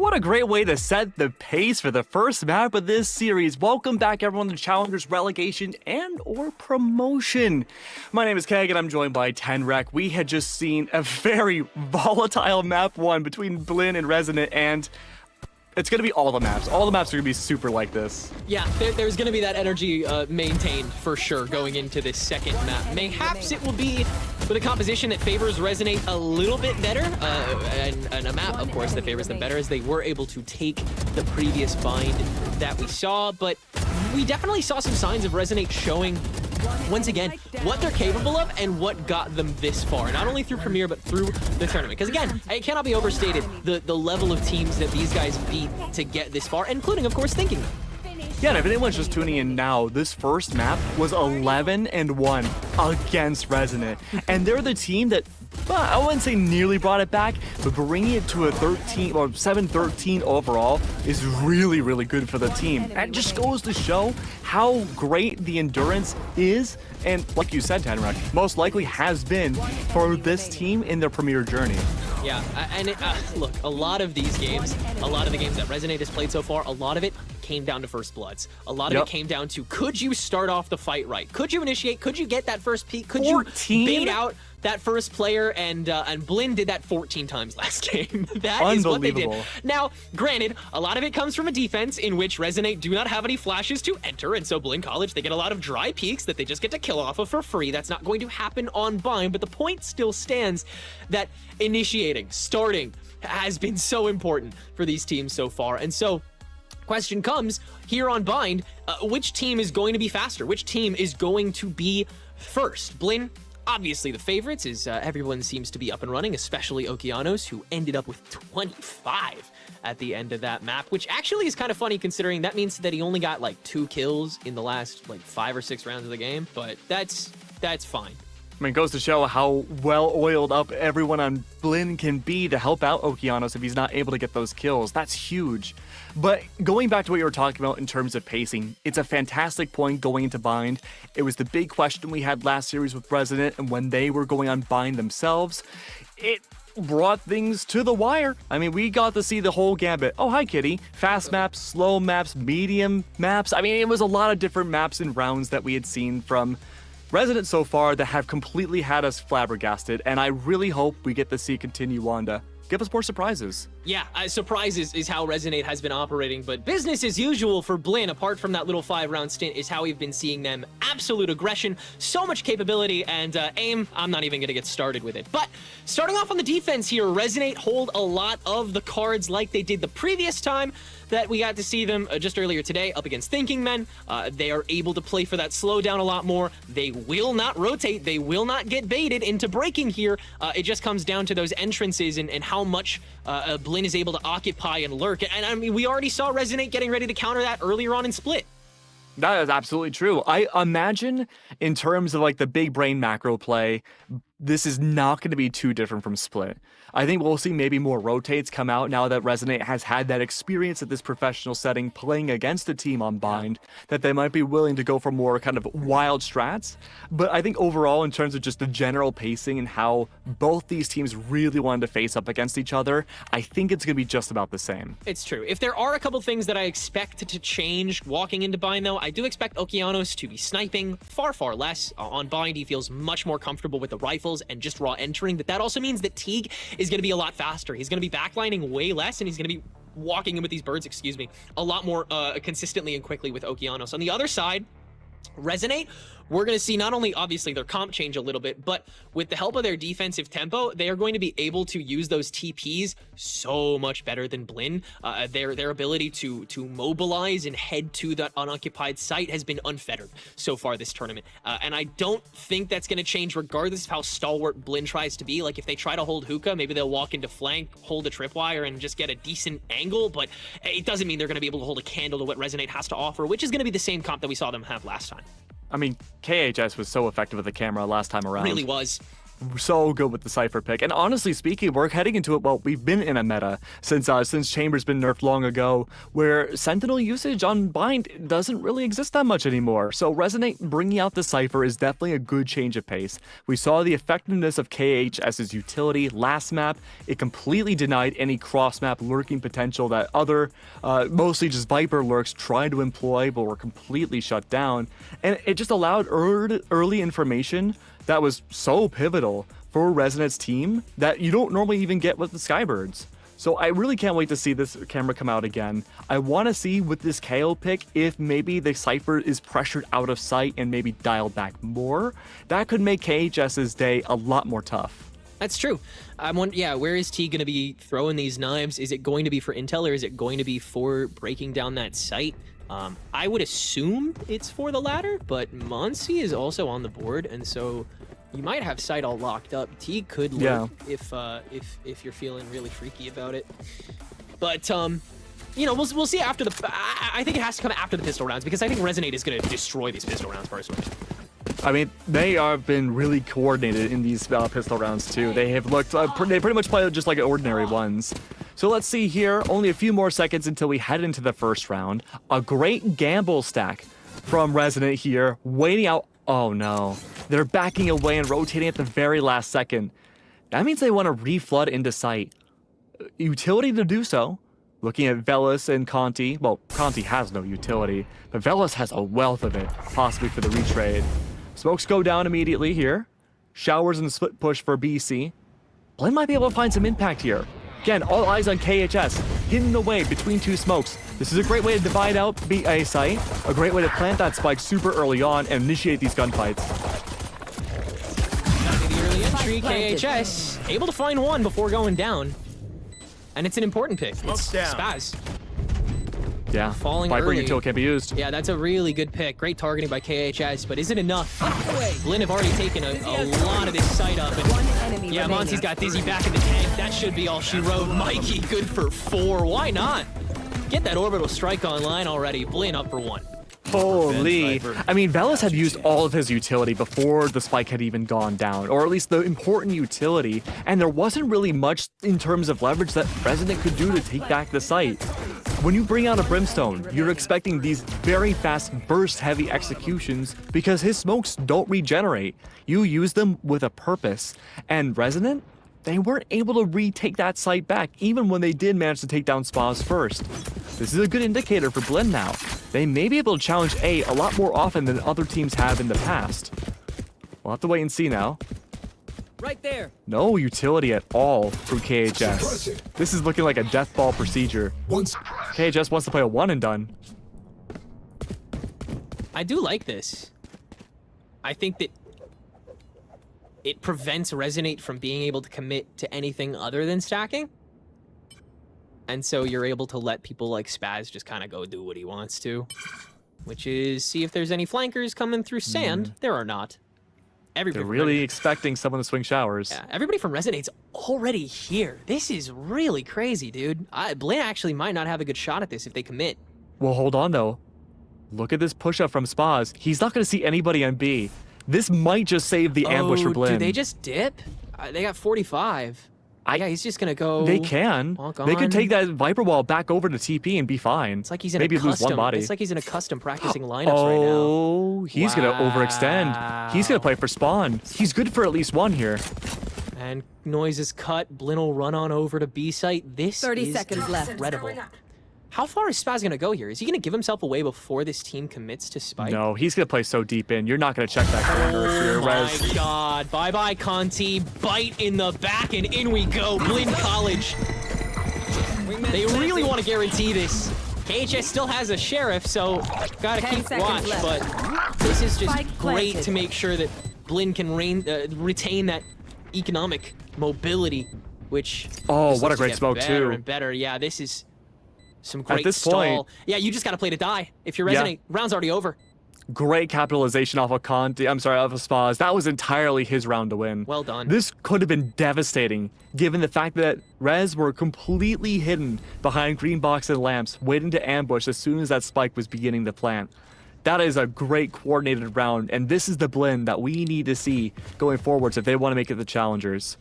Speaker 3: what a great way to set the pace for the first map of this series. Welcome back, everyone, to Challengers Relegation and or Promotion. My name is Keg, and I'm joined by Tenrec. We had just seen a very volatile map 1 between Blinn and Resonant, and it's going to be all the maps. All the maps are going to be super like this.
Speaker 2: Yeah, there's going to be that energy maintained for sure going into this second map. Mayhaps it will be with a composition that favors Resonate a little bit better, and a map, of course, that favors them better, as they were able to take the previous bind that we saw. But we definitely saw some signs of Resonate showing, once again, what they're capable of and what got them this far, not only through Premier but through the tournament. Because again, it cannot be overstated the level of teams that these guys beat to get this far, including, of course, Thinking.
Speaker 3: Yeah, and if anyone's just tuning in now, this first map was 11-1 against Resonant, and they're the team that, well, I wouldn't say nearly brought it back, but bringing it to a 7-13 overall is really, really good for the team. And it just goes to show how great the endurance is, and like you said, Tenrec, most likely has been for this team in their Premier journey.
Speaker 2: Yeah, and look, a lot of these games, a lot of the games that Resonate has played so far, a lot of it came down to first bloods. A lot of it came down to, could you start off the fight right? Could you initiate? Could you get that first peek? Could 14? You bait out that first player? And Blinn did that 14 times last game. That is what they did. Now, granted, a lot of it comes from a defense in which Resonate do not have any flashes to enter, and so Blinn College, they get a lot of dry peeks that they just get to kill off of for free. That's not going to happen on bind, but the point still stands that initiating, starting, has been so important for these teams so far. And so, question comes here on bind, which team is going to be faster? Which team is going to be first? Blinn, obviously the favorites, is everyone seems to be up and running, especially Okeanos, who ended up with 25 at the end of that map, which actually is kind of funny considering that means that he only got like 2 kills in the last like 5 or 6 rounds of the game, but that's fine.
Speaker 3: I mean, it goes to show how well-oiled up everyone on Blinn can be to help out Okeanos if he's not able to get those kills. That's huge. But going back to what you were talking about in terms of pacing, it's a fantastic point going into bind. It was the big question we had last series with Resident, and when they were going on bind themselves, it brought things to the wire. I mean, we got to see the whole gambit. Oh, hi, kitty. Fast maps, slow maps, medium maps. I mean, it was a lot of different maps and rounds that we had seen from Resident so far that have completely had us flabbergasted, and I really hope we get to see continue on to give us more surprises.
Speaker 2: Yeah, surprises is how Resonate has been operating, but business as usual for Blinn, apart from that little 5-round stint, is how we've been seeing them. Absolute aggression, so much capability, and aim, I'm not even going to get started with it. But starting off on the defense here, Resonate hold a lot of the cards like they did the previous time that we got to see them just earlier today up against Thinking Men. They are able to play for that slowdown a lot more. They will not rotate. They will not get baited into breaking here. It just comes down to those entrances and how much Blinn is able to occupy and lurk. And I mean, we already saw Resonate getting ready to counter that earlier on in Split.
Speaker 3: That is absolutely true. I imagine in terms of like the big brain macro play, this is not going to be too different from Split. I think we'll see maybe more rotates come out now that Resonate has had that experience at this professional setting playing against a team on bind, that they might be willing to go for more kind of wild strats. But I think overall, in terms of just the general pacing and how both these teams really wanted to face up against each other, I think it's going to be just about the same.
Speaker 2: It's true. If there are a couple things that I expect to change walking into bind, though, I do expect Okeanos to be sniping far, far less. On bind, he feels much more comfortable with the rifles and just raw entering, but that also means that Teague is going to be a lot faster. He's going to be backlining way less, and he's going to be walking in with these birds, a lot more consistently and quickly with Okeanos. On the other side, Resonate, we're going to see not only obviously their comp change a little bit, but with the help of their defensive tempo, they are going to be able to use those TPs so much better than Blinn. Their ability to mobilize and head to that unoccupied site has been unfettered so far this tournament. And I don't think that's going to change regardless of how stalwart Blinn tries to be. Like if they try to hold hookah, maybe they'll walk into flank, hold a tripwire, and just get a decent angle, but it doesn't mean they're going to be able to hold a candle to what Resonate has to offer, which is going to be the same comp that we saw them have last time.
Speaker 3: I mean, KHS was so effective with the camera last time around.
Speaker 2: Really was.
Speaker 3: So good with the Cypher pick. And honestly speaking, we're heading into it, well, we've been in a meta since Chamber's been nerfed long ago, where Sentinel usage on Bind doesn't really exist that much anymore. So Resonate bringing out the Cypher is definitely a good change of pace. We saw the effectiveness of KHS's utility last map. It completely denied any cross-map lurking potential that other, mostly just Viper lurks tried to employ, but were completely shut down. And it just allowed early information that was so pivotal for Resonant's team that you don't normally even get with the Skybirds. So I really can't wait to see this camera come out again. I want to see with this KO pick if maybe the Cypher is pressured out of sight and maybe dialed back more. That could make KHS's day a lot more tough.
Speaker 2: That's true. Yeah, where is T going to be throwing these knives? Is it going to be for intel or is it going to be for breaking down that site? I would assume it's for the latter, but Monsi is also on the board, and so you might have sight all locked up. T could lurk if you're feeling really freaky about it. But you know, we'll see after the. I think it has to come after the pistol rounds because I think Resonate is going to destroy these pistol rounds personally.
Speaker 3: I mean, they have been really coordinated in these pistol rounds too. They have looked, they pretty much play just like ordinary ones. So let's see here, only a few more seconds until we head into the first round. A great gamble stack from Resonant here, waiting out. Oh no, they're backing away and rotating at the very last second. That means they want to reflood into sight. Utility to do so. Looking at Velas and Conti. Well, Conti has no utility, but Velas has a wealth of it, possibly for the retrade. Smokes go down immediately here. Showers and split push for BC. Blinn might be able to find some impact here. Again, all eyes on KHS, hidden away between two smokes. This is a great way to divide out a site, a great way to plant that spike super early on and initiate these gunfights.
Speaker 2: The early entry, KHS, able to find one before going down. And it's an important pick. It's Spaz.
Speaker 3: Yeah,
Speaker 2: falling
Speaker 3: Viper
Speaker 2: early.
Speaker 3: util can be used.
Speaker 2: Yeah, that's a really good pick. Great targeting by KHS, but is it enough? Blinn have already taken a lot of this site up. And yeah, Monty's got Dizzy back in the tank. That should be all she wrote. Mikey, good for 4. Why not? Get that orbital strike online already. Blinn up for 1.
Speaker 3: Holy. I mean, Velas had used all of his utility before the spike had even gone down, or at least the important utility, and there wasn't really much in terms of leverage that Resonant could do to take back the site. When you bring out a Brimstone, you're expecting these very fast burst-heavy executions because his smokes don't regenerate. You use them with a purpose, and Resonant, they weren't able to retake that site back even when they did manage to take down Spaz first. This is a good indicator for Blinn now. They may be able to challenge A lot more often than other teams have in the past. We'll have to wait and see now.
Speaker 5: Right there.
Speaker 3: No utility at all from KHS. This is looking like a death ball procedure. KHS wants to play a one and done.
Speaker 2: I do like this. I think that it prevents Resonate from being able to commit to anything other than stacking. And so you're able to let people like Spaz just kind of go do what he wants to, which is see if there's any flankers coming through sand. There are not.
Speaker 3: They're really expecting someone to swing showers.
Speaker 2: Yeah, everybody from Resonate's already here. This is really crazy, dude. Blinn actually might not have a good shot at this if they commit.
Speaker 3: Well, hold on, though. Look at this push-up from Spaz. He's not going to see anybody on B. This might just save the ambush for Blinn.
Speaker 2: Do they just dip? They got 45. Yeah, he's just going to go...
Speaker 3: They can. They could take that Viper Wall back over to TP and be fine.
Speaker 2: It's like he's in
Speaker 3: maybe
Speaker 2: a custom,
Speaker 3: lose one body.
Speaker 2: It's like he's in a custom practicing lineups right now.
Speaker 3: Oh, he's going to overextend. He's going to play for spawn. He's good for at least one here.
Speaker 2: And noise is cut. Blinn will run on over to B site. This
Speaker 6: 30
Speaker 2: is
Speaker 6: seconds left.
Speaker 2: incredible. How far is Spaz going to go here? Is he going to give himself away before this team commits to Spike?
Speaker 3: No, he's going to play so deep in. You're not going to check that corner if you're Res.
Speaker 2: Oh my god. Bye-bye, Conti. Bite in the back, and in we go. Blinn College. They really want to guarantee this. KHS still has a sheriff, so gotta keep watch, but this is just great to make sure that Blinn can retain that economic mobility, which...
Speaker 3: Oh, what a great smoke,
Speaker 2: better
Speaker 3: too.
Speaker 2: And better. Yeah, this is... some great
Speaker 3: At this
Speaker 2: stall.
Speaker 3: point,
Speaker 2: yeah, you just got to play to die. If you're Resonate, round's already over.
Speaker 3: Great capitalization off of Conti. I'm sorry, off of Spaz. That was entirely his round to win.
Speaker 2: Well done.
Speaker 3: This could have been devastating, given the fact that Res were completely hidden behind green box and lamps, waiting to ambush as soon as that spike was beginning to plant. That is a great coordinated round, and this is the Blinn that we need to see going forwards if they want to make it the challengers.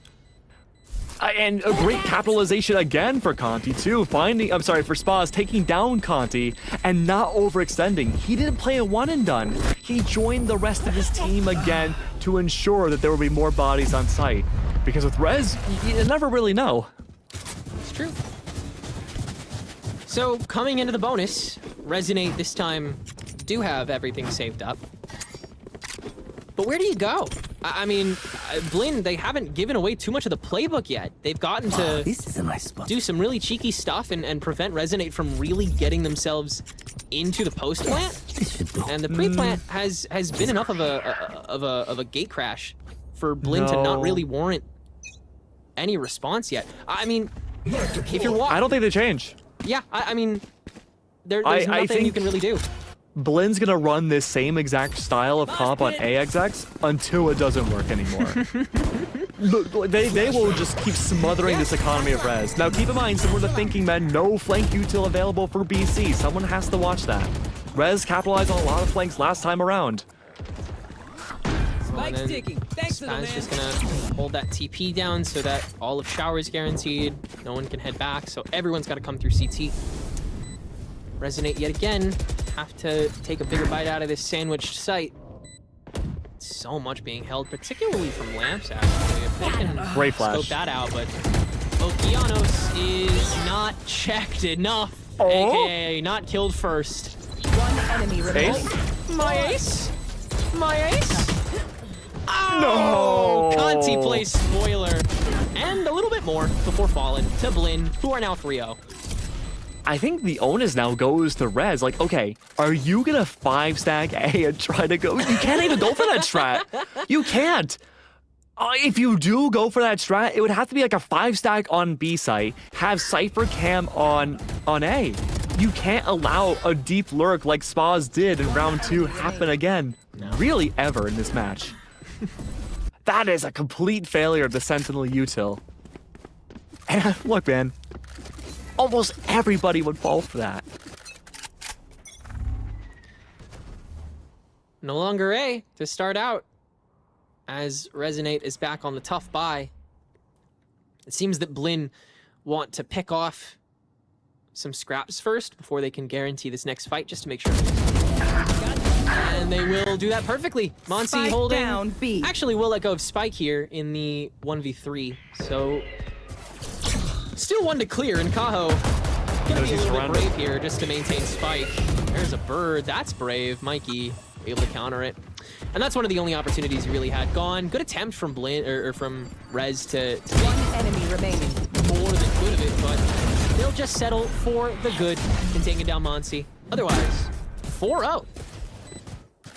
Speaker 3: And a great capitalization again for Conti too, for Spaz taking down Conti and not overextending. He didn't play a one and done. He joined the rest of his team again to ensure that there will be more bodies on site. Because with Rez, you never really know.
Speaker 2: It's true. So coming into the bonus, Resonate this time do have everything saved up. But where do you go? I mean, Blinn, they haven't given away too much of the playbook yet. They've gotten to do some really cheeky stuff and prevent Resonate from really getting themselves into the post plant. And the pre-plant has been enough of a gate crash for Blinn to not really warrant any response yet. I mean, if you're
Speaker 3: I don't think they change.
Speaker 2: Yeah, I mean, there's nothing you can really do.
Speaker 3: Blinn's gonna run this same exact style of comp on AXX until it doesn't work anymore. They will just keep smothering this economy of Rez. Now keep in mind, some of the thinking men, no flank util available for BC. Someone has to watch that. Rez capitalized on a lot of flanks last time around.
Speaker 5: Spike's ticking. Thanks for the man.
Speaker 2: Just gonna hold that TP down so that all of Shower is guaranteed. No one can head back, so everyone's got to come through CT. Resonate yet again. Have to take a bigger bite out of this sandwiched site. So much being held, particularly from Lamps, actually. If they can
Speaker 3: Great flash.
Speaker 2: scope that out, but Okeanos is not checked enough. AKA not killed first.
Speaker 6: One enemy remaining.
Speaker 3: Ace?
Speaker 2: My ace? My ace? Oh,
Speaker 3: No!
Speaker 2: Conti plays spoiler. And a little bit more before falling to Blinn, who are now 3-0.
Speaker 3: I think the onus now goes to Rez. Like, okay, are you gonna 5-stack A and try to go? You can't even go for that strat. You can't. If you do go for that strat, it would have to be like a 5-stack on B site, have Cypher Cam on A. You can't allow a deep lurk like Spaz did in round 2 happen again. Really ever in this match. That is a complete failure of the Sentinel util. And look, man. Almost everybody would fall for that.
Speaker 2: No longer A to start out, as Resonate is back on the tough buy. It seems that Blinn want to pick off some scraps first before they can guarantee this next fight, just to make sure. And they will do that perfectly. Monsi
Speaker 6: Spike
Speaker 2: holding.
Speaker 6: down B.
Speaker 2: Actually, we'll let go of Spike here in the 1v3. So still one to clear, and Kaho gonna be a little bit brave here just to maintain Spike. There's a bird. That's brave. Mikey able to counter it. And that's one of the only opportunities he really had gone. Good attempt from Blinn, or from Rez to
Speaker 6: One enemy remaining.
Speaker 2: more than good of it, but they'll just settle for the good in taking down Monsi. Otherwise, 4-0.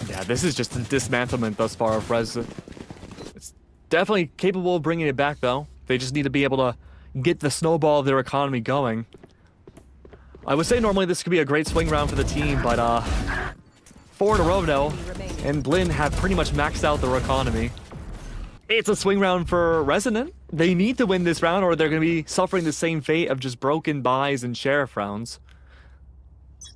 Speaker 3: Yeah, this is just a dismantlement thus far of Rez. It's definitely capable of bringing it back, though. They just need to be able to get the snowball of their economy going. I would say normally this could be a great swing round for the team, but 4 in a row now, and Blinn have pretty much maxed out their economy. It's a swing round for Resonant. They need to win this round or they're going to be suffering the same fate of just broken buys and sheriff rounds.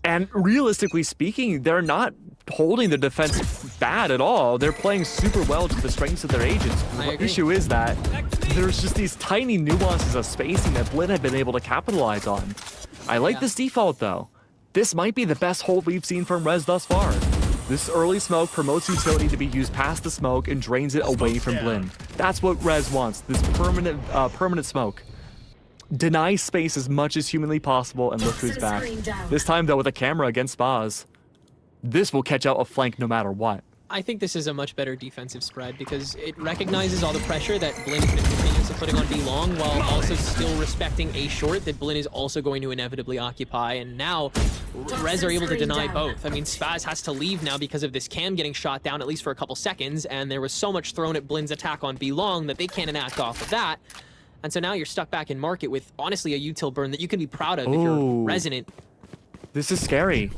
Speaker 3: And realistically speaking, they're not holding their defense bad at all. They're playing super well to the strengths of their agents. The issue is that there's just these tiny nuances of spacing that Blinn have been able to capitalize on. I like this default though. This might be the best hold we've seen from Rez thus far. This early smoke promotes utility to be used past the smoke and drains it away from Blinn. That's what Rez wants, this permanent smoke. Deny space as much as humanly possible and look who's back. This time though with a camera against Spaz. This will catch out a flank no matter what.
Speaker 2: I think this is a much better defensive spread because it recognizes all the pressure that Blinn has been continuously putting on B long while also still respecting A short that Blinn is also going to inevitably occupy. And now Rez are able to deny both. I mean, Spaz has to leave now because of this cam getting shot down at least for a couple seconds, and there was so much thrown at Blinn's attack on B long that they can't enact off of that. And so now you're stuck back in market with honestly a util burn that you can be proud of if you're Resonant.
Speaker 3: This is scary.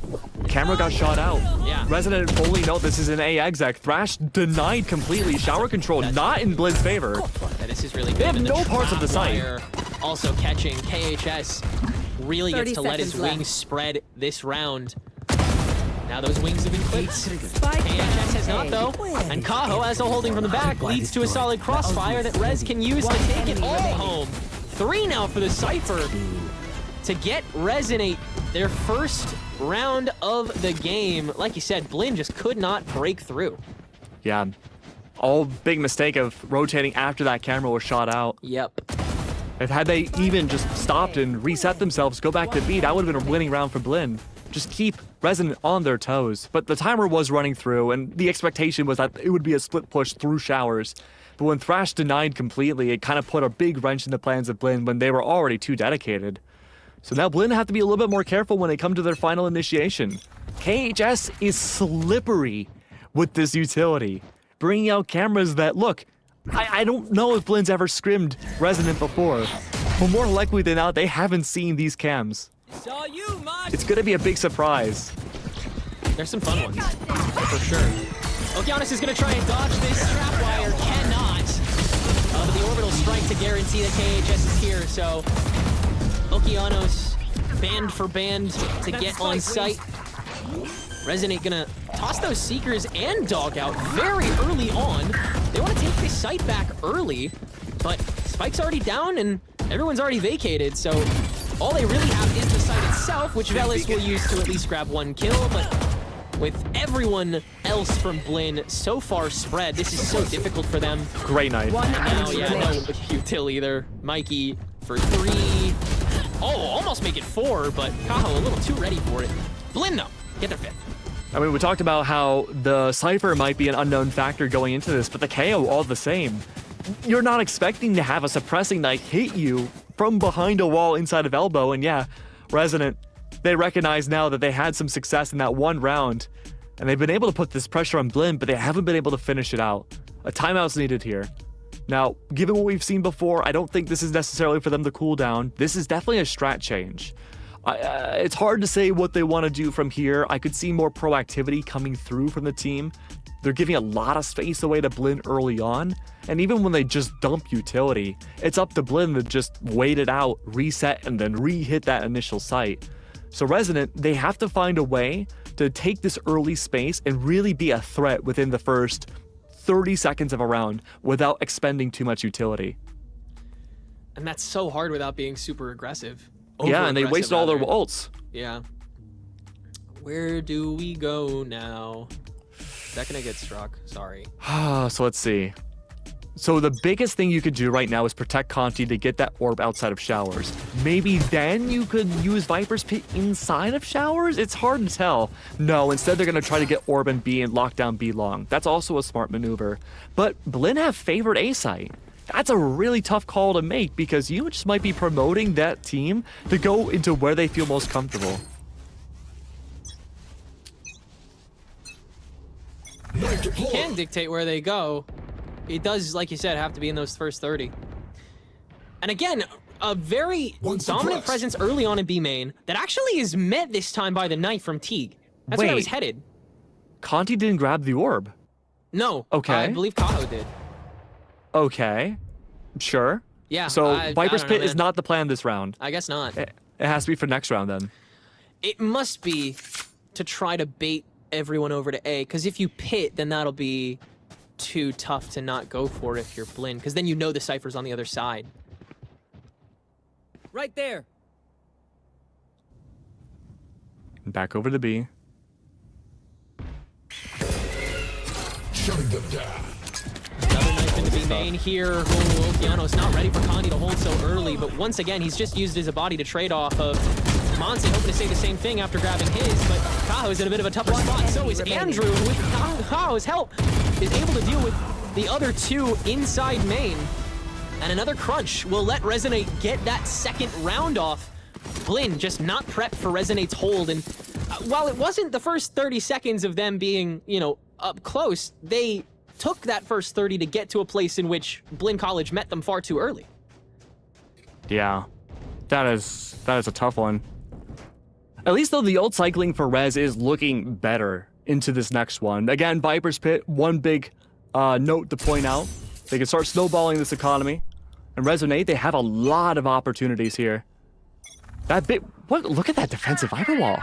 Speaker 3: Camera got shot out.
Speaker 2: Yeah.
Speaker 3: Resonant fully know this is an A exec. Thrash denied completely. Shower control not in Blinn's favor.
Speaker 2: Yeah, this is really good.
Speaker 3: They have no parts of the site.
Speaker 2: Also catching KHS really gets to let his wings
Speaker 6: left.
Speaker 2: spread this round. Now those wings have been clipped.
Speaker 6: Spike
Speaker 2: KHS has
Speaker 6: down
Speaker 2: not, though. And Kaho, as a holding from the back, leads to a solid crossfire that Rez can use to take it all home. 3 now for the Cypher to get Resonate their first round of the game. Like you said, Blinn just could not break through.
Speaker 3: Yeah. All big mistake of rotating after that camera was shot out.
Speaker 2: Yep.
Speaker 3: If had they even just stopped and reset themselves, go back to B, that would have been a winning round for Blinn. Just keep Resonant on their toes. But the timer was running through, and the expectation was that it would be a split push through showers. But when Thrash denied completely, it kind of put a big wrench in the plans of Blinn when they were already too dedicated. So now Blinn have to be a little bit more careful when they come to their final initiation. KHS is slippery with this utility, bringing out cameras that, look, I don't know if Blinn's ever scrimmed Resonant before, but more likely than not, they haven't seen these cams.
Speaker 5: Saw you, Mod.
Speaker 3: It's gonna be a big surprise.
Speaker 2: There's some fun ones, for sure. Okeanos is going to try and dodge this trapwire. Cannot. But the orbital strike to guarantee that KHS is here. So Okeanos, band for band to get on site. Resonate going to toss those Seekers and Dog out very early on. They want to take this site back early, but Spike's already down and everyone's already vacated. So all they really have is the site itself, which Velis will use to at least grab 1 kill. But with everyone else from Blinn so far spread, this is so difficult for them.
Speaker 3: Great night.
Speaker 2: Now, yeah, no util either. Mikey for 3. Oh, almost make it 4, but Kaho a little too ready for it. Blinn, though, get their 5th.
Speaker 3: I mean, we talked about how the Cypher might be an unknown factor going into this, but the KO all the same. You're not expecting to have a suppressing knife hit you from behind a wall inside of elbow, and yeah, Resonant, they recognize now that they had some success in that 1 round, and they've been able to put this pressure on Blinn, but they haven't been able to finish it out. A timeout's needed here. Now, given what we've seen before, I don't think this is necessarily for them to cool down. This is definitely a strat change. It's hard to say what they want to do from here. I could see more proactivity coming through from the team. They're giving a lot of space away to Blinn early on, and even when they just dump utility, it's up to Blinn to just wait it out, reset, and then re-hit that initial site. So Resonant, they have to find a way to take this early space and really be a threat within the first 30 seconds of a round without expending too much utility.
Speaker 2: And that's so hard without being super aggressive.
Speaker 3: Yeah, and they wasted all their
Speaker 2: rather.
Speaker 3: ults.
Speaker 2: Yeah. Where do we go now? Is that gonna get struck? Sorry.
Speaker 3: So let's see. So the biggest thing you could do right now is protect Conti to get that orb outside of showers. Maybe then you could use Viper's Pit inside of showers? It's hard to tell. No, instead they're going to try to get orb and B and lock down B long. That's also a smart maneuver. But Blinn have favored A site. That's a really tough call to make because you just might be promoting that team to go into where they feel most comfortable.
Speaker 2: He can dictate where they go. It does, like you said, have to be in those first 30. And again, a very dominant presence early on in B main that actually is met this time by the knife from Teague. That's where I was headed.
Speaker 3: Conti didn't grab the orb.
Speaker 2: No.
Speaker 3: Okay.
Speaker 2: I believe Kaho did.
Speaker 3: Okay. Sure.
Speaker 2: Yeah.
Speaker 3: So Viper's Pit is not the plan this round.
Speaker 2: I guess not.
Speaker 3: It has to be for next round then.
Speaker 2: It must be to try to bait everyone over to A, because if you pit, then that'll be too tough to not go for it if you're Blinn, because then you know the Cypher's on the other side.
Speaker 5: Right there.
Speaker 3: Back over to B.
Speaker 4: Shutting them down.
Speaker 2: Another knife into B main here. Oh, Okeanos not ready for Condi to hold so early, but once again, he's just used his body to trade off of Monson, hoping to say the same thing after grabbing his, but Kaho's in a bit of a tougher spot. So is Andrew, with Kaho's help, is able to deal with the other 2 inside main. And another crunch will let Resonate get that second round off. Blinn just not prepped for Resonate's hold, and while it wasn't the first 30 seconds of them being, you know, up close, they took that first 30 to get to a place in which Blinn College met them far too early.
Speaker 3: Yeah, that is a tough one. At least though the ult cycling for Rez is looking better into this next one. Again, Viper's Pit, one big note to point out. They can start snowballing this economy. And Resonate, they have a lot of opportunities here. That bit, look at that defensive Viper wall.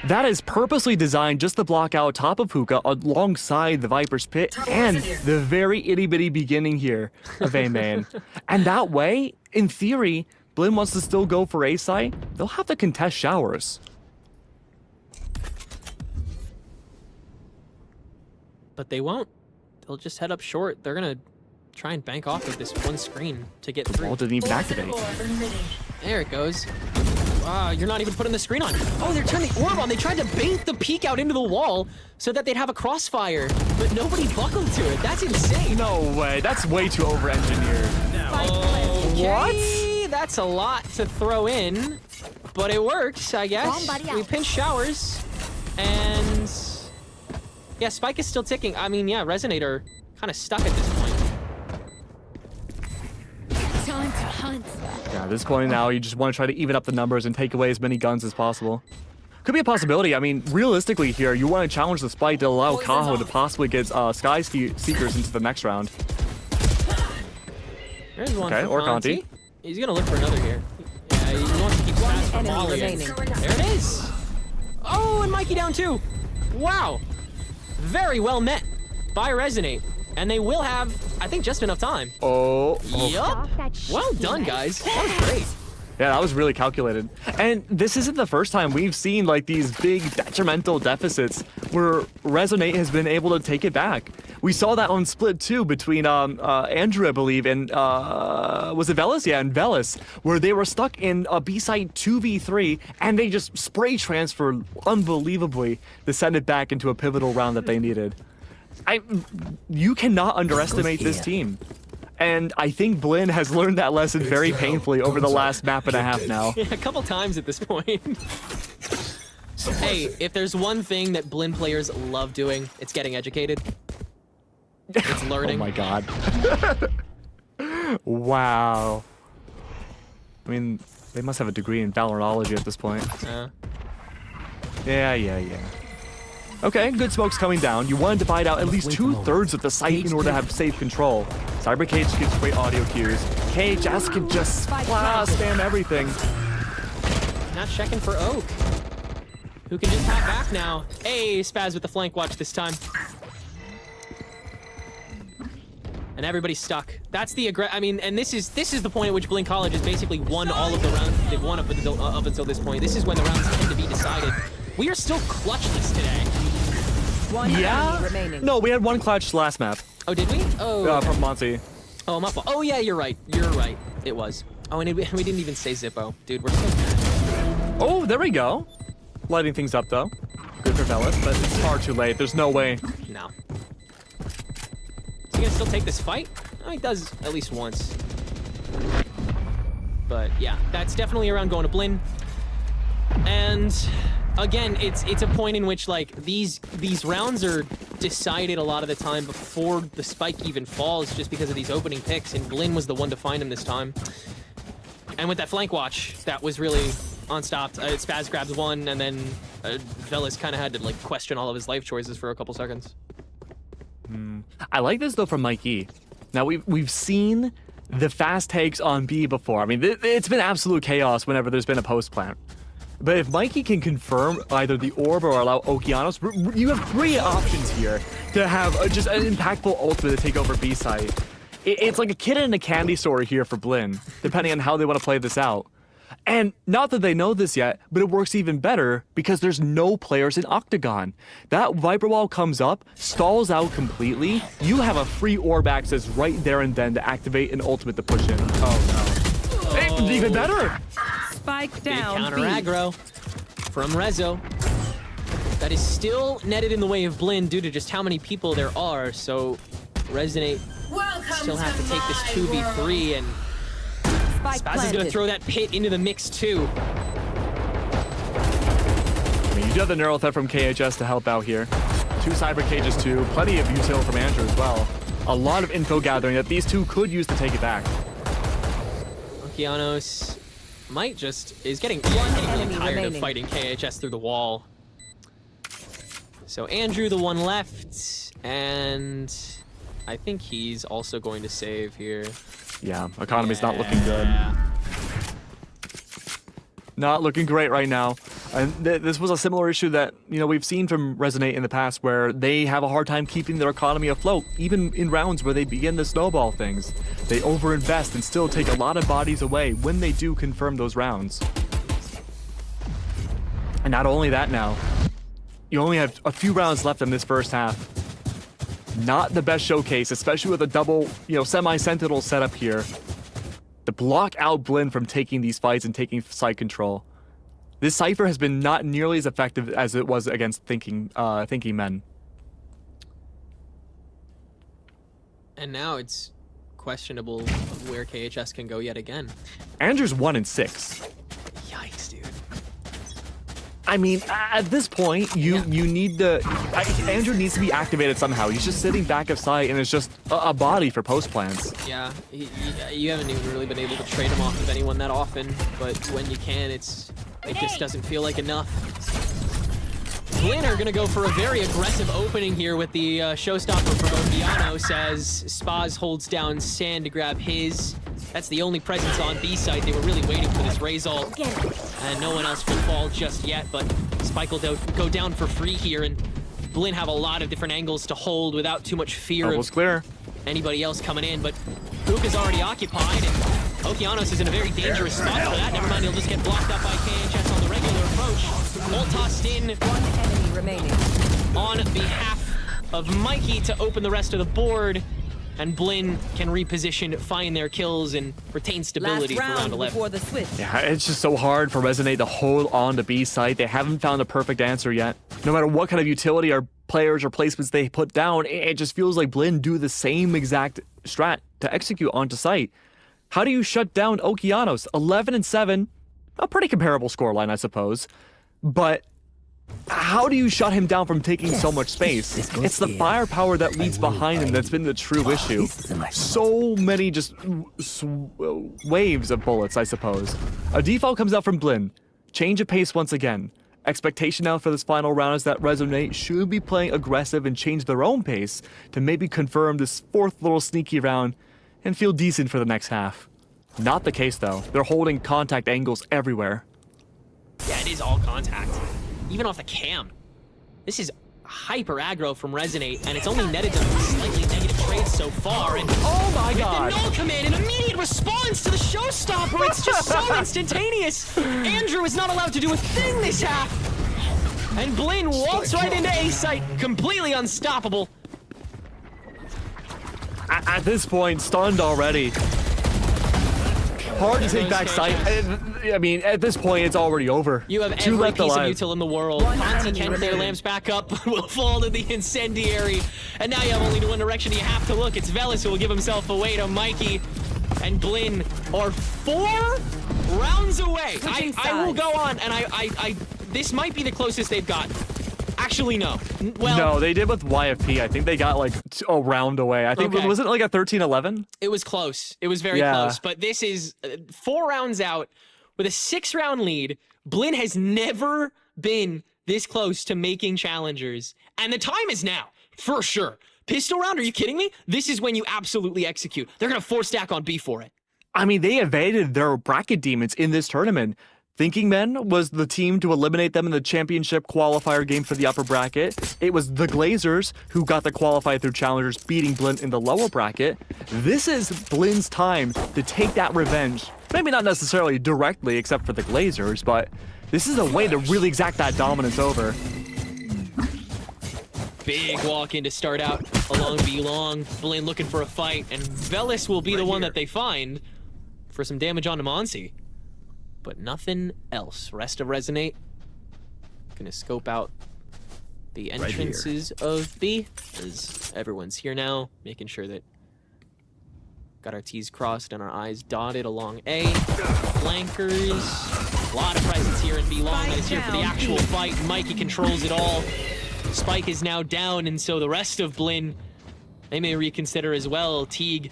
Speaker 3: That is purposely designed just to block out top of Hookah alongside the Viper's Pit and the very itty-bitty beginning here of A main. And that way, in theory, Blinn wants to still go for A site. They'll have to contest showers.
Speaker 2: But they won't. They'll just head up short. They're gonna try and bank off of this one screen to get through.
Speaker 3: Wall didn't even activate.
Speaker 2: There it goes. You're not even putting the screen on. Oh, they're turning the orb on. They tried to bait the peek out into the wall so that they'd have a crossfire, but nobody buckled to it. That's insane.
Speaker 3: No way. That's way too over-engineered.
Speaker 2: Okay,
Speaker 3: What?
Speaker 2: That's a lot to throw in, but it works, I guess. We pinch showers, and yeah, Spike is still ticking. I mean, yeah, Resonator kind of stuck at this point.
Speaker 7: Time to hunt.
Speaker 3: Yeah, at this point now, you just want to try to even up the numbers and take away as many guns as possible. Could be a possibility. I mean, realistically here, you want to challenge the Spike to allow Kaho to possibly get Sky Seekers into the next round.
Speaker 2: There's one
Speaker 3: Okay,
Speaker 2: for
Speaker 3: or Conti.
Speaker 2: He's gonna look for another here. Yeah, he wants to keep fast from
Speaker 6: enemy
Speaker 2: volleying.
Speaker 6: remaining.
Speaker 2: There it is. Oh, and Mikey down too. Wow. Very well met by Resonate. And they will have, I think, just enough time.
Speaker 3: Oh.
Speaker 2: Yup. Well done, guys. That was great.
Speaker 3: Yeah, that was really calculated. And this isn't the first time we've seen like these big detrimental deficits where Resonate has been able to take it back. We saw that on Split 2 between Andrew, I believe, and was it Velis? Yeah, and Velis, where they were stuck in a B-side 2v3 and they just spray transferred unbelievably to send it back into a pivotal round that they needed. You cannot underestimate this team. And I think Blinn has learned that lesson very painfully over the last map and a half now.
Speaker 2: Yeah, a couple times at this point. Hey, if there's one thing that Blinn players love doing, it's getting educated. It's learning.
Speaker 3: Oh my god. Wow. I mean, they must have a degree in Valorology at this point. Yeah. Okay, good smoke's coming down. You want to divide out at least 2/3 of the site in order to have safe control. Cyber Cage gives great audio cues. KHS can just spam everything.
Speaker 2: Not checking for Oak. Who can just hop back now. Hey, Spaz with the flank watch this time. And everybody's stuck. That's the I mean, and this is the point at which Blinn College has basically won all of the rounds they've won up until this point. This is when the rounds tend to be decided. We are still clutchless today.
Speaker 6: One enemy remaining.
Speaker 3: No, we had one clutch last map.
Speaker 2: Oh, did we? Oh.
Speaker 3: From Monty.
Speaker 2: Oh, my fault. Oh, yeah, you're right. You're right. It was. Oh, and we didn't even say Zippo. Dude, we're so bad.
Speaker 3: Oh, there we go. Lighting things up, though. Good for Velis, but it's far too late. There's no way.
Speaker 2: No. Is he gonna still take this fight? Oh, he does at least once. But, yeah, that's definitely around going to Blinn. And again, it's a point in which like these rounds are decided a lot of the time before the spike even falls, just because of these opening picks, and Blinn was the one to find him this time. And with that flank watch, that was really unstopped. Spaz grabs one, and then Velis kind of had to like question all of his life choices for a couple seconds.
Speaker 3: I like this though from Mikey. Now we've seen the fast takes on B before. I mean, it's been absolute chaos whenever there's been a post plant. But if Mikey can confirm either the orb or allow Okeanos, you have 3 options here to have just an impactful ultimate to take over B site. It's like a kid in a candy store here for Blinn, depending on how they want to play this out. And not that they know this yet, but it works even better because there's no players in Octagon. That Viper Wall comes up, stalls out completely, you have a free orb access right there and then to activate an ultimate to push in. Oh no. Hey, even better!
Speaker 6: Spike
Speaker 2: Big
Speaker 6: down.
Speaker 2: counter
Speaker 6: B.
Speaker 2: aggro from Rezo. That is still netted in the way of Blinn due to just how many people there are, so Resonate still have to take this 2v3, and
Speaker 6: Spike
Speaker 2: Spaz is gonna throw that pit into the mix too.
Speaker 3: I mean, you do have the neural threat from KHS to help out here. 2 cyber cages too, plenty of util from Andrew as well. A lot of info gathering that these two could use to take it back.
Speaker 2: Okeanos is getting really tired of fighting KHS through the wall. So Andrew, the one left, and I think he's also going to save here.
Speaker 3: Yeah, economy's not looking good. Not looking great right now. And this was a similar issue that, you know, we've seen from Resonate in the past, where they have a hard time keeping their economy afloat, even in rounds where they begin to snowball things. They overinvest and still take a lot of bodies away when they do confirm those rounds. And not only that now, you only have a few rounds left in this first half. Not the best showcase, especially with a double, you know, semi-sentinel setup here. To block out Blinn from taking these fights and taking site control. This Cypher has been not nearly as effective as it was against thinking men.
Speaker 2: And now it's questionable of where KHS can go yet again.
Speaker 3: Andrew's 1-6.
Speaker 2: Yikes, dude.
Speaker 3: I mean, at this point, you need the... Andrew needs to be activated somehow. He's just sitting back of sight, and it's just a body for post plans.
Speaker 2: Yeah, you haven't even really been able to trade him off of anyone that often, but when you can, it just doesn't feel like enough. Blinn are gonna go for a very aggressive opening here with the showstopper from Okeanos as Spaz holds down Sand to grab his. That's the only presence on B site. They were really waiting for this Raze ult, and no one else will fall just yet, but Spike will go down for free here, and Blinn have a lot of different angles to hold without too much fear of
Speaker 3: clear. Anybody
Speaker 2: else coming in, but Hookah's already occupied, and Okeanos is in a very dangerous spot for that. Never mind, he'll just get blocked up by KHS on the regular approach. Ult tossed in.
Speaker 6: One enemy remaining.
Speaker 2: On behalf of Mikey to open the rest of the board, and Blinn can reposition, find their kills, and retain stability for round 11.
Speaker 6: Before the switch.
Speaker 3: Yeah, it's just so hard for Resonate to hold on to B site. They haven't found the perfect answer yet. No matter what kind of utility or players or placements they put down, it just feels like Blinn do the same exact strat to execute onto site. How do you shut down Okeanos? 11-7, a pretty comparable scoreline, I suppose. But how do you shut him down from taking so much space? It's the firepower that leads behind him that's been the true issue. So many just waves of bullets, I suppose. A default comes out from Blinn. Change of pace once again. Expectation now for this final round is that Resonate should be playing aggressive and change their own pace to maybe confirm this fourth little sneaky round and feel decent for the next half. Not the case though. They're holding contact angles everywhere.
Speaker 2: Yeah, it is all contact. Even off the cam. This is hyper aggro from Resonate, and it's only netted them slightly negative trades so far. And
Speaker 3: oh my god!
Speaker 2: The null command, an immediate response to the showstopper. It's just so instantaneous. Andrew is not allowed to do a thing this half. And Blinn walks right into A site, completely unstoppable.
Speaker 3: At this point, stunned already. Hard to take back sight. I mean, at this point, it's already over.
Speaker 2: You have every piece of util in the world. Ponzi can clear lamps back up, will fall to the incendiary. And now you have only one direction you have to look. It's Velis who will give himself away to Mikey. And Blinn are 4 rounds away. I will go on, and this might be the closest they've got. Actually, no. Well,
Speaker 3: no, they did with YFP. I think they got like a round away. I think, was it like a 13-11?
Speaker 2: It was close. It was very close. But this is 4 rounds out with a 6-round lead. Blinn has never been this close to making challengers. And the time is now, for sure. Pistol round, are you kidding me? This is when you absolutely execute. They're going to 4-stack on B for it.
Speaker 3: I mean, they evaded their bracket demons in this tournament. Thinking Men was the team to eliminate them in the championship qualifier game for the upper bracket. It was the Glazers who got the qualifier through challengers, beating Blinn in the lower bracket. This is Blinn's time to take that revenge. Maybe not necessarily directly, except for the Glazers, but this is a way to really exact that dominance over.
Speaker 2: Big walk in to start out along B long. Blinn looking for a fight, and Velis will be the one that they find for some damage on Monsi. But nothing else. Rest of Resonate gonna scope out the entrances of B, as everyone's here now, making sure that got our T's crossed and our I's dotted along A. Flankers, a lot of presence here in B long that is here for the actual fight. Mikey controls it all. Spike is now down, and so the rest of Blinn, they may reconsider as well. Teague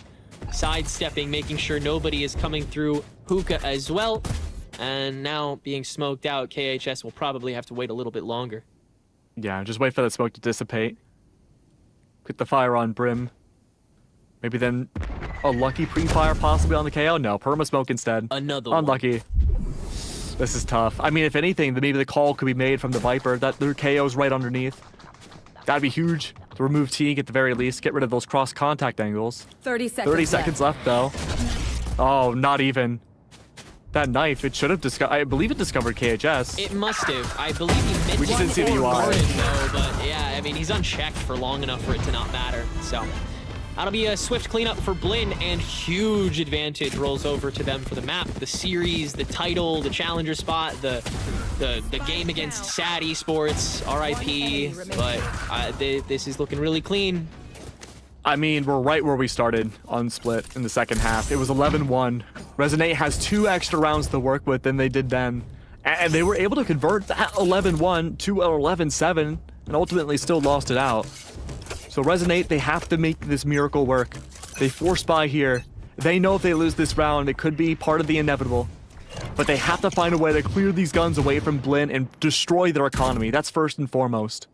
Speaker 2: sidestepping, making sure nobody is coming through Hookah as well. And now being smoked out, KHS will probably have to wait a little bit longer.
Speaker 3: Yeah, just wait for that smoke to dissipate. Get the fire on Brim. Maybe then a lucky pre-fire possibly on the KO? No, perma smoke instead.
Speaker 2: Another
Speaker 3: Unlucky. This is tough. I mean, if anything, maybe the call could be made from the Viper that their KO's right underneath. That'd be huge to remove Teague at the very least. Get rid of those cross contact angles.
Speaker 6: 30 seconds.
Speaker 3: 30 seconds left though. Oh, not even. That knife, it should have discovered. I believe it discovered KHS.
Speaker 2: It must have. I believe he meant
Speaker 3: We just didn't see the
Speaker 2: or
Speaker 3: UI.
Speaker 2: Gordon, though, but yeah, I mean, he's unchecked for long enough for it to not matter. So that'll be a swift cleanup for Blinn, and huge advantage rolls over to them for the map, the series, the title, the challenger spot, the game against Sad Esports, RIP. But this is looking really clean.
Speaker 3: I mean, we're right where we started on Split in the second half. It was 11-1. Resonate has 2 extra rounds to work with than they did then. And they were able to convert that 11-1 to 11-7 and ultimately still lost it out. So Resonate, they have to make this miracle work. They force buy here. They know if they lose this round, it could be part of the inevitable. But they have to find a way to clear these guns away from Blinn and destroy their economy. That's first and foremost.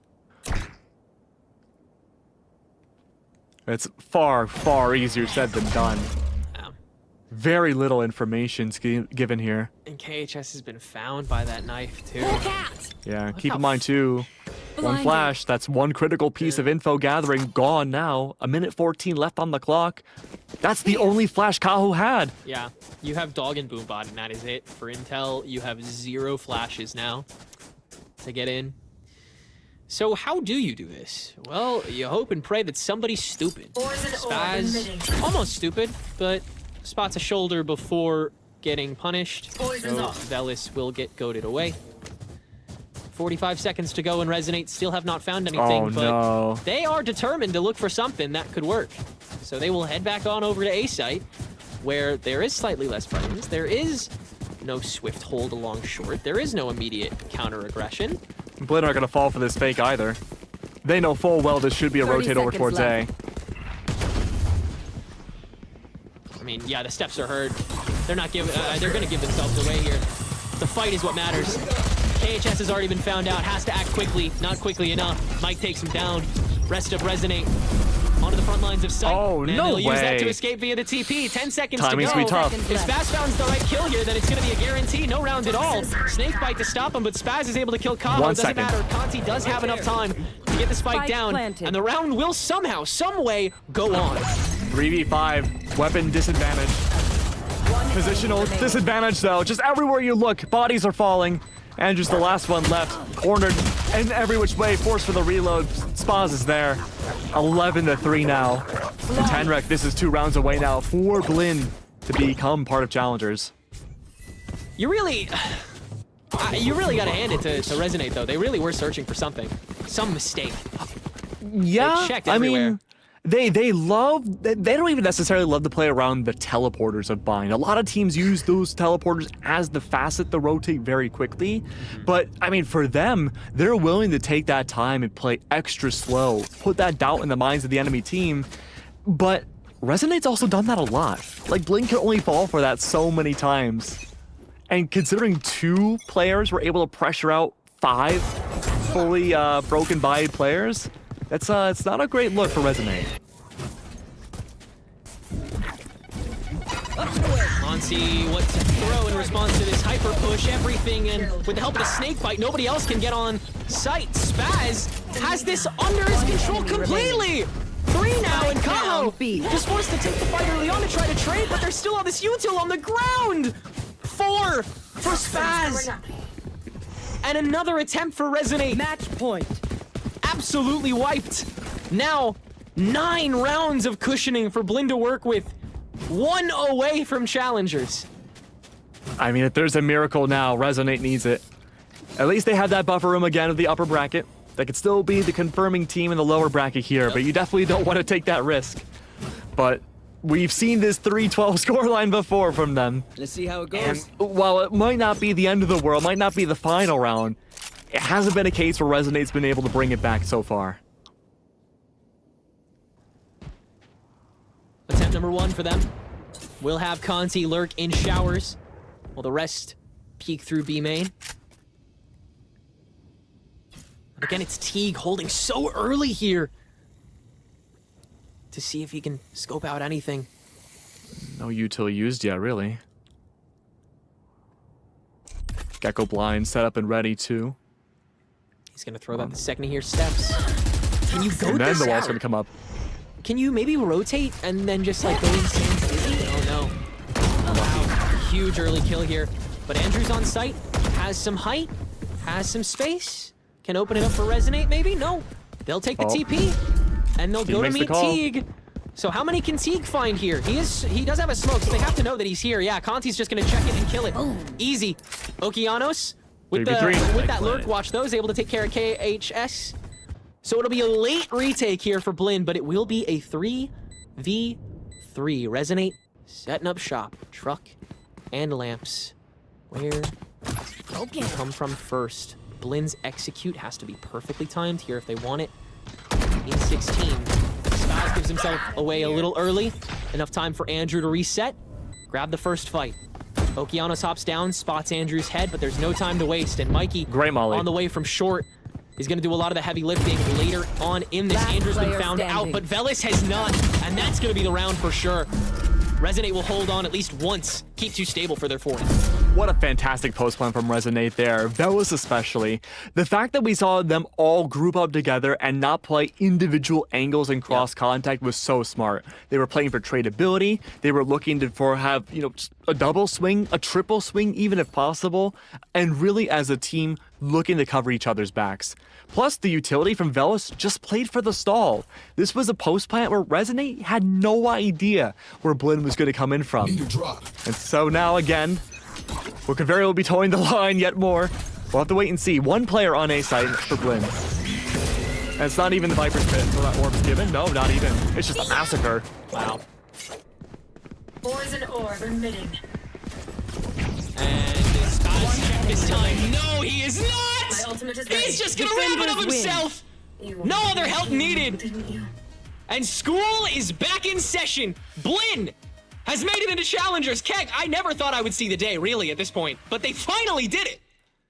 Speaker 3: It's far, far easier said than done. Very little information's given here.
Speaker 2: And KHS has been found by that knife, too.
Speaker 3: Yeah, keep in mind, too, one flash, that's one critical piece of info gathering gone now. 1:14 left on the clock. That's the only flash Kaho had.
Speaker 2: Yeah, you have Dog and Boombot, and that is it. For intel, you have 0 flashes now to get in. So how do you do this? Well, you hope and pray that somebody's stupid. Spaz, almost stupid, but spots a shoulder before getting punished. So Velis will get goaded away. 45 seconds to go and Resonate still have not found anything, but they are determined to look for something that could work. So they will head back on over to A site, where there is slightly less presence. There is no swift hold along short. There is no immediate counter aggression.
Speaker 3: Blinn aren't going to fall for this fake either. They know full well this should be a rotate over towards A.
Speaker 2: I mean, yeah, the steps are heard. They're not giving. They're going to give themselves away here. The fight is what matters. KHS has already been found out. Has to act quickly. Not quickly enough. Mike takes him down. Rest of Resonate onto the front lines of sight.
Speaker 3: Oh,
Speaker 2: and
Speaker 3: no
Speaker 2: they'll
Speaker 3: way.
Speaker 2: use that to escape via the TP. 10 seconds
Speaker 3: Timing's
Speaker 2: to go.
Speaker 3: be tough.
Speaker 2: If Spaz founds the right kill here, then it's going to be a guarantee. No round at all. Snakebite to stop him, but Spaz is able to kill Kaho.
Speaker 3: 1
Speaker 2: Doesn't
Speaker 3: second.
Speaker 2: matter. Conti does have enough time to get the spike down. And the round will somehow, some way, go on.
Speaker 3: 3v5, weapon disadvantage. Positional disadvantage though. Just everywhere you look, bodies are falling. And just the last one left, cornered in every which way, forced for the reload. Spaz is there. 11-3 now. And Tenrek, this is 2 rounds away now for Blinn to become part of Challengers.
Speaker 2: You really got to hand it to Resonate, though. They really were searching for something. Some mistake.
Speaker 3: Yeah,
Speaker 2: They checked
Speaker 3: I
Speaker 2: everywhere.
Speaker 3: mean, they don't even necessarily love to play around the teleporters of Bind. A lot of teams use those teleporters as the facet to rotate very quickly. But, I mean, for them, they're willing to take that time and play extra slow, put that doubt in the minds of the enemy team. But Resonate's also done that a lot. Like, Blinn can only fall for that so many times. And considering 2 players were able to pressure out 5 fully broken by players, it's not a great look for Resonate.
Speaker 2: Monty, what to throw in response to this hyper push, everything, and with the help of the snakebite, nobody else can get on site. Spaz has this under his control completely. 3 now, and Kaho just wants to take the fight early on to try to trade, but there's still all this util on the ground. 4 for Spaz. And another attempt for Resonate.
Speaker 6: Match point.
Speaker 2: Absolutely wiped. Now, 9 rounds of cushioning for Blinn to work with. 1 away from Challengers.
Speaker 3: I mean, if there's a miracle now, Resonate needs it. At least they have that buffer room again of the upper bracket. They could still be the confirming team in the lower bracket here, but you definitely don't want to take that risk. But we've seen this 3-12 scoreline before from them.
Speaker 5: Let's see how it goes.
Speaker 3: And while it might not be the end of the world, might not be the final round, it hasn't been a case where Resonate's been able to bring it back so far.
Speaker 2: Attempt number 1 for them. We'll have Conti lurk in showers, while the rest peek through B main. But again, it's Teague holding so early here to see if he can scope out anything.
Speaker 3: No util used yet, really. Gecko blind set up and ready too.
Speaker 2: He's gonna throw that the second he hears steps. Can you go
Speaker 3: And then
Speaker 2: this
Speaker 3: the wall's
Speaker 2: out?
Speaker 3: gonna come up.
Speaker 2: Can you maybe rotate and then just like go insane dizzy? Oh no. Wow. Huge early kill here. But Andrew's on site, has some height, has some space. Can open it up for Resonate maybe? No. They'll take the TP and they'll go to
Speaker 3: makes the
Speaker 2: meet
Speaker 3: call.
Speaker 2: Teague. So how many can Teague find here? He does have a smoke, so they have to know that he's here. Yeah, Conti's just gonna check it and kill it. Easy. Okeanos with that lurk watch though is able to take care of KHS. So it'll be a late retake here for Blinn, but it will be a 3v3. Resonate setting up shop. Truck and lamps. Where do you come from first? Blinn's execute has to be perfectly timed here if they want it. In 16. Styles gives himself away a little early. Enough time for Andrew to reset. Grab the first fight. Okeanos hops down, spots Andrew's head, but there's no time to waste. And Mikey,
Speaker 3: Great molly.
Speaker 2: on the way from short, is going to do a lot of the heavy lifting later on in this.
Speaker 6: Last
Speaker 2: Andrew's been
Speaker 6: player
Speaker 2: found out,
Speaker 6: standing.
Speaker 2: but Velis has not, and that's going to be the round for sure. Resonate will hold on at least once. Keep too stable for their fourth.
Speaker 3: What a fantastic post plan from Resonate there. Velis especially. The fact that we saw them all group up together and not play individual angles and cross contact was so smart. They were playing for tradability. They were looking to have, just a double swing, a triple swing, even if possible. And really as a team looking to cover each other's backs. Plus, the utility from Velis just played for the stall. This was a post plant where Resonate had no idea where Blinn was going to come in from. And so now again, we could very well be towing the line yet more. We'll have to wait and see. One player on A site for Blinn. And it's not even the Viper's Pit. So that orb's given? No, not even. It's just a massacre.
Speaker 2: Wow.
Speaker 7: Poison orb emitting.
Speaker 2: And Styles check this time. No, he is
Speaker 7: My
Speaker 2: not!
Speaker 7: ultimate is ready.
Speaker 2: He's just gonna wrap it up
Speaker 6: Defenders win.
Speaker 2: himself!
Speaker 7: You
Speaker 2: No
Speaker 7: wanted
Speaker 2: other
Speaker 7: to
Speaker 2: help
Speaker 7: kill me,
Speaker 2: needed.
Speaker 7: Didn't you?
Speaker 2: And school is back in session. Blinn has made it into challengers. Keg, I never thought I would see the day, really, at this point. But they finally did it.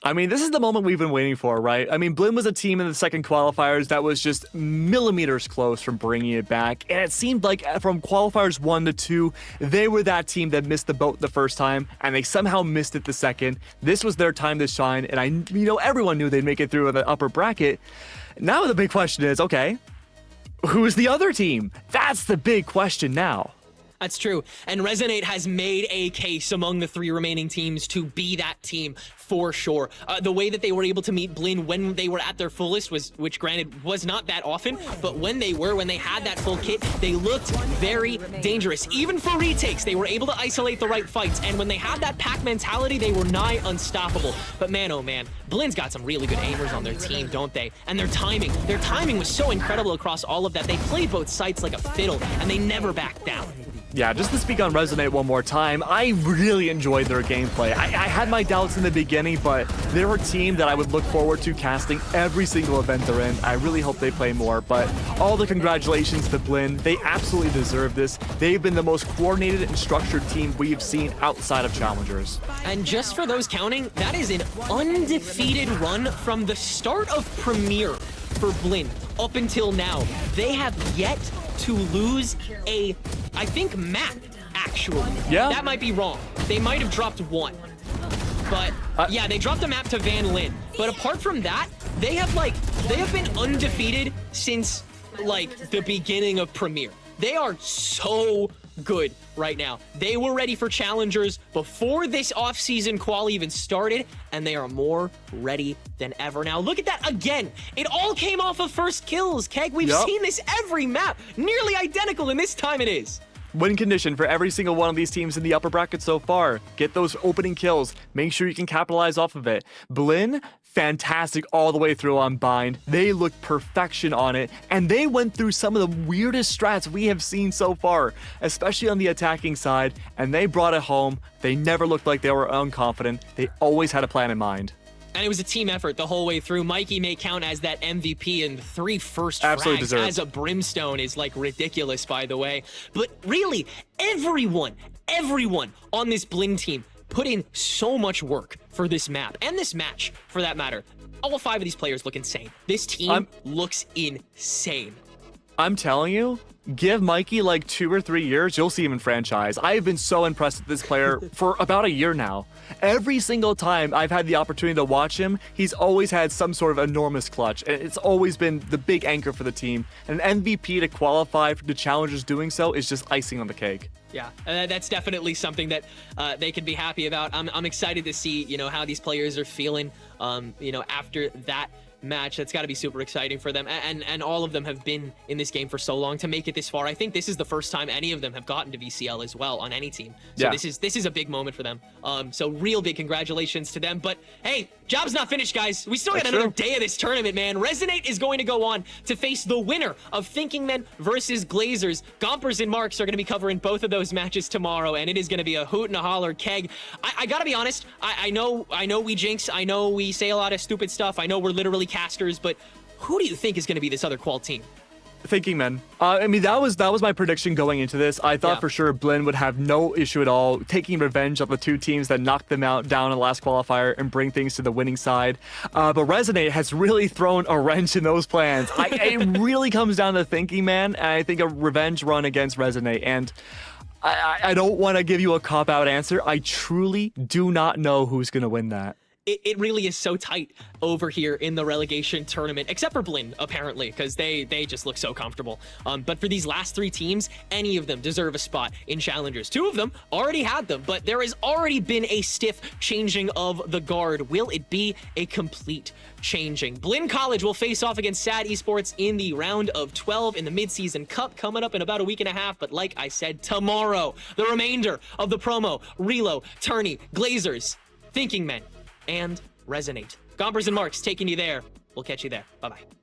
Speaker 3: I mean, this is the moment we've been waiting for, right? I mean, Blinn was a team in the second qualifiers that was just millimeters close from bringing it back. And it seemed like from qualifiers 1 to 2, they were that team that missed the boat the first time, and they somehow missed it the second. This was their time to shine, and everyone knew they'd make it through in the upper bracket. Now the big question is, okay, who's the other team? That's the big question now.
Speaker 2: That's true. And Resonate has made a case among the 3 remaining teams to be that team for sure. The way that they were able to meet Blinn when they were at their fullest which granted was not that often, but when they had that full kit, they looked very dangerous. Even for retakes, they were able to isolate the right fights. And when they had that pack mentality, they were nigh unstoppable. But man, oh man, Blinn's got some really good aimers on their team, don't they? And their timing was so incredible across all of that. They played both sides like a fiddle, and they never backed down.
Speaker 3: Yeah, just to speak on Resonate one more time, I really enjoyed their gameplay. I had my doubts in the beginning, but they're a team that I would look forward to casting every single event they're in. I really hope they play more, but all the congratulations to Blinn. They absolutely deserve this. They've been the most coordinated and structured team we've seen outside of Challengers.
Speaker 2: And just for those counting, that is an undefeated run from the start of Premier for Blinn up until now. They have yet to lose a, I think, map, actually.
Speaker 3: Yeah.
Speaker 2: That might be wrong. They might have dropped one. But yeah, they dropped a map to Van Lin. But apart from that, they have been undefeated since the beginning of Premier. They are so good right now. They were ready for challengers before this off-season qual even started, and they are more ready than ever. Now look at that again. It all came off of first kills, Keg. We've seen this every map, nearly identical, and this time it is.
Speaker 3: Win condition for every single one of these teams in the upper bracket so far. Get those opening kills. Make sure you can capitalize off of it. Blinn, fantastic all the way through on Bind. They looked perfection on it, and they went through some of the weirdest strats we have seen so far, especially on the attacking side, and they brought it home. They never looked like they were unconfident. They always had a plan in mind.
Speaker 2: And it was a team effort the whole way through. Mikey may count as that MVP, and 3 first
Speaker 3: Absolutely
Speaker 2: frags
Speaker 3: deserved.
Speaker 2: as a Brimstone is ridiculous, by the way. But really, everyone on this Blinn team put in so much work for this map and this match, for that matter. All 5 of these players look insane. This team looks insane.
Speaker 3: I'm telling you, give Mikey like 2 or 3 years, you'll see him in franchise. I have been so impressed with this player for about a year now. Every single time I've had the opportunity to watch him, he's always had some sort of enormous clutch. And it's always been the big anchor for the team. And an MVP to qualify for the challengers doing so is just icing on the cake.
Speaker 2: Yeah, that's definitely something that they can be happy about. I'm excited to see, you know, how these players are feeling, you know, after that match. That's got to be super exciting for them, and all of them have been in this game for so long to make it this far. I think this is the first time any of them have gotten to VCL as well on any team. So
Speaker 3: yeah.
Speaker 2: this is a big moment for them. So real big congratulations to them. But hey, job's not finished, guys. We still got another day of this tournament, man. Resonate is going to go on to face the winner of Thinking Men versus Glazers. Gompers and Marks are going to be covering both of those matches tomorrow, and it is going to be a hoot and a holler keg. I gotta be honest, I know we jinx, I know we say a lot of stupid stuff, I know we're literally casters, but who do you think is going to be this other qual team?
Speaker 3: Thinking Men. I mean, that was my prediction going into this. I thought for sure Blinn would have no issue at all taking revenge on the 2 teams that knocked them out down in the last qualifier and bring things to the winning side. But Resonate has really thrown a wrench in those plans. It really comes down to Thinking Man, and I think a revenge run against Resonate. And I don't want to give you a cop-out answer. I truly do not know who's going to win that.
Speaker 2: It really is so tight over here in the relegation tournament, except for Blinn, apparently, because they just look so comfortable. But for these last 3 teams, any of them deserve a spot in challengers. 2 of them already had them, but there has already been a stiff changing of the guard. Will it be a complete changing? Blinn College will face off against SAD Esports in the round of 12 in the Mid-Season Cup coming up in about a week and a half. But like I said, tomorrow, the remainder of the promo, Relo, Tourney, Glazers, Thinking Men, and Resonate. Gompers and Marks taking you there. We'll catch you there. Bye-bye.